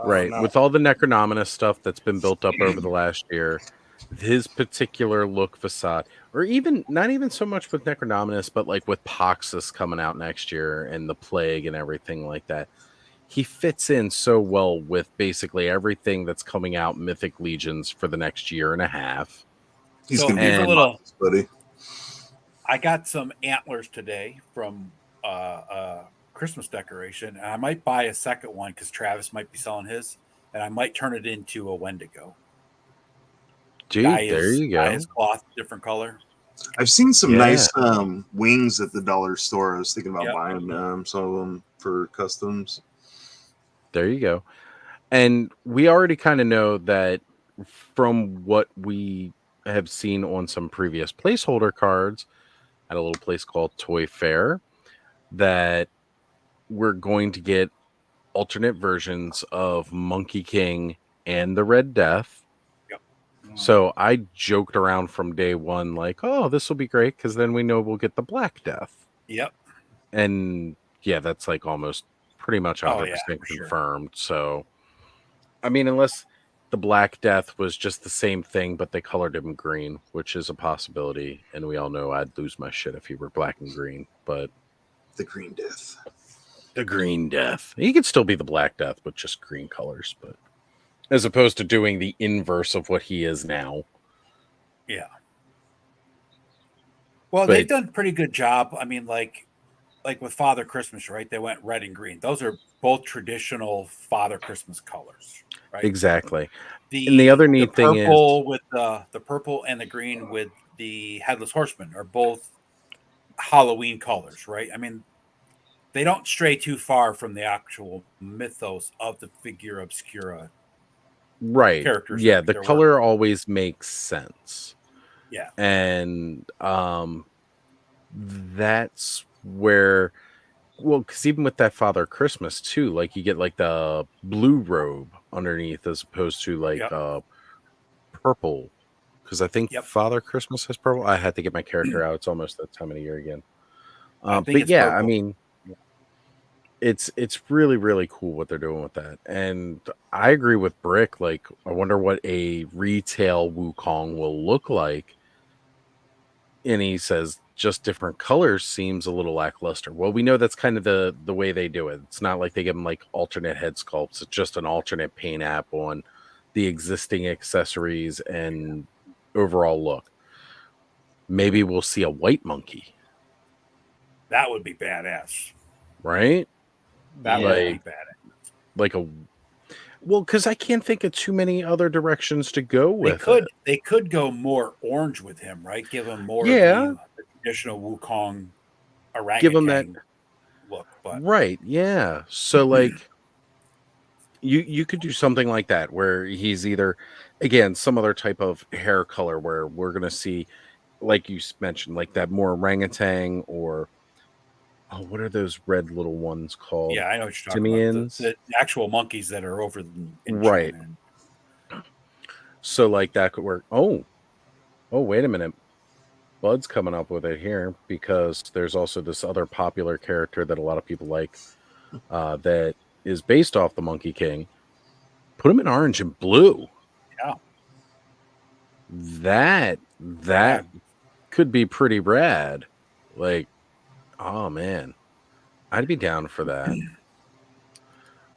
Right. No. With all the Necronominus stuff that's been built up over the last year, his particular look facade, or even not even so much with Necronominus, but like with Poxus coming out next year and the Plague and everything like that, he fits in so well with basically everything that's coming out Mythic Legions for the next year and a half. He's going to be a little, buddy. I got some antlers today from Christmas decoration, and I might buy a second one because Travis might be selling his, and I might turn it into a Wendigo. Dude, there you go. Dye his cloth different color. I've seen some nice wings at the dollar store. I was thinking about buying some of them for customs. There you go. And we already kind of know that from what we have seen on some previous placeholder cards at a little place called Toy Fair, that we're going to get alternate versions of Monkey King and the Red Death. So I joked around from day one, like, oh, this will be great because then we know we'll get the Black Death. Yep. And yeah, that's like almost pretty much 100% confirmed. So, I mean, unless the Black Death was just the same thing, but they colored him green, which is a possibility. And we all know I'd lose my shit if he were black and green. But the Green Death. The Green Death. He could still be the Black Death with just green colors, but as opposed to doing the inverse of what he is now. Yeah. Well, they've done a pretty good job. I mean, like with Father Christmas, right? They went red and green. Those are both traditional Father Christmas colors, right? Exactly. And the other neat thing is with the purple and the green with the Headless Horseman are both Halloween colors, right? I mean, they don't stray too far from the actual mythos of the figure obscura. Right. Characters. Yeah, the color always makes sense. Yeah. And that's where, well, because even with that Father Christmas too, like you get like the blue robe underneath as opposed to like purple. Because I think Father Christmas has purple. I had to get my character out. It's almost that time of the year again. But yeah, purple. I mean, it's really, really cool what they're doing with that. And I agree with Brick. Like, I wonder what a retail Wukong will look like. And he says just different colors seems a little lackluster. Well, we know that's kind of the way they do it. It's not like they give them like alternate head sculpts. It's just an alternate paint app on the existing accessories and overall look. Maybe we'll see a white monkey. That would be badass. Right? That would be badass. Like because I can't think of too many other directions to go with it. They could go more orange with him, right? Give him more of the traditional Wukong orangutan give him that look. But right, yeah. So like you could do something like that where he's either again some other type of hair color where we're gonna see, like you mentioned, like that more orangutan or what are those red little ones called? Yeah, I know what you're talking about. The actual monkeys that are over in right. China. So like that could work. Oh, wait a minute. Bud's coming up with it here because there's also this other popular character that a lot of people like that is based off the Monkey King. Put him in orange and blue. Yeah. That could be pretty rad. Like, oh man, I'd be down for that.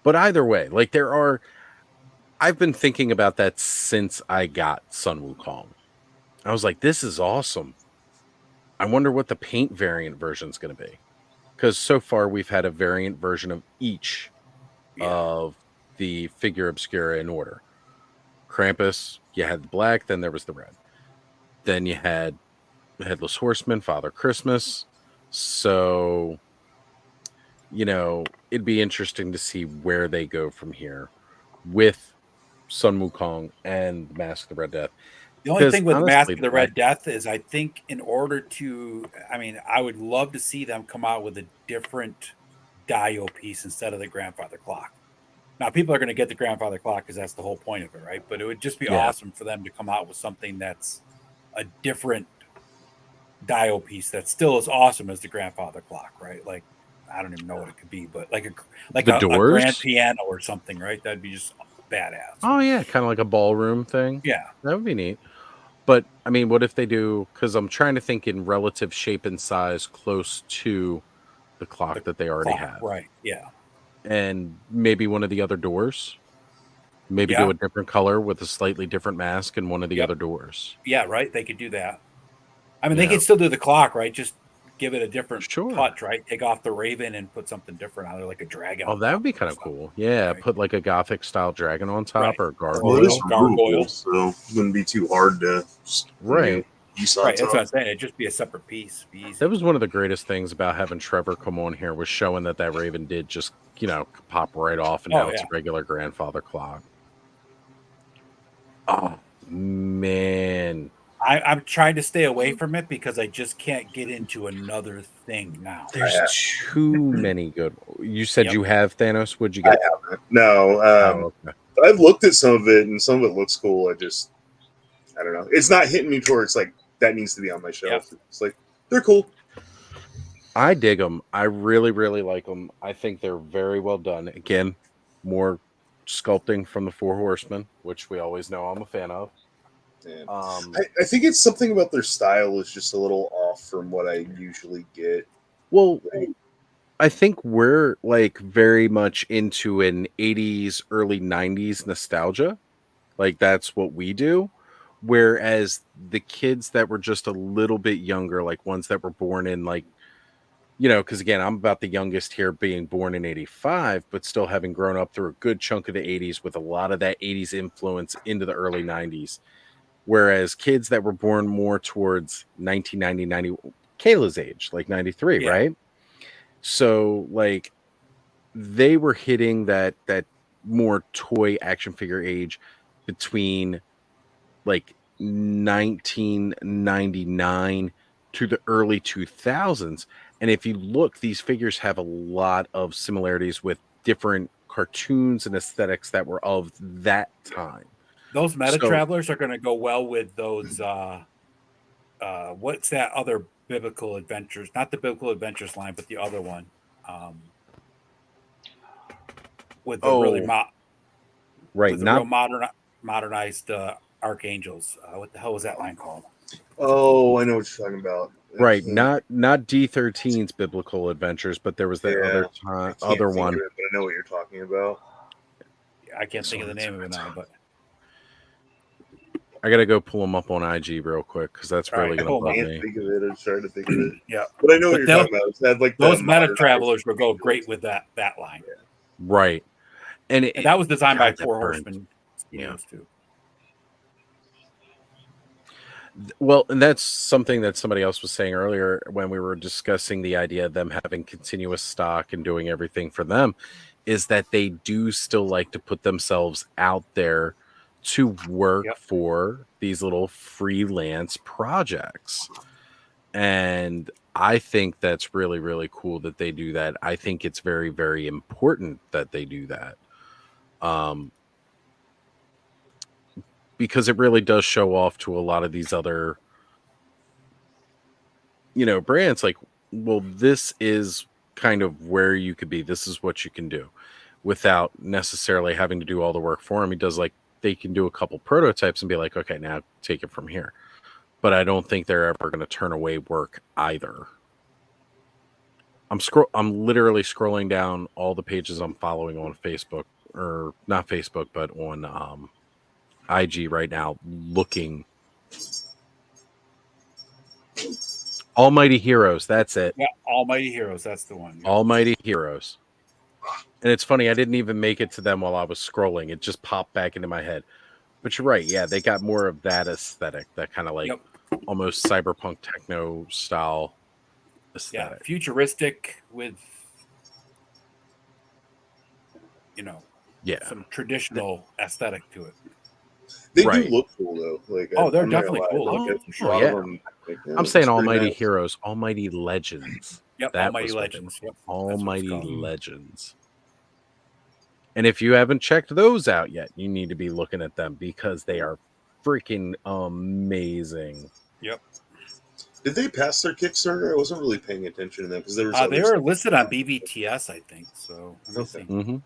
But either way, like I've been thinking about that since I got Sun Wukong. I was like, this is awesome. I wonder what the paint variant version is going to be. Because so far we've had a variant version of each of the figure obscura in order. Krampus, you had the black, then there was the red. Then you had Headless Horseman, Father Christmas. So, it'd be interesting to see where they go from here with Sun Wukong and Mask of the Red Death. The only thing with Mask of the Red Death is I think in order to, I would love to see them come out with a different dial piece instead of the grandfather clock. Now, people are going to get the grandfather clock because that's the whole point of it, right? But it would just be awesome for them to come out with something that's a different dial piece that still as awesome as the grandfather clock, right? Like, I don't even know what it could be, but like a grand piano or something, right? That'd be just badass. Oh yeah, kind of like a ballroom thing. Yeah, that would be neat. But I mean, what if they do? Because I'm trying to think in relative shape and size, close to the clock that they already have, right? Yeah, and maybe one of the other doors. Maybe do a different color with a slightly different mask in one of the other doors. Yeah, right. They could do that. I mean, they could still do the clock, right? Just give it a different touch, right? Take off the raven and put something different on it, like a dragon. Oh, that would be kind of cool. Yeah, put like a Gothic style dragon on top or a gargoyle. Well, it is removable, so it wouldn't be too hard to right. That's what I'm saying. It'd just be a separate piece. Be easy. That was one of the greatest things about having Trevor come on here was showing that raven did just pop right off, and now it's a regular grandfather clock. Oh man, I'm trying to stay away from it because I just can't get into another thing now. There's too many good. You said you have Thanos. What'd you get? I haven't. No. Okay. I've looked at some of it, and some of it looks cool. I don't know. It's not hitting me towards like that needs to be on my shelf. It's like they're cool. I dig them. I really, really like them. I think they're very well done. Again, more sculpting from the Four Horsemen, which we always know I'm a fan of. Yeah. I think it's something about their style is just a little off from what I usually get. Well, I think we're like very much into an 80s, early 90s nostalgia. Like that's what we do. Whereas the kids that were just a little bit younger, like ones that were born in like, because again, I'm about the youngest here being born in 85, but still having grown up through a good chunk of the 80s with a lot of that 80s influence into the early 90s. Whereas kids that were born more towards 1990, 90, Kayla's age, like 93, right? So like they were hitting that more toy action figure age between like 1999 to the early 2000s. And if you look, these figures have a lot of similarities with different cartoons and aesthetics that were of that time. Those meta travelers are going to go well with those. What's that other biblical adventures? Not the biblical adventures line, but the other one. With the real modernized archangels. What the hell was that line called? Oh, I know what you're talking about. Right, not D13's biblical adventures, but there was that other one. But I know what you're talking about. I can't think of the name of it now, but I gotta go pull them up on IG real quick because that's really gonna bug me. Think of it. I'm trying to think of it. Yeah, but I know what you're talking about. It's like those meta travelers will go great with that line. Yeah. Right, and that was designed by Four Horsemen Studios too. Well, and that's something that somebody else was saying earlier when we were discussing the idea of them having continuous stock and doing everything for them, is that they do still like to put themselves out there to work for these little freelance projects. And I think that's really, really cool that they do that. I think it's very, very important that they do that. Because it really does show off to a lot of these other, brands. Like, well, this is kind of where you could be. This is what you can do without necessarily having to do all the work for them. He does they can do a couple prototypes and be like, okay, now take it from here. But I don't think they're ever going to turn away work either. I'm literally scrolling down all the pages I'm following on Facebook, or not Facebook, but on IG right now, looking. Almighty Heroes, that's it. Yeah, Almighty Heroes, that's the one. Yeah. Almighty Heroes. And it's funny, I didn't even make it to them while I was scrolling. It just popped back into my head. But you're right, yeah, they got more of that aesthetic, that kind of like almost cyberpunk techno style aesthetic. Yeah, futuristic with some traditional aesthetic to it. They do look cool though. They're definitely cool. I'm saying Almighty Heroes, Almighty Legends. Yep, Almighty Legends. Almighty Legends. And if you haven't checked those out yet, you need to be looking at them because they are freaking amazing. Yep. Did they pass their Kickstarter? I wasn't really paying attention to them because there was. They were listed on BBTS, I think. So let me see. Mm-hmm.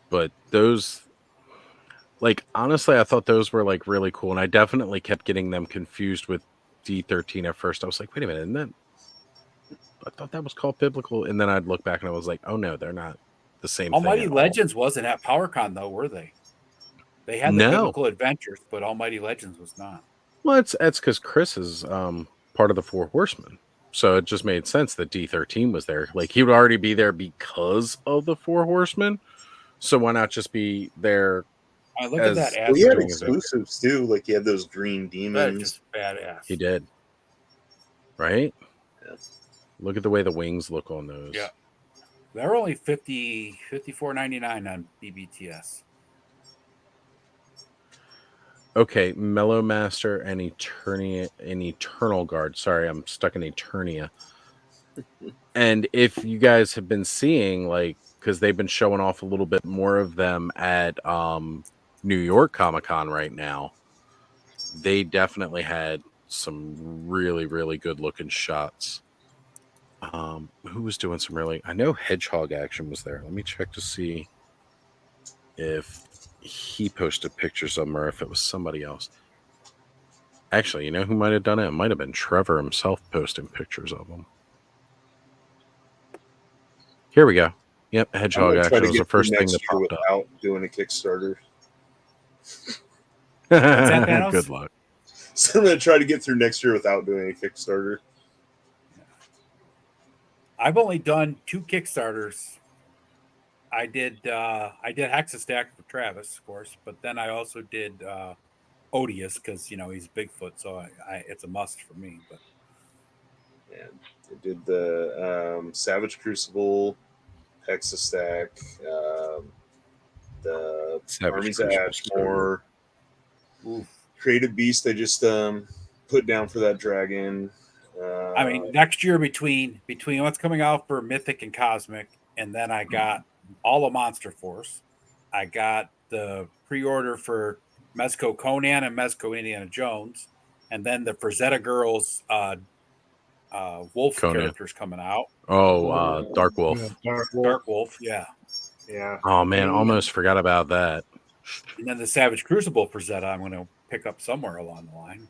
But those, like, honestly, I thought those were like really cool, and I definitely kept getting them confused with D13 at first. I was like, wait a minute, isn't that? I thought that was called biblical, and then I'd look back and I was like, oh no, they're not the same Almighty thing. Legends wasn't at PowerCon though, were they? They had the biblical adventures, but Almighty Legends was not. Well, that's because Chris is part of the Four Horsemen, so it just made sense that D13 was there. Like he would already be there because of the Four Horsemen, so why not just be there? Look at that. Well, he had exclusives too. Like he had those green demons. Just badass. He did. Right? Yeah. Look at the way the wings look on those. Yeah. They're only $54.99 on BBTS. Okay, Mellow Master and Eternal Guard. Sorry, I'm stuck in Eternia. And if you guys have been seeing, like, because they've been showing off a little bit more of them at New York Comic-Con right now, they definitely had some really, really good looking shots. Who was doing some really... I know Hedgehog Action was there. Let me check to see if he posted pictures of them or if it was somebody else. Actually, you know who might have done it? It might have been Trevor himself posting pictures of them. Here we go. Yep, Hedgehog Action was the first thing that popped up. Without doing a Kickstarter. Good luck. So I'm going to try to get through next year without doing a Kickstarter. I've only done 2 Kickstarters. I did Hexastack for Travis, of course, but then I also did Odious because he's Bigfoot, so I it's a must for me. But yeah, I did the Savage Crucible, Hexastack, the Armies of Ashmore, Creative Beast. I just put down for that dragon. I mean, next year between what's coming out for Mythic and Cosmic, and then I got all of Monster Force. I got the pre-order for Mezco Conan and Mezco Indiana Jones, and then the Frazetta Girls Wolf characters coming out. Oh, Dark Wolf. Dark Wolf, yeah. Oh man, almost forgot about that. And then the Savage Crucible Frazetta I'm going to pick up somewhere along the line.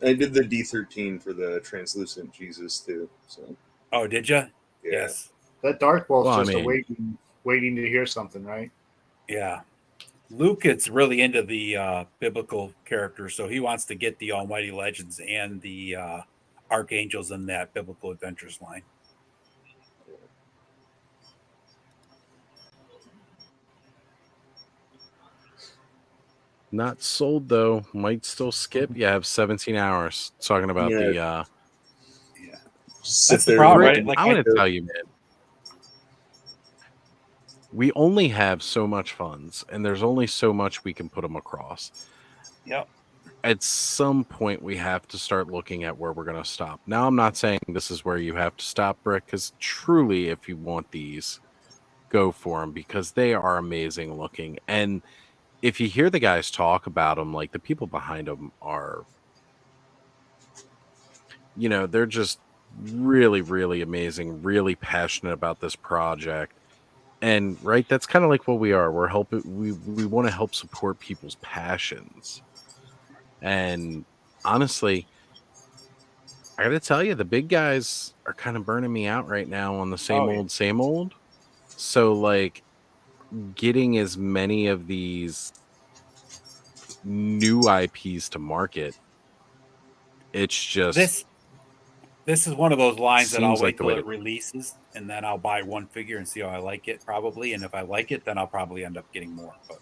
I did the D13 for the Translucent Jesus too. So. Oh, did you? Yeah. Yes. That Dark Wolf's waiting to hear something, right? Yeah. Luke gets really into the biblical characters, so he wants to get the Almighty Legends and the Archangels in that Biblical Adventures line. Not sold though. Might still skip. Yeah, I have 17 hours. Talking about the That's the problem, right? Like I'm going to tell you, man. We only have so much funds, and there's only so much we can put them across. Yep. At some point, we have to start looking at where we're going to stop. Now, I'm not saying this is where you have to stop, Brick, because truly, if you want these, go for them, because they are amazing looking. And if you hear the guys talk about them, like the people behind them are, they're just really, really amazing, really passionate about this project. And right, that's kind of like what we are. We're helping. We want to help support people's passions. And honestly, I got to tell you, the big guys are kind of burning me out right now on the same old. So, like, getting as many of these new IPs to market, it's just this is one of those lines that I'll wait till it releases, and then I'll buy one figure and see how I like it, probably. And if I like it, then I'll probably end up getting more. But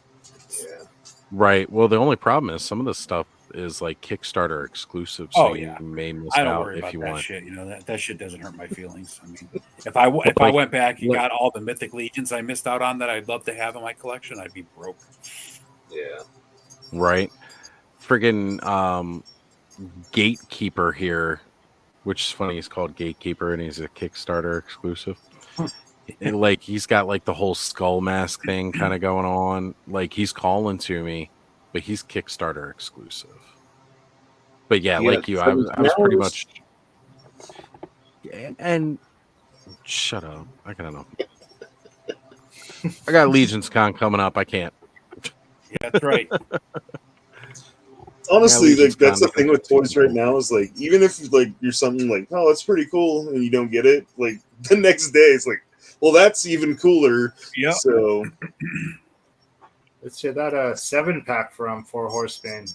right. Well, the only problem is some of the stuff is like Kickstarter exclusive, so you may miss out if you want. Shit. That shit doesn't hurt my feelings. I mean, if I went back and got all the Mythic Legions I missed out on that I'd love to have in my collection, I'd be broke. Yeah. Right. Friggin' Gatekeeper here, which is funny. He's called Gatekeeper, and he's a Kickstarter exclusive. like he's got like the whole skull mask thing kind of going on. Like he's calling to me, but he's Kickstarter exclusive. But yeah, like you, I was pretty much. And shut up! I got enough. I got Legion's Con coming up. I can't. Yeah, that's right. Honestly, like that's the thing with toys right now is like even if like you're something like, oh, that's pretty cool, and you don't get it, like the next day it's like, well, that's even cooler. Yeah. So let's say that 7-pack from Four Horsemen.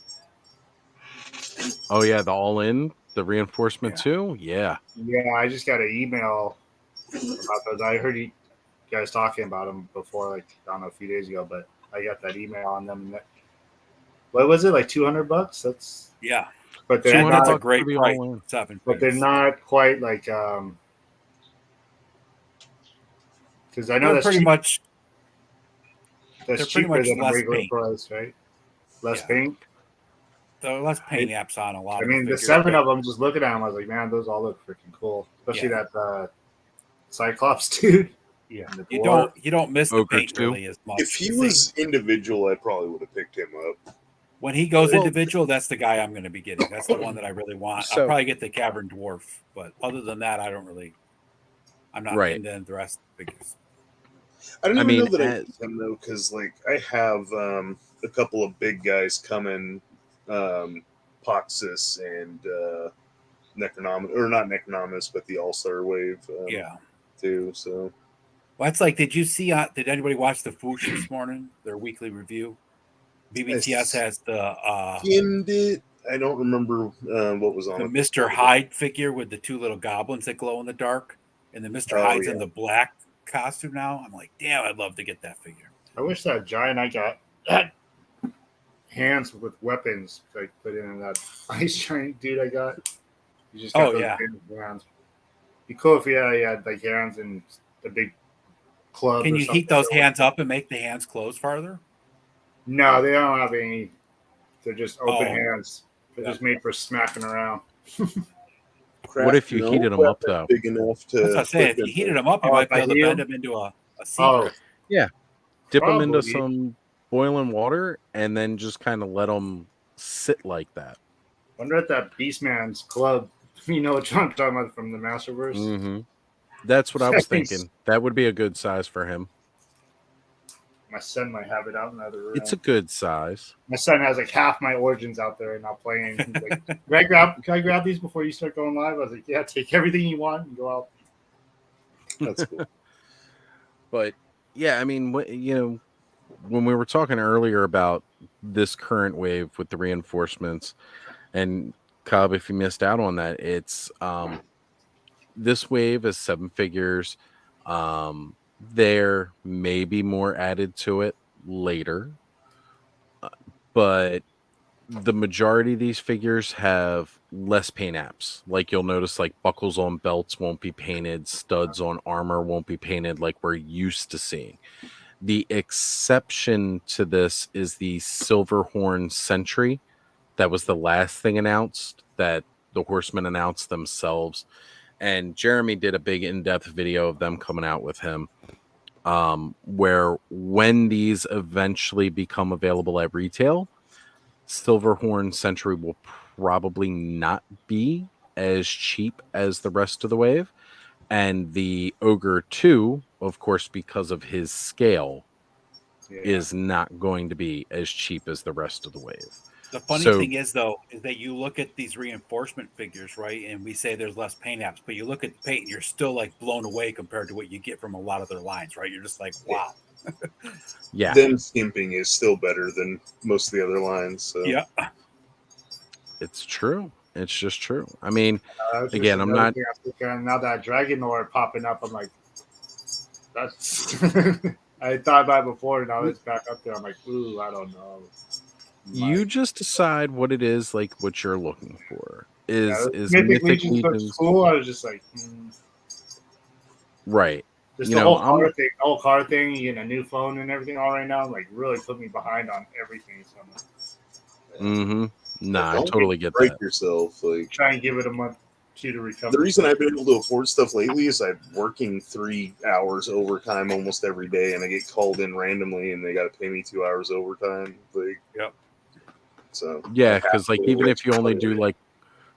Oh yeah, the all-in, the reinforcement too. Yeah. Yeah, I just got an email about those. I heard you guys talking about them before, like I don't know, a few days ago, but I got that email on them. What was it, like $200? That's but they're not a great price. But they're not quite like because I know that's pretty much. That's cheaper than a regular price, right? Less paint. So less paint apps on a lot. I mean, the 7 of them. Just looking at them, I was like, man, those all look freaking cool. Especially that Cyclops dude. Yeah, you don't miss the paint really as much. If he was individual, I probably would have picked him up. When he goes individual, that's the guy I'm going to be getting. That's the one that I really want. I'll probably get the Cavern Dwarf, but other than that, I'm not into the rest of the figures. I don't even know that I picked him though, because like I have a couple of big guys coming, Poxus and Necronominus, or not Necronominus, but the All-Star Wave. Too. So. Well, it's like, did you see? Did anybody watch the Foosh this morning? Their weekly review. BBTS has the. Skimmed it. I don't remember what was on the it. Mr. Hyde figure with the 2 little goblins that glow in the dark, and the Mr. Hyde's in the black costume now. I'm like, damn, I'd love to get that figure. I wish that giant I got that hands with weapons I put in that ice giant dude I got. You just got hands. Be cool if he had like hands and the big club. Can you heat those hands up and make the hands close farther? No, they don't have any. They're just open hands. They're just made for smacking around. What if you heated them up though? Big enough to. That's what I say. If you heated them up, you might be able to bend them into a secret. Yeah. Dip them into some boiling water and then just kind of let them sit like that. Wonder at that Beastman's club. You know what I'm talking about from the Masterverse? Mm-hmm. That's what I was thinking. That would be a good size for him. My son might have it out in the other room. It's a good size. My son has like half my Origins out there and not playing. He's like, can I grab these before you start going live? I was like, yeah, take everything you want and go out. That's cool. But yeah, I mean, when we were talking earlier about this current wave with the reinforcements, and Cobb, if you missed out on that, it's this wave is 7 figures. There may be more added to it later, but the majority of these figures have less paint apps. Like you'll notice, like buckles on belts won't be painted, studs on armor won't be painted like we're used to seeing. The exception to this is the Silverhorn Sentry. That was the last thing announced that the Horsemen announced themselves. And Jeremy did a big in-depth video of them coming out with him, where when these eventually become available at retail, Silverhorn Sentry will probably not be as cheap as the rest of the wave. And the Ogre 2, of course, because of his scale, is not going to be as cheap as the rest of the wave. The funny thing is, though, is that you look at these reinforcement figures, right? And we say there's less paint apps, but you look at the paint and you're still like blown away compared to what you get from a lot of their lines, right? You're just like, wow. Yeah. Them skimping is still better than most of the other lines. So. Yeah. It's true. It's just true. I mean, again, I'm not. Now that Dragon Lord popping up, I'm like, that's. I thought about it before. Now it's back up there. I'm like, ooh, I don't know. You just decide what it is, like what you're looking for. Is Mythic Legions cool? I was just like, right. Just the whole car thing, you get a new phone and everything all right now, like really put me behind on everything. So Nah, I totally get break that. Yourself, like try and give it a month, to recover. The reason I've been able to afford stuff lately is I'm working 3 hours overtime almost every day, and I get called in randomly, and they got to pay me 2 hours overtime. Like, yep. So yeah, because like even if you only do like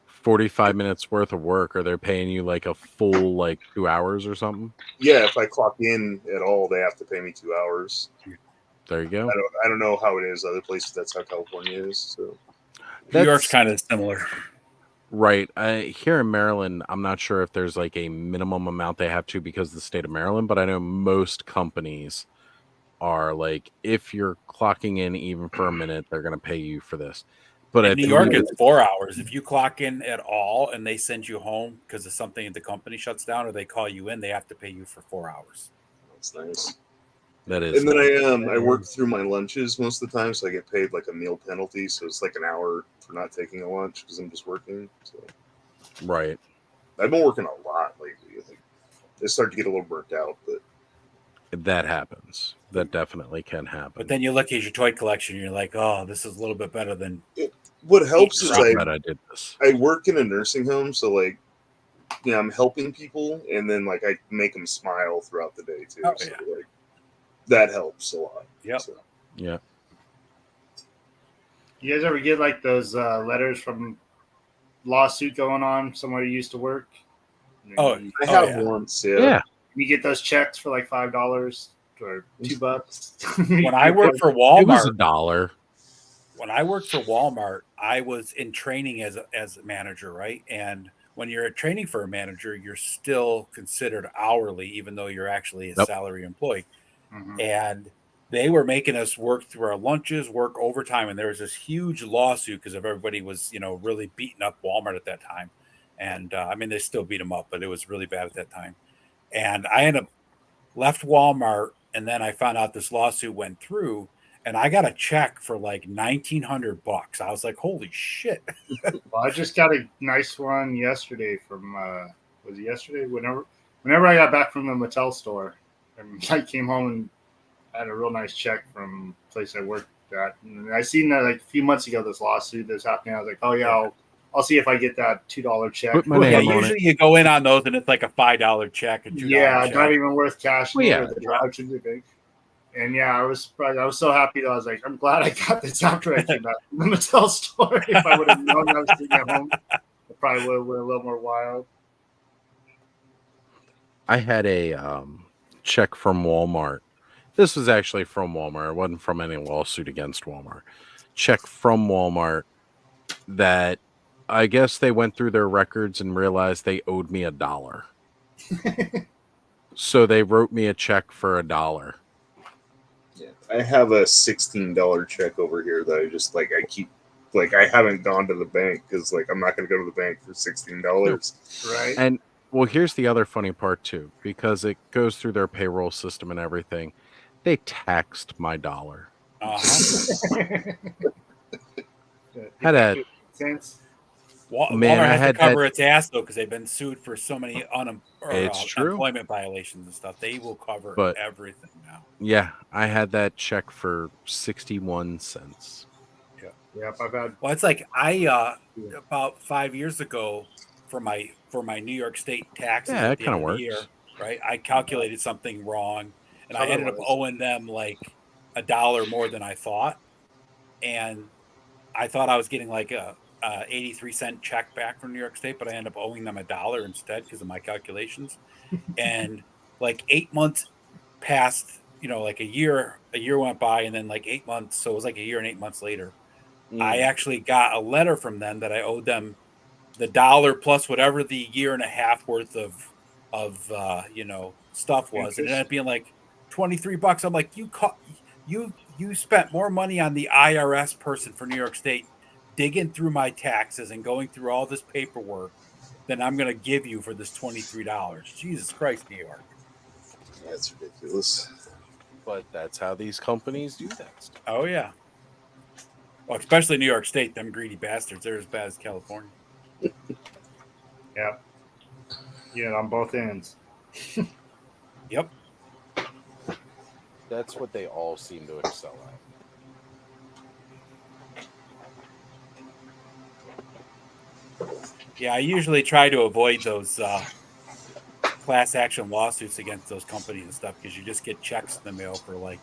45 minutes worth of work, or they're paying you like a full like 2 hours or something. Yeah, if I clock in at all, they have to pay me 2 hours. There you go. I don't know how it is other places. That's how California is. So New York's kind of similar. Right. Here in Maryland, I'm not sure if there's like a minimum amount they have to because of the state of Maryland, but I know most companies are like, if you're clocking in even for a minute, they're going to pay you for this. But in New York, it's 4 hours. If you clock in at all and they send you home because of something and the company shuts down or they call you in, they have to pay you for 4 hours. That's nice. That is. And then I work through my lunches most of the time, so I get paid like a meal penalty. So it's like an hour for not taking a lunch because I'm just working. So right. I've been working a lot lately. I started to get a little burnt out, but that happens. That definitely can happen. But then you look at your toy collection, and you're like, "Oh, this is a little bit better than." What helps is I did this. I work in a nursing home, so like, yeah, I'm helping people, and then like I make them smile throughout the day too. Oh, so, yeah. like, that helps a lot. Yep. So. Yeah. You guys ever get like those letters from lawsuit going on somewhere you used to work? I have once. Yeah. You get those checks for like $5 or $2. When I worked for Walmart, it was $1. When I worked for Walmart, I was in training as a manager, right? And when you're training for a manager, you're still considered hourly, even though you're actually a salary employee. Mm-hmm. And they were making us work through our lunches, work overtime, and there was this huge lawsuit because everybody was, really beating up Walmart at that time. And I mean, they still beat them up, but it was really bad at that time. And I ended up left Walmart, and then I found out this lawsuit went through, and I got a check for like $1,900. I was like, "Holy shit!" Well, I just got a nice one yesterday from was it yesterday? Whenever I got back from the Mattel store, and I came home and had a real nice check from the place I worked at. And I seen that like a few months ago, this lawsuit that's happening. I was like, "Oh yeah, I'll see if I get that $2 check." Put my name on usually you go in on those, and it's like a $5 check, a $2 check. Not even worth cash. Well, yeah. Or the drive to the bank. And yeah, I was so happy that I was like, I'm glad I got this after I came back from the Mattel store. If I would have known I was sitting at home, I probably would have went a little more wild. I had a check from Walmart. This was actually from Walmart. It wasn't from any lawsuit against Walmart. Check from Walmart that I guess they went through their records and realized they owed me $1. So they wrote me a check for $1. Yeah, I have a $16 check over here that I just I keep I haven't gone to the bank because I'm not going to go to the bank for $16, right? And well, here's the other funny part too, because it goes through their payroll system and everything. They taxed my $1. Had a sense. Walmart has to cover its ass though because they've been sued for so many unemployment violations and stuff. They will cover everything now. Yeah, I had that check for 61 cents. Yeah, I've had. Well, it's like I about 5 years ago for my New York State taxes at the end of the year, right? I calculated something wrong, and I ended up owing them like $1 more than I thought, and I thought I was getting like a 83-cent check back from New York State, but I ended up owing them $1 instead because of my calculations. And like 8 months passed, like a year went by, and then like 8 months, so it was like a year and 8 months later. I actually got a letter from them that I owed them the $1 plus whatever the year and a half worth of stuff was. And it ended up being like $23. I'm like, you spent more money on the IRS person for New York State digging through my taxes and going through all this paperwork than I'm going to give you for this $23. Jesus Christ, New York. That's ridiculous. But that's how these companies do that stuff. Oh, yeah. Well, especially New York State, them greedy bastards. They're as bad as California. Yeah. Yeah, on both ends. Yep. That's what they all seem to excel at. Yeah, I usually try to avoid those class action lawsuits against those companies and stuff because you just get checks in the mail for like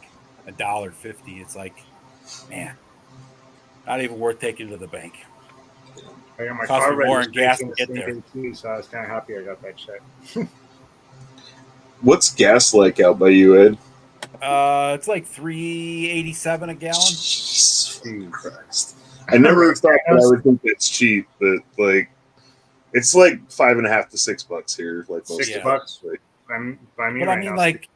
$1.50. It's like, man, not even worth taking to the bank. I got my Cost car me more in gas registration to the get same there. day too, so I was kind of happy I got that check. What's gas like out by you, Ed? It's like $3.87 a gallon. Jesus Christ. I never thought that I would think that's cheap, but like it's like $5.50 to $6 here. Like most $6 by me But right I mean, now. like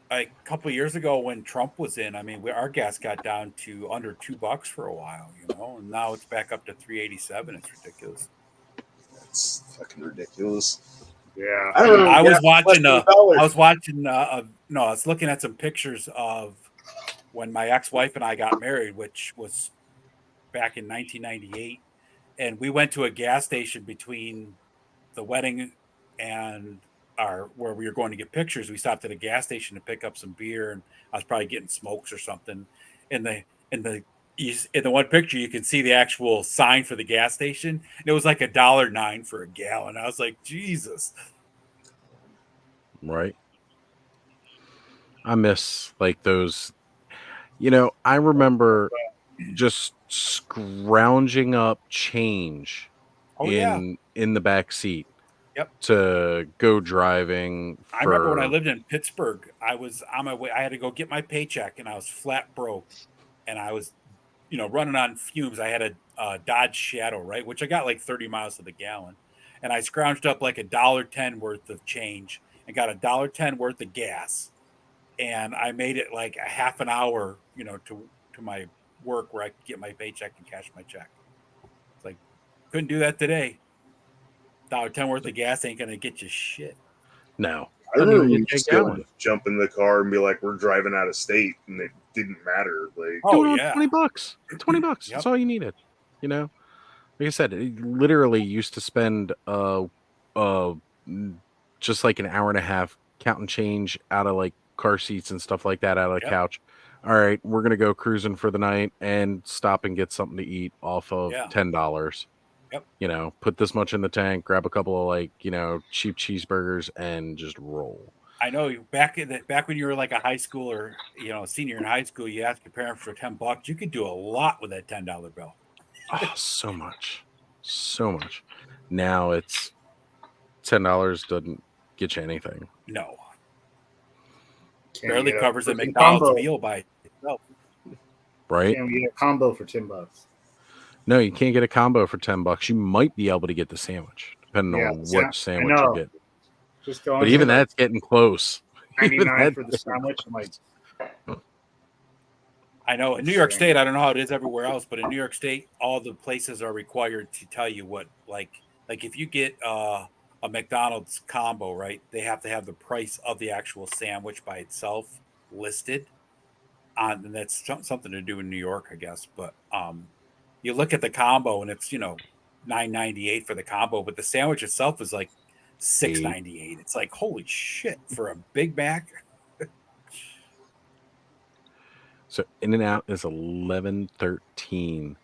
a couple of years ago when Trump was in, I mean, our gas got down to under $2 for a while, and now it's back up to $3.87. It's ridiculous. That's fucking ridiculous. Yeah, I don't know. I was watching. No, I was looking at some pictures of when my ex-wife and I got married, which was back in 1998, and we went to a gas station between the wedding and where we were going to get pictures. We stopped at a gas station to pick up some beer, and I was probably getting smokes or something. In the one picture, you can see the actual sign for the gas station. And it was like $1.09 for a gallon. I was like, Jesus. Right. I miss like those. I remember just scrounging up change in the back seat. Yep. To go driving. I remember when I lived in Pittsburgh, I was on my way. I had to go get my paycheck, and I was flat broke, and I was, running on fumes. I had a Dodge Shadow, right, which I got like 30 miles to the gallon, and I scrounged up like $1.10 worth of change and got $1.10 worth of gas, and I made it like a half an hour, to my work where I could get my paycheck and cash my check. It's like couldn't do that today. $1.10 worth of gas ain't gonna get you shit. No. I remember we used to jump in the car and be like, we're driving out of state, and it didn't matter. Like, $20. $20. That's all you needed. Like I said, it literally used to spend just like an hour and a half counting change out of like car seats and stuff like that out of the couch. All right, we're gonna go cruising for the night and stop and get something to eat off of $10. Yep. Put this much in the tank, grab a couple of like, cheap cheeseburgers and just roll. I know back when you were like a high schooler, senior in high school, you asked your parents for $10. You could do a lot with that $10 bill. Oh, so much. Now it's $10 doesn't get you anything. No. Can't barely get covers a freaking McDonald's combo. meal by itself. Right? Can't get a combo for $10. No, you can't get a combo for $10. You might be able to get the sandwich, depending on what sandwich you get. Just going. But even that's getting close. 99 for the sandwich. I'm like, I know in New York State, I don't know how it is everywhere else, but in New York State, all the places are required to tell you what, like if you get a McDonald's combo, right? They have to have the price of the actual sandwich by itself listed. And that's something to do in New York, I guess. But you look at the combo, and it's $9.98 for the combo, but the sandwich itself is like $6.98. It's like holy shit for a Big Mac. So In-N-Out is $11.13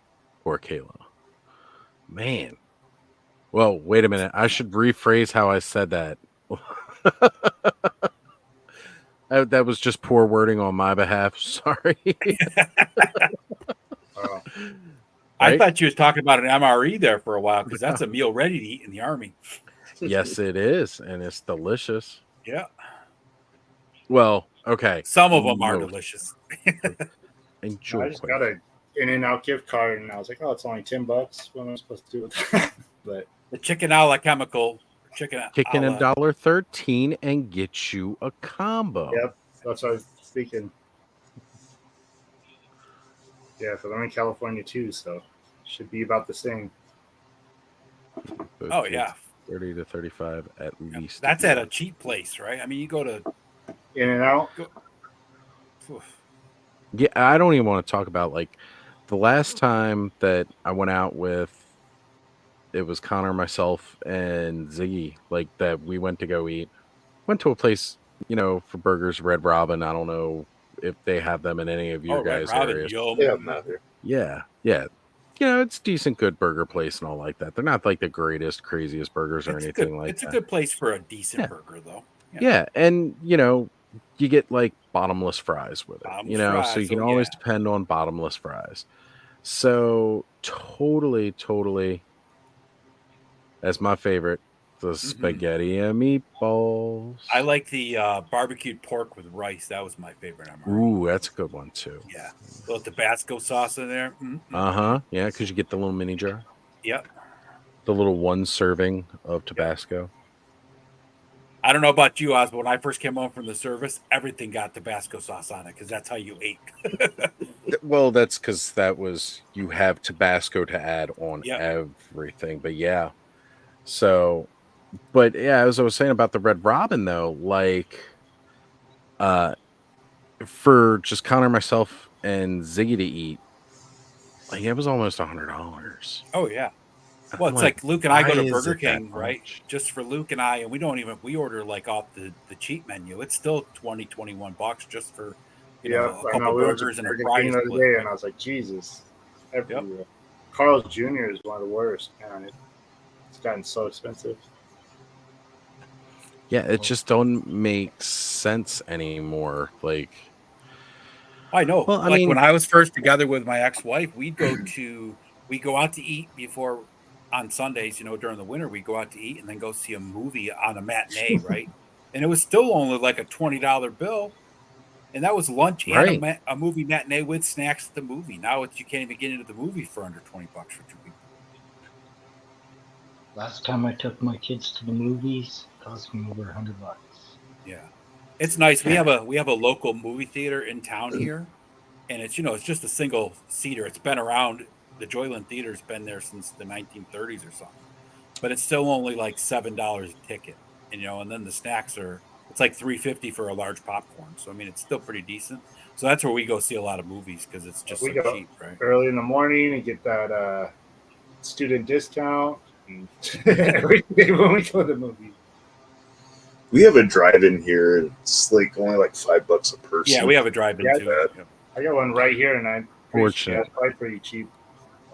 for Kayla. Man. Well, wait a minute. I should rephrase how I said that. That was just poor wording on my behalf. Sorry. I thought you was talking about an MRE there for a while because that's a meal ready to eat in the Army. Yes, it is, and it's delicious. Yeah. Well, okay. Some of them are delicious. Enjoy. I just got an In-N-Out gift card, and I was like, "Oh, it's only $10. What am I supposed to do with that?" But the chicken a la chemical, chicken in $1.13 and get you a combo. Yep, that's what I was thinking. Yeah, because I'm in California too, so should be about the same. Oh yeah, 30 to 35 at least. That's at a cheap place, right? I mean, you go to In-N-Out. Yeah, I don't even want to talk about like the last time that I went out with. It was Connor, myself, and Ziggy. Like that, we went to go eat. Went to a place, for burgers, Red Robin. I don't know if they have them in any of your guys' areas. Yeah, I'm not here. Yeah. it's decent, good burger place and all like that. They're not like the greatest, craziest burgers or anything like that. It's a good place for a decent burger, though. Yeah, and you get like bottomless fries with it. So you can always depend on bottomless fries. So totally, that's my favorite. The spaghetti and meatballs. I like the barbecued pork with rice. That was my favorite. Ooh, that's a good one too. Yeah, a little Tabasco sauce in there. Yeah, because you get the little mini jar. Yep. The little one serving of Tabasco. I don't know about you, Oz, but when I first came home from the service, everything got Tabasco sauce on it because that's how you ate. Well, that's because you have Tabasco to add on everything. But yeah. So, but yeah, as I was saying about the Red Robin though, like for just Connor, myself, and Ziggy to eat, like it was almost $100. Oh yeah. Well, it's like Luke and I go to Burger King, right? Just for Luke and I, and we order like off the cheap menu. It's still $20-$21 just for a couple burgers and a fry. The other day, and I was like, Jesus. Carl's Jr. is one of the worst, man. It's gotten so expensive. Yeah, it just don't make sense anymore. Like, I know. Well, I like mean, when I was first together with my ex-wife, we go out to eat before on Sundays, during the winter, we go out to eat and then go see a movie on a matinee, right? And it was still only like a $20 bill. And that was lunch and a movie matinee with snacks at the movie. Now you can't even get into the movie for under $20 for 2 people. Last time I took my kids to the movies, it cost me over $100. Yeah. It's nice. We have a local movie theater in town here. And it's it's just a single seater. It's been around. The Joyland Theater's been there since the 1930s or something, but it's still only like $7 a ticket, and then the snacks it's like $3.50 for a large popcorn. So I mean, it's still pretty decent. So that's where we go see a lot of movies because it's just so cheap, right? Early in the morning and get that student discount and everything when we go to the movies. We have a drive-in here. It's like only like $5 a person. Yeah, we have a drive-in too. I got one right here, and it's probably pretty cheap.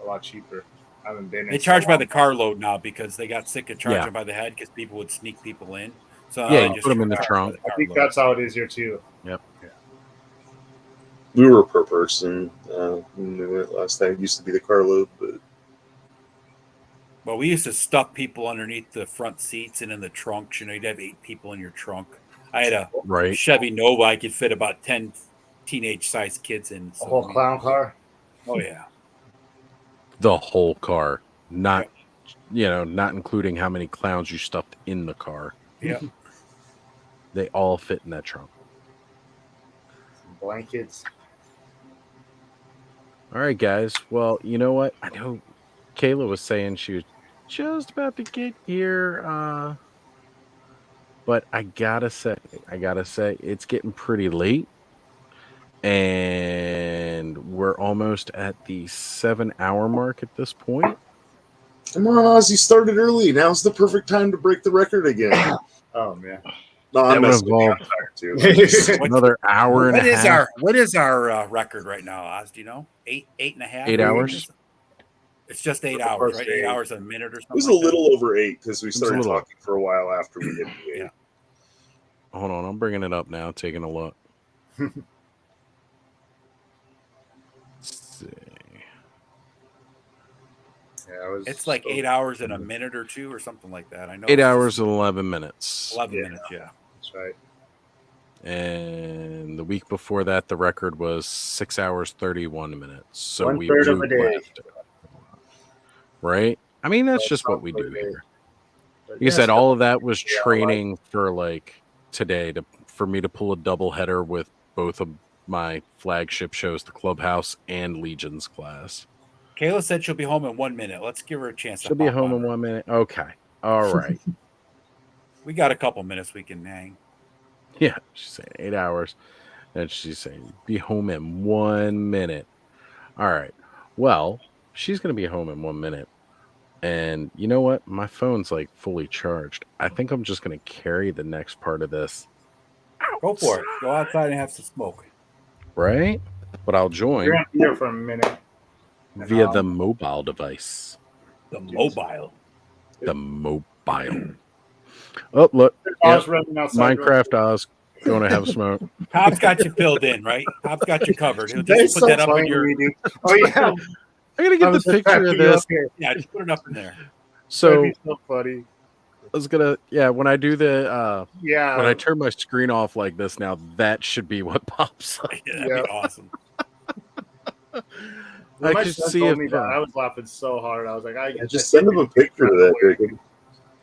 A lot cheaper. I haven't been. They charge by the carload now because they got sick of charging by the head because people would sneak people in. So you put them in the trunk. I think that's how it is here too. Yep. Yeah. We were per person when we went last time. It used to be the carload, but well, we used to stuff people underneath the front seats and in the trunks. You'd have 8 people in your trunk. I had a Chevy Nova. I could fit about 10 teenage-sized kids in. So, a whole clown car. Oh yeah. The whole car, not including how many clowns you stuffed in the car. Yeah. They all fit in that trunk. Some blankets. All right, guys. Well, you know what? I know Kayla was saying she was just about to get here. But I gotta say, it's getting pretty late. And we're almost at the 7-hour mark at this point. Come on, Oz, you started early. Now's the perfect time to break the record again. Oh man. No, I'm messing with you another hour and a half. What is our record right now, Oz? Do you know? 8.5? 8 hours? It's just 8 hours, right? 8 hours a minute or something. It was a little over 8 because we started talking for a while after we did 8. Yeah. Hold on, I'm bringing it up now, taking a look. Yeah, it's like 8 hours and a minute or 2 or something like that. I know 8 hours and 11 minutes. 11 minutes, yeah. That's right. And the week before that, the record was 6 hours 31 minutes. So we 1/3 of a day. left. Right? I mean, that's just what we do here. Like you said, all of that was training for like today for me to pull a double header with both of my flagship shows, the Clubhouse and Legion's class. Kayla said she'll be home in 1 minute. Let's give her a chance. She'll be home in 1 minute. Okay. All right. We got a couple minutes we can hang. Yeah. She's saying 8 hours. And she's saying be home in 1 minute. All right. Well, she's going to be home in 1 minute. And you know what? My phone's like fully charged. I think I'm just going to carry the next part of this. Go for it. Go outside and have some smoke. Right? But I'll join. You're here for a minute. via the mobile device. The mobile. The mobile. Oh, look. Oz running outside. Minecraft Oz going to have a smoke. Pop's got you filled in, right? Pop's got you covered. He'll That just is put so that up funny, in your. dude. Oh yeah, I gotta get the picture of this. Yeah, just put it up in there. So, that'd be so funny. I was gonna, when I do the, Yeah, when I turn my screen off like this now, that should be what pops up. Yeah, that'd be awesome. When I my could son see told if me that, I was laughing so hard. I was like, I just send him a picture of that, Jacob.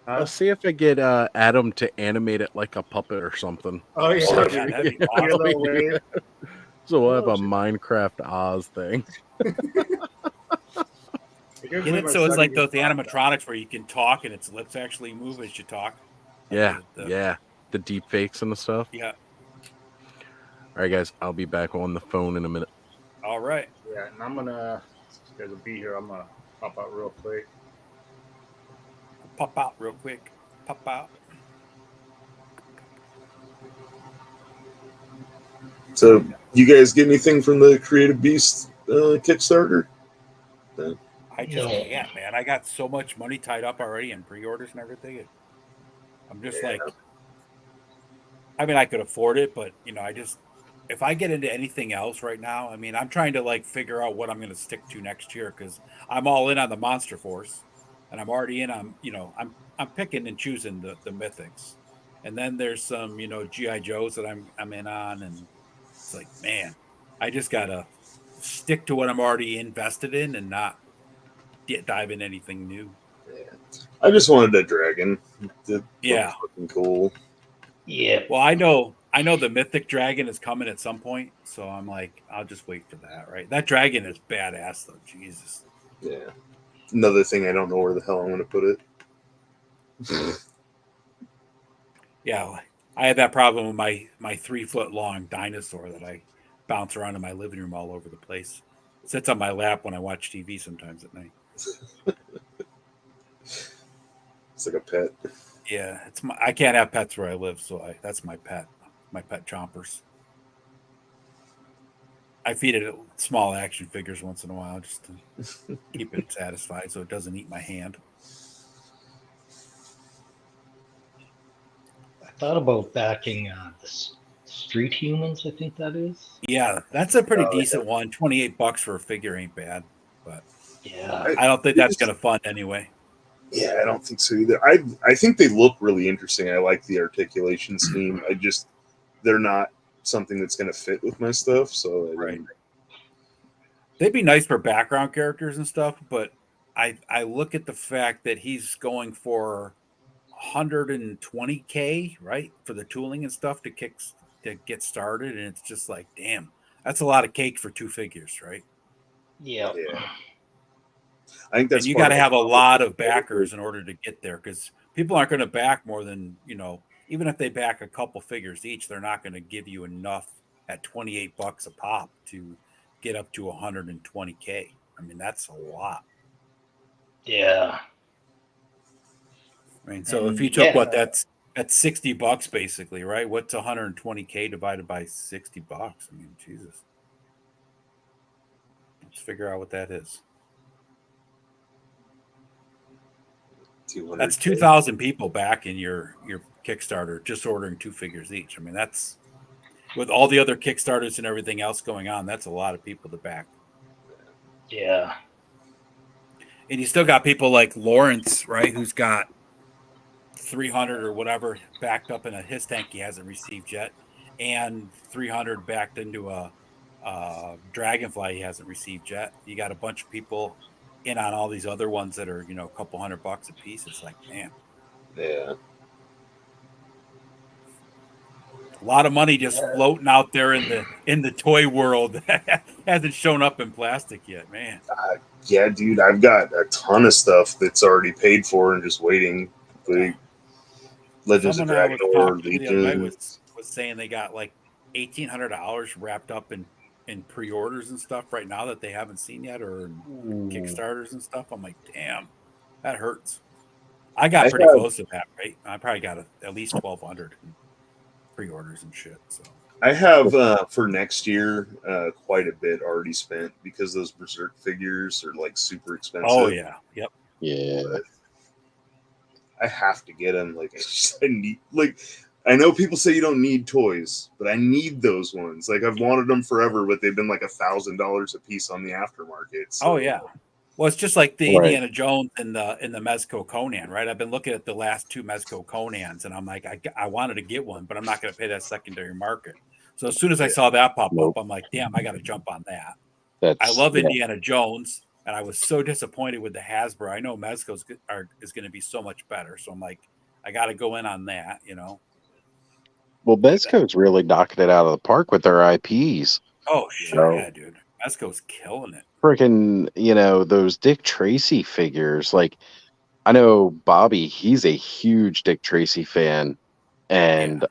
I'll see if I get Adam to animate it like a puppet or something. Oh yeah, So, dude. that'd be Your little wave. So we'll have a Minecraft Oz thing. Get it so it's like those animatronics where you can talk and its lips actually move as you talk. Yeah, the deep fakes and the stuff. Yeah. All right, guys, I'll be back on the phone in a minute. All right. Yeah, and I'm gonna. You guys will be here. I'm gonna pop out real quick. Pop out real quick. Pop out. So, you guys get anything from the Creative Beast Kickstarter? No. I just can't, man. I got so much money tied up already in pre-orders and everything. I'm just like, I mean, I could afford it, but if I get into anything else right now, I mean, I'm trying to like figure out what I'm going to stick to next year because I'm all in on the Monster Force, and I'm already in on, I'm picking and choosing the mythics, and then there's some GI Joes that I'm in on, and it's like, man, I just gotta stick to what I'm already invested in and not dive in anything new. I just wanted a dragon. Yeah, fucking cool. Yeah. Well, I know the mythic dragon is coming at some point, so I'm like, I'll just wait for that. Right, that dragon is badass though. Jesus. Yeah. Another thing, I don't know where the hell I'm going to put it. Yeah, I had that problem with my 3-foot long dinosaur that I bounce around in my living room all over the place. It sits on my lap when I watch TV sometimes at night. It's like a pet. Yeah, I can't have pets where I live, so that's my pet chompers. I feed it small action figures once in a while just to keep it satisfied so it doesn't eat my hand. I thought about backing the Street Humans, I think that is. Yeah, that's a pretty decent one. $28 for a figure ain't bad, but yeah, I don't think that's going to fund anyway. Yeah, I don't think so either. I think they look really interesting. I like the articulation scheme. They're not something that's going to fit with my stuff. So they'd be nice for background characters and stuff, but I look at the fact that he's going for $120K, right, for the tooling and stuff to get started, and it's just like, damn, that's a lot of cake for 2 figures, right? Yeah. I think that's. And you got to have a lot of backers in order to get there because people aren't going to back more than even if they back a couple figures each, they're not going to give you enough at $28 a pop to get up to 120K. I mean, that's a lot. Yeah. I mean, so if you took that's $60 basically, right? What's 120K divided by $60? I mean, Jesus. Let's figure out what that is. That's 2,000 people back in your Kickstarter just ordering 2 figures each. I mean, that's with all the other Kickstarters and everything else going on. That's a lot of people to back. Yeah. And you still got people like Lawrence, right? Who's got 300 or whatever backed up in his tank he hasn't received yet, and 300 backed into a Dragonfly he hasn't received yet. You got a bunch of people in on all these other ones that are a couple $100 a piece. It's like, man, yeah, a lot of money just floating out there in the toy world that hasn't shown up in plastic yet, man. Yeah, dude, I've got a ton of stuff that's already paid for and just waiting. Like Legends of Dragon or Legion was saying they got like $1,800 wrapped up in pre-orders and stuff right now that they haven't seen yet, or Kickstarters and stuff. I'm like, damn, that hurts. I got pretty close to that, right? I probably got at least 1,200 in pre-orders and shit. So I have for next year quite a bit already spent because those Berserk figures are like super expensive. Oh yeah, yep, yeah. But I have to get them. Like I need. Like I know people say you don't need toys, but I need those ones. Like I've wanted them forever, but they've been like $1,000 a piece on the aftermarket. So. Oh yeah. Well, it's just like the Right. Indiana Jones and the Mezco Conan, right? I've been looking at the last two Mezco Conans, and I'm like, I wanted to get one, but I'm not going to pay that secondary market. So as soon as I saw that pop up, I'm like, damn, I got to jump on that. I love Indiana Jones, and I was so disappointed with the Hasbro. I know Mezco's is going to be so much better, so I'm like, I got to go in on that, you know. Well, Mezco's really knocking it out of the park with their IPs. Oh shit, yeah, dude. Mezco's killing it. Freaking, those Dick Tracy figures. Like, I know Bobby, he's a huge Dick Tracy fan, and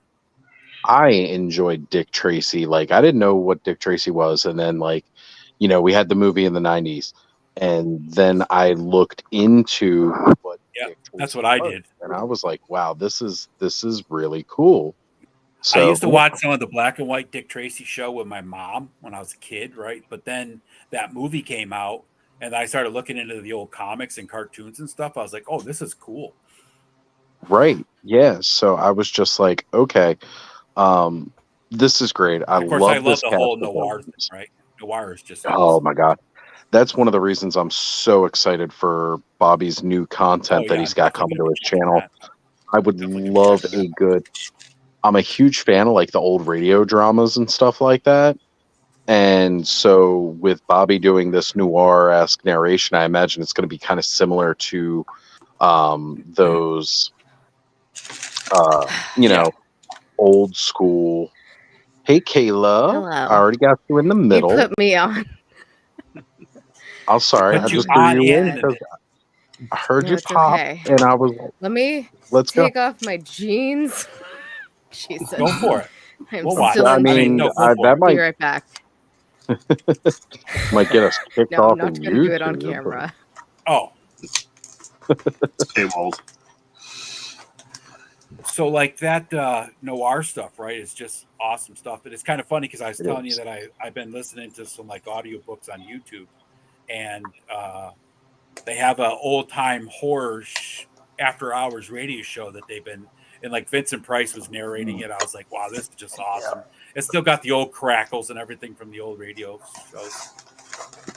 I enjoyed Dick Tracy. Like, I didn't know what Dick Tracy was, and then we had the movie in the 90s, and then I looked into what Dick Tracy that's what I did, and I was like, wow, this is really cool. So I used to watch some of the black and white Dick Tracy show with my mom when I was a kid, right? But then that movie came out, and I started looking into the old comics and cartoons and stuff. I was like, oh, this is cool. Right. Yeah. So I was just like, okay, this is great. Of course, I love the whole noir thing, right? Noir is just awesome. My God. That's one of the reasons I'm so excited for Bobby's new content that he's got coming to his channel. I would love a good... I'm a huge fan of like the old radio dramas and stuff like that. And so with Bobby doing this noir-esque narration, I imagine it's going to be kind of similar to those, old school. Hey, Kayla. Hello. I already got you in the middle. You put me on. I'm sorry. I just threw you in because I heard you pop, and I was like, let me take off my jeans. Jesus. Go for it. I'm We'll watch. still I in mean, jeans. that might be right back. might get us kicked No, off I'm not in going to do it on YouTube, camera. Oh. Paywalled. So like that noir stuff, right? It's just awesome stuff. And it's kind of funny because I was telling you that I've been listening to some like audiobooks on YouTube, and they have a old time horror after hours radio show that they've been, and like Vincent Price was narrating it. I was like, wow, this is just awesome. It's still got the old crackles and everything from the old radio shows.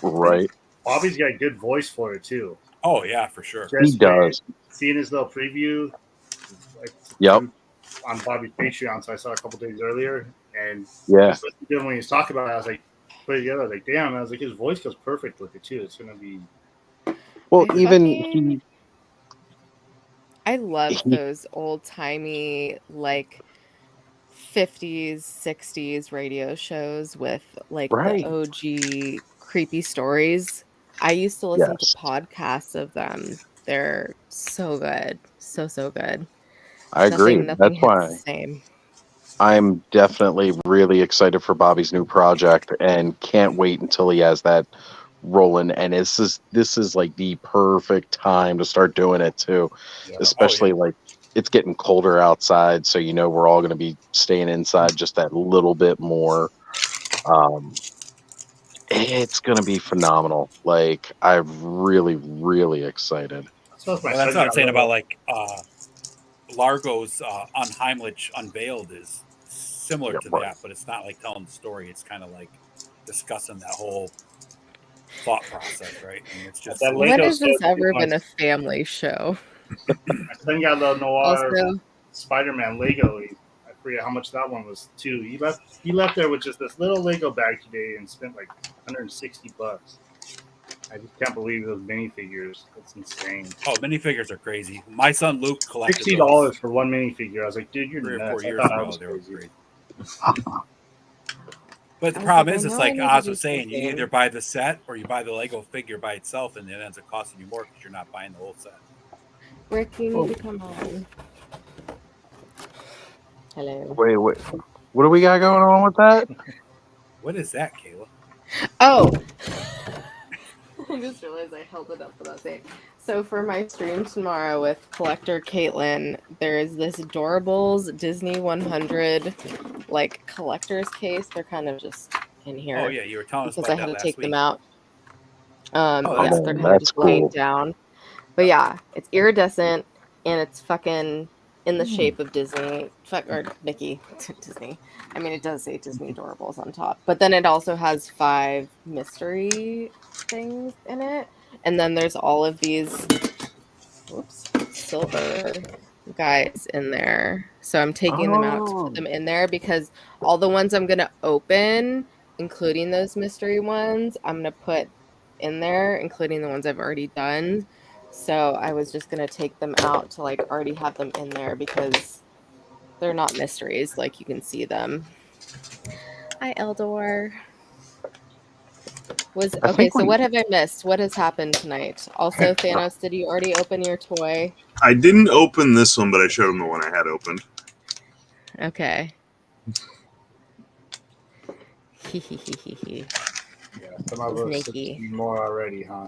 Right. Bobby's got a good voice for it too. Oh yeah, for sure. He does. Seeing his little preview, on Bobby's Patreon, so I saw a couple days earlier, and just listening to him when he was talking about it, I was like, put it together, I was like, damn, I was like, his voice goes perfect with it too. It's gonna be. Well, even I love those old timey like 50s, 60s radio shows with like the OG creepy stories. I used to listen to podcasts of them. They're so good. So good. I agree. Nothing That's hits why the same. I'm definitely really excited for Bobby's new project and can't wait until he has that rolling. And this is like the perfect time to start doing it too, especially like it's getting colder outside, so we're all going to be staying inside just that little bit more. It's going to be phenomenal. Like, I'm really excited. Well, that's what I'm saying about like Largo's Unheimlich Unveiled is similar to that, but it's not like telling the story. It's kind of like discussing that whole thought process, right? And it's just when has this ever been a family show? My son got a little noir Also, Spider-Man Lego. I forget how much that one was too. He left there with just this little Lego bag today and spent like $160. I just can't believe those minifigures. That's insane. Oh, minifigures are crazy. My son Luke collected $60 for one minifigure. I was like, dude, you're 3 or nuts. 4 years I thought ago. that They were was great. But the problem is, it's like Oz was saying, you either buy the set or you buy the Lego figure by itself, and it ends up costing you more because you're not buying the whole set. Rick, you need to come on. Hello. Wait. What do we got going on with that? What is that, Kayla? Oh. I just realized I held it up without saying. So for my stream tomorrow with collector Caitlin, there is this Adorables Disney 100 like collector's case. They're kind of just in here. Oh yeah, you were telling us because about I had that to last take week. them out. Oh, Yeah, that's they're cool. kind of That's just laying cool. down. But yeah, it's iridescent and it's fucking in the shape of Disney or Mickey Disney. I mean, it does say Disney Adorables on top, but then it also has 5 mystery things in it, and then there's all of these silver guys in there. So I'm taking them out to put them in there because all the ones I'm gonna open, including those mystery ones, I'm gonna put in there, including the ones I've already done. So I was just gonna take them out to like already have them in there because they're not mysteries, like you can see them. Hi, Eldor. Okay, so what have I missed? What has happened tonight? Also, Thanos, did you already open your toy? I didn't open this one, but I showed him the one I had opened. Okay. Yeah, some of us have seen more already, huh?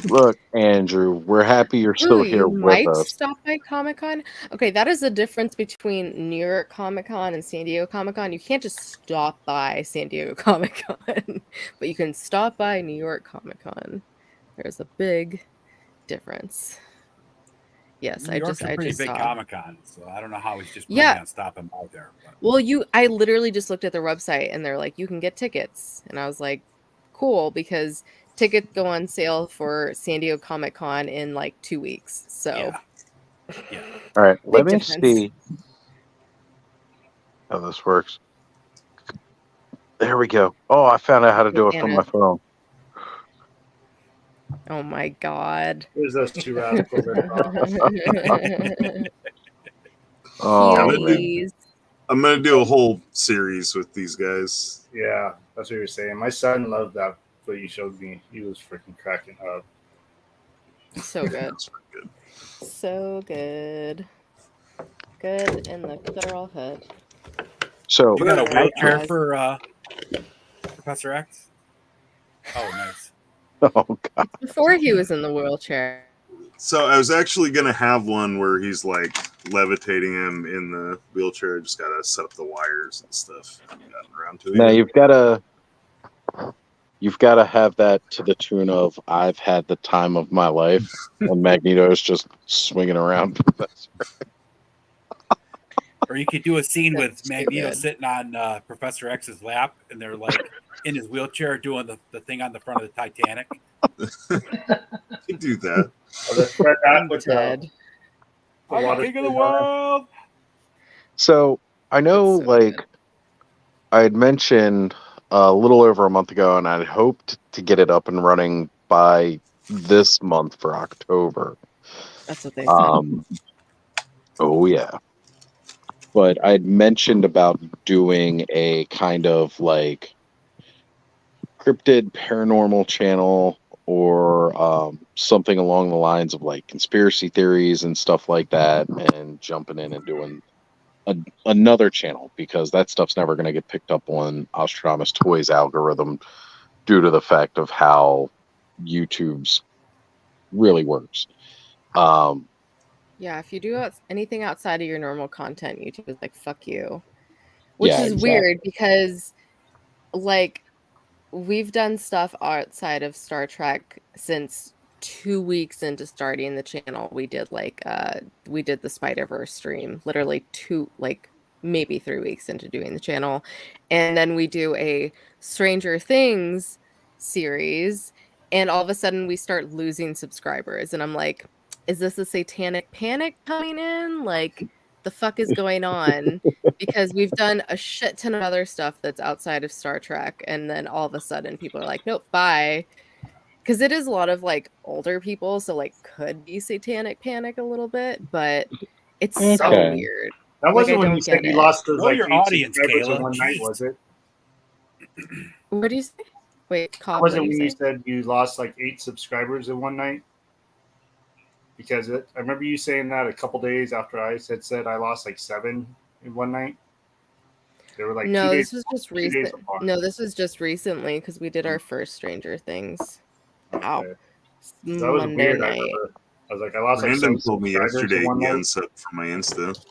Look, Andrew, we're happy you're still here You with might us. stop by Comic-Con. Okay, that is the difference between New York Comic-Con and San Diego Comic-Con. You can't just stop by San Diego Comic-Con, but you can stop by New York Comic-Con. There's a big difference. Yes, New York's a pretty big saw. Comic-Con, so I don't know how he's just planning on stopping by there. But. Well, I literally just looked at their website and they're like, you can get tickets. And I was like, cool, because tickets go on sale for San Diego Comic-Con in like 2 weeks. So yeah. All right, let me difference. see how this works. There we go. Oh, I found out how to do it from my phone. Oh my god. There's those 2 rascals. I'm gonna do a whole series with these guys. Yeah, that's what you're saying. My son loved that. What you showed me, he was freaking cracking up. So good. So good. Good in the literal head. So you got a wheelchair for Professor X? Oh, nice. Oh god. Before he was in the wheelchair. So I was actually gonna have one where he's like levitating him in the wheelchair. Just gotta set up the wires and stuff. Haven't gotten around to it. Now you've gotta have that to the tune of "I've had the time of my life," and Magneto's just swinging around. Or you could do a scene with Magneto sitting on Professor X's lap, and they're like in his wheelchair doing the thing on the front of the Titanic. You do that. I'm the king of the world. So I know, I had mentioned a little over a month ago, and I'd hoped to get it up and running by this month for October. That's what they said. Oh yeah. But I'd mentioned about doing a kind of like cryptid paranormal channel or something along the lines of like conspiracy theories and stuff like that, and jumping in and doing another channel, because that stuff's never going to get picked up on Ostradamus Toys algorithm due to the fact of how YouTube's really works. Yeah, if you do anything outside of your normal content, YouTube is like, fuck you. Which Yeah, is exactly. weird because, like, we've done stuff outside of Star Trek since 2 weeks into starting the channel. We did the Spider-Verse stream, literally maybe 3 weeks into doing the channel. And then we do a Stranger Things series, and all of a sudden we start losing subscribers. And I'm like, is this a satanic panic coming in? Like, the fuck is going on? Because we've done a shit ton of other stuff that's outside of Star Trek, and then all of a sudden people are like, nope, bye. Because it is a lot of like older people, so like could be satanic panic a little bit, but it's so weird. That wasn't when I you said you it. lost those Know like your 8 audience, subscribers in Kayla. one night, was it? What do you say? Wait, That Cobb, wasn't what do when you you say? said you lost like 8 subscribers in one night? Because I remember you saying that a couple days after I said I lost like 7 in one night. They were like No, 2 days. this was just 2 days recent. apart. No, this was just recently because we did our first Stranger Things. Wow. Okay. That was Monday weird. night. I remember. I was like, I lost like Brandon 7 told me subscribers in yesterday one he night. unsubbed from my Insta.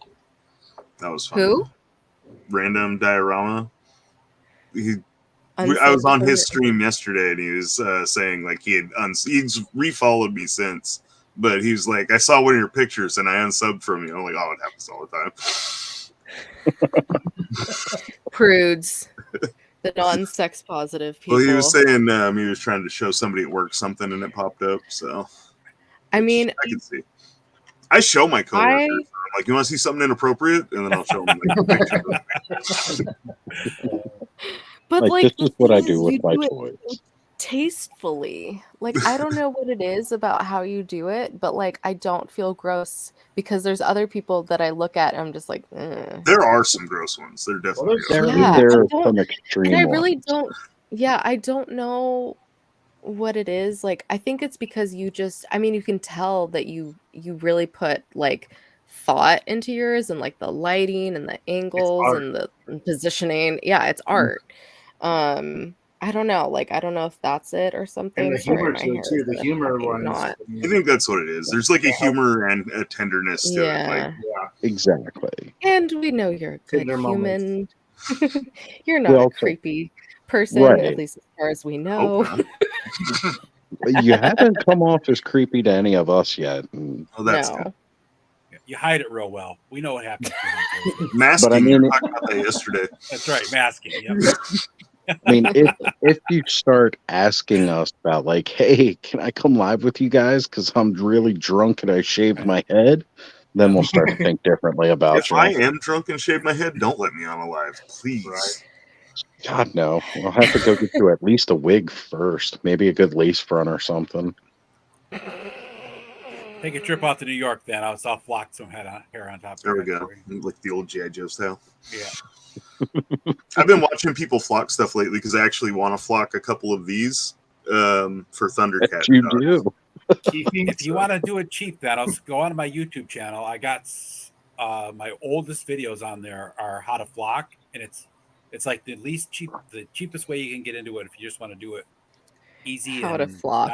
That was fun. Who? Random Diorama. I was on his stream yesterday, and he was saying like he's refollowed me since, but he was like, I saw one of your pictures and I unsubbed from you. I'm like, oh, it happens all the time. Prudes, the non-sex positive people. Well, he was saying he was trying to show somebody at work something, and it popped up. So, I mean, I can see. I show my coworkers. I'm like, you want to see something inappropriate, and then I'll show them like, a picture of it. But like this is what I do with my toys. Tastefully. Like, I don't know what it is about how you do it, but like I don't feel gross because there's other people that I look at and I'm just like, There are some gross ones. There definitely are. There are some extreme and I ones. really don't I don't know what it is. Like, I think it's because you can tell that you really put like thought into yours and like the lighting and the angles and the positioning. Yeah, it's art. I don't know. Like, I don't know if that's it or something. And the humor too. The humor ones. I think that's what it is. There's like a humor and a tenderness to it. Like, exactly. And we know you're a good human. You're not a creepy person, at least as far as we know. You haven't come off as creepy to any of us yet. That's no. You hide it real well. We know what happens. Masking. But I mean, we talked about that yesterday. That's right, masking. Yep. I mean, if you start asking us about like, hey, can I come live with you guys because I'm really drunk and I shaved my head, then we'll start to think differently about If you. I am drunk and shave my head, don't let me on a live, please. Right. God, no. I'll have to go get you at least a wig first. Maybe a good lace front or something. Take a trip out to New York, then. I'll flock some hair on top. There we go. Like the old G.I. Joe style. Yeah. I've been watching people flock stuff lately because I actually want to flock a couple of these for Thundercat. You do. If you want to do it cheap, then I'll go on my YouTube channel. I got my oldest videos on there are how to flock, and it's like the cheapest way you can get into it if you just want to do it easy how and to flock.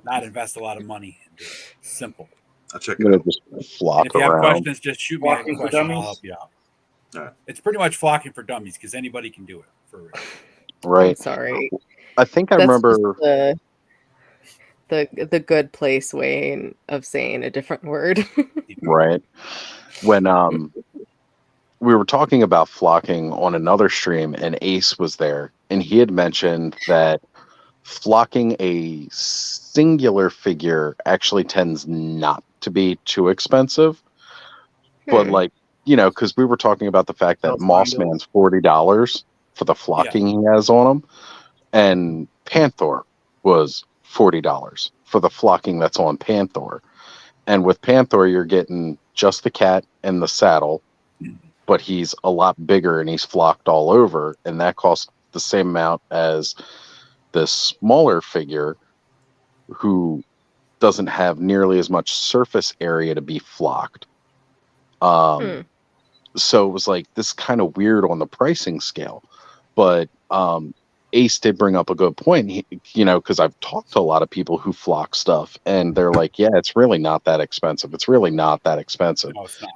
Not invest a lot of money. Simple. I'll check it out. Just flock if you around. have questions, just shoot me a question. I'll help you out. Right. It's pretty much flocking for dummies because anybody can do it. For real. Right. I'm sorry. I think I remember the good place way of saying a different word. Right. When we were talking about flocking on another stream and Ace was there and he had mentioned that flocking a singular figure actually tends not to be too expensive. But like, because we were talking about the fact that Moss Man's $40 for the flocking he has on him, and Panther was $40 for the flocking that's on Panther. And with Panther, you're getting just the cat and the saddle, but he's a lot bigger and he's flocked all over, and that costs the same amount as the smaller figure who doesn't have nearly as much surface area to be flocked. So it was like this kind of weird on the pricing scale, but Ace did bring up a good point. Because I've talked to a lot of people who flock stuff, and they're like, "Yeah, it's really not that expensive. It's really not that expensive." No, it's not.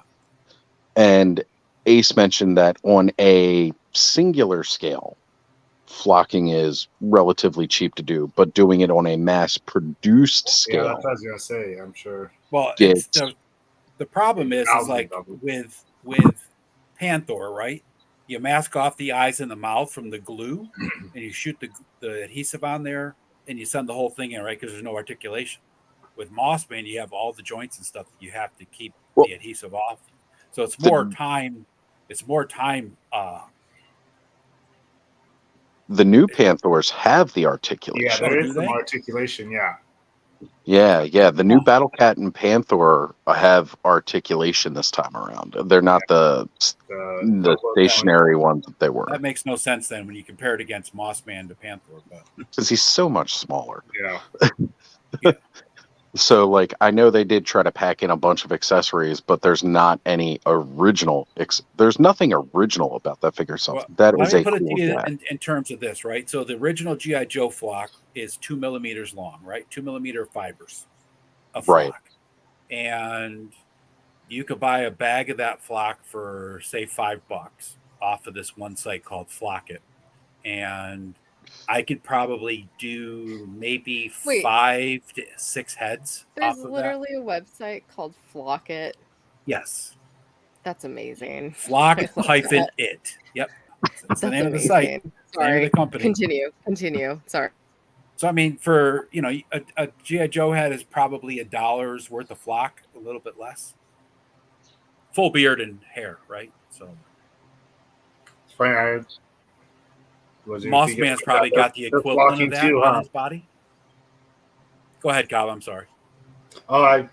And Ace mentioned that on a singular scale, flocking is relatively cheap to do, but doing it on a mass-produced scale, that's what I was gonna say. I'm sure. Well, the problem is like with Panther, right? You mask off the eyes and the mouth from the glue, and you shoot the adhesive on there, and you send the whole thing in, right? Because there's no articulation. With Mossman, you have all the joints and stuff that you have to keep the adhesive off. So it's more time. It's more time. The new Panthers have the articulation. Yeah, there is some articulation. Yeah. Yeah. The new Battle Cat and Panther have articulation this time around. They're not the stationary ones that they were. That makes no sense then when you compare it against Mossman to Panther, but because he's so much smaller. Yeah. So, like, I know they did try to pack in a bunch of accessories, but there's not any original. There's nothing original about that figure. That is a cool cool guy. In terms of this, right? So the original G.I. Joe flock is 2 millimeters long, right? 2 millimeter fibers of flock. Right. And you could buy a bag of that flock for say $5 off of this one site called Flockit, and I could probably do maybe Wait. 5 to 6 heads. There's off of literally a website called Flockit. Yes. That's amazing. Flock-it. Yep. That's the name of the site. Sorry. Name of the company. Continue. Sorry. So I mean, for a G.I. Joe head is probably $1 worth of flock, a little bit less. Full beard and hair, right? So it's fine. Moss Man's probably got the equivalent of that too, on his body. Go ahead, Kyle. I'm sorry. Oh, I've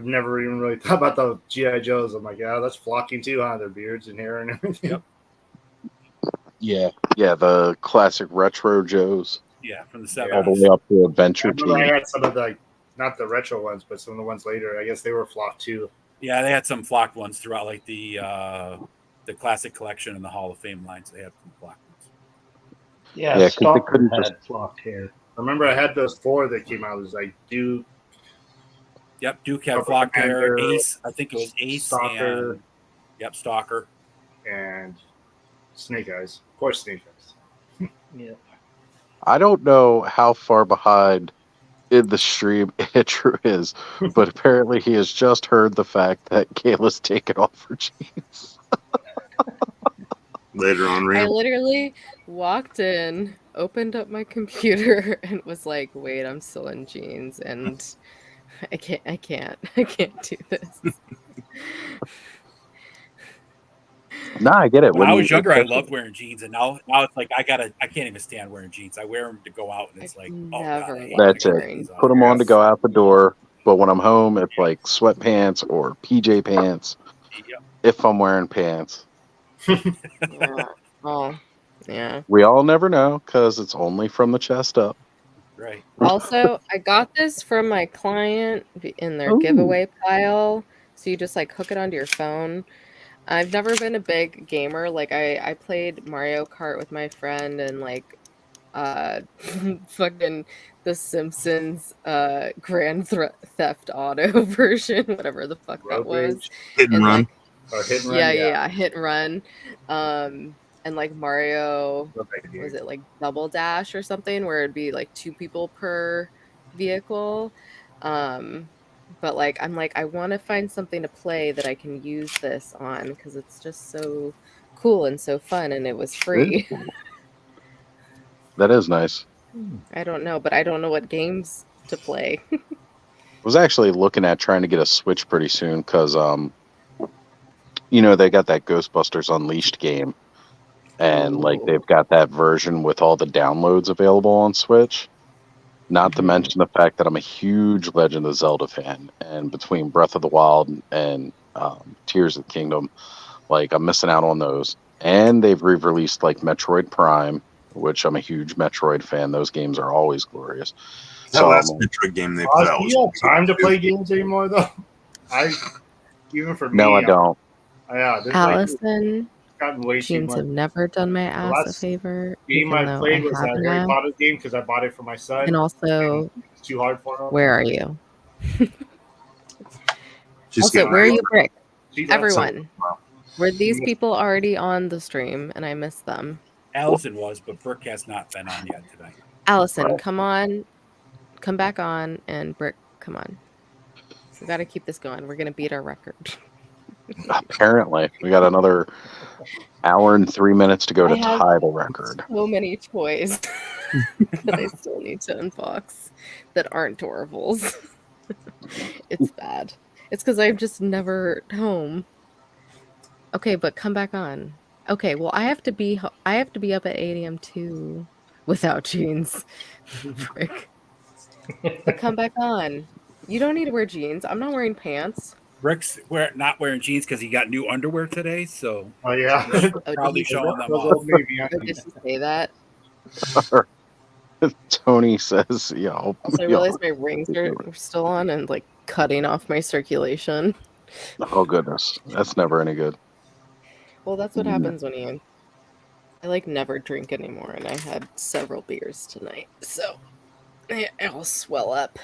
never even really thought about the G.I. Joes. I'm like, yeah, that's flocking too, huh? Their beards and hair and everything. Yep. Yeah, the classic retro Joes. Yeah, from the 70s. All the way up to Adventure I Team. had some of the, not the retro ones, but some of the ones later. I guess they were flocked too. Yeah, they had some flocked ones throughout, like the classic collection and the Hall of Fame lines. They had some flocked ones. Yeah, Stalker had flocked hair. I remember I had those 4 that came out. It was like Duke. Yep, Duke had flocked hair. Ace, I think it was Ace. Stalker. And, yep, Stalker. And Snake Eyes. Of course, Snake Eyes. Yeah. I don't know how far behind in the stream Andrew is, but apparently he has just heard the fact that Kayla's taken off her jeans. Later on, I literally walked in, opened up my computer, and was like, "Wait, I'm still in jeans, and I can't do this." Nah, I get it. When I was younger, I loved wearing jeans, and now it's like I can't even stand wearing jeans. I wear them to go out, and it's like, That's it. Put them on to go out the door, but when I'm home, it's like sweatpants or PJ pants. If I'm wearing pants. Oh, yeah. We all never know because it's only from the chest up. Right. Also, I got this from my client in their giveaway pile. So you just like hook it onto your phone. I've never been a big gamer. Like I played Mario Kart with my friend and like fucking The Simpsons Grand Theft Auto version, whatever the fuck that was. Hit and run. Like, or hit and run. Yeah, hit and run. And like Mario, was it like Double Dash or something where it'd be like 2 people per vehicle? But like I'm like, I want to find something to play that I can use this on because it's just so cool and so fun, and it was free. That is nice. I don't know, but I don't know what games to play. I was actually looking at trying to get a Switch pretty soon because, they got that Ghostbusters Unleashed game. And, like, they've got that version with all the downloads available on Switch. Not to mention the fact that I'm a huge Legend of Zelda fan. And between Breath of the Wild and Tears of the Kingdom, like, I'm missing out on those. And they've re-released, like, Metroid Prime, which I'm a huge Metroid fan. Those games are always glorious. That last Metroid game they put out was... Do you have time to play games anymore, though? Even for me... No, I don't. Yeah, Allison, gotten way too jeans much. have never done my ass a favor. Game I played was that Harry Potter game because I bought it for my son. And also, it's too hard for him. Where are you? Also, where are you, Brick? Everyone. Were these people already on the stream and I missed them? Allison was, but Brooke has not been on yet today. Allison, come on. Come back on, and Brick, come on. We got to keep this going. We're going to beat our record. Apparently. We got another hour and 3 minutes to go to tie the record. So many toys that I still need to unbox that aren't Doorables. It's bad. It's because I'm just never home. Okay, but come back on. Okay, well, I have to be up at 8 a.m. too, without jeans. Frick. But come back on. You don't need to wear jeans. I'm not wearing pants. Rick's not wearing jeans because he got new underwear today, so probably showing them off. Did you say that? Tony says, yo. Also, I realized my rings are still on and like cutting off my circulation. Oh goodness, that's never any good. Well, that's what happens when I like never drink anymore, and I had several beers tonight, so I'll swell up.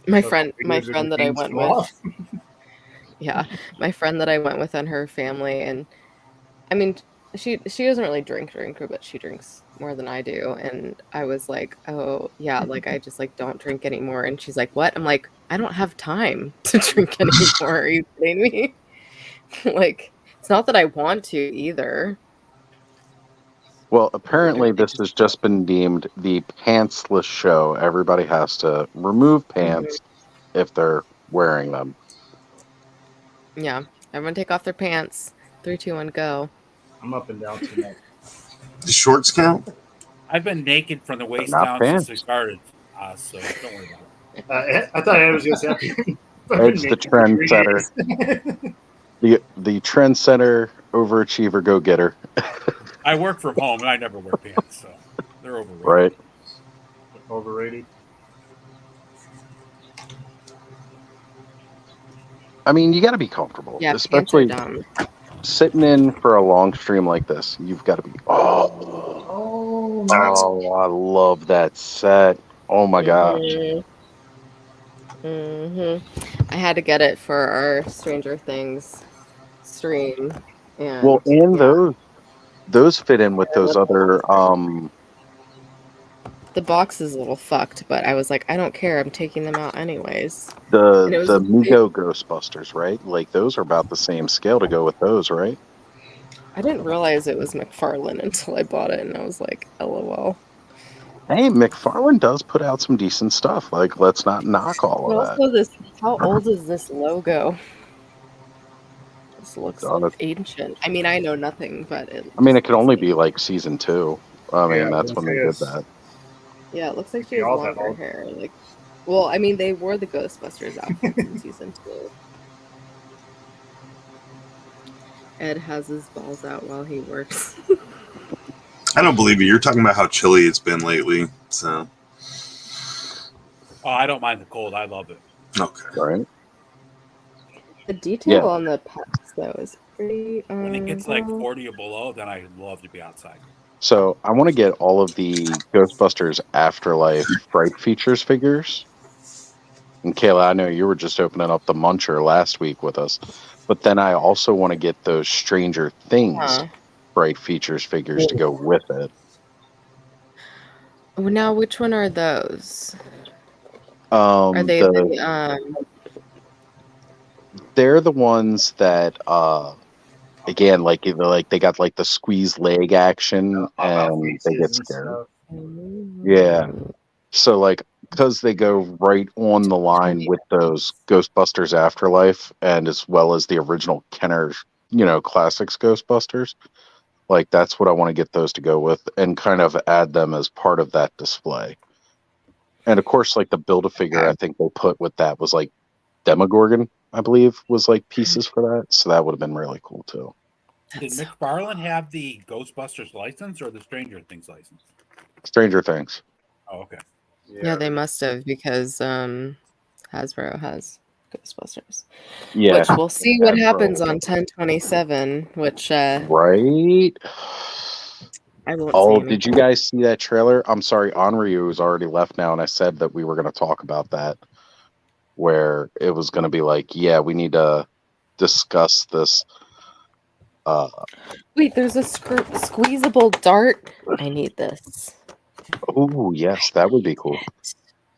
My friend that I went with, Yeah, my friend that I went with and her family, and I mean, she doesn't really drink, but she drinks more than I do. And I was like, oh yeah, like I just like don't drink anymore. And she's like, what? I'm like, I don't have time to drink anymore. Are you kidding me? Like, it's not that I want to either. Well, apparently this has just been deemed the pantsless show. Everybody has to remove pants if they're wearing them. Yeah, everyone take off their pants. 3, 2, 1, go. I'm up and down tonight. The shorts count? I've been naked from the waist not down pants. since we started, so don't worry about it. I thought I was going to say Ed's the trendsetter. the trendsetter, overachiever, go-getter. I work from home and I never wear pants, so they're overrated. Right. Overrated. I mean, you got to be comfortable, Yeah, especially pants are dumb. sitting in for a long stream like this. You've got to be. Oh, I love that set. Oh my gosh. I had to get it for our Stranger Things stream, and Well, and those fit in with those other. The box is a little fucked, but I was like, I don't care. I'm taking them out anyways. The Mego Ghostbusters, right? Like those are about the same scale to go with those, right? I didn't realize it was McFarlane until I bought it, and I was like, LOL. Hey, McFarlane does put out some decent stuff. Like, let's not knock all But of that. also, how old is this logo? This looks like ancient. I mean, I know nothing, but it could only be like season 2. I mean, that's when they did that. Yeah, it looks like she has longer hair. Like, well, I mean, they wore the Ghostbusters outfit in season 2. Ed has his balls out while he works. I don't believe you. You're talking about how chilly it's been lately. So. Oh, I don't mind the cold. I love it. Okay. Right. The detail on the pets, though, is pretty. When it gets like 40 or below, then I love to be outside. So I want to get all of the Ghostbusters Afterlife Fright Features figures. And Kayla, I know you were just opening up the Muncher last week with us, but then I also want to get those Stranger Things Fright Features figures to go with it. Now, which one are those? Are they they're the ones that again, like they got like the squeeze leg action and they get scared. Yeah. So like because they go right on the line with those Ghostbusters Afterlife and as well as the original Kenner, classics Ghostbusters, like that's what I want to get those to go with and kind of add them as part of that display. And of course, like the Build-A-Figure I think they put with that was like Demogorgon, I believe, was like pieces for that. So that would have been really cool too. Did McFarlane have the Ghostbusters license or the Stranger Things license? Stranger Things. Oh, okay. Yeah, they must have because Hasbro has Ghostbusters. Yeah. Which we'll see what happens on 10/27, which right. I won't Oh, see did you guys see that trailer? I'm sorry, Onryu has already left now, and I said that we were going to talk about that, where it was going to be like, yeah, we need to discuss this. Wait, there's a squeezable dart. I need this. Oh, yes, that would be cool.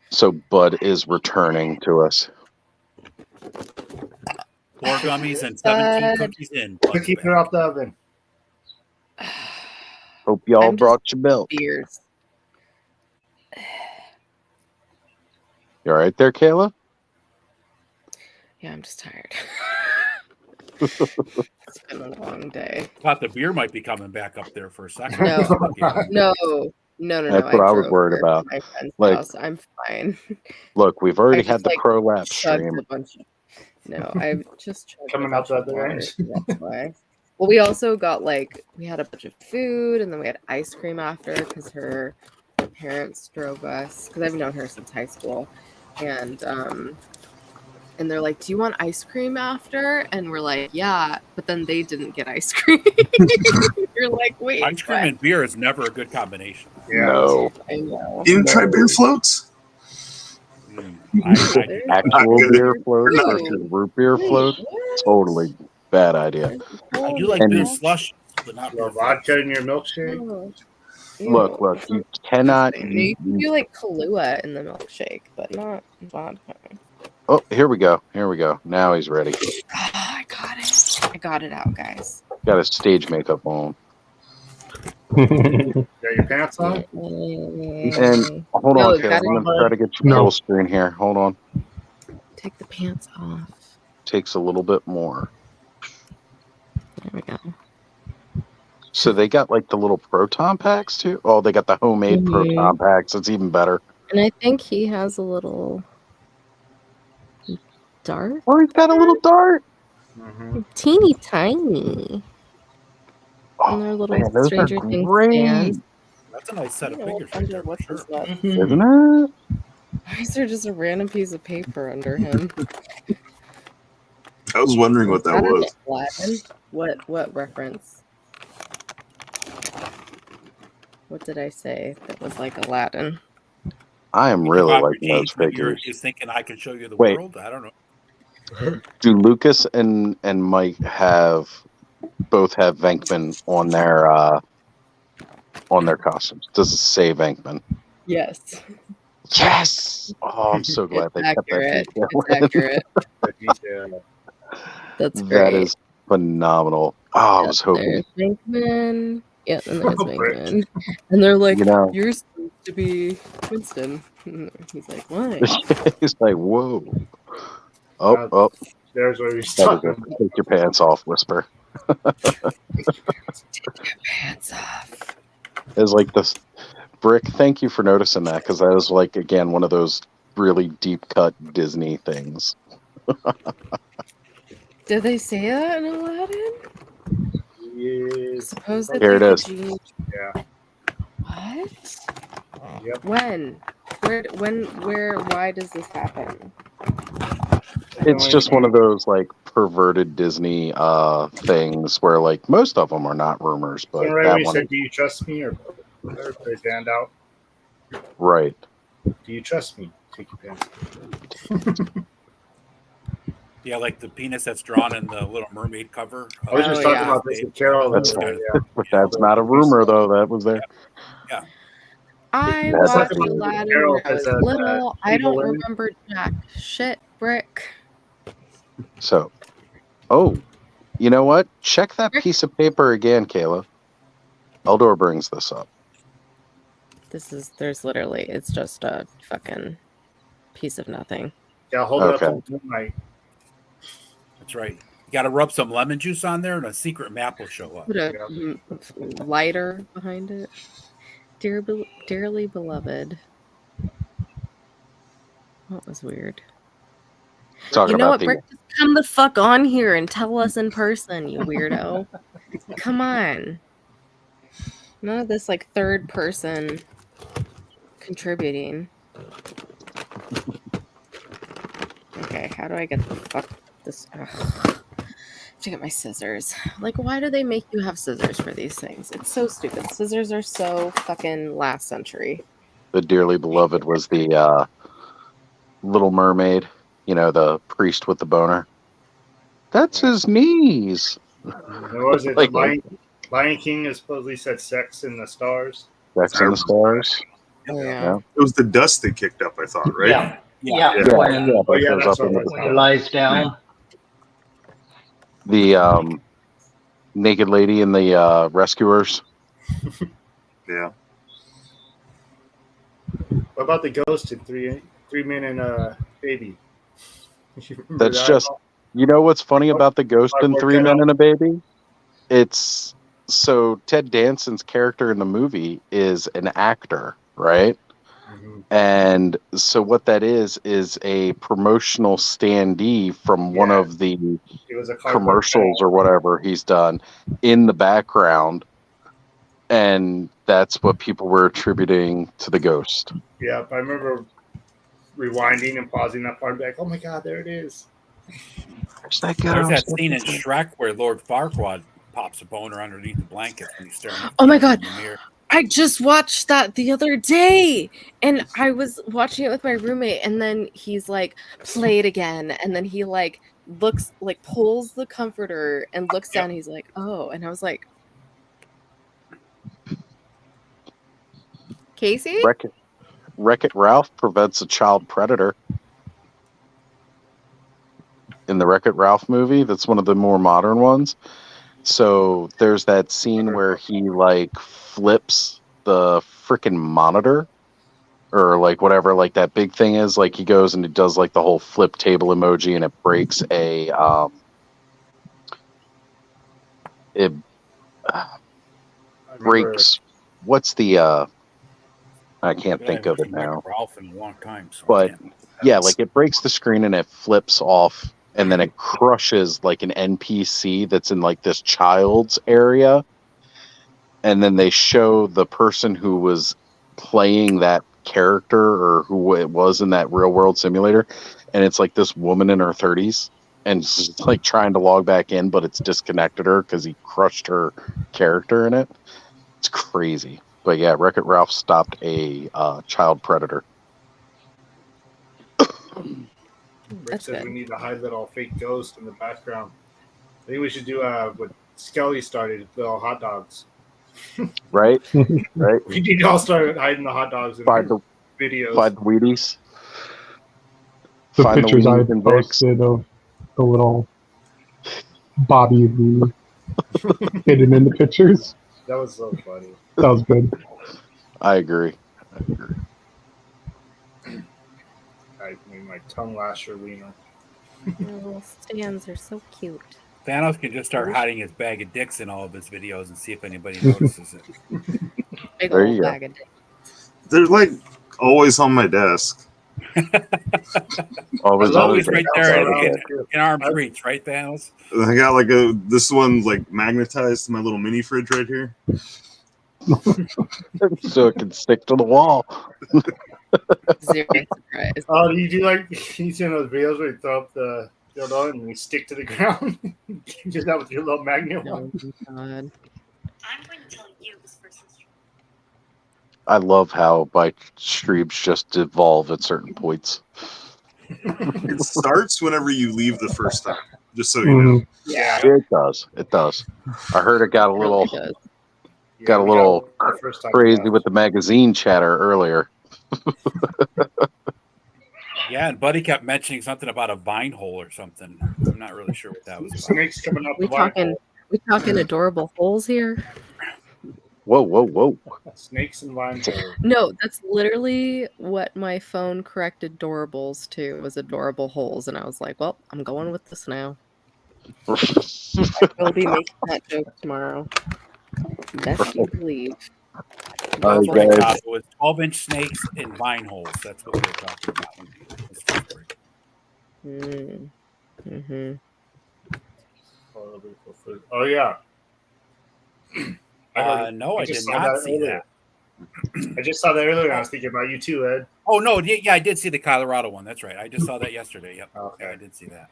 So Bud is returning to us. 4 gummies and 17 cookies in. Keep her off the oven. Hope y'all brought your milk. Beers. You all right there, Kayla? Yeah, I'm just tired. It's been a long day. Thought the beer might be coming back up there for a second. No. That's what I was worried about. My friend's like, house. I'm fine. Look, we've already had the pro lap chugged stream. a bunch of- No, I've just chugged Coming a out bunch the of other water, end. That's why. Well, we also got we had a bunch of food, and then we had ice cream after because her parents drove us. Because I've known her since high school, and they're like, "Do you want ice cream after?" And we're like, "Yeah," but then they didn't get ice cream. You're like, "Wait, ice cream and beer is never a good combination." Yeah. No. I know. You didn't try beer floats? Actual beer floats versus root beer floats. Totally bad idea. I do like beer slush, but not beer vodka in your milkshake. Oh, Look, you cannot. You can do like Kahlua in the milkshake, but not vodka. Oh, here we go. Now he's ready. Oh, I got it out, guys. Got his stage makeup on. Got your pants on? And hold on, Caleb. I'm gonna try to get you full screen here. Hold on. Take the pants off. Takes a little bit more. There we go. So they got like the little proton packs too. Oh, they got the homemade proton packs. It's even better. And I think he has a little dart. Oh, he's got a little dart. Teeny tiny. And their little man, those Stranger are Things great. fans. That's a nice set of figures right there, for sure. Isn't it? Why is there just a random piece of paper under him? I was wondering what that was. Aladdin? What reference? What did I say that was like Aladdin? I am really like those figures. You're thinking I can show you the Wait. world? I don't know. Do Lucas and Mike both have Venkman on their costumes? Does it say Venkman? Yes. Yes. Oh, I'm so glad they kept that detail. It's accurate. That's great. That is phenomenal. Oh, I was hoping. There's Venkman. Yeah, and there's Venkman. And they're like, you're supposed to be Winston. He's like, what? He's like, whoa. Oh. There's where we start. Take your pants off, Whisper. Pants off. It's like this. Brick, thank you for noticing that, because that was like, again, one of those really deep cut Disney things. Did they say that in Aladdin? Yes. Supposedly Here it is. Yeah. What? Yep. When? Where, why does this happen? It's just one of those like perverted Disney things where like most of them are not rumors, but So right that when you one, said, "Do you trust me?" or everybody's hand out. right? Do you trust me? Take your pants. Yeah, like the penis that's drawn in the Little Mermaid cover. I was just talking about this with Carol. That's not a rumor though. That was there. Yeah. I That's watched like Aladdin Carol when I was has that, little. I don't evil in. remember jack shit, Brick. So, you know what? Check that piece of paper again, Kayla. Eldor brings this up. There's literally, it's just a fucking piece of nothing. Yeah, hold it up to the moonlight. That's right. You got to rub some lemon juice on there, and a secret map will show up. Put a lighter behind it. Dearly beloved. That was weird. Talking you know about what, Brick? Just come the fuck on here and tell us in person, you weirdo. Come on. None of this like third person contributing. Okay, how do I get the fuck this? Ugh. I have to get my scissors. Like, why do they make you have scissors for these things? It's so stupid. Scissors are so fucking last century. The dearly beloved was the Little Mermaid. You know, the priest with the boner. That's his knees. What was it? Like, Lion King has supposedly said "Sex in the Stars." Sex in the Stars. Yeah. It was the dust that kicked up, I thought, right? Yeah. When he lies down. The naked lady and the rescuers. Yeah. What about the ghost in Three Men and a Baby? That's just, you know what's funny about the ghost in Three Men and a Baby? It's so Ted Danson's character in the movie is an actor, right? Mm-hmm. And so what that is a promotional standee from one of the commercials or whatever he's done in the background. And that's what people were attributing to the ghost. Yeah, I remember rewinding and pausing that part and be like, oh my God, there it is. There's that There's that scene in Shrek where Lord Farquaad pops a boner underneath the blanket when he's staring. Oh my God. I just watched that the other day, and I was watching it with my roommate, and then he's like, "Play it again," and then he like looks like pulls the comforter and looks down. He's like, "Oh," and I was like, "Casey." Wreck-It Ralph prevents a child predator. In the Wreck-It Ralph movie, that's one of the more modern ones. So there's that scene where he like flips the freaking monitor or like whatever like that big thing is. Like he goes and he does like the whole flip table emoji and it breaks it breaks what's the I can't think of it now. Ralph in a long time, so But yeah, like it breaks the screen and it flips off and then it crushes like an NPC that's in like this child's area. And then they show the person who was playing that character or who it was in that real world simulator. And it's like this woman in her 30s and she's like trying to log back in, but it's disconnected her because he crushed her character in it. It's crazy. But yeah, Wreck-It Ralph stopped a child predator. Rick said we need to hide little fake ghost in the background. I think we should do what Skelly started, little hot dogs. Right? Right? We need to all start hiding the hot dogs in the videos. Find the Wheaties. The Find pictures the I Wheaties and Vicks. posted of the little Bobby Lee hidden in the pictures. That was so funny. That was good. I agree. I made my tongue lasher wiener. Little stands are so cute. Thanos can just start hiding his bag of dicks in all of his videos and see if anybody notices it. Big There old you go. bag of dicks. They're like always on my desk. Always right there in arm's reach, right, Thanos? I got like this one's like magnetized to my little mini fridge right here. So it can stick to the wall. Zero surprise. Oh, you do like you see those videos where you throw up the dildo and you stick to the ground? You just that with your little magnet one. Oh, God. I love how my streams just evolve at certain points. It starts whenever you leave the first time, just so you know. Yeah, It does. It does. I heard it got a little the first time crazy with the magazine chatter earlier. Yeah, and Buddy kept mentioning something about a vine hole or something. I'm not really sure what that was about. Snakes coming up We talking adorable holes here? Whoa. Snakes and vine holes. No, that's literally what my phone corrected doorables to, was adorable holes, and I was like, well, I'm going with this now. I will be making that joke tomorrow. Best you believe. All right, guys. It was 12-inch snakes and vine holes. That's what we were talking about. Mm-hmm. Oh yeah. No, I did not see that. I just saw that earlier. And I was thinking about you too, Ed. Oh no, yeah, I did see the Colorado one. That's right. I just saw that yesterday. Yep. Okay. Yeah, I did see that.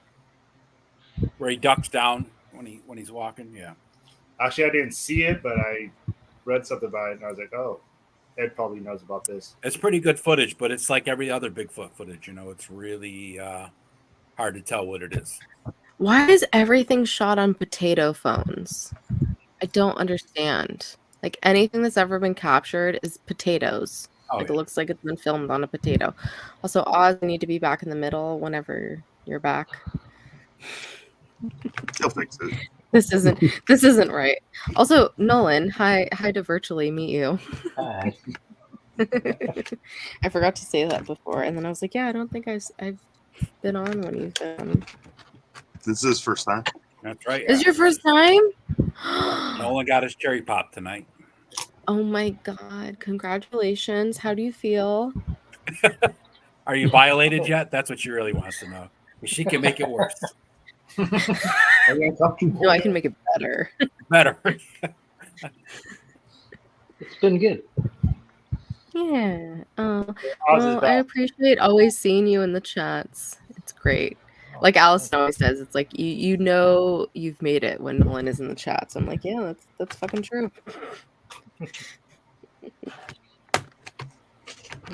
Where he ducks down when he's walking. Yeah. Actually, I didn't see it, but I read something about it, and I was like, "Oh, Ed probably knows about this." It's pretty good footage, but it's like every other Bigfoot footage. You know, it's really hard to tell what it is. Why is everything shot on potato phones? I don't understand. Like, anything that's ever been captured is potatoes. It looks like it's been filmed on a potato. Also, Oz, you need to be back in the middle whenever you're back. He'll fix it. This isn't right. Also, Nolan, hi to virtually meet you. Hi. I forgot to say that before, and then I was like, yeah, I don't think I've been on when you've been. This is his first time. That's right. Is your first time? Nolan got his cherry pop tonight. Oh my God! Congratulations. How do you feel? Are you violated yet? That's what she really wants to know. She can make it worse. No, I can make it better. Better. It's been good. Yeah. Well, I appreciate always seeing you in the chats. It's great. Like Allison always says, it's like you know you've made it when Nolan is in the chats. I'm like, yeah, that's fucking true.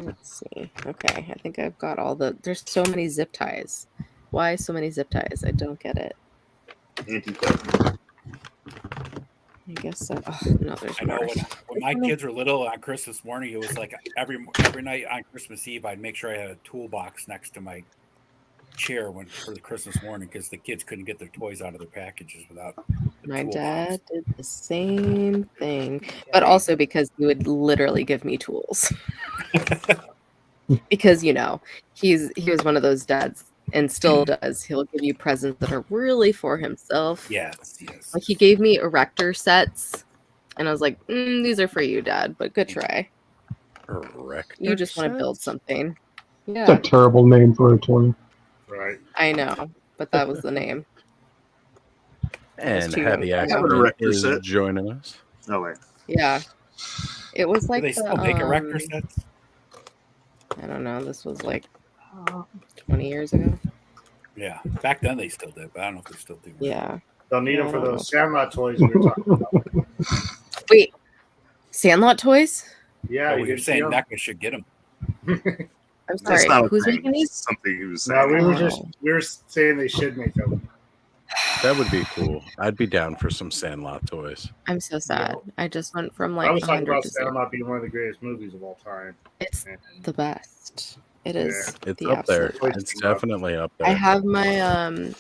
Let's see. Okay, I think I've got all the. There's so many zip ties. Why so many zip ties? I don't get it. I guess so. Oh, no, there's I know more. when my kids were little on Christmas morning, it was like every night on Christmas Eve, I'd make sure I had a toolbox next to my chair for the Christmas morning because the kids couldn't get their toys out of their packages without the My toolbox. dad did the same thing, but also because he would literally give me tools. Because he was one of those dads and still does. He'll give you presents that are really for himself. Yes. Like he gave me erector sets, and I was like, "These are for you, Dad, but good try." Erector You just want to build sets? something. It's Yeah, a terrible name for a toy. Right. I know, but that was the name. And too Happy young for Accident erector is set. joining us. Oh wait. Yeah, it was Do like they still make erector sets? I don't know. This was like 20 years ago. Yeah, back then they still did, but I don't know if they still do. Yeah. They'll need Yeah, them I for don't know. those Sandlot toys we were talking about. Wait, Sandlot toys? Yeah, You're didn't see saying 'em? Becca should get them. I'm That's sorry. not a Who's thing. making these? Something he was No, saying. we were saying they should make them. That would be cool. I'd be down for some Sandlot toys. I'm so sad. I just went from I like was talking 100 about to 0. Sandlot being one of the greatest movies of all time. It's And the best. It is It's the up there. absolute best. It's definitely up I there. have my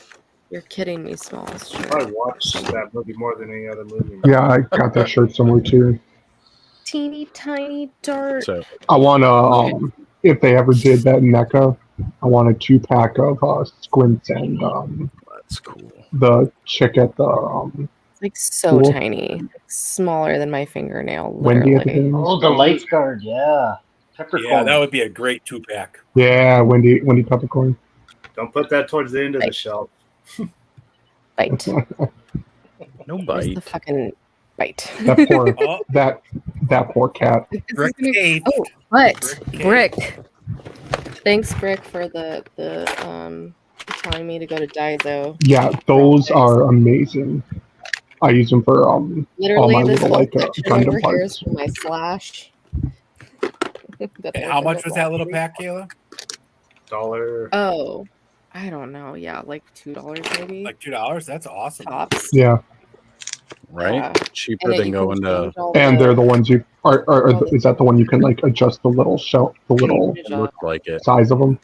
You're Kidding Me Smalls shirt. I watched that movie more than any other movie. Yeah, I got that shirt somewhere too. Teeny tiny dart. So I want to, if they ever did that in NECA, I want a 2-pack of Squints and that's cool. The chick at the Like so pool. tiny, like smaller than my fingernail. Wendy at the Literally. games. Oh, the lifeguard, yeah. Peppercorn. Yeah, that would be a great 2-pack. Yeah, Wendy Peppercorn. Don't put that towards the end of the shelf. Bite. No Where's bite. the fucking bite? That poor Oh. that poor cat. Brick cage. Oh, but Brick Brick. Thanks, Brick, for the telling me to go to Daiso. Yeah, those are amazing. I use them for all Literally, my this little whole like section over Gundam here is parts. for my slash. And how much was that little pack, Kayla? $1. Oh, I don't know. Yeah, like $2 maybe. Like $2? That's awesome. Tops. Yeah, Right? Yeah. Cheaper And then than you can going to change all and the- they're the ones you is that the one you can like adjust the little shelf, the little look like it. size of them?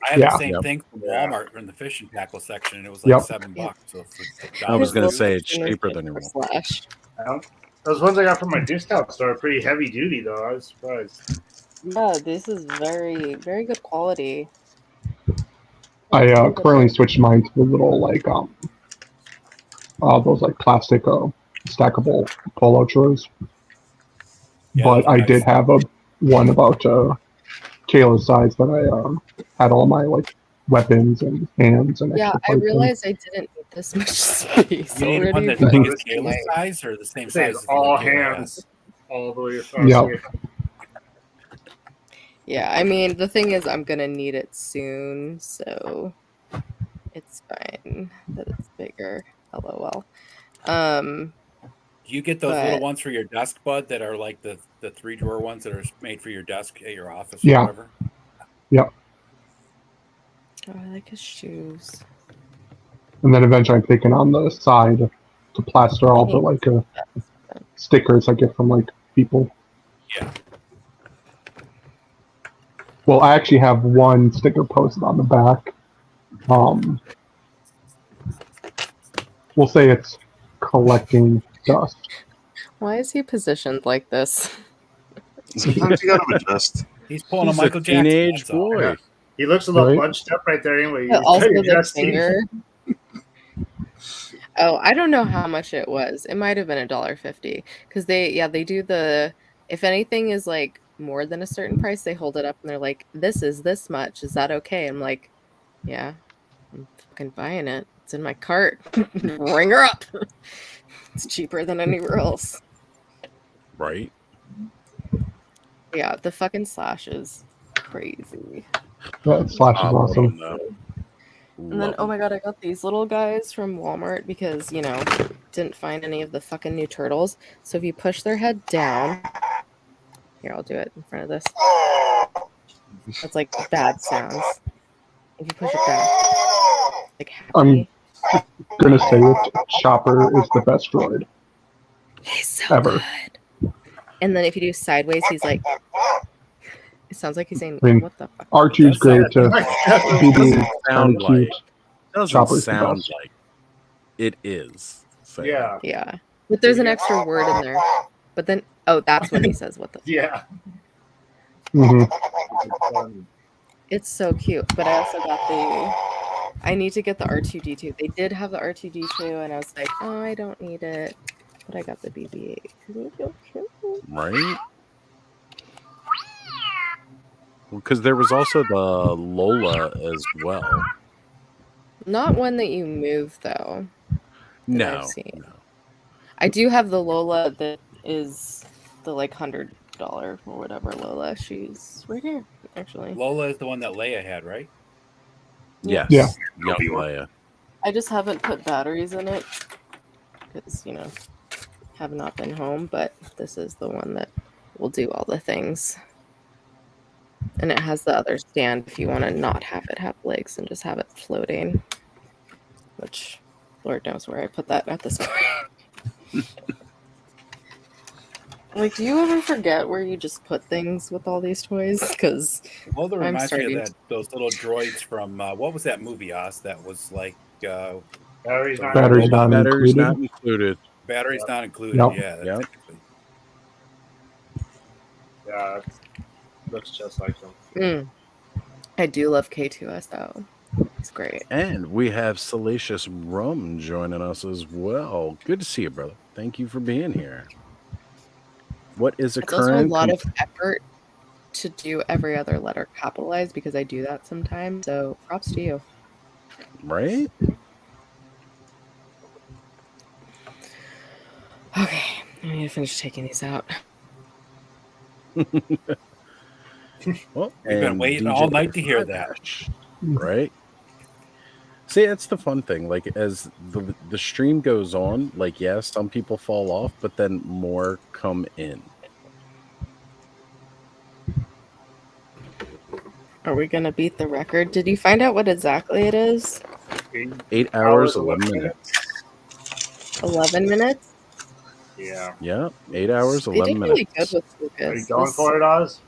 I had Yeah. the same Yep. thing from Walmart in the fishing tackle section, and it was like Yep. $7. So for I was going to $1. say it's cheaper than your slash. Those ones I got from my discount store are pretty heavy duty, though. I was surprised. Yeah, this is very, very good quality. I currently switched mine to the little like those like plastic stackable polo chores. Yeah, But those are I nice. did have one about Kayla's size that I had all my like weapons and hands and Yeah, extra I parts in. realized I didn't need this much space You need already. one that's but- big as Kayla's size or the same This size is as all what Kayla hands, has? all the way across. Yeah. here. Yeah, I mean, the thing is, I'm gonna need it soon, so it's fine that it's bigger. LOL. Do you get those little But- ones for your desk, Bud, that are like the 3-drawer ones that are made for your desk at your office Yeah. or whatever? Yep. Oh, I like his shoes. And then eventually I'm taking on the side to plaster all the like stickers I get from like people. Yeah. Well, I actually have one sticker posted on the back. We'll say it's collecting dust. Why is he positioned like this? Sometimes you gotta adjust. He's pulling He's a Michael a Jackson. teenage that's all. boy. He looks a little Right. bunched up right there anyway. But also the Adjusting. finger. Oh, I don't know how much it was. It might have been $1.50 because they do the, if anything is like more than a certain price, they hold it up and they're like, this is this much. Is that okay? I'm like, yeah, I'm fucking buying it. It's in my cart. Ring her up. It's cheaper than anywhere else. Right? Yeah, the fucking slash is crazy. That slash is awesome. And then, oh my god, I got these little guys from Walmart because, didn't find any of the fucking new turtles. So if you push their head down, Here, I'll do it in front of this. That's like bad sounds. If you push it back, like happy. I'm gonna say it. Chopper is the best droid. He's so ever. good. And then if you do sideways, he's like, it sounds like he's saying, I mean, "What the fuck?" R2's great to be being kind of cute. Doesn't Chopper's the sound best. like it is. So. Yeah. But there's an extra word in there. But then, oh, that's when he says, "What the?" Yeah. Mm-hmm. It's so cute. But I also got I need to get the R2D2. They did have the R2D2, and I was like, oh, I don't need it. But I got the BB-8 because it's so cute. Right? Because there was also the Lola as well. Not one that you move, though. No. I've seen. I do have the Lola that is the like $100 or whatever Lola. She's right here, actually. Lola is the one that Leia had, right? Yes. Yeah. Young Leia. I just haven't put batteries in it because, have not been home, but this is the one that will do all the things. And it has the other stand if you want to not have it have legs and just have it floating. Which, Lord knows where I put that at this point. Like, do you ever forget where you just put things with all these toys? Because Well, that reminds me of those little droids from what was that movie, Oz? That was like batteries not included. Batteries not included. Yep. Yeah. That's exactly. Yeah, looks just like them. I do love K2SO. It's great. And we have Salacious Rum joining us as well. Good to see you, brother. Thank you for being here. What is a It's also current? a lot of effort to do every other letter capitalized because I do that sometimes. So props to you. Right? Okay, I need to finish taking these out. Well, we've been waiting all night to hear that. Right? See, that's the fun thing. Like, as the stream goes on, like, yes, some people fall off, but then more come in. Are we gonna beat the record? Did you find out what exactly it is? 8 hours, 11 minutes. 11 minutes? Yeah. Yeah, 8 hours, They 11 did minutes. really good with Lucas. Are you going for it, Oz?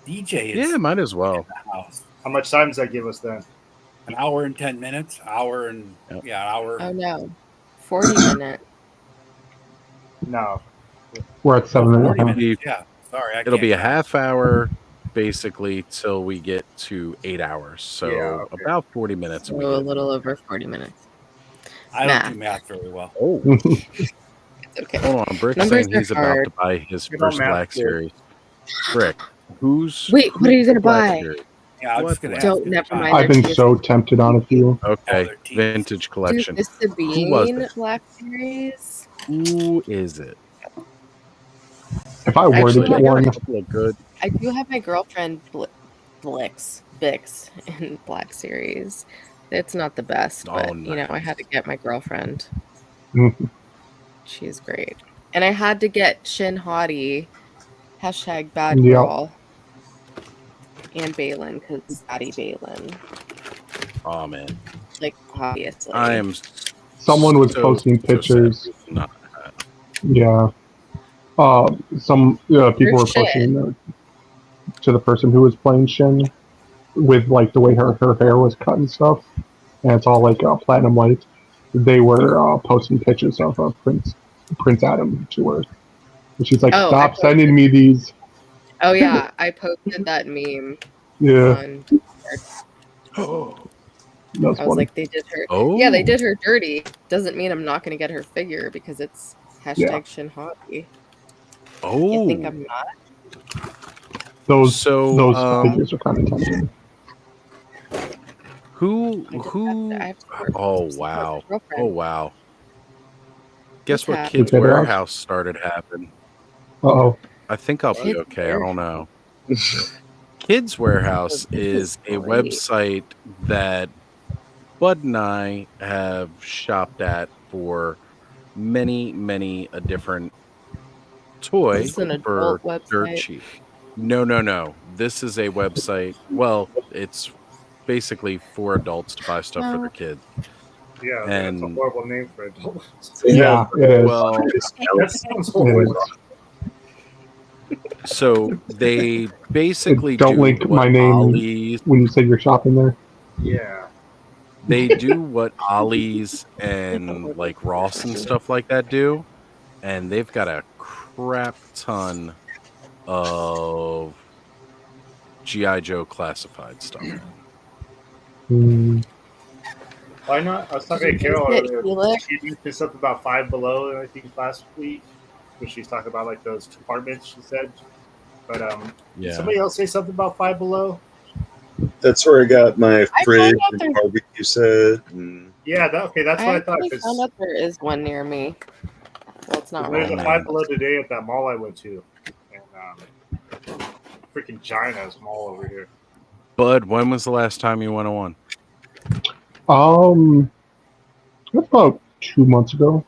DJ is. Yeah, might as well. How much time does that give us then? An hour and 10 minutes. Hour and an hour. Oh no, 40 minutes. No, we're at 7.5. Yeah, sorry. It'll be a half hour, basically, till we get to 8 hours. So about 40 minutes. So a little over 40 minutes. I don't do math very well. Oh. It's okay. Hold on, Brick's Numbers saying are he's about hard. to buy his You first don't math Black good. Series. Brick, who's Wait, what are you gonna Black buy? Series? Yeah, I was just gonna Don't. ask. Never mind. I've been so tempted on a few. Okay, vintage collection. Dude, the Who was Sabine it? Black Series. Who is it? If I were Actually, to get one, Look good. I do have my girlfriend Bix in Black Series. It's not the best, but I had to get my girlfriend. She's great. And I had to get Shin Hottie, hashtag bad Yep. girl, and Balin, because Daddy Balin. Oh man, Like, obviously. I am. someone was so- posting so pictures. sad. Not that. Yeah. Some people were Shin. posting to the person who was playing Shin with like the way her hair was cut and stuff, and it's all like platinum white. They were posting pictures of Prince Adam to her, and she's like, Oh, "Stop sending me these." Oh yeah, I posted that meme. Yeah. On That's I was funny. like, they did her. Oh. Yeah, they did her dirty. Doesn't mean I'm not going to get her figure because it's hashtag Yeah. Shin Hottie. Oh. You think I'm not? Those So, figures are kind of tempting. Who? Oh wow! girlfriend. Oh wow! Guess What's what? happening? Kids Kids Warehouse? Warehouse started happening. Uh-oh. I think I'll be Kids okay. I don't know. Kids Warehouse is a great. website that Bud and I have shopped at for many a different toy It's an for adult dirt website. cheap. No. This is a website. Well, it's basically for adults to buy stuff for their kids. Yeah, that's a And horrible name for adults. Yeah, it is. Well, that sounds horrible. So they basically Don't do link what my name Ollie's. when you say you're shopping there. Yeah. They do what Ollie's and like Ross and stuff like that do, and they've got a crap ton of GI Joe classified stuff. Why not? I was talking to Carol earlier. She mentioned something about Five Below, I think, last week, when she's talking about like those compartments. She said, but did somebody else say something about Five Below? That's where I got my fridge and barbecue set. Yeah, that's what I thought. I found out there is one near me. Well, it's not There's right a now. Five Below today at that mall I went to, and freaking China's mall over here. Bud, when was the last time you went to one? About 2 months ago.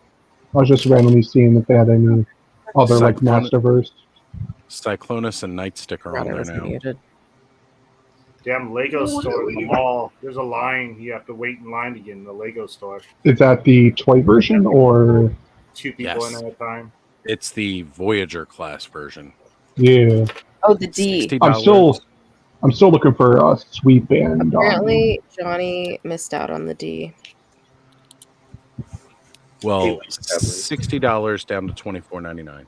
I was just randomly seeing if they had any other like Masterverse. Cyclonus and Nightstick are on there now. Muted. Damn Lego store in the mall. There's a line. You have to wait in line to get in the Lego store. Is that the toy version or? 2 people in at a time. It's the Voyager class version. Yeah. Oh, the D. $60. I'm still looking for a sweep and. Apparently, Johnny missed out on the D. Well, $60 down to $24.99.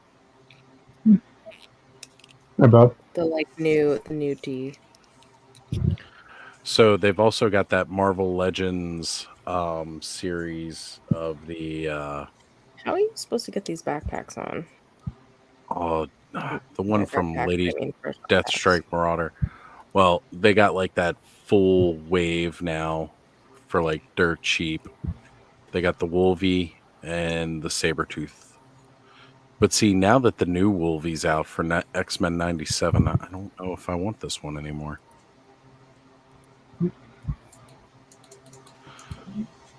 About The new D. So they've also got that Marvel Legends series of the. How are you supposed to get these backpacks on? The one from Lady for Deathstrike Marauder. Well, they got like that full wave now for like dirt cheap. They got the Wolvie and the Sabretooth. But see, now that the new Wolvie's out for X-Men 97, I don't know if I want this one anymore.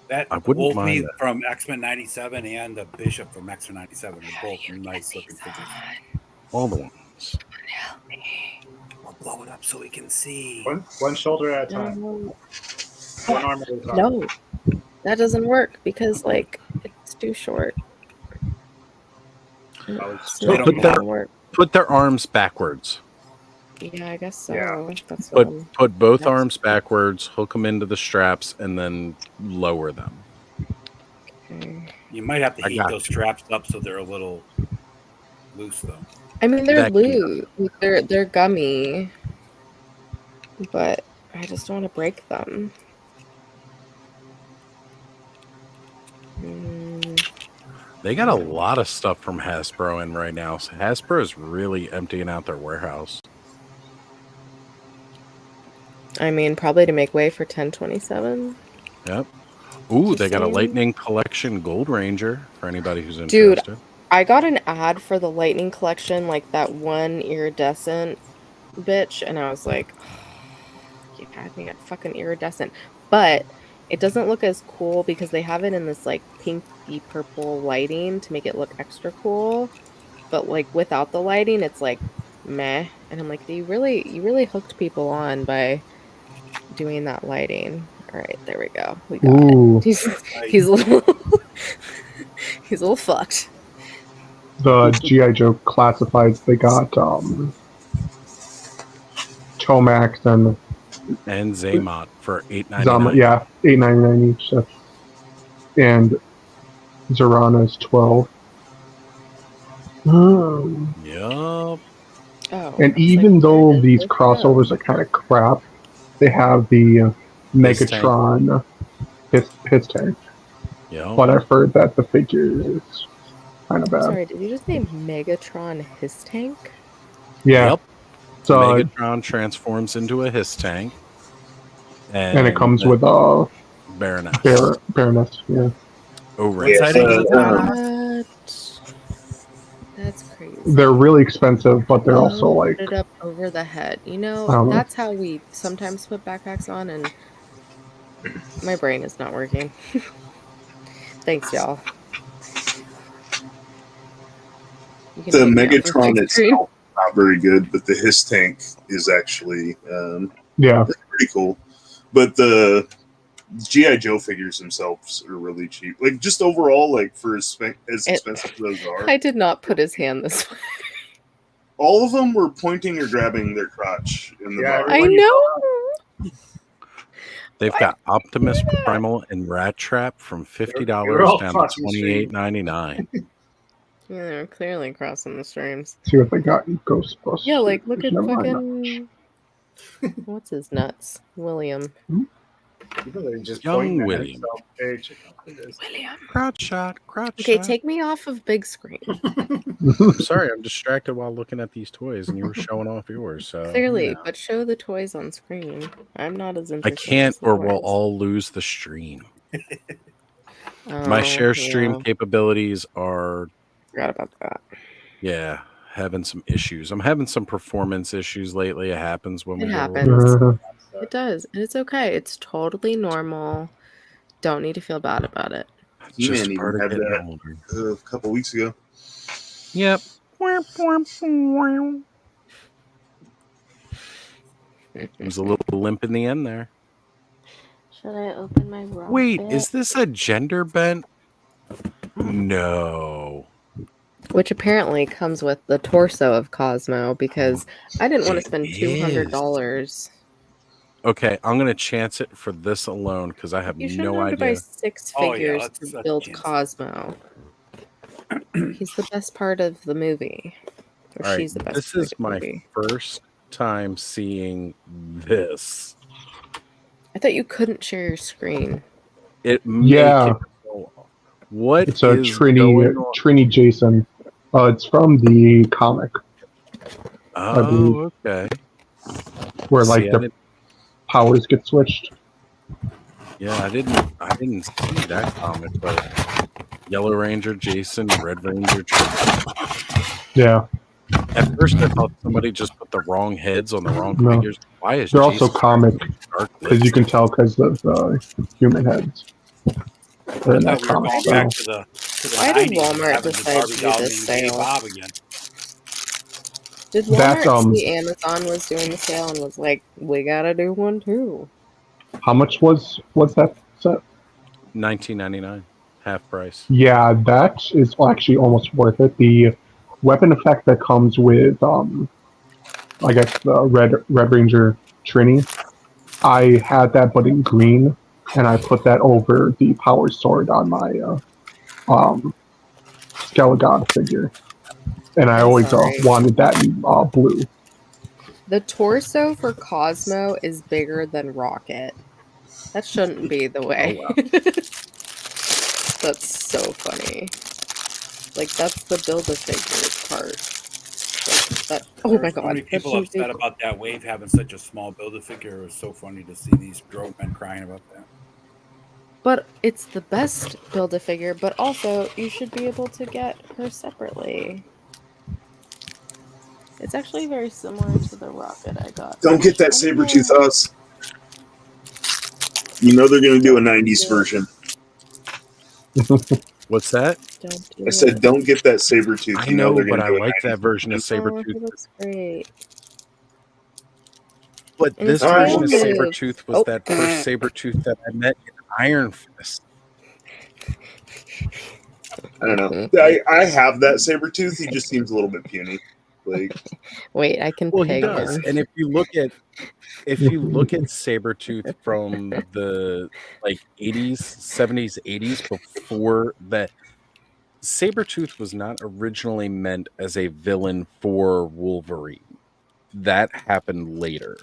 That I wouldn't Wolfie mind that. from X-Men 97 and the Bishop from X-Men 97 are both nice looking figures. All the ones. Help me. We'll blow it up so we can see. One shoulder at a time. One arm at a time. No, that doesn't work because it's too short. Put their arms backwards. Yeah, I guess so. Yeah. That's Put both arms backwards, hook them into the straps, and then lower them. Okay. You might have to heat those straps up so they're a little loose, though. I mean, they're loose. They're gummy, but I just don't want to break them. They got a lot of stuff from Hasbro in right now. So Hasbro is really emptying out their warehouse. I mean, probably to make way for 1027. Yep. Ooh, they got a Lightning Collection Gold Ranger for anybody who's Dude, interested. I got an ad for the Lightning Collection, like that one iridescent bitch, and I was like, you had me at fucking iridescent. But it doesn't look as cool because they have it in this like pinky purple lighting to make it look extra cool. But like without the lighting, it's like meh. And I'm like, you really hooked people on by doing that lighting. All right, there we go. We got it. He's a little he's a little fucked. The GI Joe classifieds, they got Tomax and Zaymot for $8.99. Yeah, $8.99 each. And Zorana's $12. Yup. And even though these crossovers are kind of crap, they have the Megatron his tank. Yeah. But I've heard that the figure is kind of bad. Sorry, did you just say Megatron his tank? Yeah. Yep. So Megatron transforms into a his tank. And it comes with Baroness. Baroness, yeah. That's crazy. They're really expensive, but they're also like put it up over the head. You know, that's how we sometimes put backpacks on, and my brain is not working. Thanks, y'all. The Megatron itself, not very good, but the Hiss tank is actually yeah, pretty cool. But the GI Joe figures themselves are really cheap. Like just overall, like for as expensive as those are. I did not put his hand this way. All of them were pointing or grabbing their crotch in the bar. I know. They've got Optimus Primal and Rat Trap from $50 down to $28.99. Yeah, they're clearly crossing the streams. See what they got in Ghostbusters. Yeah, like look at Never mind fucking what's his nuts? William. Just Young William. William. Crowd shot. Okay, take me off of big screen. I'm sorry, I'm distracted while looking at these toys, and you were showing off yours. So Clearly, but show the toys on screen. I'm not as I interested. can't, as the or we'll toys. all lose the stream. My share stream capabilities are. Forgot about that. Yeah, having some issues. I'm having some performance issues lately. It happens when It we happens. go. It does, and it's okay. It's totally normal. Don't need to feel bad about it. He-Man even part of had getting that a couple weeks ago. Yep. It was a little limp in the end there. Should I open my raw Wait, bit? is this a gender bent? No. Which apparently comes with the torso of Cosmo, because I didn't want to spend $200. Okay, I'm gonna chance it for this alone because I have You shouldn't no have to buy idea. 6 figures to build Cosmo. He's the best part of the movie. Or All right, she's the best this part is of the my movie. first time seeing this. I thought you couldn't share your screen. It Yeah. What It's a is Trini going on? Trini Jason. It's from the comic. I believe, Oh, okay. where See, like I the didn't- powers get switched. Yeah, I didn't see that comic, but Yellow Ranger Jason, Red Ranger Trini. Yeah. At first, I thought somebody just put the wrong heads on the wrong No. figures. Why is They're Jason also comic dark because you can tell because of the human heads. They're in that comic Going style. back to the Why did 90s, Walmart having the decide Barbie to do doll this being Gay sale? Bob again. Did That's, Walmart see Amazon was doing the sale and was like, we gotta do one too? How much was that set? $19.99, half price. Yeah, that is actually almost worth it. The weapon effect that comes with, I guess the Red Ranger Trini, I had that but in green, and I put that over the power sword on my Skelegod figure, and I always sorry. wanted that in blue. The torso for Cosmo is bigger than Rocket. That shouldn't be the way. Oh, wow. That's so funny. Like, that's the Build-A-Figure part. Like, that, oh my There's so god. many that people shouldn't be- upset about that wave having such a small Build-A-Figure. It was so funny to see these drove men crying about that. But it's the best Build-A-Figure, but also you should be able to get her separately. It's actually very similar to the Rocket I got. Don't get that Sabretooth us. You know they're going to do a 90s version. What's that? I said, don't get that Sabretooth. I You know know, they're but going I to do a like 90s that version of version. Oh, he Sabretooth. looks great. But And this his version of tail moves. Sabretooth was that first Sabretooth that I met in Iron Fist. I don't know. I have that Sabretooth. He just seems a little bit puny. Like, Wait, I can Well, he peg does. him. And if you look at Sabretooth from the like 80s, 70s, 80s, before that, Sabretooth was not originally meant as a villain for Wolverine. That happened later.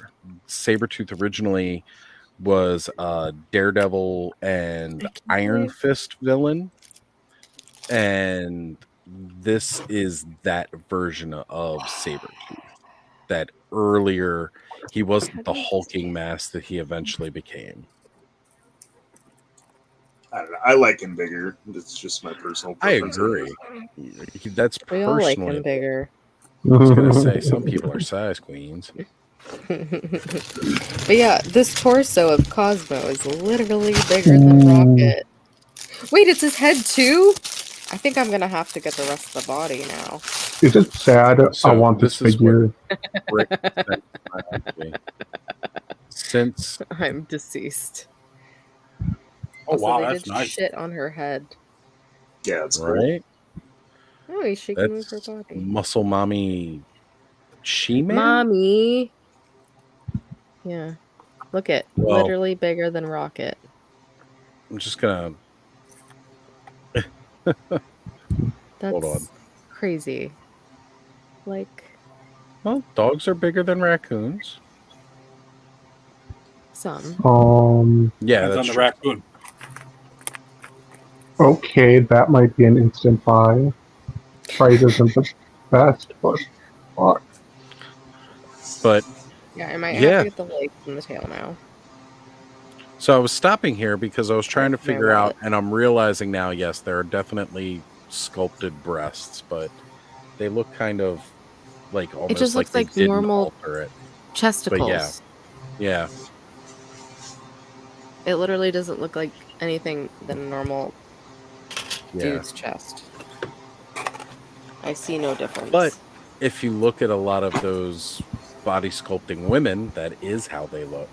Sabretooth originally was a Daredevil and Iron Fist villain. And this is that version of Sabretooth. That earlier, he wasn't the hulking mass that he eventually became. I don't know. I like him bigger. It's just my personal I preference. agree. That's We all like personally. him bigger. I was going to say, some people are size queens. But yeah, this torso of Cosmo is literally bigger than Rocket. Wait, it's his head too? I think I'm gonna have to get the rest of the body now. Is it sad? I want this figure. Since I'm deceased. Oh Also, wow, they that's did nice. shit on her head. Yeah, it's right. Oh, she can move her body. Muscle mommy, She-Man. Mommy. Yeah. Look at Well, literally bigger than Rocket. I'm just gonna. That's Hold on. crazy. Like, Well, dogs are bigger than raccoons. Some. Yeah, Depends that's on the true. raccoon. Okay, that might be an instant buy. Price isn't the best, but fuck. But Yeah, I might have yeah. to get the legs and the tail now. So I was stopping here because I was trying to My figure out, wallet. and I'm realizing now, yes, there are definitely sculpted breasts, but they look kind of like It just almost like looks they like didn't normal alter it. But yeah, chesticles. yeah. It literally doesn't look like anything than a normal Yeah. dude's chest. I see no difference. But if you look at a lot of those body sculpting women, that is how they look.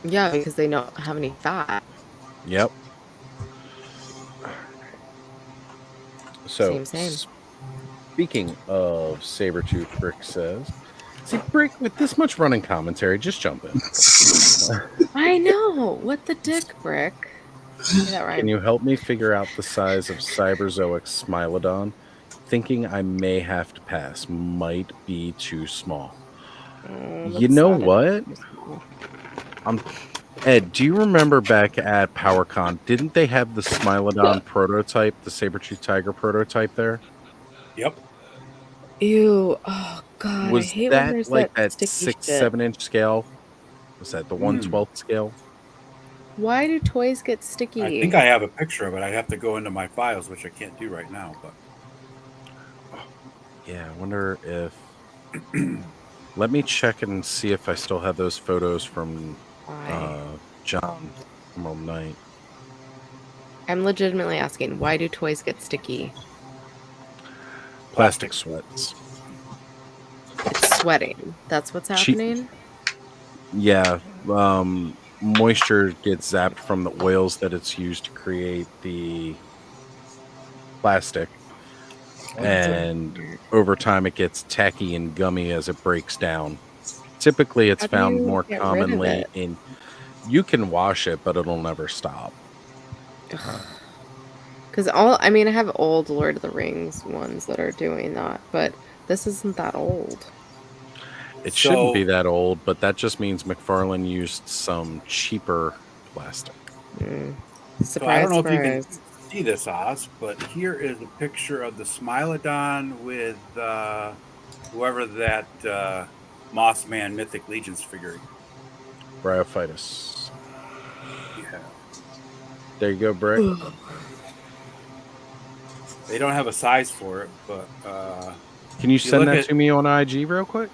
Yeah, because they don't have any fat. Yep. So, Same. speaking of Sabretooth, Brick says, see, Brick, with this much running commentary, just jump in. I know. What the dick, Brick? Say that right. Can you help me figure out the size of Cyberzoic Smilodon? Thinking I may have to pass. Might be too small. You know what? Ed, do you remember back at PowerCon, didn't they have the Smilodon prototype, the Saber-tooth tiger prototype there? Yep. Ew. Oh, God. Was I hate when that there's like that that sticky 6, shit. 7-inch scale? Was that the 1/12 scale? Why do toys get sticky? I think I have a picture of it. I have to go into my files, which I can't do right now. But yeah, I wonder if. Let me check and see if I still have those photos from John Emerald Knight. I'm legitimately asking, why do toys get sticky? Plastic sweats. It's sweating. That's what's happening? Yeah. Moisture gets zapped from the oils that it's used to create the plastic. And over time, it gets tacky and gummy as it breaks down. Typically, it's found more commonly in. You can wash it, but it'll never stop. Because I have old Lord of the Rings ones that are doing that, but this isn't that old. It shouldn't be that old, but that just means McFarlane used some cheaper plastic. So I don't know if you can see this, Oz, but here is a picture of the Smilodon with whoever that Moss Man Mythic Legions figure. Bryophytus. Yeah. There you go, Brick. They don't have a size for it, but can you send that to me on IG real quick?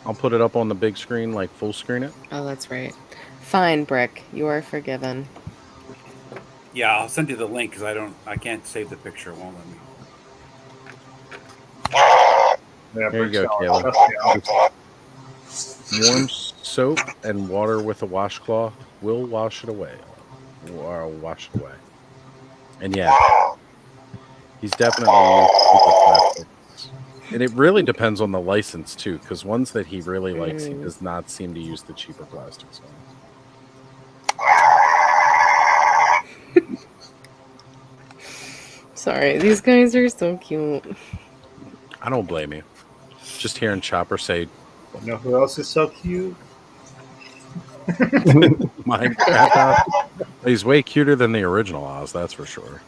I'll put it up on the big screen, like full screen it. Oh, that's right. Fine, Brick. You are forgiven. Yeah, I'll send you the link because I can't save the picture. It won't let me. Yeah, there you go, Kayla. Warm soap and water with a washcloth will wash it away. Or wash it away. And yeah, he's definitely super plastic. And it really depends on the license too, because ones that he really likes, he does not seem to use the cheaper plastics on. Sorry, these guys are so cute. I don't blame you. Just hearing Chopper say, "You know who else is so cute?" Minecraft. He's way cuter than the original Oz, that's for sure.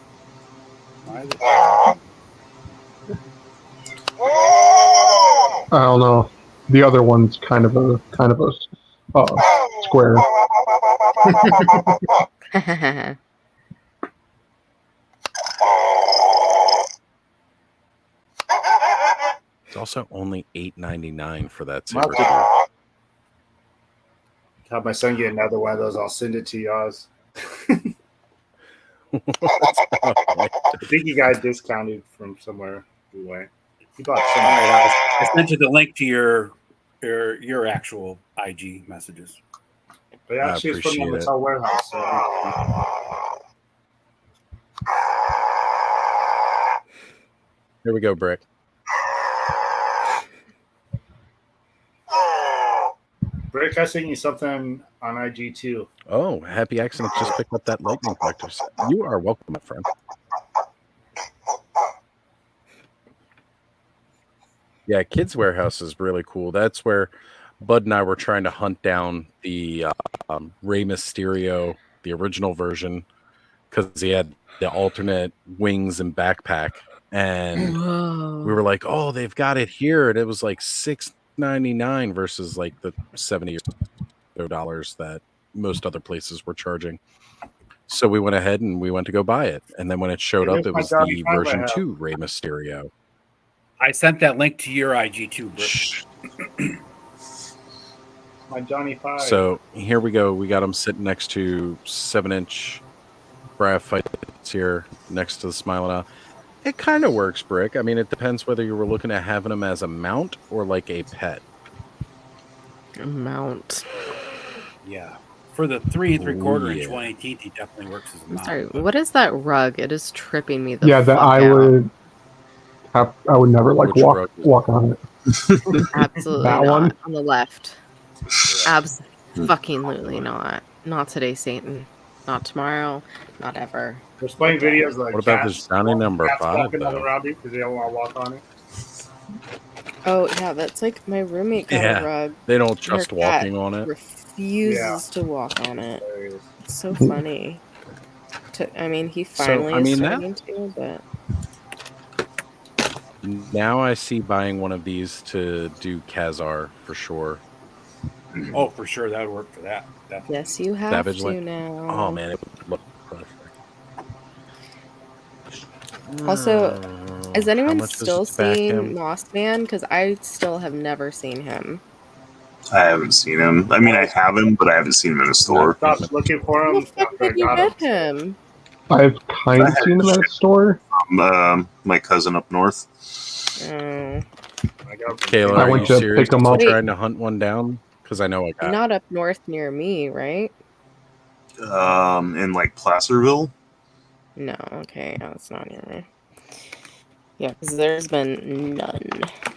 I don't know. The other one's kind of a square. It's also only $8.99 for that Have my son get another one of those. I'll send it to you, Oz. I think he got discounted from somewhere. He went. He bought All right, I sent you the link to your actual IG messages. But actually, it's from the Mattel warehouse. Here we go, Brick. Brick, I sent you something on IG too. Oh, Happy Accident just picked up that lightning collector set. You are welcome, my friend. Yeah, Kids Warehouse is really cool. That's where Bud and I were trying to hunt down the Rey Mysterio, the original version, because he had the alternate wings and backpack. And we were like, oh, they've got it here. And it was like $6.99 versus like the $70 that most other places were charging. So we went ahead and we went to go buy it. And then when it showed up, it was the version 2 Rey Mysterio. I sent that link to your IG too, Brick. My Johnny 5. So here we go. We got him sitting next to 7-inch graphite here next to the Smiling Eye. It kind of works, Brick. I mean, it depends whether you were looking at having him as a mount or like a pet. A mount. Yeah. For the 3 3/4 inch 1/18, he definitely works as a mount. Sorry, what is that rug? It is tripping me the that fuck I out. would never like walk on it. Absolutely that not. one On the left. Absolutely not. Not today, Satan. Not tomorrow. Not ever. There's playing videos like what about this Johnny number 5? walking all around it because they don't want to walk on it. Oh yeah, that's like my roommate got a rug. They don't and trust her cat walking on it. Refuses to walk on it. It's so funny. I mean, he finally is starting to, but now I see buying one of these to do Khazar for sure. Oh, for sure, that would work for that. Definitely. Yes, you have Savage to now. Oh man, it would look perfect. Also, has anyone much does still it back seen him? Moss Man? Because I still have never seen him. I haven't seen him. I mean, I have him, but I haven't seen him in a store. I stopped looking for How him the fuck after I did you got get him. him? I've kind of seen them at a store. My cousin up north. Oh. Kayla, I are went you to serious? pick 'em up. Trying to hunt one down? Because I know I got Not up north near me, right? In like Placerville. No, okay, no, it's not near me. Yeah, because there's been none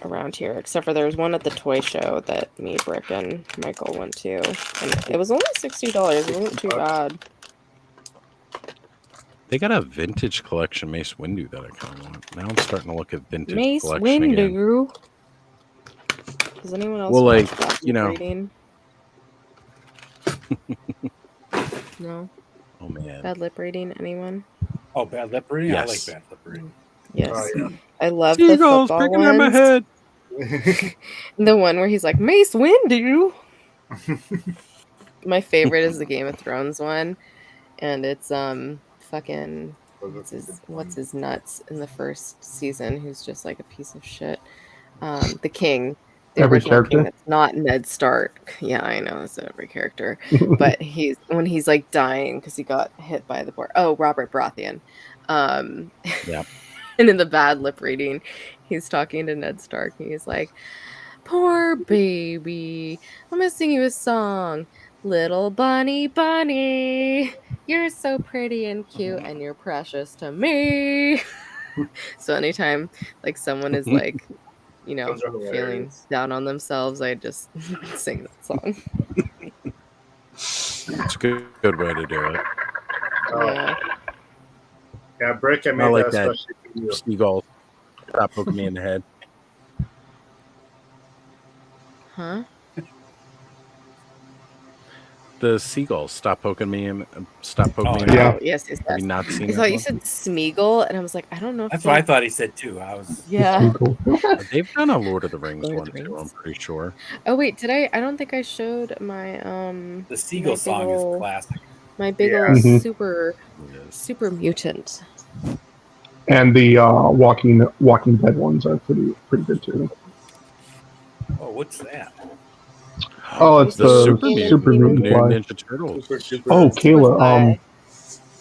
around here, except for there was one at the toy show that me, Brick, and Michael went to, and it was only $60. It wasn't too bad. They got a vintage collection Mace Windu that I kind of want. Now I'm starting to look at vintage Mace collection again. Windu. Does anyone else Well, watch like, Bad you know. Lip Reading? No? Oh, man. Bad lip reading, anyone? Oh, bad lip reading? I like Yes. bad lip reading. Yes. Oh, yeah. I love Seagulls the football picking at my ones. head. The one where he's like, Mace Windu. My favorite is the Game of Thrones one. And it's fucking what's his nuts in the first season, who's just like a piece of shit. The king. The Every original king character? that's not Ned Stark. Yeah, I know, it's every character. But when he's like dying because he got hit by the board. Oh, Robert Baratheon. Yeah. And in the bad lip reading, he's talking to Ned Stark and he's like, poor baby, I'm gonna sing you a song. Little bunny bunny, you're so pretty and cute and you're precious to me. So anytime like someone is like, you know, Those are feeling hilarious. down on themselves, I just sing that song. It's a good way to do it. Yeah. Yeah, Brick, I I made like that that especially for you. seagull. Stop poking me in the head. Huh? The seagulls stop poking me in. Stop poking me in Oh, the head. yes. Have you not seen I that thought you one? said Smeagol, and I was like, I don't know if That's what I they- thought he said too. I was Yeah. They've done a Lord of the Rings Lord of one the too. I'm Rings. pretty sure. Oh wait, did I don't think I showed my the seagull song is classic. my big Yeah. old Mhm. super mutant. And the Walking Dead ones are pretty good too. Oh, what's that? Oh, it's the Super Mutant New Fly. Ninja Turtles. Super. Oh, Kayla,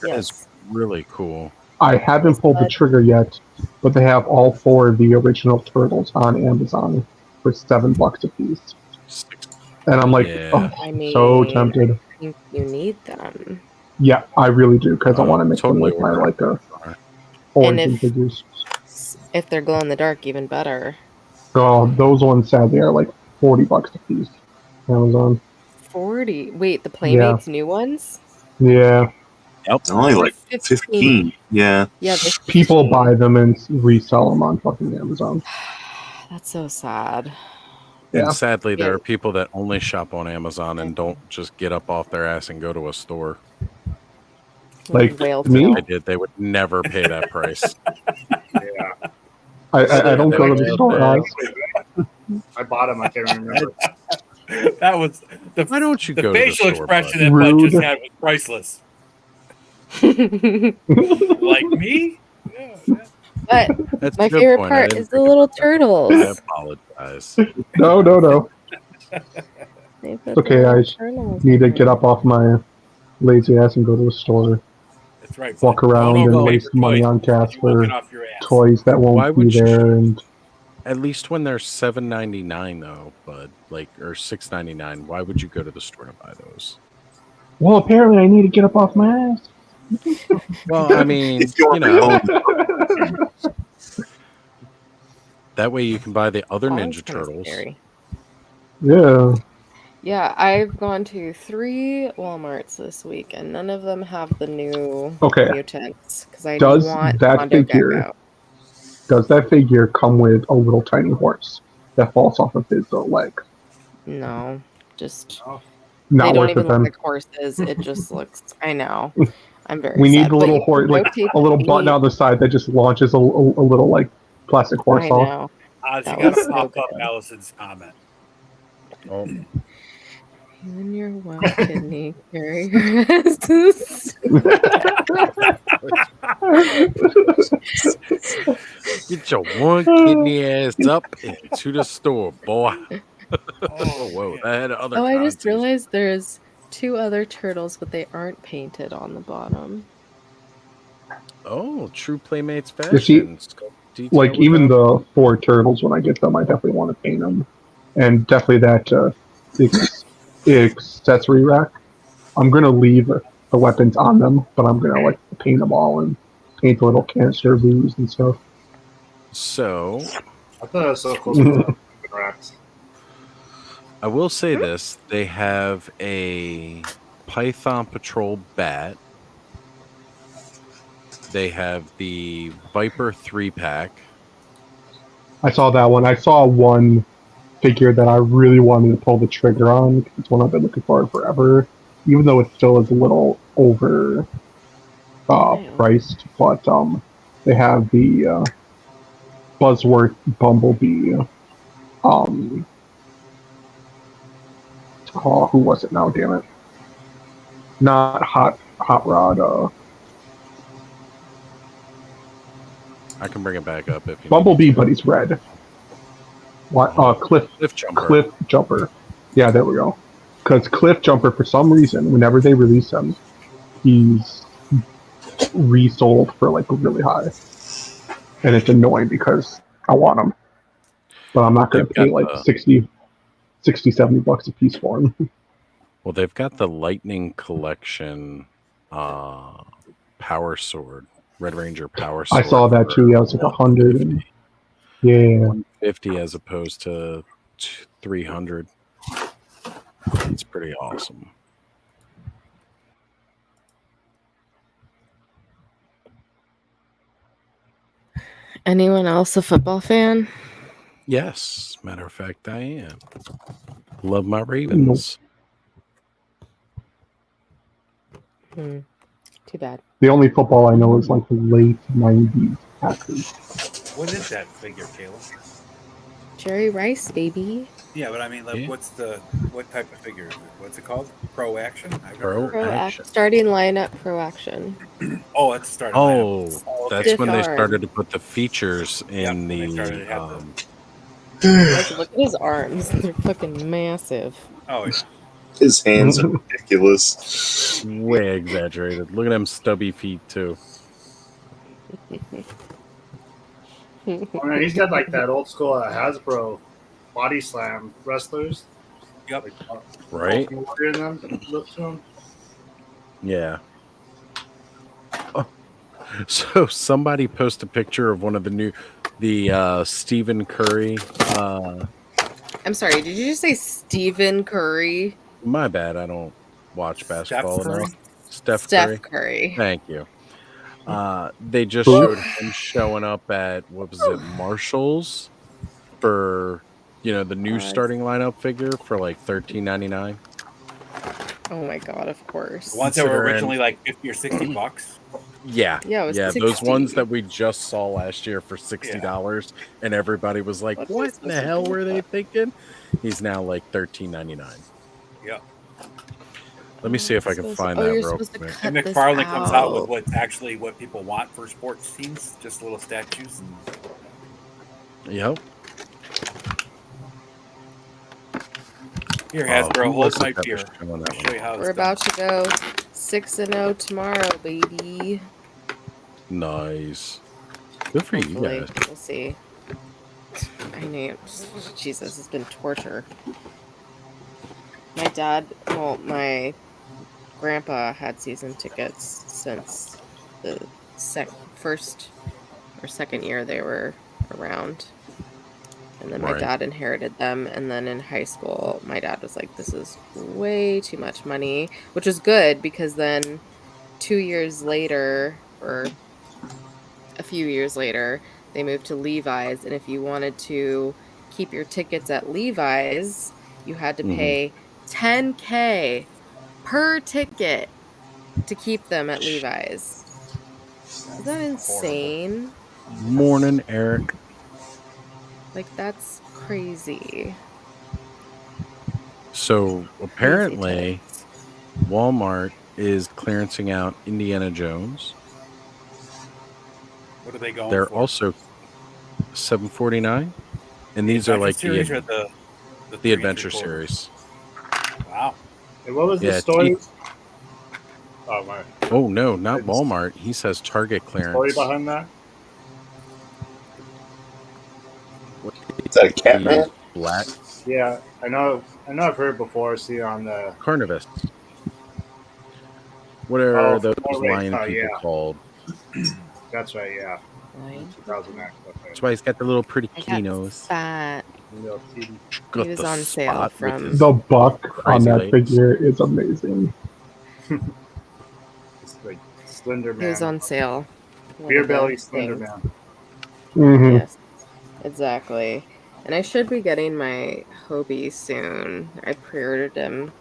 That is really cool. I haven't pulled the trigger yet, but they have all 4 of the original turtles on Amazon for $7 a piece. And I'm like, oh, I mean, so tempted. I think you need them. Yeah, I really do, because I want to mix them with my origin figures. If they're glow in the dark, even better. Oh, those ones sadly are like $40 a piece. Amazon. 40. Wait, the Playmates new ones? Yeah. Yep. Only like 15. Yeah. Yeah. People buy them and resell them on fucking Amazon. That's so sad. And sadly, there are people that only shop on Amazon and don't just get up off their ass and go to a store. Like me? I did. They would never pay that price. Yeah. I don't go to the store. I bought them. I can't remember. That was the. Why don't you the go to the facial store, expression bud? that Bud just Rude. had was priceless. Like me? But That's my a good favorite point. I part didn't is the little I turtles. apologize. No. They put It's okay, the I little just turtles need to in get there. up off my lazy ass and go to a store. That's right. Walk around and waste money on cash for toys that Why won't be would you- there. And At least when they're $7.99 though, bud, like or $6.99, why would you go to the store to buy those? well, apparently I need to get up off my ass. Well, I mean, It's your you know, own. that way you can buy the other That Ninja one's kinda Turtles. scary. Yeah. Yeah, I've gone to 3 Walmarts this week, and none of them have the new Okay. mutants because I Does want that Mondo figure Gecko. does that figure come with a little tiny horse that falls off of his leg? No, just Not they don't worth even it look then. like horses. It just looks. I know. I'm very. We need sad, a but little you can horse, like rotate a little the button feet. on the side that just launches a little like plastic horse I off. know. Oz, you That gotta was so pop up good. Allison's comment. Oh. You and your well kidney, Gary. Get your one kidney ass up into the store, boy. Oh, whoa, that had other Oh, I just context. realized there's 2 other turtles, but they aren't painted on the bottom. Oh, true Playmates You see, fashion. like even the 4 turtles, when I get them, I definitely want to paint them, and definitely that accessory rack. I'm gonna leave the weapons on them, but I'm gonna like paint them all and paint the little canister booze and stuff. So, I thought it was so cool. With the racks. I will say this: they have a Python Patrol bat. They have the Viper 3-pack. I saw that one. I saw one figure that I really wanted to pull the trigger on. It's one I've been looking for forever, even though it still is a little over priced. But they have the Buzzworth Bumblebee. Who was it now? Damn it! Not Hot Rod. I can bring it back up if you Bumblebee, but he's red. What? Cliff Jumper. Cliff Jumper. Yeah, there we go. Because Cliff Jumper, for some reason, whenever they release him, he's resold for like really high, and it's annoying because I want him, but I'm not going to pay like 60, $70 a piece for him. Well, they've got the Lightning Collection Power Sword, Red Ranger Power Sword. I saw that too. Yeah, it was like 100. And, yeah, 150 as opposed to 300. It's pretty awesome. Anyone else a football fan? Yes, matter of fact, I am. Love my Ravens. Too bad. the only football I know is like the late 90s Packers. What is that figure, Caleb? Jerry Rice, baby. Yeah, but I mean, like, what type of figure is it? What's it called? Pro Action? Starting lineup Pro Action. Oh, it's starting. Oh, lineup. that's when they started to put the features in the. Like, look at his arms; they're fucking massive. Oh yeah. His hands are ridiculous. Way exaggerated. Look at them stubby feet too. Oh, man, he's got like that old school Hasbro body slam wrestlers. Yep. Like, right. Warrior in them. Look to him. Yeah. Oh. So somebody post a picture of one of the Stephen Curry. I'm sorry, did you just say Stephen Curry? My bad. I don't watch basketball enough. Steph Curry. Curry. Thank you. They just showed him showing up at, what was it, Marshall's for, the new starting lineup figure for like $13.99. Oh my god, of course. The ones that were originally like $50 or $60. Yeah. Yeah, it was yeah, 60. those ones that we just saw last year for $60, and everybody was like, "What in the hell were they thinking?" He's now like $13.99. Yep. Let me see if I can find that real quick. And McFarlane comes out with what's actually what people want for sports teams, just little statues. Yep. Here, Hasbro, hold my that beer. was showing that I'll show you how We're it's done. about to go 6-0 tomorrow, baby. Nice. Good for Hopefully. you guys. We'll see. I know. Jesus, it's been torture. My grandpa had season tickets since the first or second year they were around. And then my dad inherited them. And then in high school, my dad was like, this is way too much money, which was good because then 2 years later, or a few years later, they moved to Levi's. And if you wanted to keep your tickets at Levi's, you had to pay $10K per ticket to keep them at Levi's. Is that insane? Morning, Eric. Like, that's crazy. So apparently, Walmart is clearancing out Indiana Jones. What are they going They're for? also $7.49, and The these are Adventure like series or the Adventure series. Wow. And what was the story? Oh my. Oh no, not Walmart. He says Target clearance. Story behind that? Is that a cat man? Black. Yeah, I know. I've heard before. See on the Carnivus. What are those Norway. lion people called? That's right. Yeah. 2000X. That's why he's got the little pretty kinos. Fat. He was on sale from the buck on that legs. figure is amazing. It's like Slender Man. It was on sale. Beer belly Slender Man. Yes, exactly. And I should be getting my Hobie soon. I pre-ordered him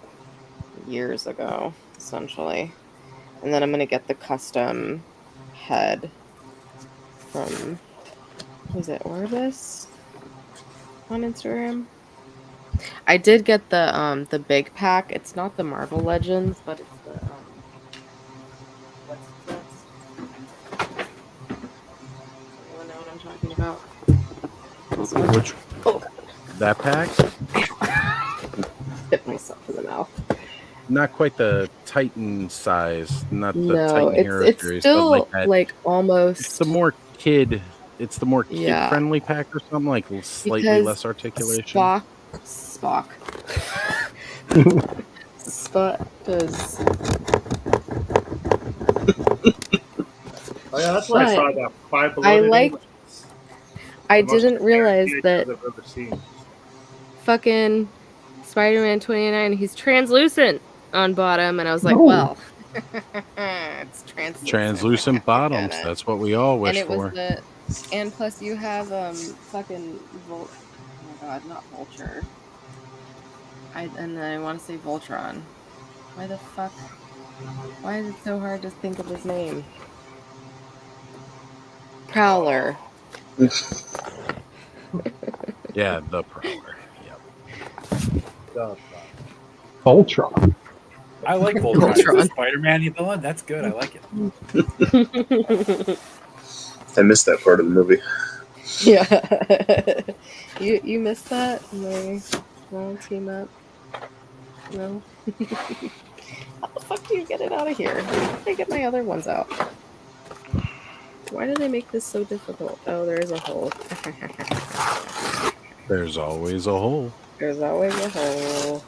years ago, essentially. And then I'm going to get the custom head from, was it Orbis on Instagram? I did get the big pack. It's not the Marvel Legends, but it's the what's this? Anyone know what I'm talking about? This one? Which that pack? Hit myself in the mouth. Not quite the Titan size, not the No, Titan Hero it's series, still but like that. like almost. It's the more kid friendly pack or something, like slightly Because less articulation. Spock does. Oh yeah, that's why I saw that Five Below. I didn't realize that I've ever seen. fucking Spider-Man 29, he's translucent on bottom, and I was like, well, it's translucent. Translucent bottoms. That's what we all wish for. And plus you have fucking oh my god, not Vulture. And then I want to say Voltron. Why the fuck? Why is it so hard to think of his name? Prowler. Yeah, the Prowler. Yep. Voltron. I like Voltron. Spider-Man villain. That's good. I like it. I missed that part of the movie. Yeah. you missed that? They won't team up. No. How the fuck do you get it out of here? How do I get my other ones out? Why do they make this so difficult? Oh, there is a hole. There's always a hole. There's always a hole.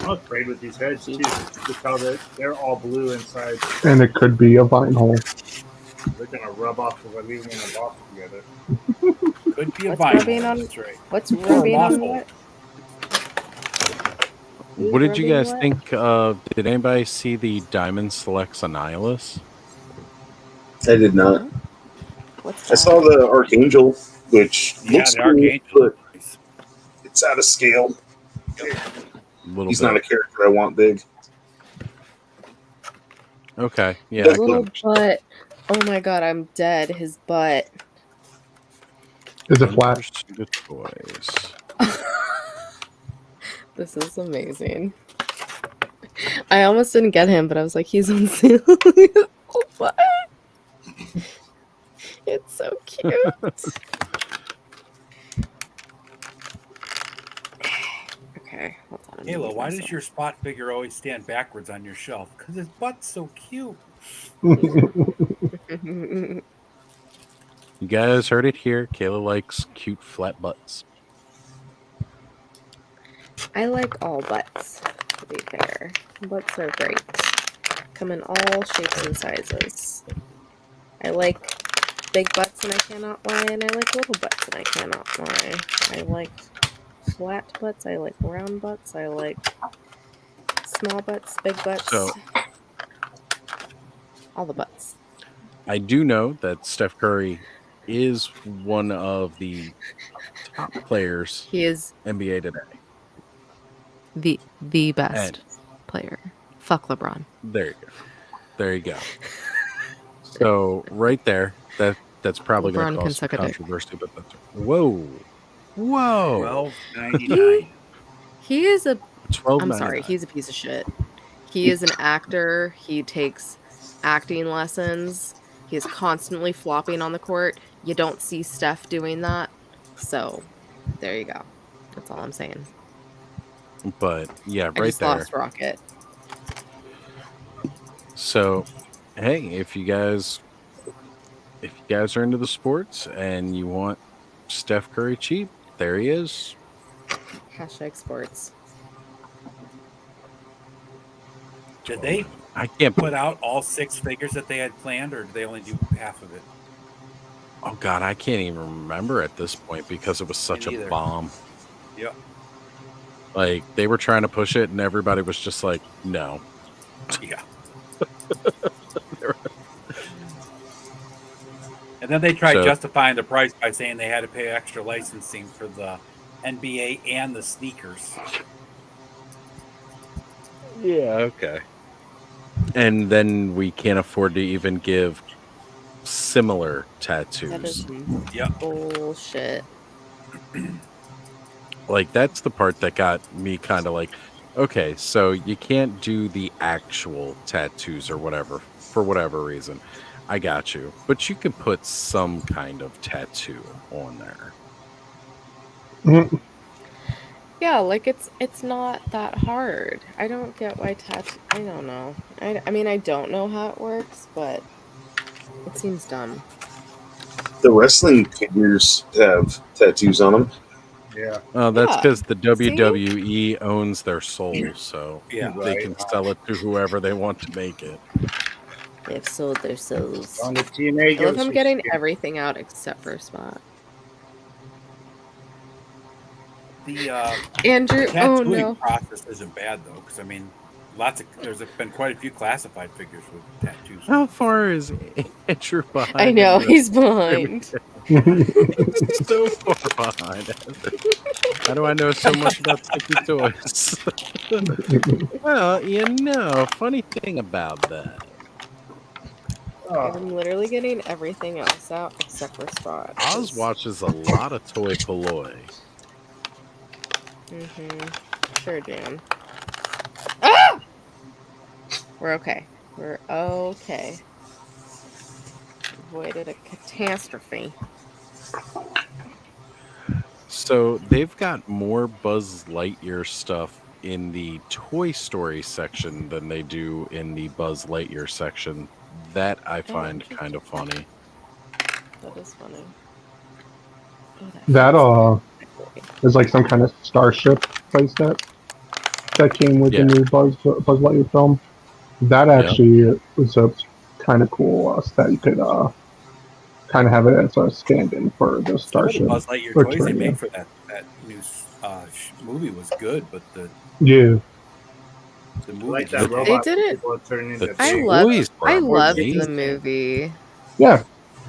I'm afraid with these heads too. You can tell that they're all blue inside. And it could be a vine hole. They're gonna rub off if I leave them in a box together. Could be a What's vine rubbing hole, on? that's right. What's Or a rubbing moss on hole. what? What did you rubbing guys what? think? Did anybody see the Diamond Selects Annihilus? I did not. What's I saw the Archangel, which looks the cool, Archangel. but it's out of scale. He's not a character I want big. Okay, yeah. The little butt. Oh my god, I'm dead. His butt. Is it flat? The toys. This is amazing. I almost didn't get him, but I was like, he's on sale. What? It's so cute. Okay, hold on. Halo, why does your spot figure always stand backwards on your shelf? Because his butt's so cute. You guys heard it here. Kayla likes cute flat butts. I like all butts, to be fair. Butts are great. Come in all shapes and sizes. I like big butts and I cannot lie, and I like little butts and I cannot lie. I like flat butts, I like round butts, I like small butts, big butts. So all the butts. I do know that Steph Curry is one of the top players. He is NBA today. The best player. Fuck LeBron. There you go. There you go. So right there, that's probably going to cause some controversy, but that's whoa. $12.99. He is a $12.99. I'm sorry, he's a piece of shit. He is an actor. He takes acting lessons. He is constantly flopping on the court. You don't see Steph doing that. So there you go. That's all I'm saying. But yeah, I right just there. lost Rocket. So, hey, if you guys are into the sports and you want Steph Curry cheap, there he is. Hashtag sports. Did they I can't put out all 6 figures that they had planned, or did they only do half of it? Oh God, I can't even remember at this point because it was such a bomb. Yep. Like they were trying to push it and everybody was just like, no. Yeah. And then they tried justifying the price by saying they had to pay extra licensing for the NBA and the sneakers. Yeah, okay. And then we can't afford to even give similar tattoos. That is bullshit. Like that's the part that got me kind of like, okay, so you can't do the actual tattoos or whatever for whatever reason. I got you, but you can put some kind of tattoo on there. Yeah, like it's not that hard. I don't get why tattoo. I don't know. I mean, I don't know how it works, but it seems dumb. The wrestling figures have tattoos on them. Yeah. Oh, that's because the WWE owns their soul, so they can Right. sell it to whoever they want to make it. They've sold their souls. On the TNA, I love him getting everything out except for a spot. The Andrew, oh tattooing no. process isn't bad though, because I mean, there's been quite a few classified figures with tattoos. How far is Andrew behind? I know, he's behind. So far behind. How do I know so much about sticky toys? Well, funny thing about that. I'm literally getting everything else out except for spot. Oz watches a lot of toy polloi. Sure, Dan. Ah! We're okay. We're okay. Avoided a catastrophe. So they've got more Buzz Lightyear stuff in the Toy Story section than they do in the Buzz Lightyear section. That I find kind of funny. That is funny. Oh, That is like some kind of starship playset that came with the new Buzz Lightyear film. That actually was a kind of cool set. You could kind of have it as a stand-in for the Some of the starship. Buzz Lightyear toys they made for that new movie was good, but the movie like just that robot They didn't. people turn into I pigs. loved the movie. Yeah,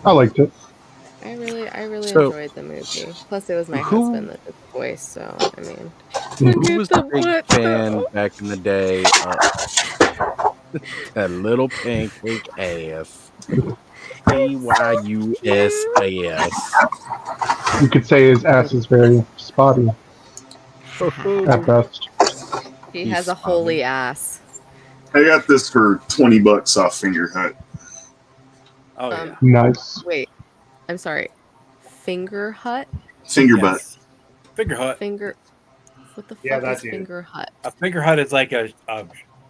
I liked it. I really So, enjoyed the movie. Plus, it was my who husband that did the voice, so I mean, who was the big fan back in the day of that little pancake ass? PYUSAS. You could say his ass is very spotty at best. He has a holy ass. I got this for $20 off Finger Hut. Oh yeah, nice. Wait, I'm sorry. Finger Hut. Finger butt. Finger Hut. Finger. What the fuck is Finger Hut? A Finger Hut is like a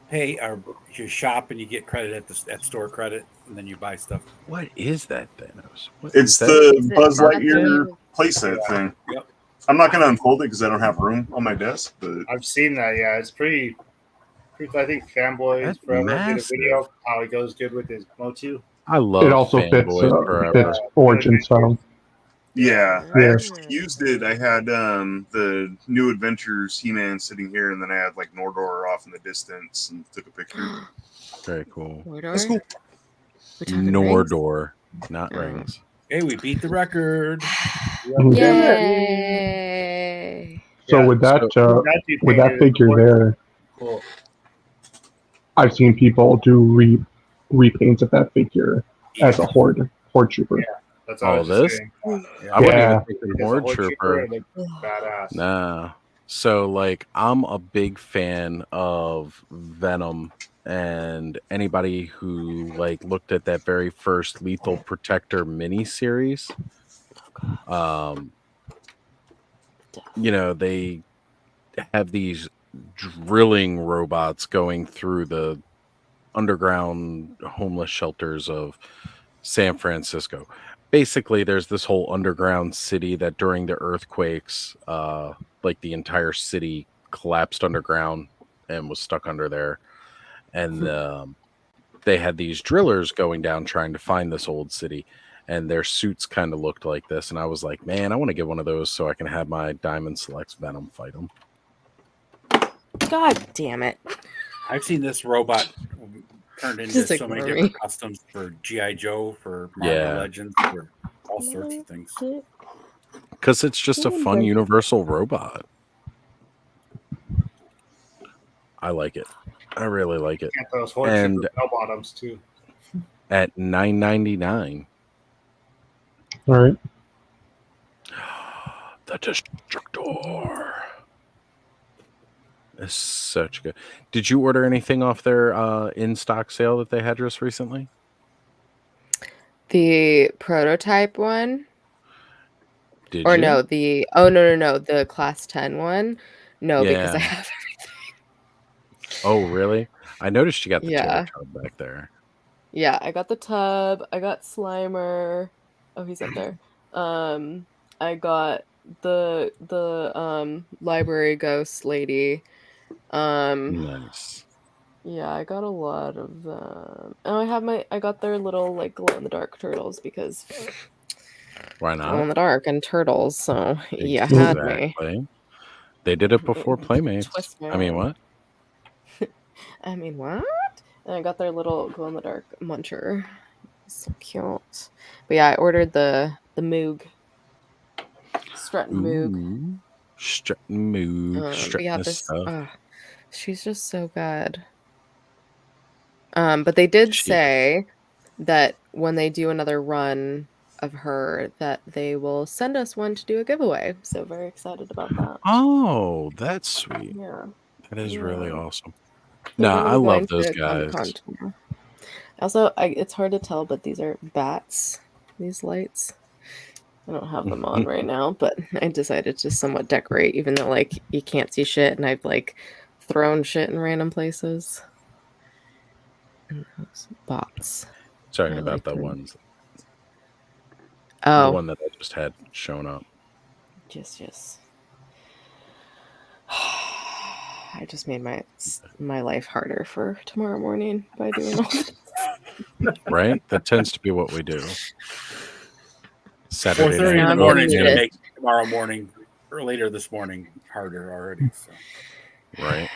pay or you shop and you get credit at store credit, and then you buy stuff. What is that, Thanos? It's the Buzz Lightyear playset thing. Yep. I'm not going to unfold it because I don't have room on my desk. But I've seen that. Yeah, it's pretty. I think Fanboys Forever did a video of how it goes good with his Motu. I love it. Also fits Origin style. Yeah, I actually used it. I had the New Adventures He-Man sitting here, and then I had like Nordor off in the distance and took a picture. Very cool. That's cool. Nordor, not rings. Hey, we beat the record. Yay! So with that figure there, cool. I've seen people do repaints of that figure as a horde trooper. Yeah, that's all this. I wouldn't even think of Horde horde trooper. Badass. Nah. So like I'm a big fan of Venom, and anybody who like looked at that very first Lethal Protector miniseries, you know, they have these drilling robots going through the underground homeless shelters of San Francisco. Basically, there's this whole underground city that during the earthquakes, like the entire city collapsed underground and was stuck under there. And they had these drillers going down trying to find this old city, and their suits kind of looked like this. And I was like, man, I want to get one of those so I can have my Diamond Selects Venom fight them. God damn it. I've seen this robot turned into Just so many ignore different me. customs for G.I. Joe, for Marvel Legends, for all sorts of things. Because it's just a fun universal robot. I like it. I really like it. Get those Horde Trooper bell bottoms too. At $9.99. All right. The Destructor. It's such good. Did you order anything off their in-stock sale that they had just recently? The prototype one? Did or you? no, no, the class 10 one. No, because I Yeah. have Oh, really? I noticed you got the Yeah. tater tub back there. Yeah, I got the tub. I got Slimer. Oh, he's up there. I got the library ghost lady. Nice. Yeah, I got a lot of them. And I got their little like glow in the dark turtles because Why glow in not? the dark and turtles. So you had me. Exactly. They did it before Playmates. Twist I mean, man. what? I mean, what? And I got their little glow in the dark muncher. So cute. But yeah, I ordered the Moog. Strutting Moog. Ooh. Strutting Moog. But Strutting yeah, this stuff. she's just so good. But they did say that when they do another run of her, that they will send us one to do a giveaway. So very excited about that. Oh, that's sweet. Yeah. That is really awesome. They're Nah, I literally love going those to guys. Comic-Con tomorrow. Also, it's hard to tell, but these are bats. These lights. I don't have them on right now, but I decided to somewhat decorate, even though like you can't see shit, and I've like thrown shit in random places. And those bots. Talking I about like the them. ones. Oh, the one that I just had shown up. Yes. I just made my life harder for tomorrow morning by doing all this. Right? That tends to be what we do. 4:30 night. in the morning is going to make tomorrow morning or later this morning harder already. So. Right.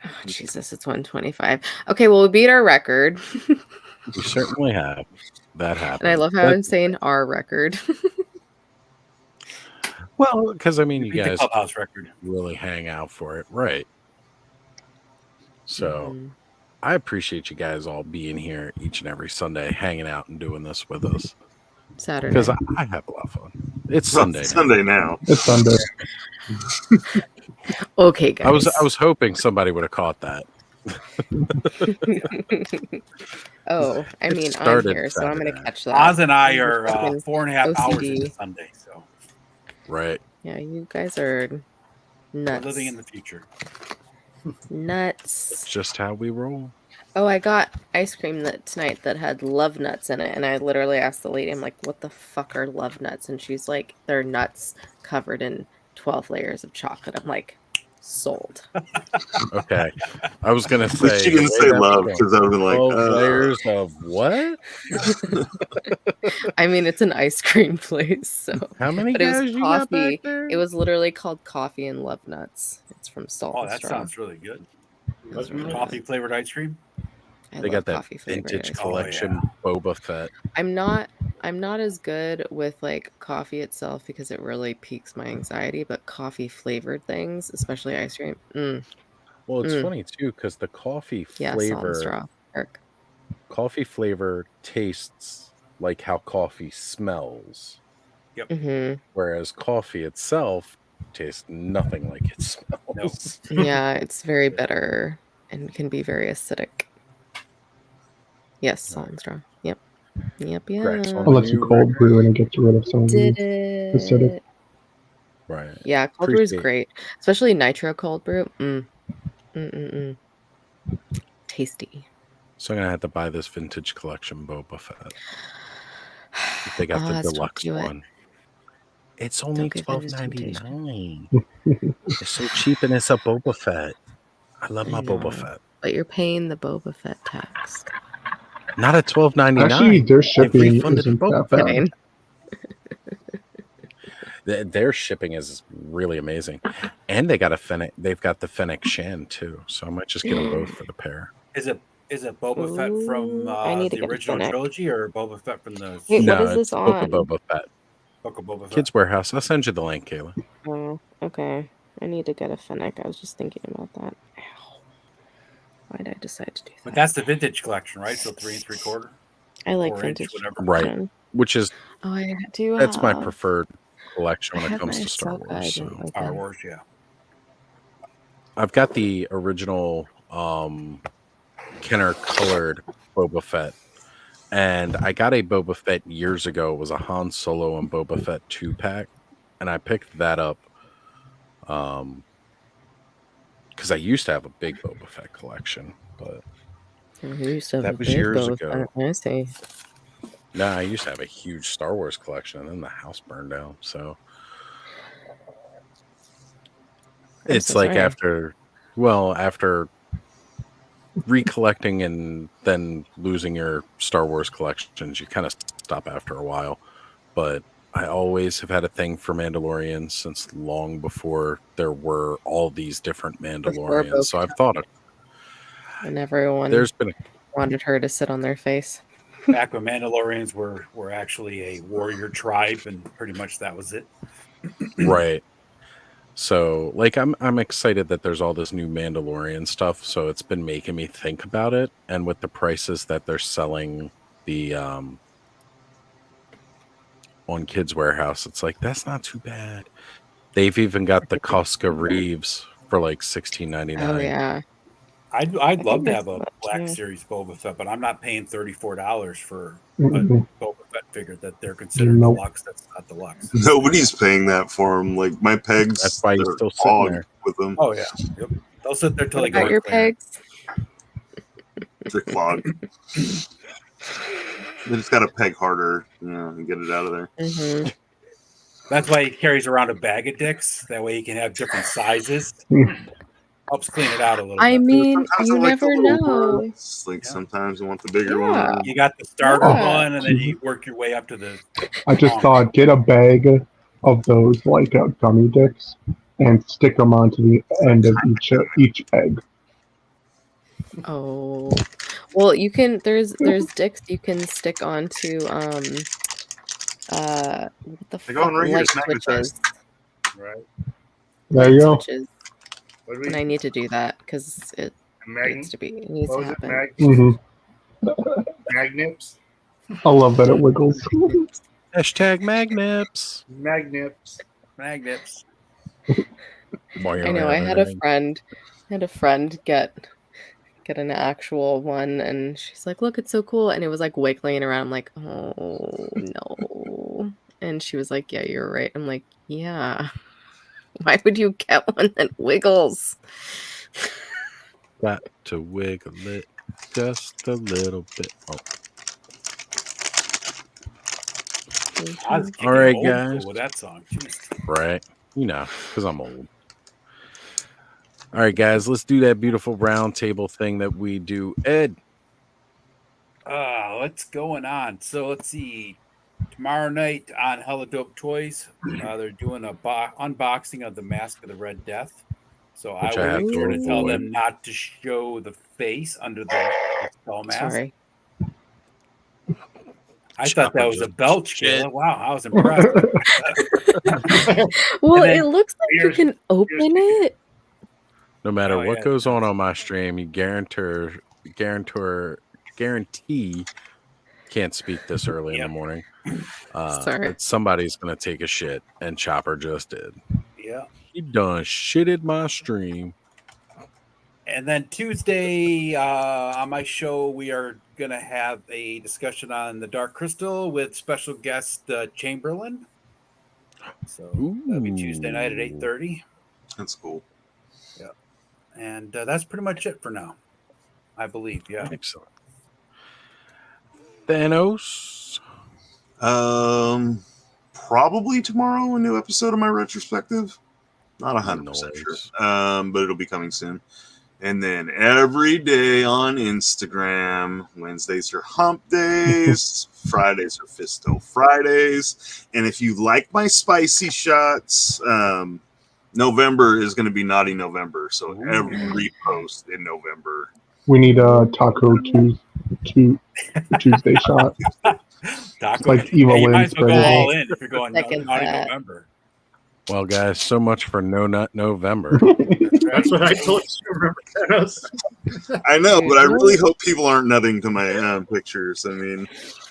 Oh, Jesus, it's 1:25. Okay, well, we beat our record. We certainly have. That happened. And I love how I'm saying our record. Well, because I mean, you beat guys the clubhouse record. Really hang out for it, right? So I appreciate you guys all being here each and every Sunday, hanging out and doing this with us. Saturday, because I have a lot of fun. It's Sunday. Sunday now. It's Sunday. Okay, guys. I was hoping somebody would have caught that. Oh, I mean, I'm here, so I'm going to catch that. Oz and I are 4.5 hours into Sunday, so. Right. Yeah, you guys are nuts. We're living in the future. Nuts. It's just how we roll. Oh, I got ice cream tonight that had love nuts in it, and I literally asked the lady, I'm like, what the fuck are love nuts? And she's like, they're nuts covered in 12 layers of chocolate. I'm like, sold. Okay. I was going to say. She didn't say love because I was like, 12 layers of what? I mean, it's an ice cream place. So how many but it guys was you got coffee. back there? It was literally called Coffee and Love Nuts. It's from Salt. Oh, that sounds really good. Really coffee flavored ice cream. They got that vintage collection Boba Fett. I'm not as good with like coffee itself because it really piques my anxiety, but coffee flavored things, especially ice cream. Well, it's funny too because the coffee flavor, coffee flavor tastes like how coffee smells. Yep. Mm-hmm. Whereas coffee itself tastes nothing like it smells. Yeah, it's very bitter and can be very acidic. Yes, salt and straw. Yep. Unless you cold brew and it gets rid of some of the acidic. Right. Yeah, cold brew is great, especially nitro cold brew. Tasty. So I'm gonna have to buy this vintage collection Boba Fett. If they got the deluxe one. It's only $12.99. It's so cheap, and it's a Boba Fett. I love my Boba Fett. But you're paying the Boba Fett tax. Not at $12.99. Actually, their shipping isn't that bad. Their shipping is really amazing, and they got a Fennec. They've got the Fennec Shan too, so I might just get them both for the pair. Is it Boba Fett from the original trilogy or Boba Fett from the? Wait, what is this on? Boba Fett. Boba Fett. Kids Warehouse. I'll send you the link, Kayla. Oh, okay. I need to get a Fennec. I was just thinking about that. Ow. Why did I decide to do that? But that's the vintage collection, right? So 3 3/4. I like vintage, whatever. Right, which is I do. That's my preferred collection when it comes to Star Wars. Star Wars, yeah. I've got the original Kenner colored Boba Fett, and I got a Boba Fett years ago. It was a Han Solo and Boba Fett 2-pack, and I picked that up because I used to have a big Boba Fett collection, but that was years ago. I see. No, I used to have a huge Star Wars collection, and then the house burned down. So it's like after recollecting and then losing your Star Wars collections, you kind of stop after a while. But I always have had a thing for Mandalorians since long before there were all these different Mandalorians. So I've thought of. And everyone wanted her to sit on their face. Back when Mandalorians were actually a warrior tribe, and pretty much that was it. Right. So, like, I'm excited that there's all this new Mandalorian stuff. So it's been making me think about it, and with the prices that they're selling the on Kids Warehouse, it's like that's not too bad. They've even got the Costco Reeves for like $16.99. Oh yeah. I'd love to have a Black Series Boba Fett, but I'm not paying $34 for a Boba Fett figure that they're considered deluxe. That's not deluxe. Nobody's paying that for them. Like my pegs, that's why you're still sitting there with them. Oh yeah, yep. They'll sit there till they go. Your pegs. It's a clog. They just got to peg harder, and get it out of there. Mm-hmm. That's why he carries around a bag of dicks. That way he can have different sizes. Helps clean it out a little bit. I mean, Sometimes you I like the never little know. ones. Like sometimes I want the bigger one. You got the starter Yeah. one, and then you work your way up to the. I just thought, get a bag of those like gummy dicks and stick them onto the end of each egg. Oh, well, you can. There's dicks you can stick onto what the They go on fuck, right here, light it's switches. Right. There you go. Switches. What do we? And I need to do that because it needs to What was it? happen. Magnips. I love that it wiggles. Hashtag magnips. Magnips. I know. I had a friend get an actual one, and she's like, "Look, it's so cool," and it was like wiggling around. I'm like, "Oh no!" And she was like, "Yeah, you're right." I'm like, "Yeah. Why would you get one that wiggles?" Got to wiggle it just a little bit. Oh. I was kicking All right, old guys. school with that song. Jeez. Right. Because I'm old. All right, guys, let's do that beautiful round table thing that we do. Ed. What's going on? So let's see. Tomorrow night on Hella Dope Toys, they're doing a unboxing of the Mask of the Red Death. So Which I I have will make to sure to tell avoid. them not to show the face under the skull mask. Sorry. I thought that was a belch, Kayla. Wow, I was impressed. Well, And then- it looks like you can open it. No matter what goes on my stream, you guarantee can't speak this early in the morning. Sorry. That somebody's gonna take a shit, and Chopper just did. Yeah. He done shitted my stream. And then Tuesday on my show, we are going to have a discussion on the Dark Crystal with special guest Chamberlain. So that'll be Tuesday night at 8:30. That's cool. Yeah. And that's pretty much it for now, I believe. Yeah. Excellent. Thanos. Probably tomorrow, a new episode of my retrospective. Not 100% sure. But it'll be coming soon. And then every day on Instagram, Wednesdays are hump days, Fridays are Fisto Fridays. And if you like my spicy shots, November is going to be Naughty November. So every post in November. We need a Taco Tuesday shot. Taco, like Evil you might as well go Wednesday. all in if you're going Naughty November. Well, guys, so much for No Nut November. That's what I told you. Remember, Thanos? I know, but I really hope people aren't nutting to my pictures. I mean,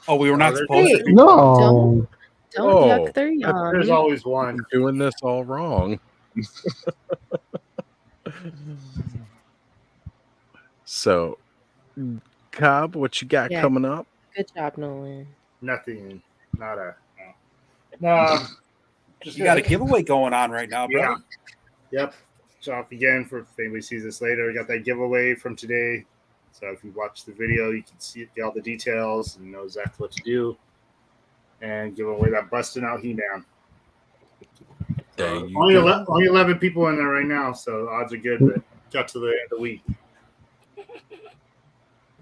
we were not supposed to. No. Don't yuck their yum. There's always one. You're doing this all wrong. So, Cobb, what you got coming up? Good job, Nolan. Nothing. Nada. No. You got a giveaway going on right now, bro. Yeah. Yep. It's off again for if anybody sees this later. We got that giveaway from today. So if you watch the video, you can see all the details and know exactly what to do. And give away that busting out He-Man. Only 11 people in there right now, so odds are good, but got to the end of the week.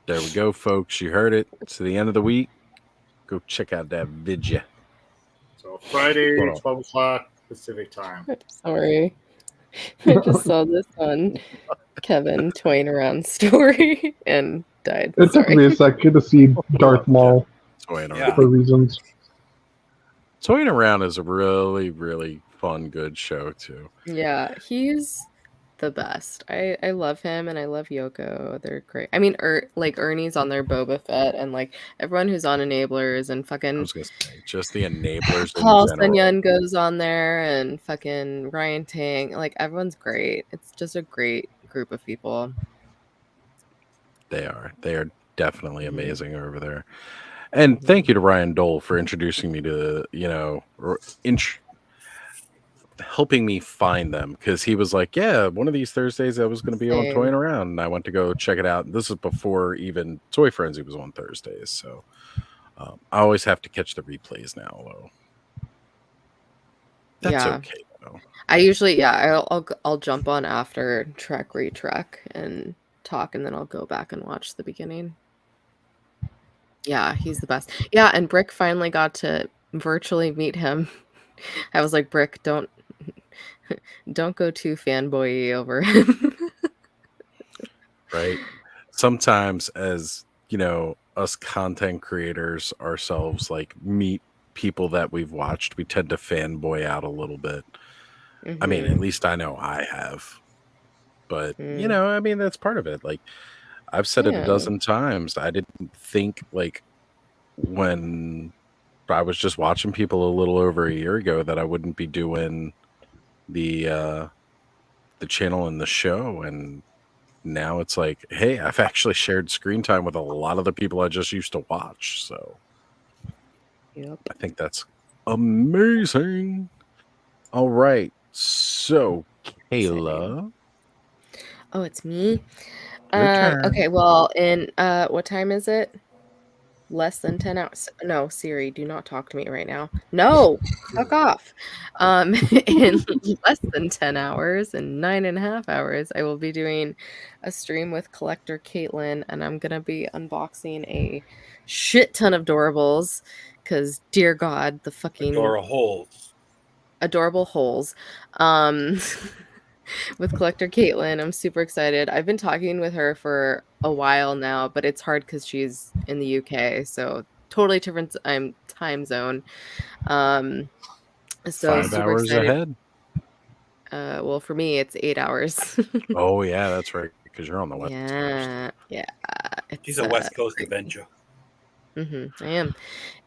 There we go, folks. You heard it. It's the end of the week. Go check out that video. So Friday, 12 o'clock Pacific time. Sorry. I just saw this on Kevin toying around story and died. It took me a second to see Darth Maul Toying around. for reasons. Toying Around is a really, really fun, good show, too. Yeah, he's the best. I love him and I love Yoko. They're great. I mean, Ernie's on their Boba Fett and like everyone who's on Enablers and fucking I was gonna say, just the Enablers Paul in general. Sunyan goes on there and fucking Ryan Tang. Like everyone's great. It's just a great group of people. They are definitely amazing over there. And thank you to Ryan Dole for introducing me to, helping me find them, because he was like, yeah, one of these Thursdays I was going to be on Toying Around, and I went to go check it out. This is before even Toy Frenzy was on Thursdays. So I always have to catch the replays now, though. That's okay though. I usually, I'll jump on after Trek Retrek and talk, and then I'll go back and watch the beginning. Yeah, he's the best. Yeah, and Brick finally got to virtually meet him. I was like, Brick, don't go too fanboy over him. Right. Sometimes, as you know, us content creators ourselves, like, meet people that we've watched, we tend to fanboy out a little bit. I mean, at least I know I have. But you know, I mean, that's part of it. Like, I've said it a dozen times. I didn't think, like, when I was just watching people a little over a year ago, that I wouldn't be doing the channel and the show. And now it's like, hey, I've actually shared screen time with a lot of the people I just used to watch. So I think that's amazing. All right. So, Kayla. Oh, it's me? Your turn. Okay, well, in what time is it? Less than 10 hours. No, Siri, do not talk to me right now. No, fuck off. In less than 10 hours and 9.5 hours, I will be doing a stream with Collector Caitlin, and I'm gonna be unboxing a shit ton of Doorables, because dear God, the fucking adorable holes. With Collector Caitlin. I'm super excited. I've been talking with her for a while now, but it's hard because she's in the UK, so totally different time zone. So 5 super hours excited. ahead. Well, for me, it's 8 hours. Oh yeah, that's right, because you're on the West Coast. Yeah. She's a West Coast Avenger. I am.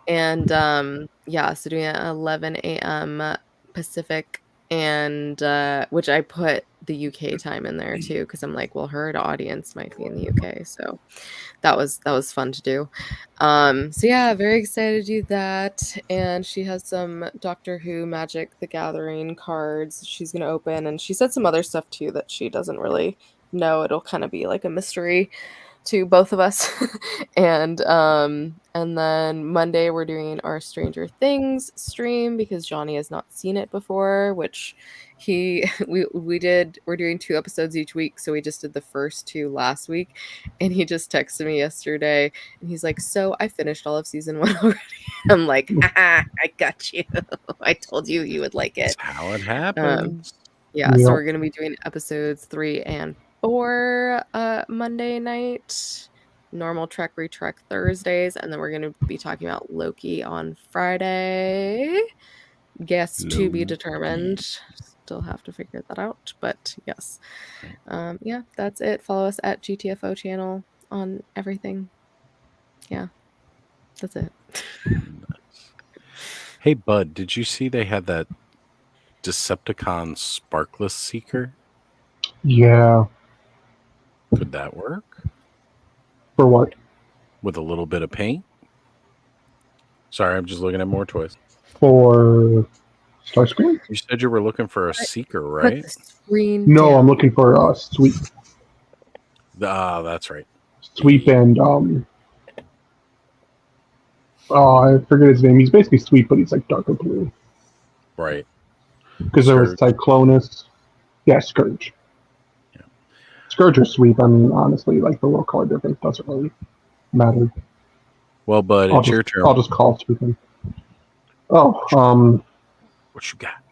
And so doing it at 11 a.m. Pacific, and which I put the UK time in there too, because I'm like, well, her audience might be in the UK, so that was fun to do. So yeah, very excited to do that. And she has some Doctor Who Magic the Gathering cards she's gonna open, and she said some other stuff too that she doesn't really know. It'll kind of be like a mystery to both of us. And then Monday we're doing our Stranger Things stream, because Johnny has not seen it before, which we're doing 2 episodes each week, so we just did the first 2 last week, and he just texted me yesterday and he's like, so I finished all of season 1 already. I'm like, haha, I got you. I told you you would like it. That's how it happens. So we're gonna be doing episodes 3 and 4 Monday night, normal Trek Retrek Thursdays, and then we're gonna be talking about Loki on Friday. Guess to be determined. Still have to figure that out, but yes. That's it. Follow us at GTFO channel on everything. Yeah, that's it. Hey Bud, did you see they had that Decepticon Sparkless Seeker? Yeah. Could that work? For what? With a little bit of paint? Sorry, I'm just looking at more toys. For Starscream? You said you were looking for a Seeker, right? No, I'm looking for Sweep. That's right. Sweep and I forget his name. He's basically Sweep, but he's like darker blue. Right. Because there was Cyclonus. Yeah, Scourge. Yeah. Scourge or Sweep, I mean, honestly, like the little color difference doesn't really matter. Well, Bud, it's your turn. I'll just call Sweeping. Oh, what you got?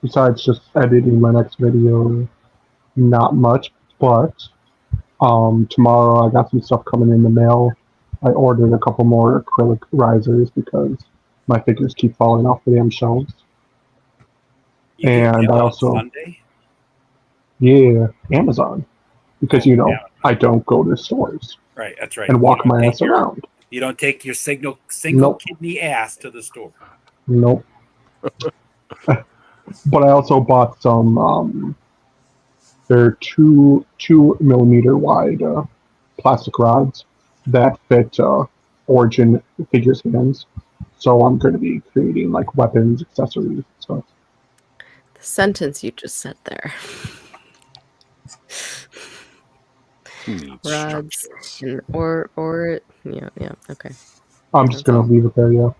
Besides just editing my next video, not much, but tomorrow I got some stuff coming in the mail. I ordered a couple more acrylic risers because my figures keep falling off the damn shelves. And I also, Amazon, because I don't go to stores. Right, that's right. And walk my ass around. You don't take your single kidney ass to the store. Nope. But I also bought some. They're 2 millimeter wide plastic rods that fit Origin figures' hands. So I'm going to be creating like weapons, accessories, and stuff. The sentence you just said there. Rods and or okay. I'm just going to leave it there, yeah.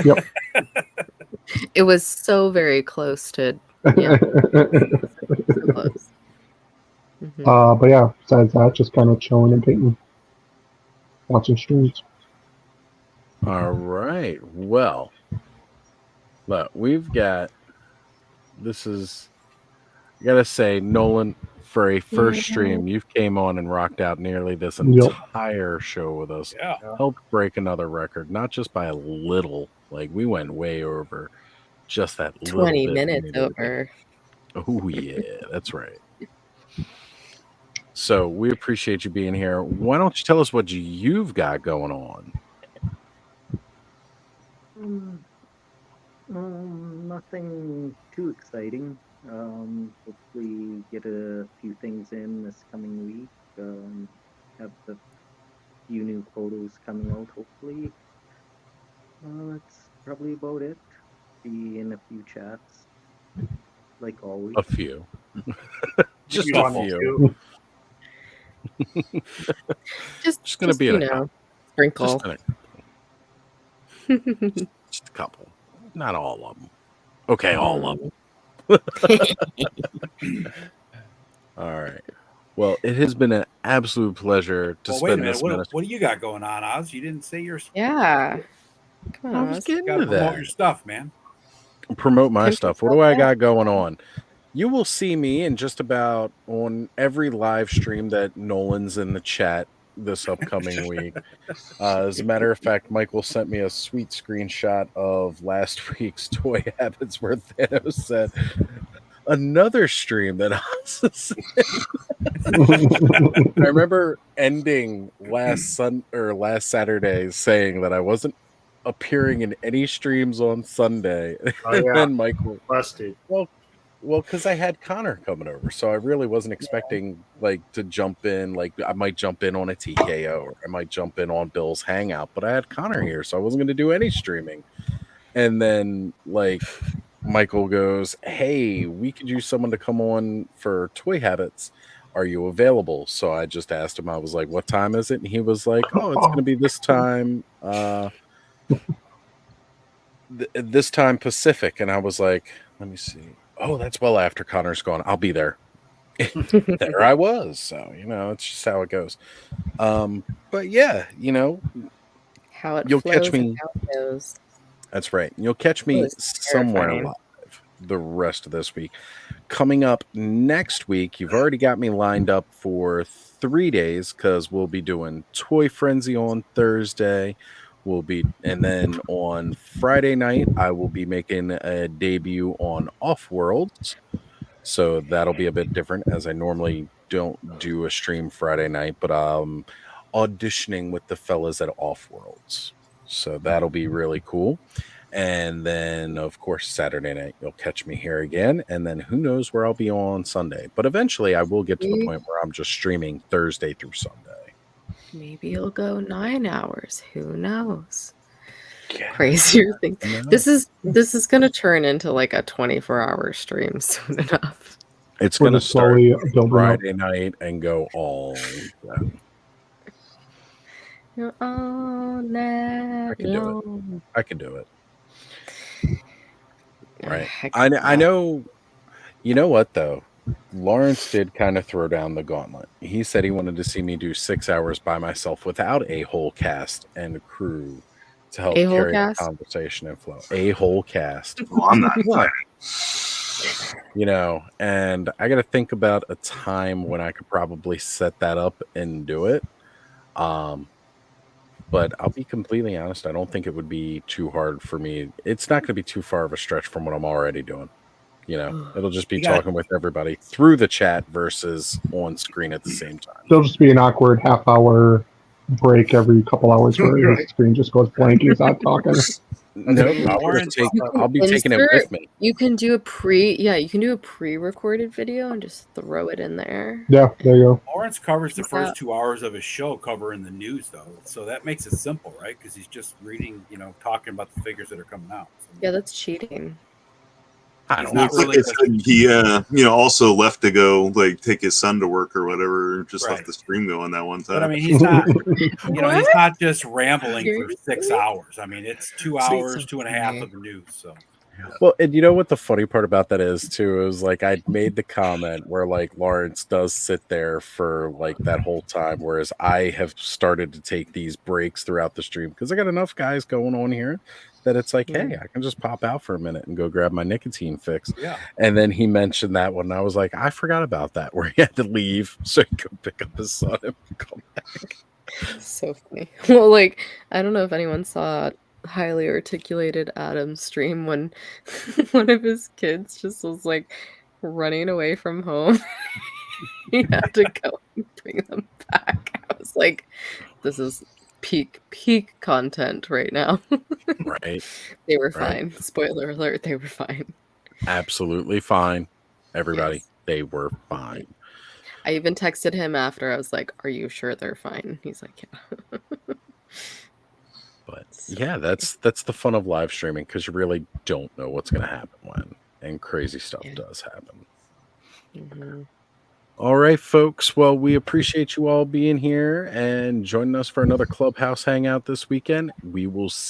Yep. It was so very close to, yeah. So close. But yeah, besides that, just kind of chilling and painting. Watching streams. All right. Well, look, we've got, this is, I gotta say, Nolan, for a first stream, you've came on and rocked out nearly this entire show with us. Yeah. Helped break another record, not just by a little. Like, we went way over just that 20 little bit. minutes over. Oh, yeah, that's right. So we appreciate you being here. Why don't you tell us what you've got going on? Nothing too exciting. Hopefully get a few things in this coming week. Have a few new photos coming out, hopefully. That's probably about it. Be in a few chats, like always. A few. Just Maybe a one or few. Just gonna be you in a know, couple. sprinkle. Just a couple. Not all of them. Okay, all of them. All right. Well, it has been an absolute pleasure to wait a spend minute. this minute. What do you got going on, Oz? You didn't say your. Yeah. Come on, I was getting Gotta to promote that. your stuff, man. Promote my Pimp stuff. What do I got going on? You will see me in just about on every live stream that Nolan's in the chat this upcoming week. As a matter of fact, Michael sent me a sweet screenshot of last week's Toy Habits where Thanos said another stream that I remember ending last Saturday saying that I wasn't appearing in any streams on Sunday. Oh, And yeah. then Michael Busted. Well, because I had Connor coming over, so I really wasn't expecting to jump in. Like, I might jump in on a TKO or I might jump in on Bill's Hangout, but I had Connor here, so I wasn't going to do any streaming. And then Michael goes, "Hey, we could use someone to come on for Toy Habits. Are you available?" So I just asked him. I was like, "What time is it?" And he was like, "Oh, it's going to be this time. This time Pacific." And I was like, "Let me see. Oh, that's well after Connor's gone. I'll be there." There I was. So, it's just how it goes. But yeah, how it you'll flows catch me. and how it goes. That's right. You'll catch me somewhere terrifying. live the rest of this week. Coming up next week, you've already got me lined up for 3 days because we'll be doing Toy Frenzy on Thursday. And then on Friday night, I will be making a debut on Off-Worlds. So that'll be a bit different as I normally don't do a stream Friday night, but auditioning with the fellas at Off-Worlds. So that'll be really cool. And then, of course, Saturday night, you'll catch me here again. And then who knows where I'll be on Sunday. But eventually I will get to the point where I'm just streaming Thursday through Sunday. Maybe you'll go 9 hours. Who knows? Crazier thing. This is gonna turn into like a 24-hour stream soon enough. It's gonna start Friday night and go all weekend. You're all night long. I can do it. Right. I know. You know what though? Lawrence did kind of throw down the gauntlet. He said he wanted to see me do 6 hours by myself without a whole cast and crew to help carry the conversation and flow. A whole cast. Well, I'm not excited. And I got to think about a time when I could probably set that up and do it. But I'll be completely honest. I don't think it would be too hard for me. It's not going to be too far of a stretch from what I'm already doing. It'll just be talking with everybody through the chat versus on screen at the same time. There'll just be an awkward half-hour break every couple hours where the screen just goes blank and he's not talking. No, I'll be taking it with me. You can do a pre-recorded video and just throw it in there. Yeah, there you go. Lawrence covers the first 2 hours of his show covering the news, though, so that makes it simple, right? Because he's just reading, talking about the figures that are coming out. So. Yeah, that's cheating. He's not really. He also left to go like take his son to work or whatever. Just left the stream going that one time. But I mean, he's not. He's not just rambling for 6 hours. I mean, it's 2 hours, 2.5 of the news. So. Well, and you know what the funny part about that is too is like I made the comment where like Lawrence does sit there for like that whole time, whereas I have started to take these breaks throughout the stream because I got enough guys going on here that it's like, hey, I can just pop out for a minute and go grab my nicotine fix. Yeah. And then he mentioned that one, and I was like, I forgot about that, where he had to leave so he could pick up his son and come back. So funny. Well, like I don't know if anyone saw highly articulated Adam's stream when one of his kids just was like running away from home. He had to go and bring them back. I was like, this is peak content right now. Right. They were fine. Spoiler alert, they were fine. Absolutely fine. Everybody, they were fine. I even texted him after. I was like, are you sure they're fine? He's like, yeah. But yeah, that's the fun of live streaming because you really don't know what's going to happen when, and crazy stuff does happen. Mm-hmm. All right, folks. Well, we appreciate you all being here and joining us for another Clubhouse Hangout this weekend. We will see